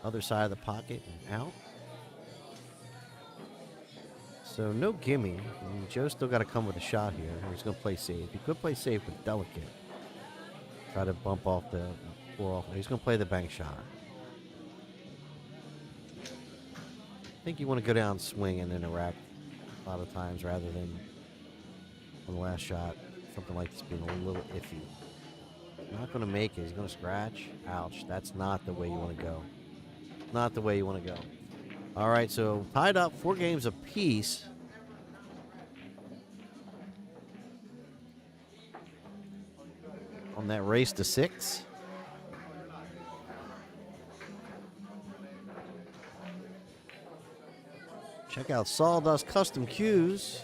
other side of the pocket and out. So no gimme. I mean, Joe's still got to come with a shot here. He's going to play safe. He could play safe with delicate. Try to bump off the floor off. He's going to play the bank shot. I think you want to go down, swing, and interact a lot of times rather than on the last shot. Something like this being a little iffy. Not going to make it. He's going to scratch. Ouch. That's not the way you want to go. Not the way you want to go. All right, so tied up 4 games apiece. On that race to 6. Check out Sawdust Custom Cues.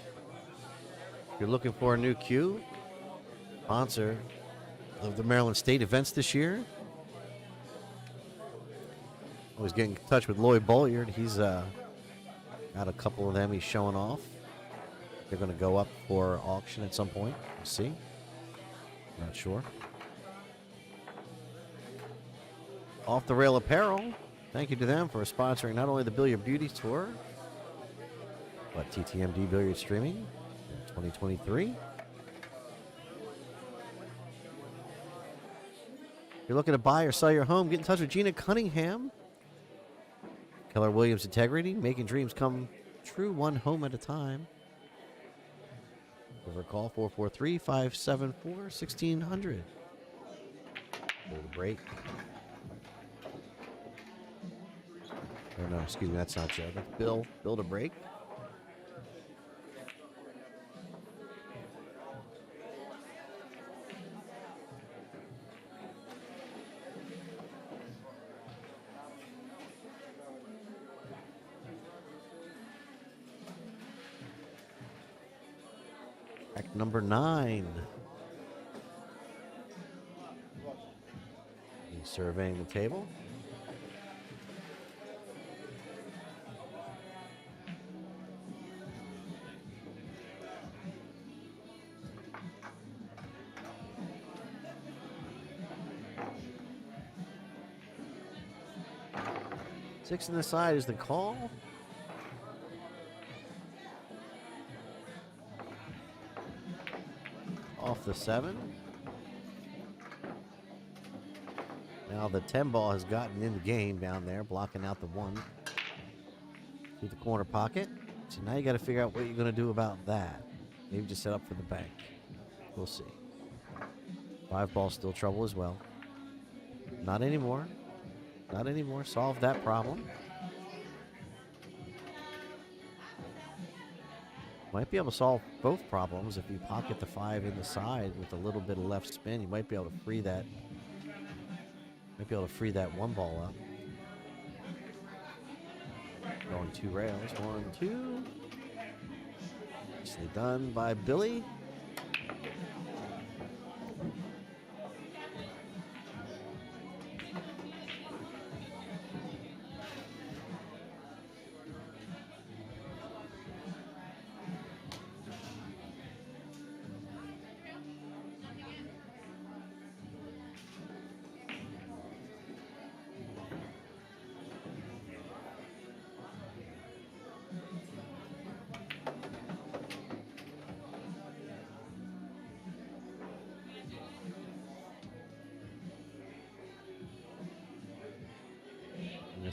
If you're looking for a new cue, sponsor of the Maryland State events this year. Always getting in touch with Lloyd Bulliard. He's got a couple of them he's showing off. They're going to go up for auction at some point. We'll see. Not sure. Off the Rail Apparel. Thank you to them for sponsoring not only the Billiard Beauties tour, but TTMD Billiard Streaming in 2023. If you're looking to buy or sell your home, get in touch with Gina Cunningham. Keller Williams Integrity, making dreams come true one home at a time. Give her a call, 443-574-1600. Hold a break. Oh, no, excuse me, that's not Joe. That's Bill. Bill to break. Act number 9. He's surveying the table. 6 in the side is the call. Off the 7. Now the 10 ball has gotten in the game down there, blocking out the 1 through the corner pocket. So now you got to figure out what you're going to do about that. Maybe just set up for the bank. We'll see. 5 ball still trouble as well. Not anymore. Not anymore. Solve that problem. Might be able to solve both problems if you pocket the 5 in the side with a little bit of left spin. You might be able to free that. Might be able to free that 1 ball up. Going 2 rails. 1, 2. Nicely done by Billy.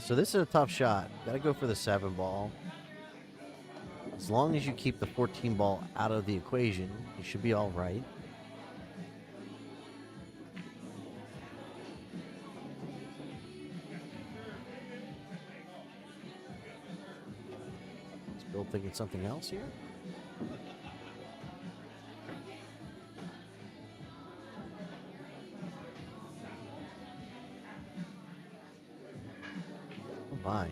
So this is a tough shot. Got to go for the 7 ball. As long as you keep the 14 ball out of the equation, you should be all right. Is Bill thinking something else here? My.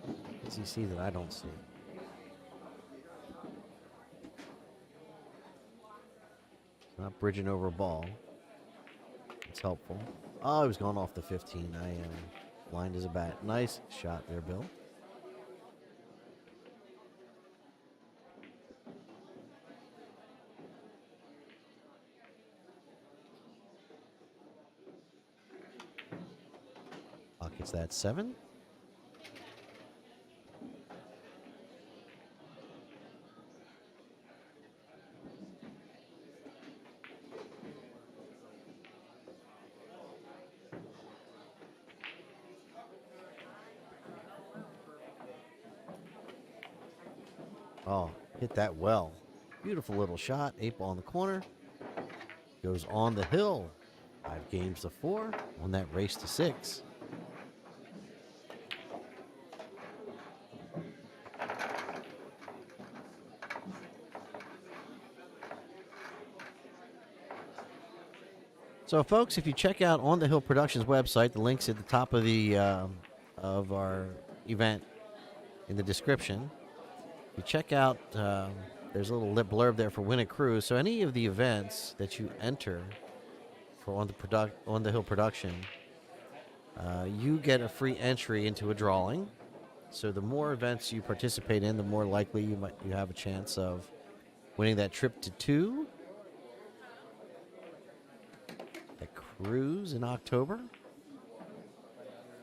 What does he see that I don't see? Not bridging over a ball. It's helpful. Oh, he was going off the 15. I am blind as a bat. Nice shot there, Bill. Pockets that 7. Oh, hit that well. Beautiful little shot. 8 ball in the corner. Goes on the hill. 5 games to 4. Won that race to 6. So, folks, if you check out On the Hill Productions website, the link's at the top of the of our event in the description. If you check out, there's a little blurb there for Win a Cruise. So, any of the events that you enter for On the Hill Production, you get a free entry into a drawing. So, the more events you participate in, the more likely you have a chance of winning that trip to 2. Cruise in October.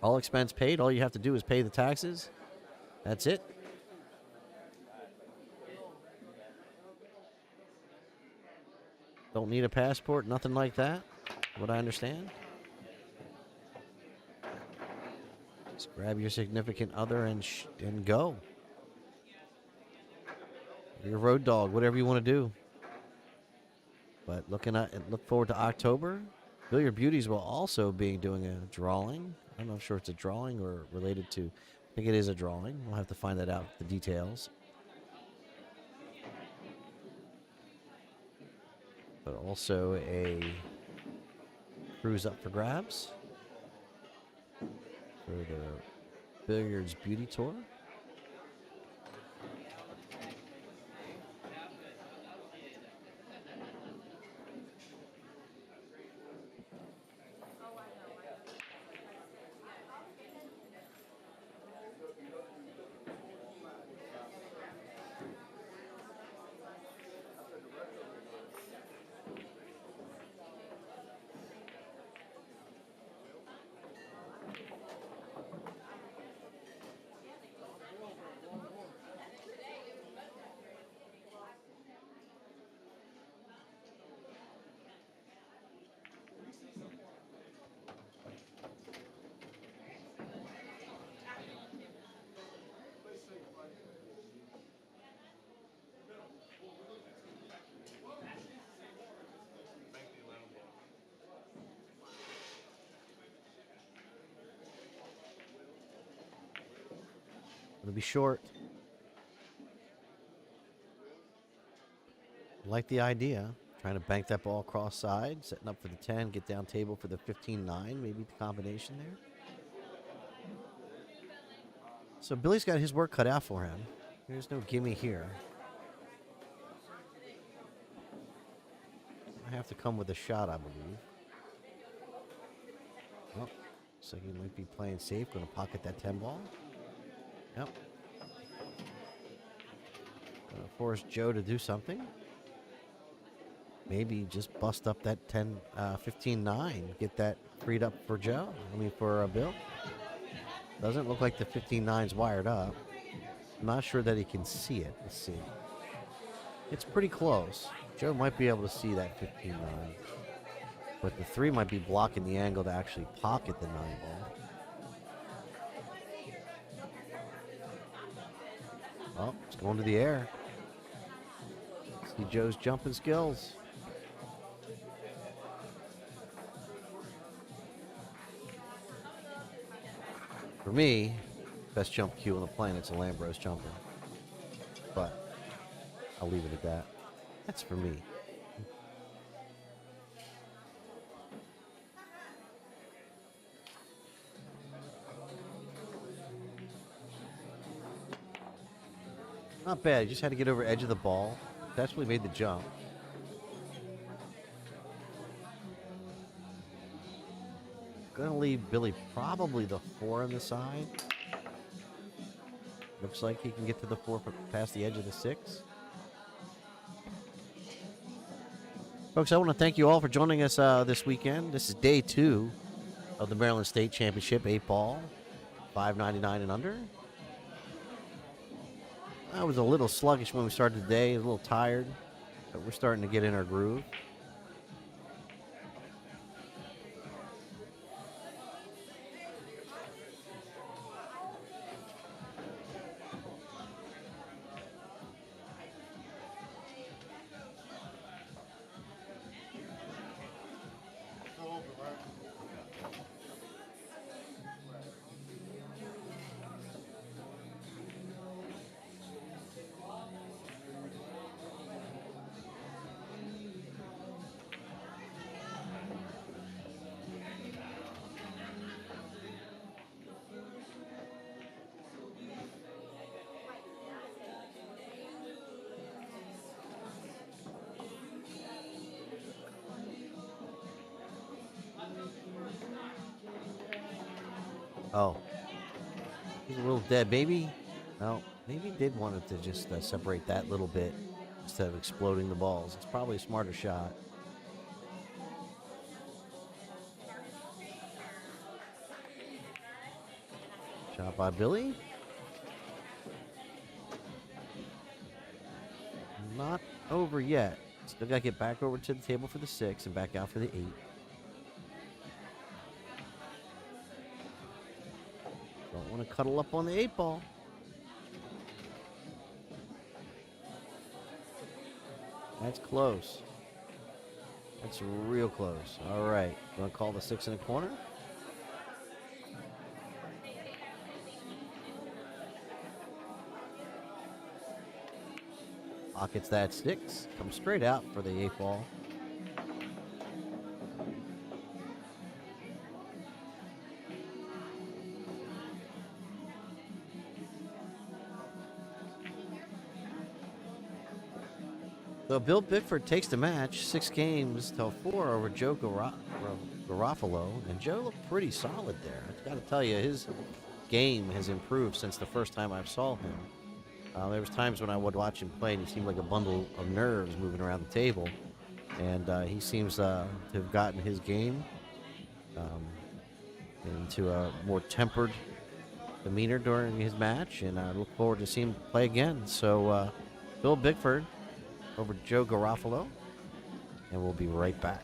All expense paid. All you have to do is pay the taxes. That's it. Don't need a passport, nothing like that, what I understand. Just grab your significant other and go. Your road dog, whatever you want to do. But look forward to October. Billiard Beauties will also be doing a drawing. I'm not sure if it's a drawing or related to, I think it is a drawing. We'll have to find that out, the details. But also a cruise up for grabs for the Billiards Beauty Tour. It'll be short. Like the idea. Trying to bank that ball cross side, setting up for the 10, get down table for the 15-9, maybe the combination there. So Billy's got his work cut out for him. There's no gimme here. I have to come with a shot, I believe. Oh, looks like he might be playing safe, going to pocket that 10 ball. Yep. Gonna force Joe to do something. Maybe just bust up that 15-9, get that freed up for Joe. I mean, for Bill. Doesn't look like the 15-9's wired up. I'm not sure that he can see it. Let's see. It's pretty close. Joe might be able to see that 15-9. But the 3 might be blocking the angle to actually pocket the 9 ball. Oh, it's going to the air. See Joe's jumping skills. For me, best jump cue on the planet's a Lambros jumper. But I'll leave it at that. That's for me. Not bad. He just had to get over edge of the ball. That's what made the jump. Gonna leave Billy probably the 4 on the side. Looks like he can get to the 4 past the edge of the 6. Folks, I want to thank you all for joining us this weekend. This is day 2 of the Maryland State Championship, 8-ball, $5.99 and under. I was a little sluggish when we started the day, a little tired, but we're starting to get in our groove. Oh. He's a little dead. Maybe, no, maybe he did want it to just separate that little bit instead of exploding the balls. It's probably a smarter shot. Shot by Billy. Not over yet. Still got to get back over to the table for the 6 and back out for the 8. Don't want to cuddle up on the 8 ball. That's close. That's real close. All right. Going to call the 6 in the corner. Pockets that 6. Comes straight out for the 8 ball. So Bill Bickford takes the match, 6 games to 4 over Joe Garofalo, and Joe looked pretty solid there. I've got to tell you, his game has improved since the first time I saw him. There was times when I would watch him play, and he seemed like a bundle of nerves moving around the table, and he seems to have gotten his game into a more tempered demeanor during his match, and I look forward to seeing him play again. So Bill Bickford over Joe Garofalo, and we'll be right back.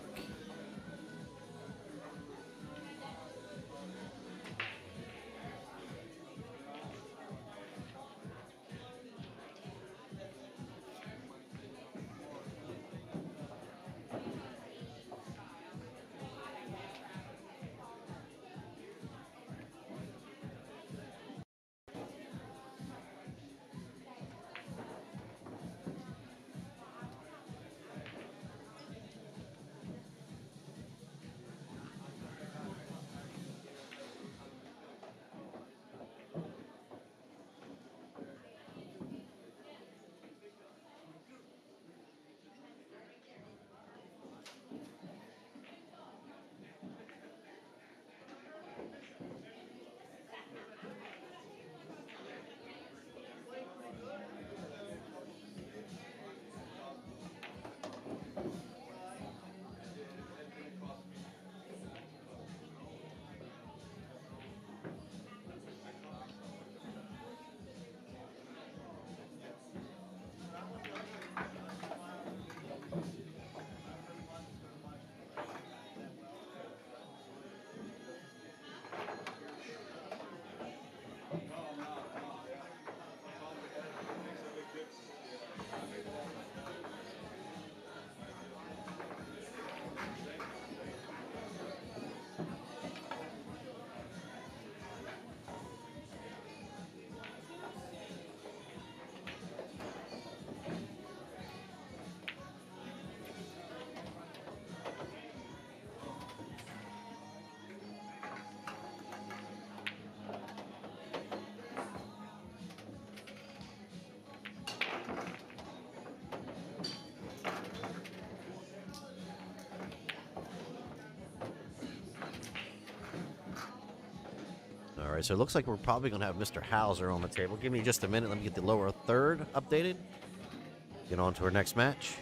All right, so it looks like we're probably going to have Mr. Hauser on the table. Give me just a minute. Let me get the lower third updated. Get on to our next match.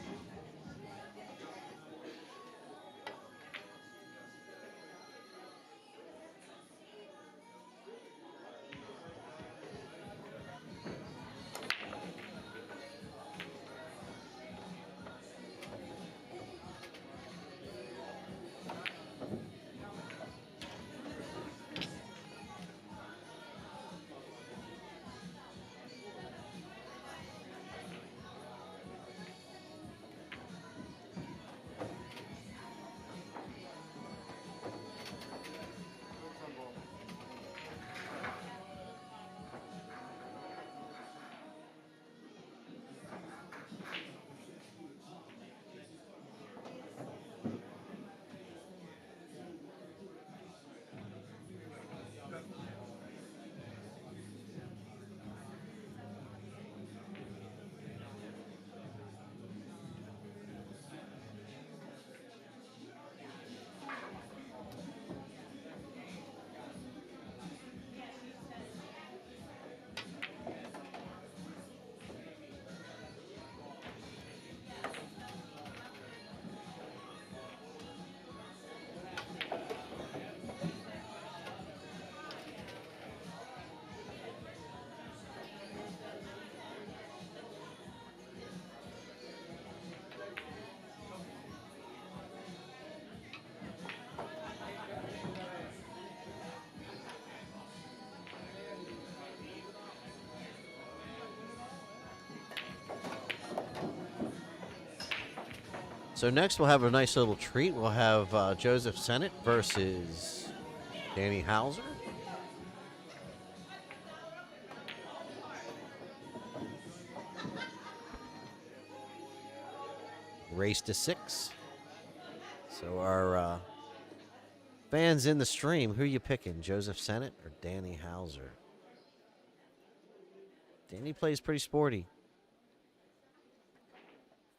So next we'll have a nice little treat. We'll have Joseph Sennett versus Danny Hauser. Race to 6. So our fans in the stream, who are you picking, Joseph Sennett or Danny Hauser? Danny plays pretty sporty.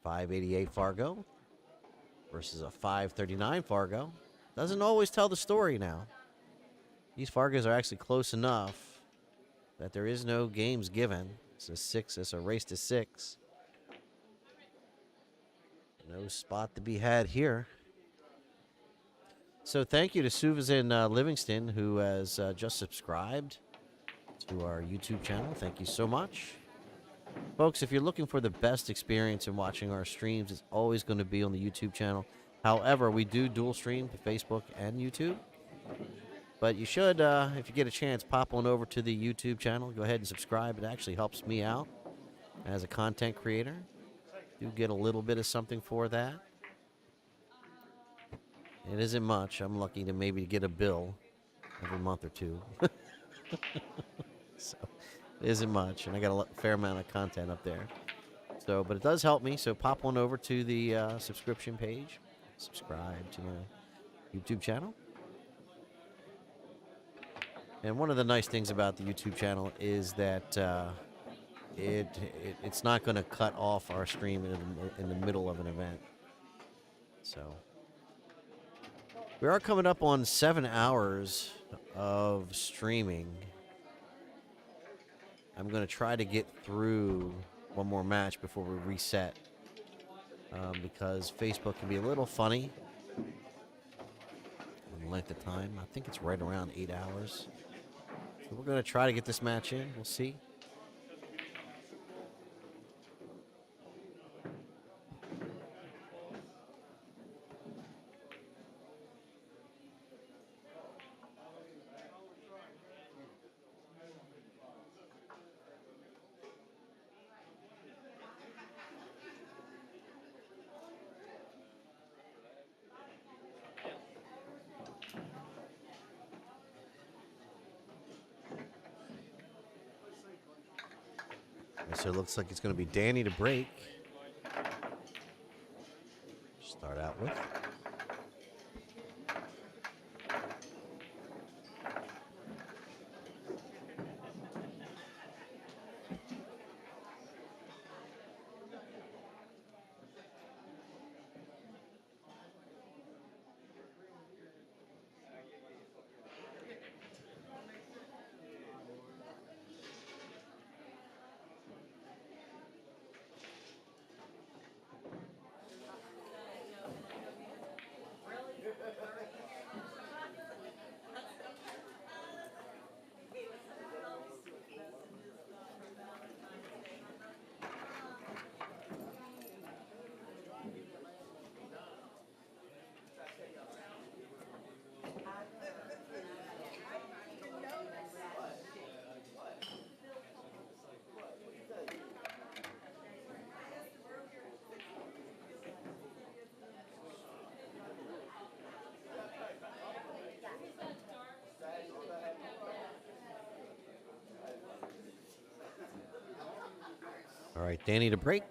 588 Fargo versus a 539 Fargo. Doesn't always tell the story now. These Fargos are actually close enough that there is no games given. It's a 6. It's a race to 6. No spot to be had here. So thank you to Susan Livingston, who has just subscribed to our YouTube channel. Thank you so much. Folks, if you're looking for the best experience in watching our streams, it's always going to be on the YouTube channel. However, we do dual stream to Facebook and YouTube. But you should, if you get a chance, pop on over to the YouTube channel. Go ahead and subscribe. It actually helps me out as a content creator. Do get a little bit of something for that. It isn't much. I'm lucky to maybe get a bill every month or two. So it isn't much, and I got a fair amount of content up there. So, but it does help me. So pop on over to the subscription page. Subscribe to my YouTube channel. And one of the nice things about the YouTube channel is that it's not going to cut off our stream in the middle of an event. So we are coming up on 7 hours of streaming. I'm going to try to get through one more match before we reset, because Facebook can be a little funny in length of time. I think it's right around 8 hours. So we're going to try to get this match in. We'll see. So it looks like it's going to be Danny to break. Start out with. All right, Danny to break.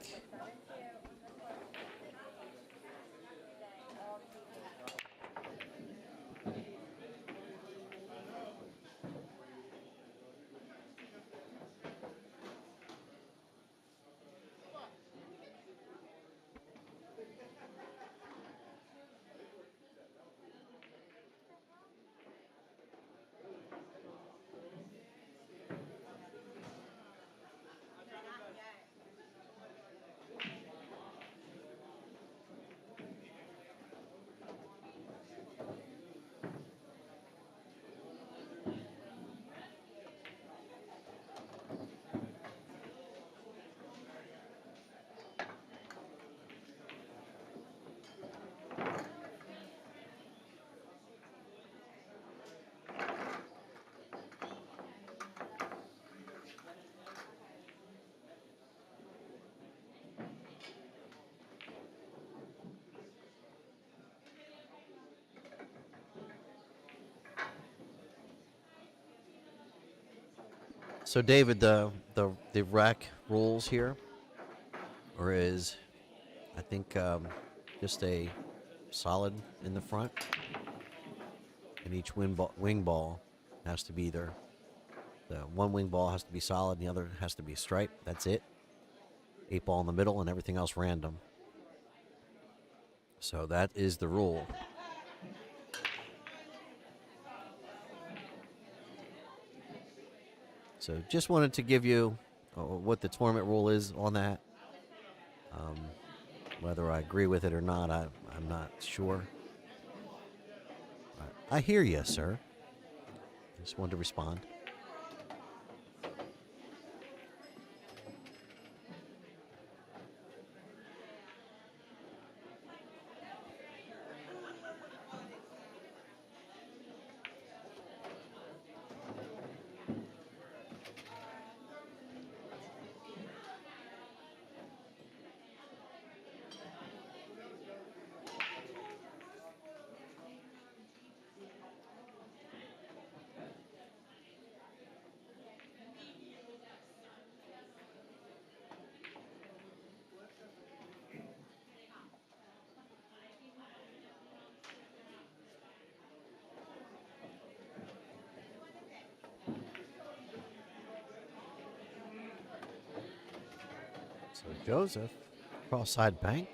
So, David, the rack rules here, or is, I think, just a solid in the front, and each wing ball has to be either the one wing ball has to be solid, and the other has to be striped. That's it. 8 ball in the middle, and everything else random. So that is the rule. So just wanted to give you what the tournament rule is on that. Whether I agree with it or not, I'm not sure. I hear you, sir. Just wanted to respond. So Joseph, cross-side bank.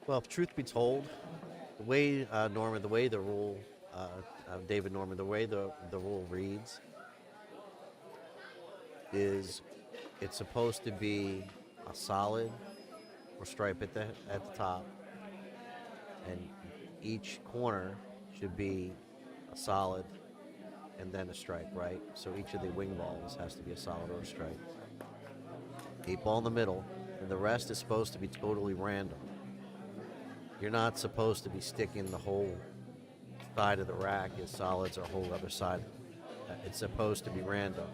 Well, if truth be told, the way Norman, the way the rule, David Norman, the way the rule reads is it's supposed to be a solid or stripe at the top, and each corner should be a solid and then a stripe, right? So each of the wing balls has to be a solid or a stripe. 8 ball in the middle, and the rest is supposed to be totally random. You're not supposed to be sticking the whole side of the rack as solids or whole other side. It's supposed to be random.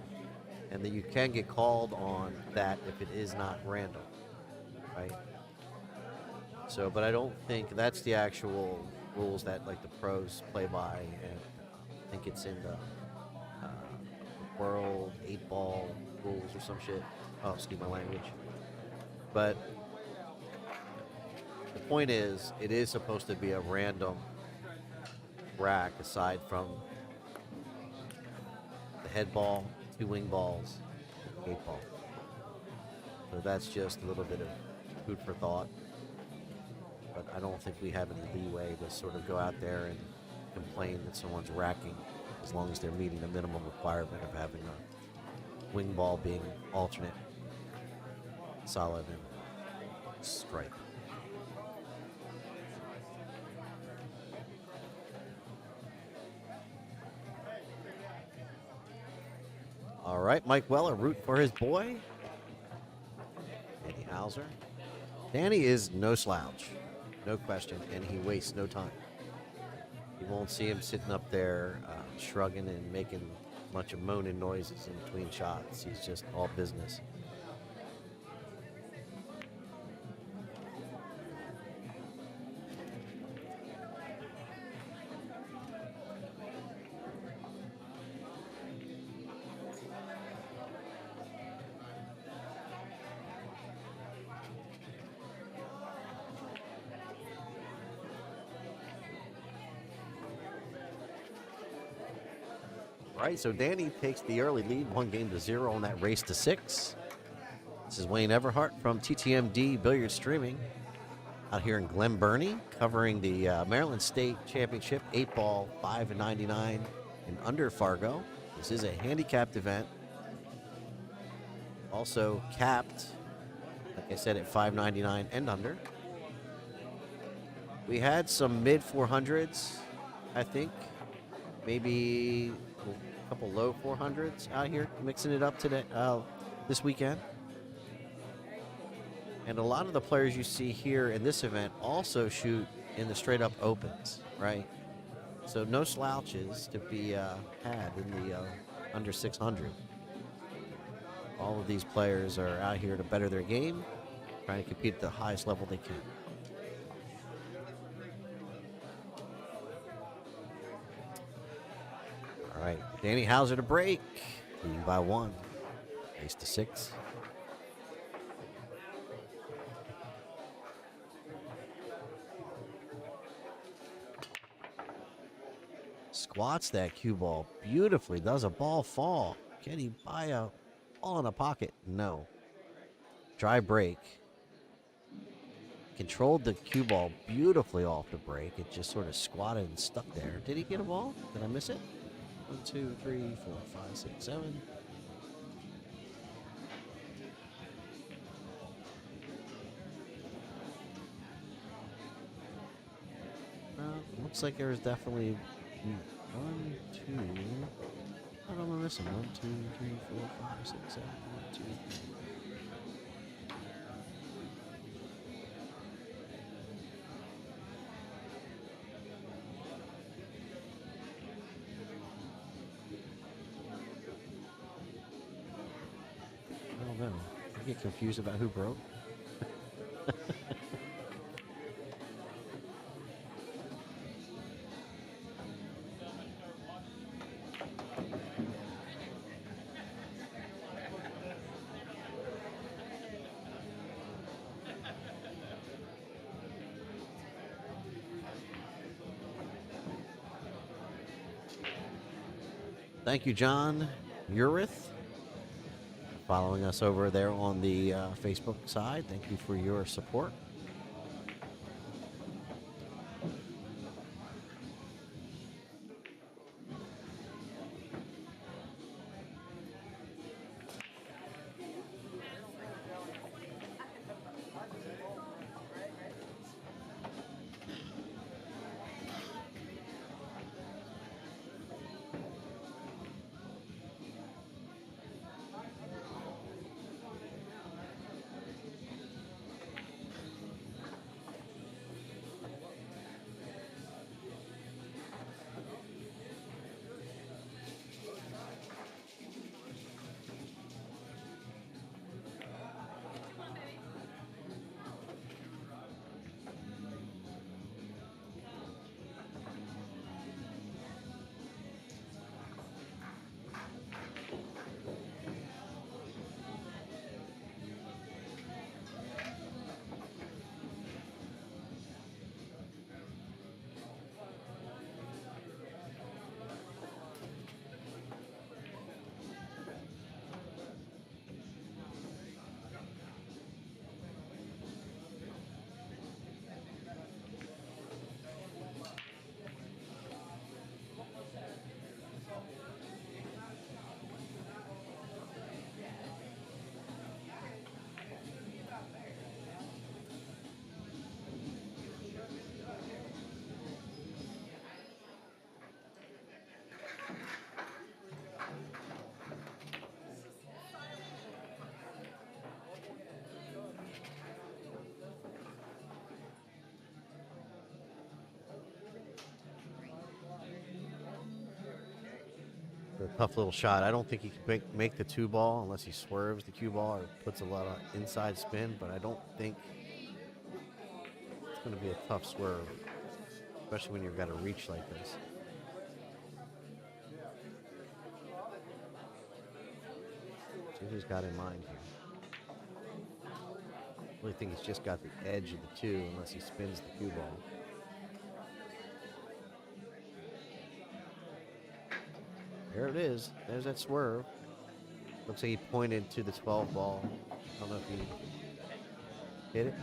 And then you can get called on that if it is not random, right? So, but I don't think that's the actual rules that like the pros play by, and I think it's in the world 8 ball rules or some shit. Oh, excuse my language. But the point is, it is supposed to be a random rack aside from the head ball, 2 wing balls, 8 ball. So that's just a little bit of food for thought. But I don't think we have any leeway to sort of go out there and complain that someone's racking as long as they're meeting the minimum requirement of having a wing ball being alternate, solid, and stripe. All right, Mike Weller, root for his boy. Danny Hauser. Danny is no slouch, no question, and he wastes no time. You won't see him sitting up there shrugging and making a bunch of moaning noises in between shots. He's just all business. Right, so Danny takes the early lead, 1-0 on that race to 6. This is Wayne Everhart from TTMD Billiard Streaming out here in Glen Burnie, covering the Maryland State Championship 8-ball 5-99 in under Fargo. This is a handicapped event, also capped, like I said, at 5.99 and under. We had some mid 400s, I think, maybe a couple low 400s out here mixing it up today, this weekend. And a lot of the players you see here in this event also shoot in the straight up opens, right? So no slouches to be had in the under 600. All of these players are out here to better their game, trying to compete at the highest level they can. All right, Danny Hauser to break, leading by 1, ace to 6. Squats that cue ball beautifully. Does a ball fall? Can he buy a ball in a pocket? No. Dry break. Controlled the cue ball beautifully off the break. It just sort of squatted and stuck there. Did he get a ball? Did I miss it? 1, 2, 3, 4, 5, 6, 7. Looks like there was definitely 1, 2. I don't know, missing 1, 2, 3, 4, 5, 6, 7, 1, 2, 3. I don't know. I get confused about who broke. Thank you, John Urith, following us over there on the Facebook side. Thank you for your support. a tough little shot. I don't think he can make the 2 ball unless he swerves the cue ball or puts a lot of inside spin, but I don't think it's going to be a tough swerve, especially when you've got a reach like this. See what he's got in mind here. I really think he's just got the edge of the 2 unless he spins the cue ball. There it is. There's that swerve. Looks like he pointed to the 12 ball. I don't know if he hit it.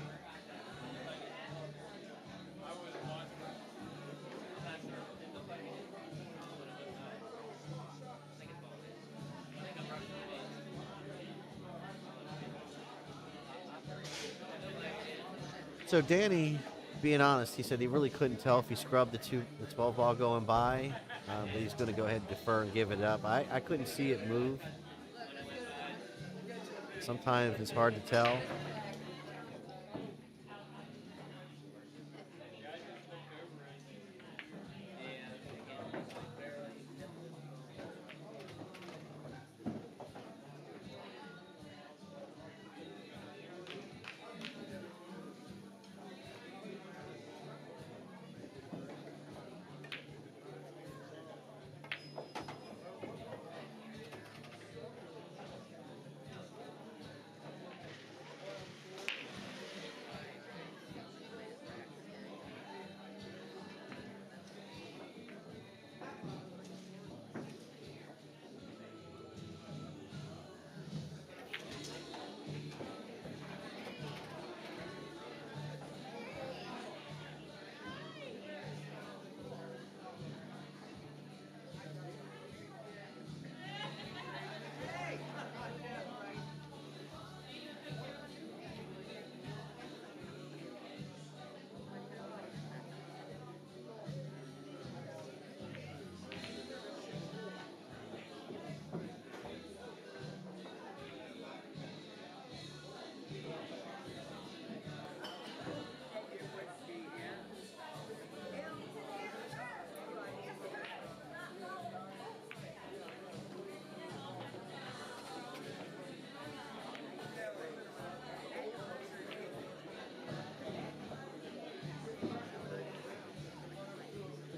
So Danny, being honest, he said he really couldn't tell if he scrubbed the 12 ball going by, but he's going to go ahead and defer and give it up. I couldn't see it move. Sometimes it's hard to tell.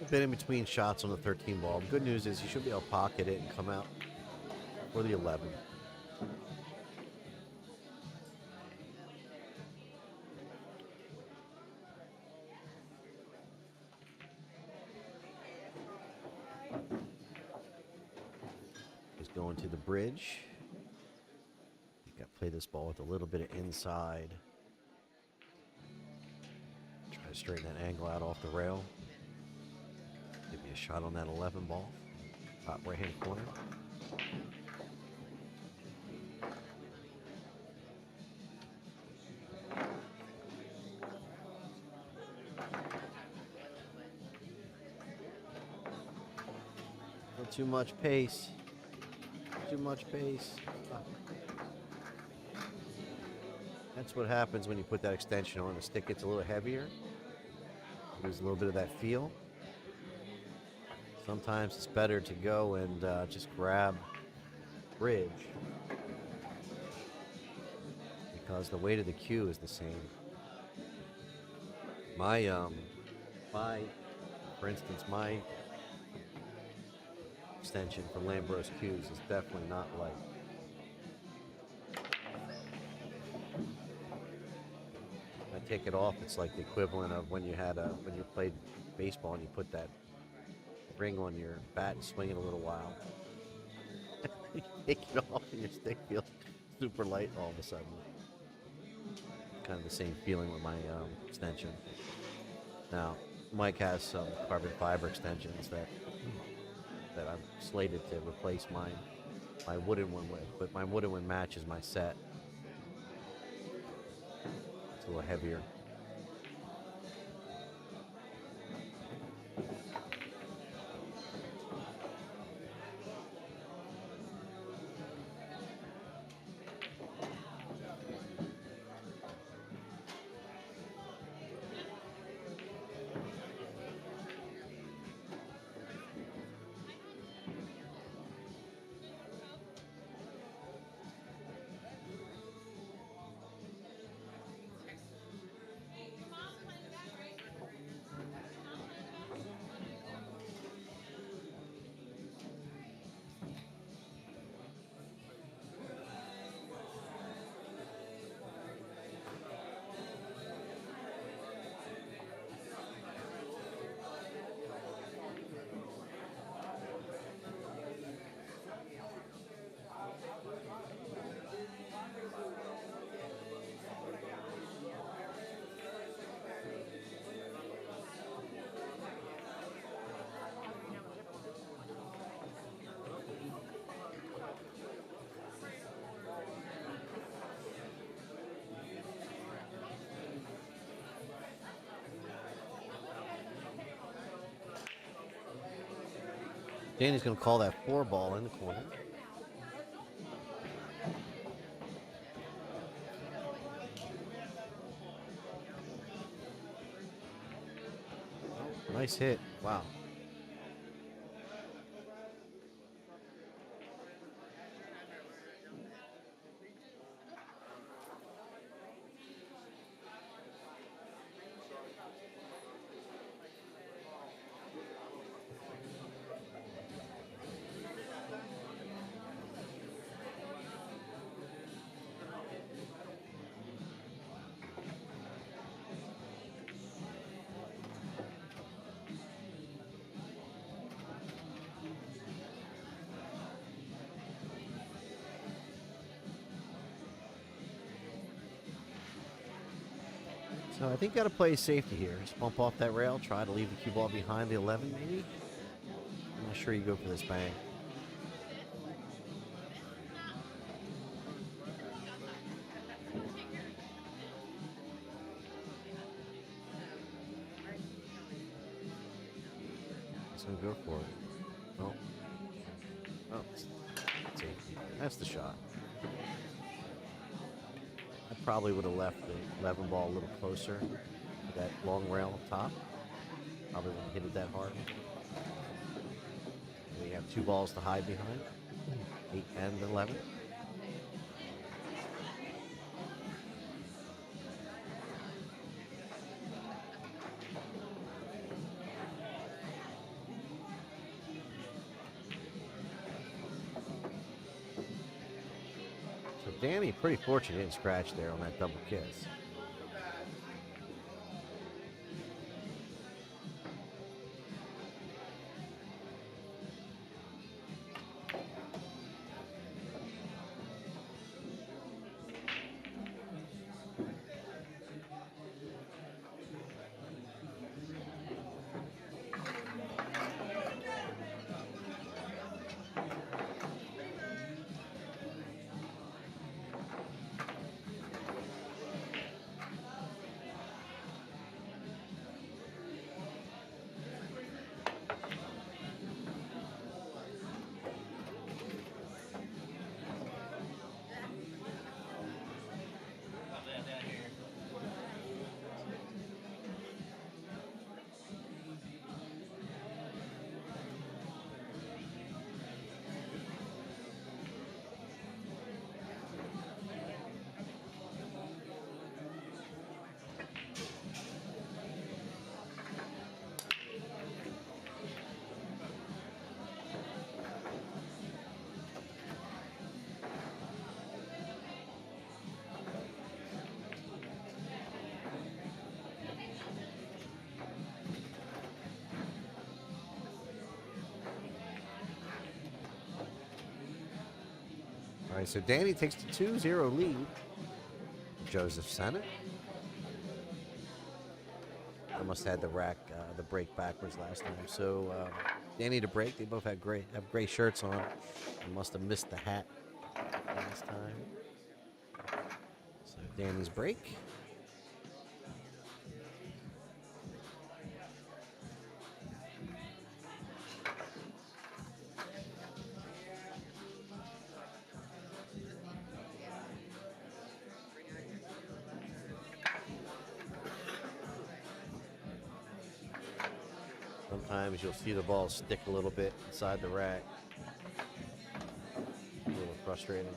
Been in between shots on the 13 ball. The good news is you should be able to pocket it and come out for the 11. He's going to the bridge. You got to play this ball with a little bit of inside. Try to straighten that angle out off the rail. Give me a shot on that 11 ball. Top right-hand corner. Not too much pace. Too much pace. That's what happens when you put that extension on. The stick gets a little heavier. Lose a little bit of that feel. Sometimes it's better to go and just grab bridge because the weight of the cue is the same. For instance, my extension for Lambros cues is definitely not light. I take it off, it's like the equivalent of when you played baseball and you put that ring on your bat and swing it a little while. You take it off and your stick feels super light all of a sudden. Kind of the same feeling with my extension. Now, Mike has some carbon fiber extensions that I'm slated to replace my wooden one with, but my wooden one matches my set. It's a little heavier. Danny's going to call that 4 ball in the corner. Oh, nice hit. Wow. So I think got to play safety here. Just bump off that rail, try to leave the cue ball behind the 11 maybe. I'm not sure you go for this bang. He's going to go for it. Oh. Oh, safety. That's the shot. I probably would have left the 11 ball a little closer to that long rail up top. Probably wouldn't hit it that hard. We have 2 balls to hide behind, 8 and 11. So Danny, pretty fortunate in scratch there on that double kiss. All right, so Danny takes the 2-0 lead. Joseph Sennett. I must have had the the break backwards last time. So Danny to break. They both have gray shirts on. I must have missed the hat last time. So Danny's break. Sometimes you'll see the ball stick a little bit inside the rack. A little frustrating.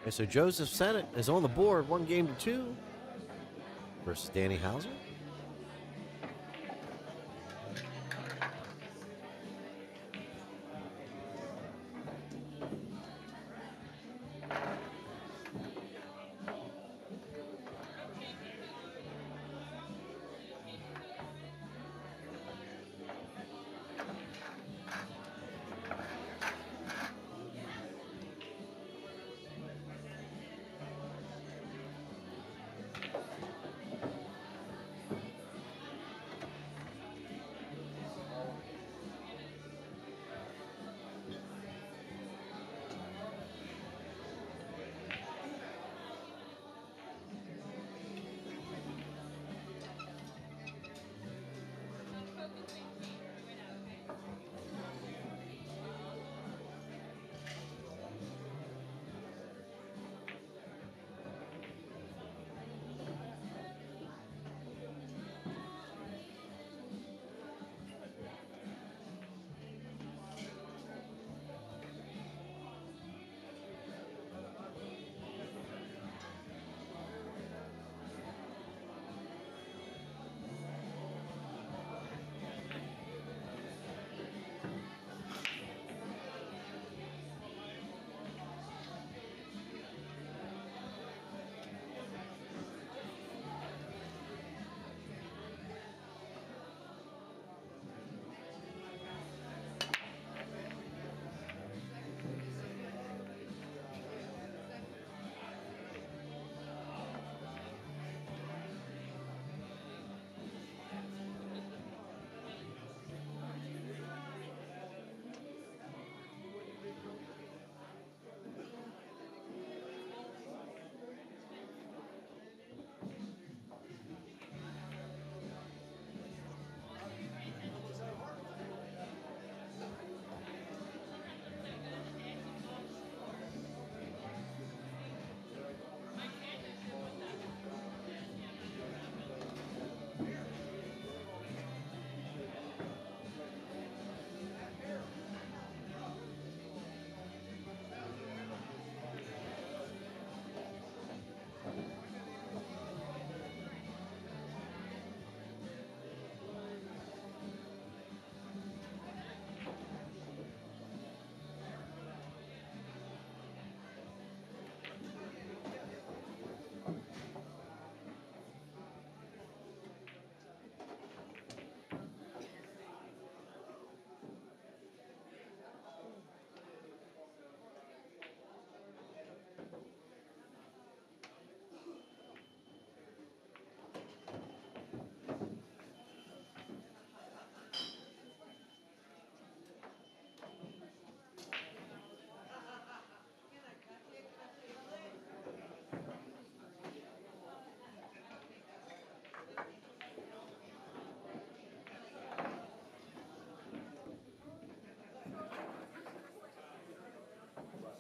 And so Joseph Sennett is on the board, 1-2 versus Danny Hauser.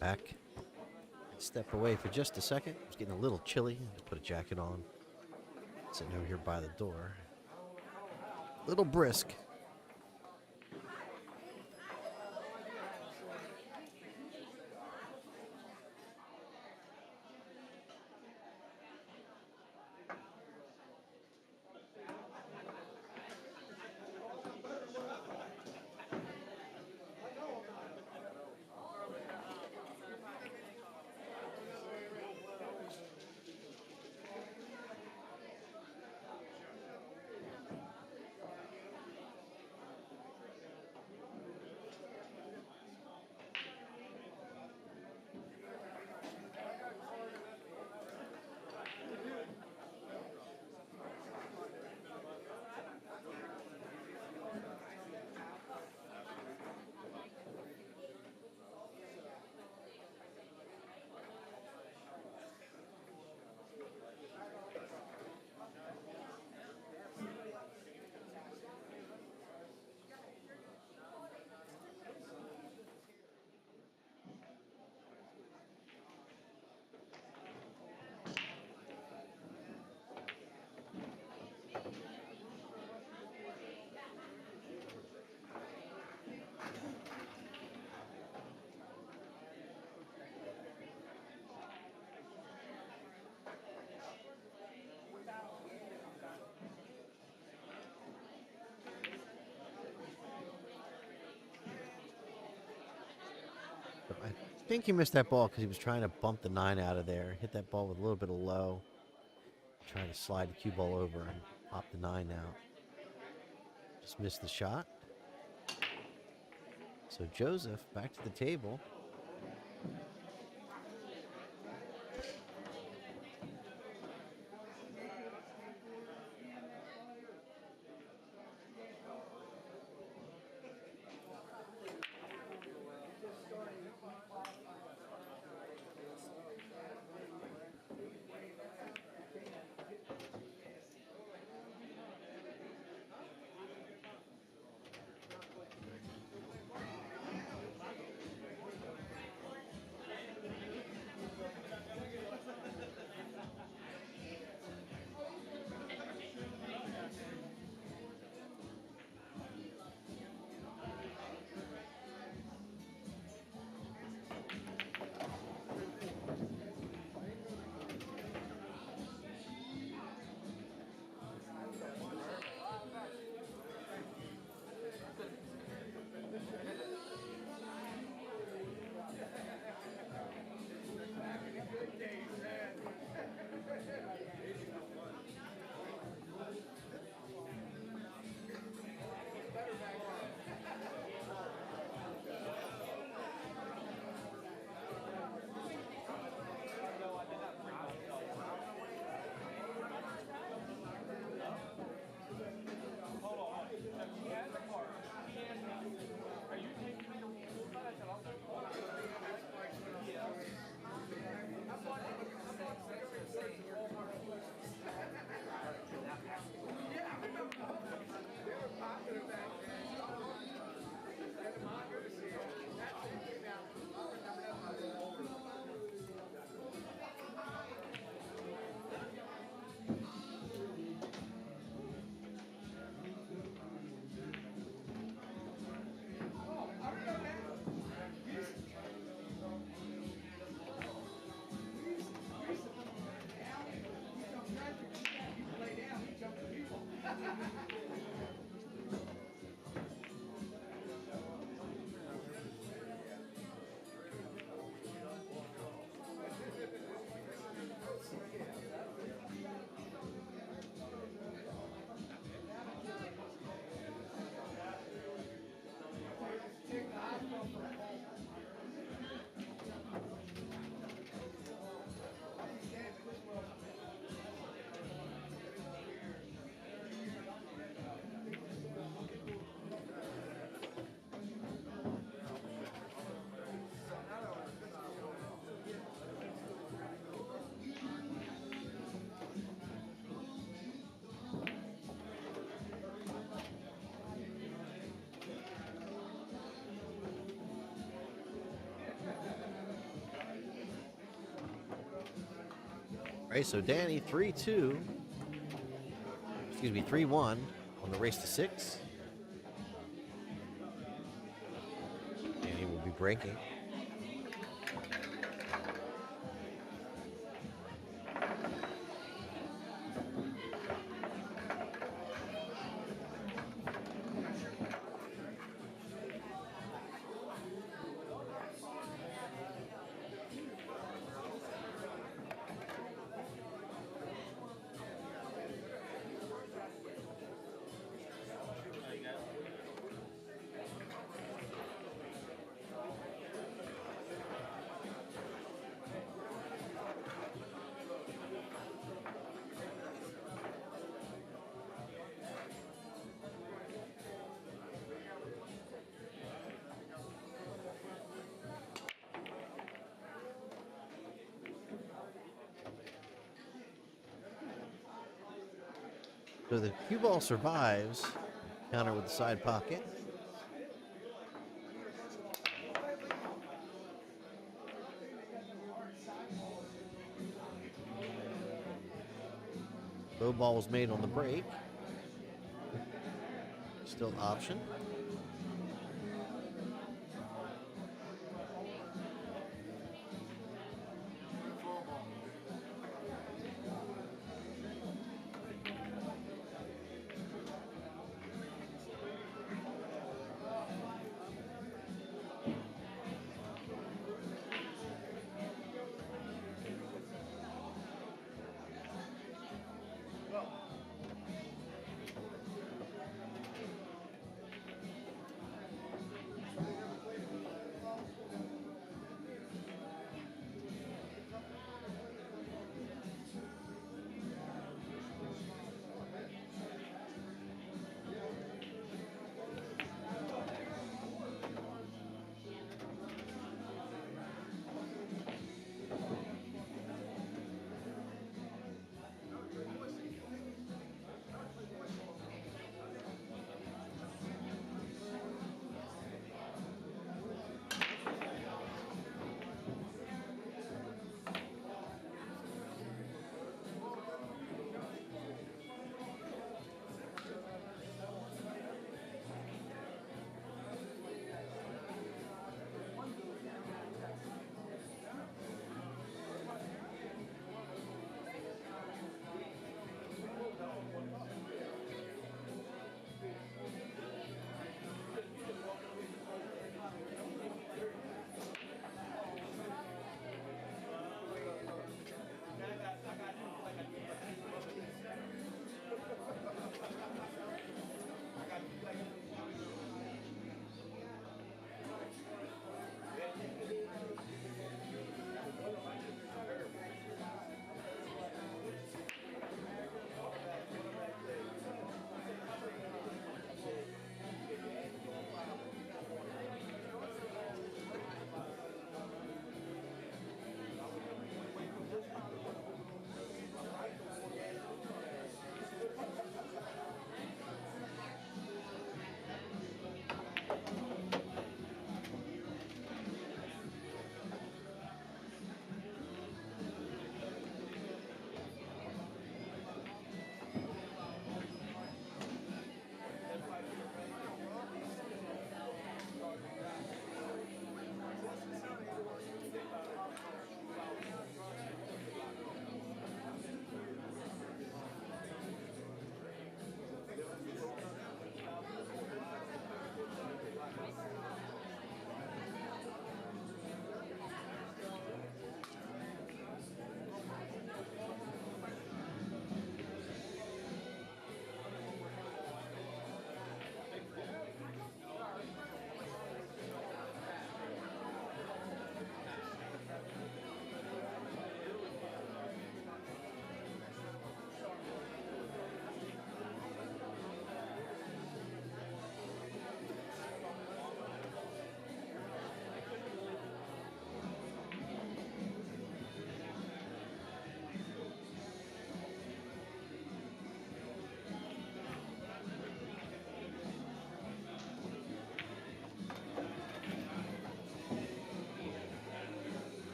Back. Step away for just a second. It's getting a little chilly. Put a jacket on. Sitting over here by the door. Little brisk. think he missed that ball because he was trying to bump the 9 out of there. Hit that ball with a little bit of low. Trying to slide the cue ball over and pop the 9 out. Just missed the shot. So Joseph back to the table. All right, so Danny 3-2. Excuse me, 3-1 on the race to 6. Danny will be breaking. So the cue ball survives. Counter with the side pocket. Low ball was made on the break. Still option.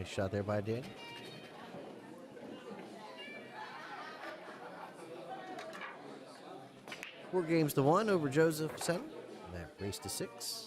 Nice shot there by Danny. Four games to one over Joseph Center. And that race to 6.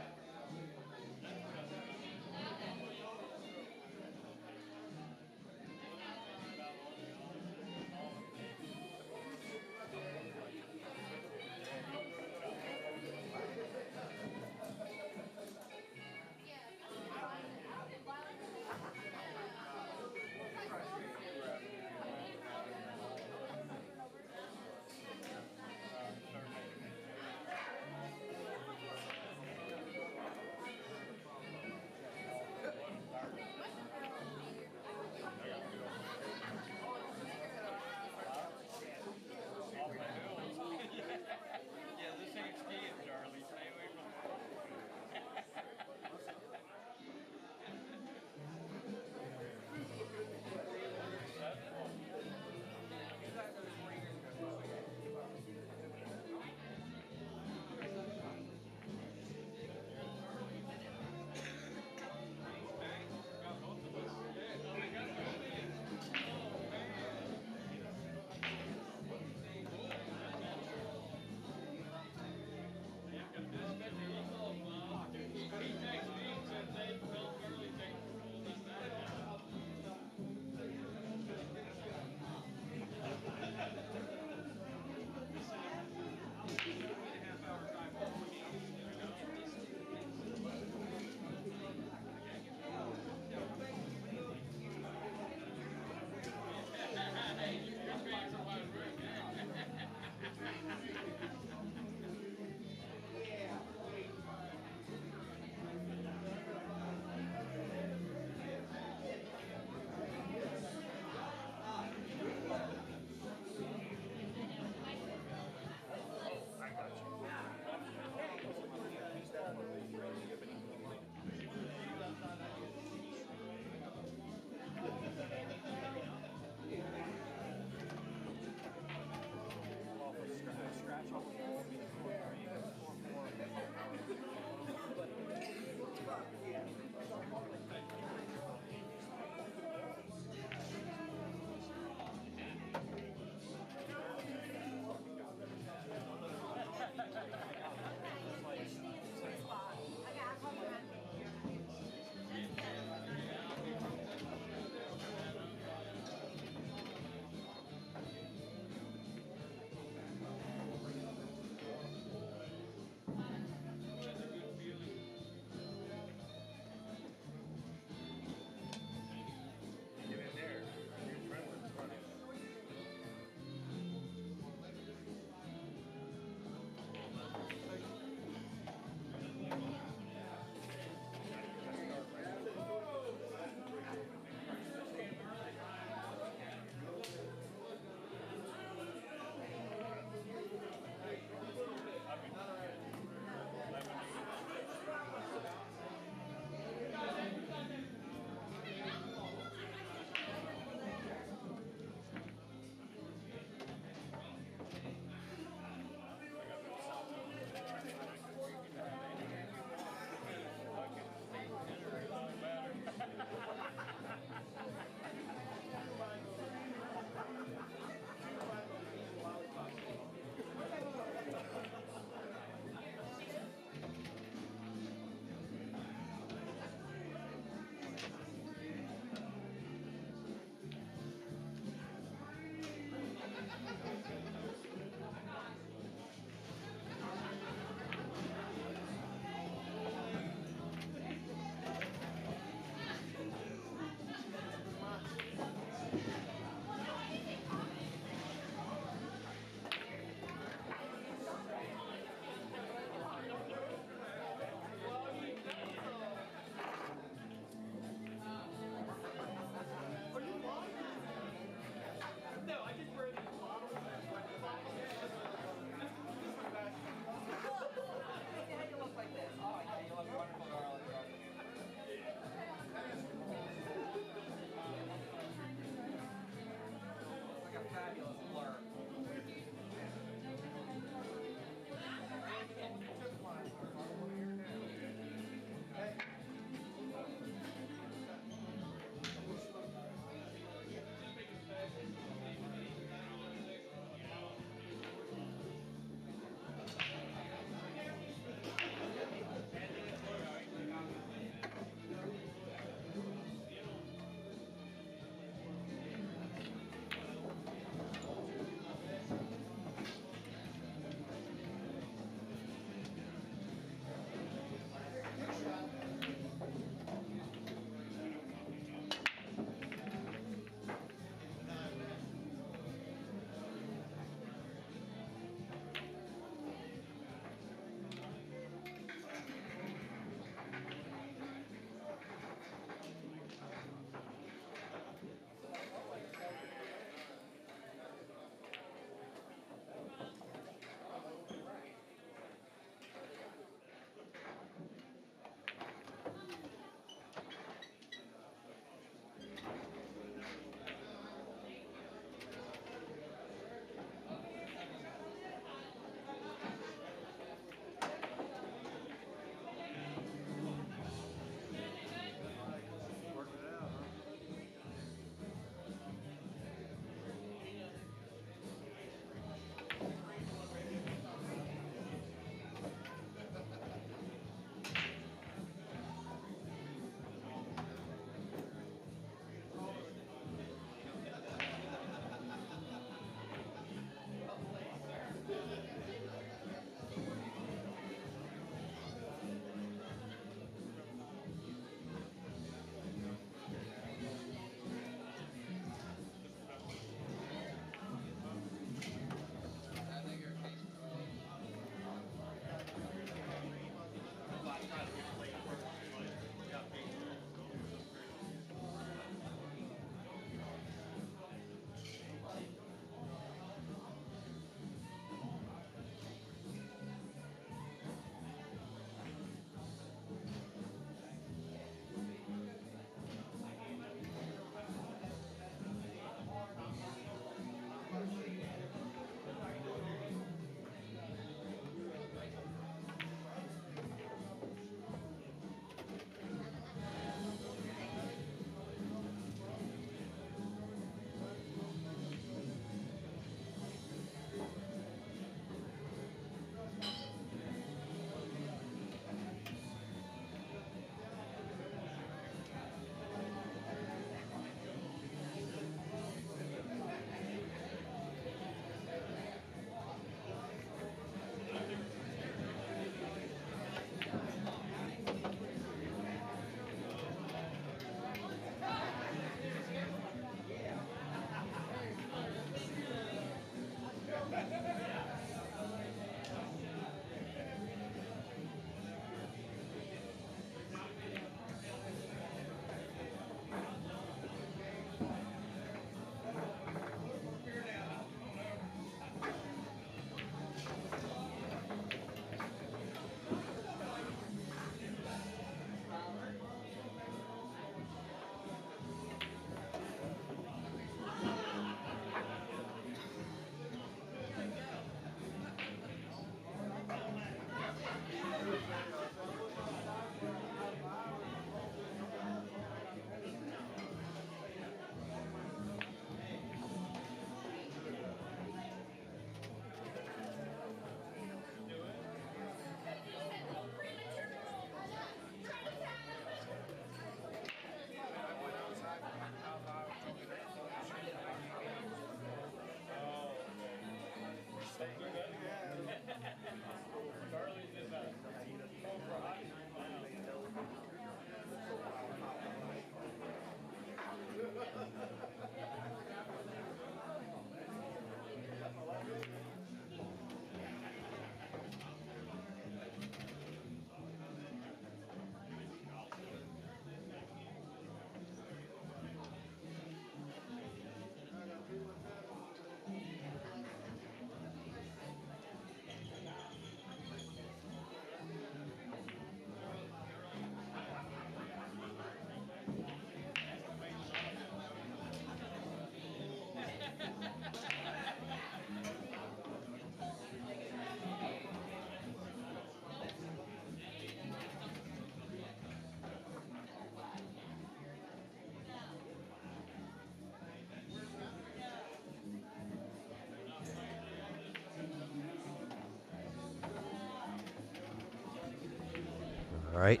All right,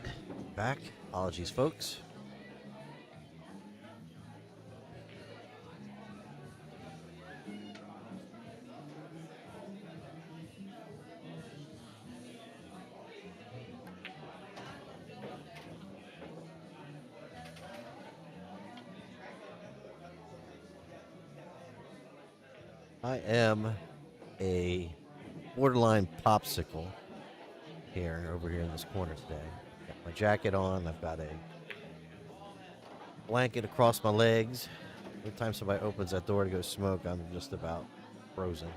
back. Apologies, folks. I am a borderline popsicle here over here in this corner today. Got my jacket on. I've got a blanket across my legs. Every time somebody opens that door to go smoke, I'm just about frozen.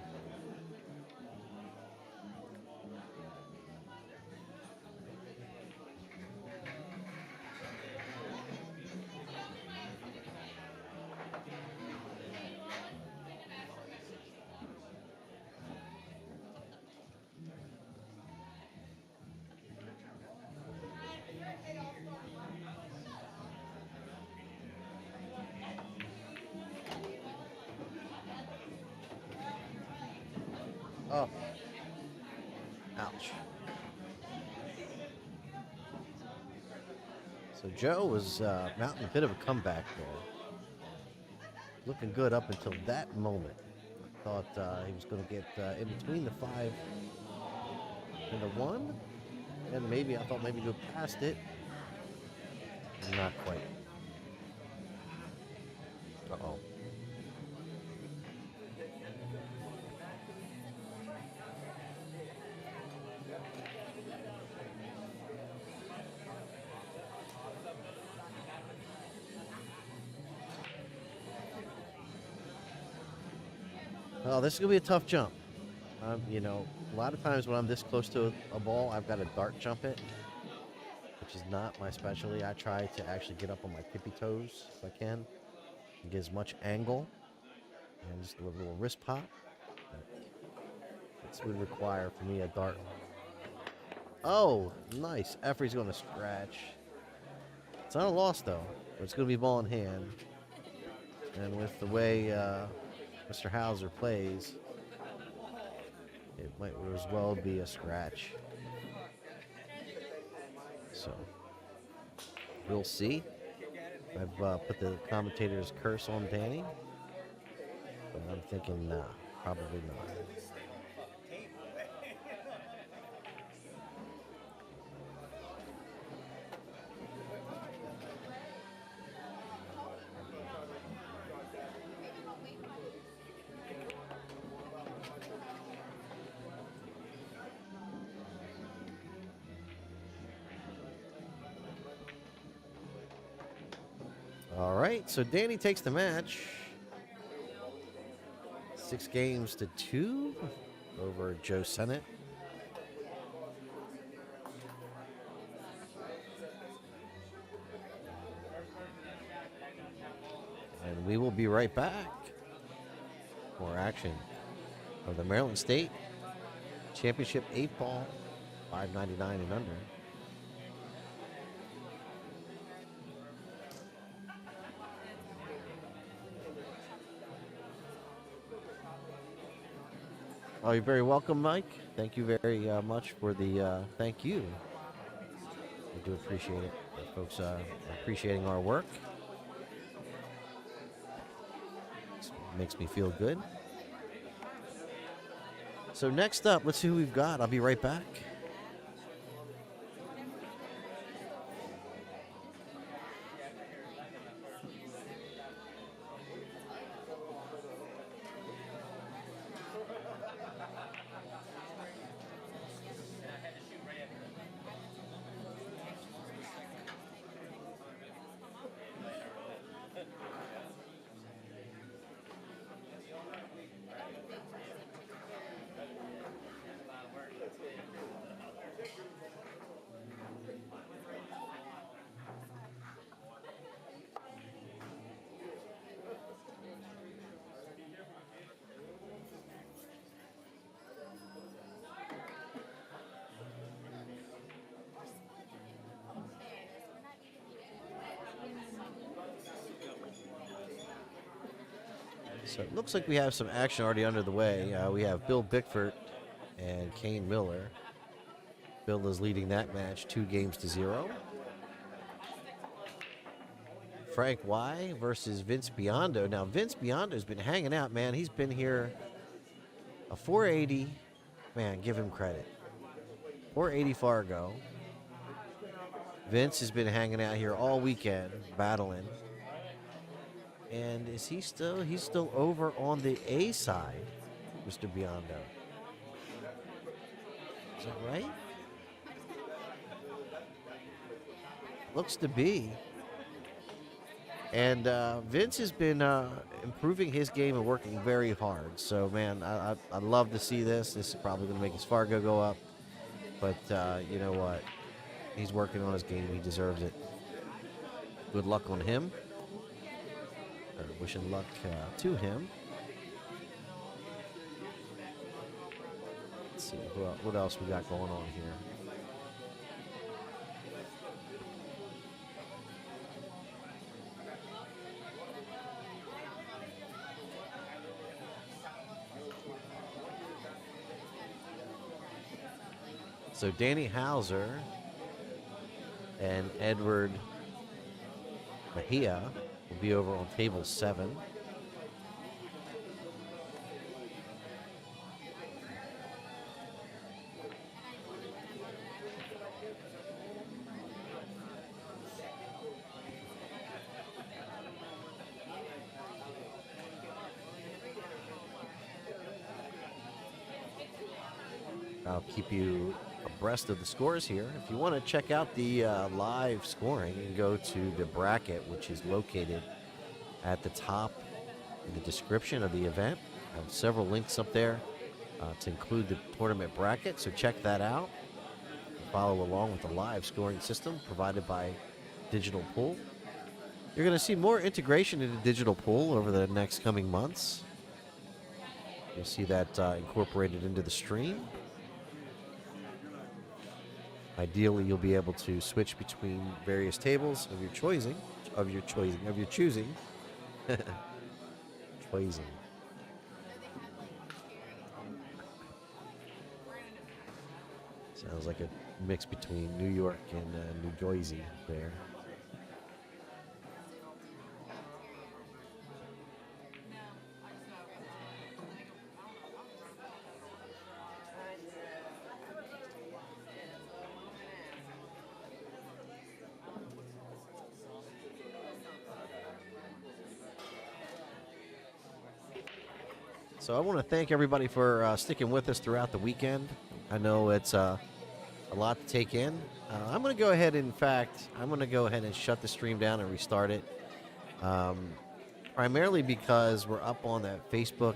Oh, ouch. So Joe was mounting a bit of a comeback there. Looking good up until that moment. I thought he was going to get in between the 5 and the 1. And maybe, I thought maybe go past it. Not quite. Uh-oh. Oh, this is going to be a tough jump. You know, a lot of times when I'm this close to a ball, I've got to dart jump it, which is not my specialty. I try to actually get up on my tippy toes if I can and get as much angle and just do a little wrist pop. This would require for me a dart. Oh, nice. Effrey's going to scratch. It's not a loss, though, but it's going to be ball in hand. And with the way Mr. Hauser plays, it might as well be a scratch. So, we'll see. I've put the commentator's curse on Danny, but I'm thinking, nah, probably not. All right, so Danny takes the match. 6-2 over Joe Sennett. And we will be right back for action of the Maryland State Championship 8-ball, $5.99 and under. Oh, you're very welcome, Mike. Thank you very much for the thank you. I do appreciate it. Folks appreciating our work. It makes me feel good. So next up, let's see who we've got. I'll be right back. So it looks like we have some action already under the way. We have Bill Bickford and Kane Miller. Bill is leading that match 2-0. Frank Y versus Vince Biondo. Now, Vince Biondo's been hanging out, man. He's been here a 480. Man, give him credit. 480 Fargo. Vince has been hanging out here all weekend, battling. And is he still? He's still over on the A side, Mr. Biondo. Is that right? Looks to be. And Vince has been improving his game and working very hard. So, man, I'd love to see this. This is probably going to make his Fargo go up. But you know what? He's working on his game. He deserves it. Good luck on him. Or wishing luck to him. Let's see what else we got going on here. So Danny Hauser and Edward Bahia will be over on table 7. I'll keep you abreast of the scores here. If you want to check out the live scoring, you can go to the bracket, which is located at the top in the description of the event. I have several links up there to include the tournament bracket, so check that out. Follow along with the live scoring system provided by Digital Pool. You're going to see more integration into Digital Pool over the next coming months. You'll see that incorporated into the stream. Ideally, you'll be able to switch between various tables of your choosing. Choosing. Sounds like a mix between New York and New Jersey there. So I want to thank everybody for sticking with us throughout the weekend. I know it's a lot to take in. I'm going to go ahead, and shut the stream down and restart it. Primarily because we're up on that Facebook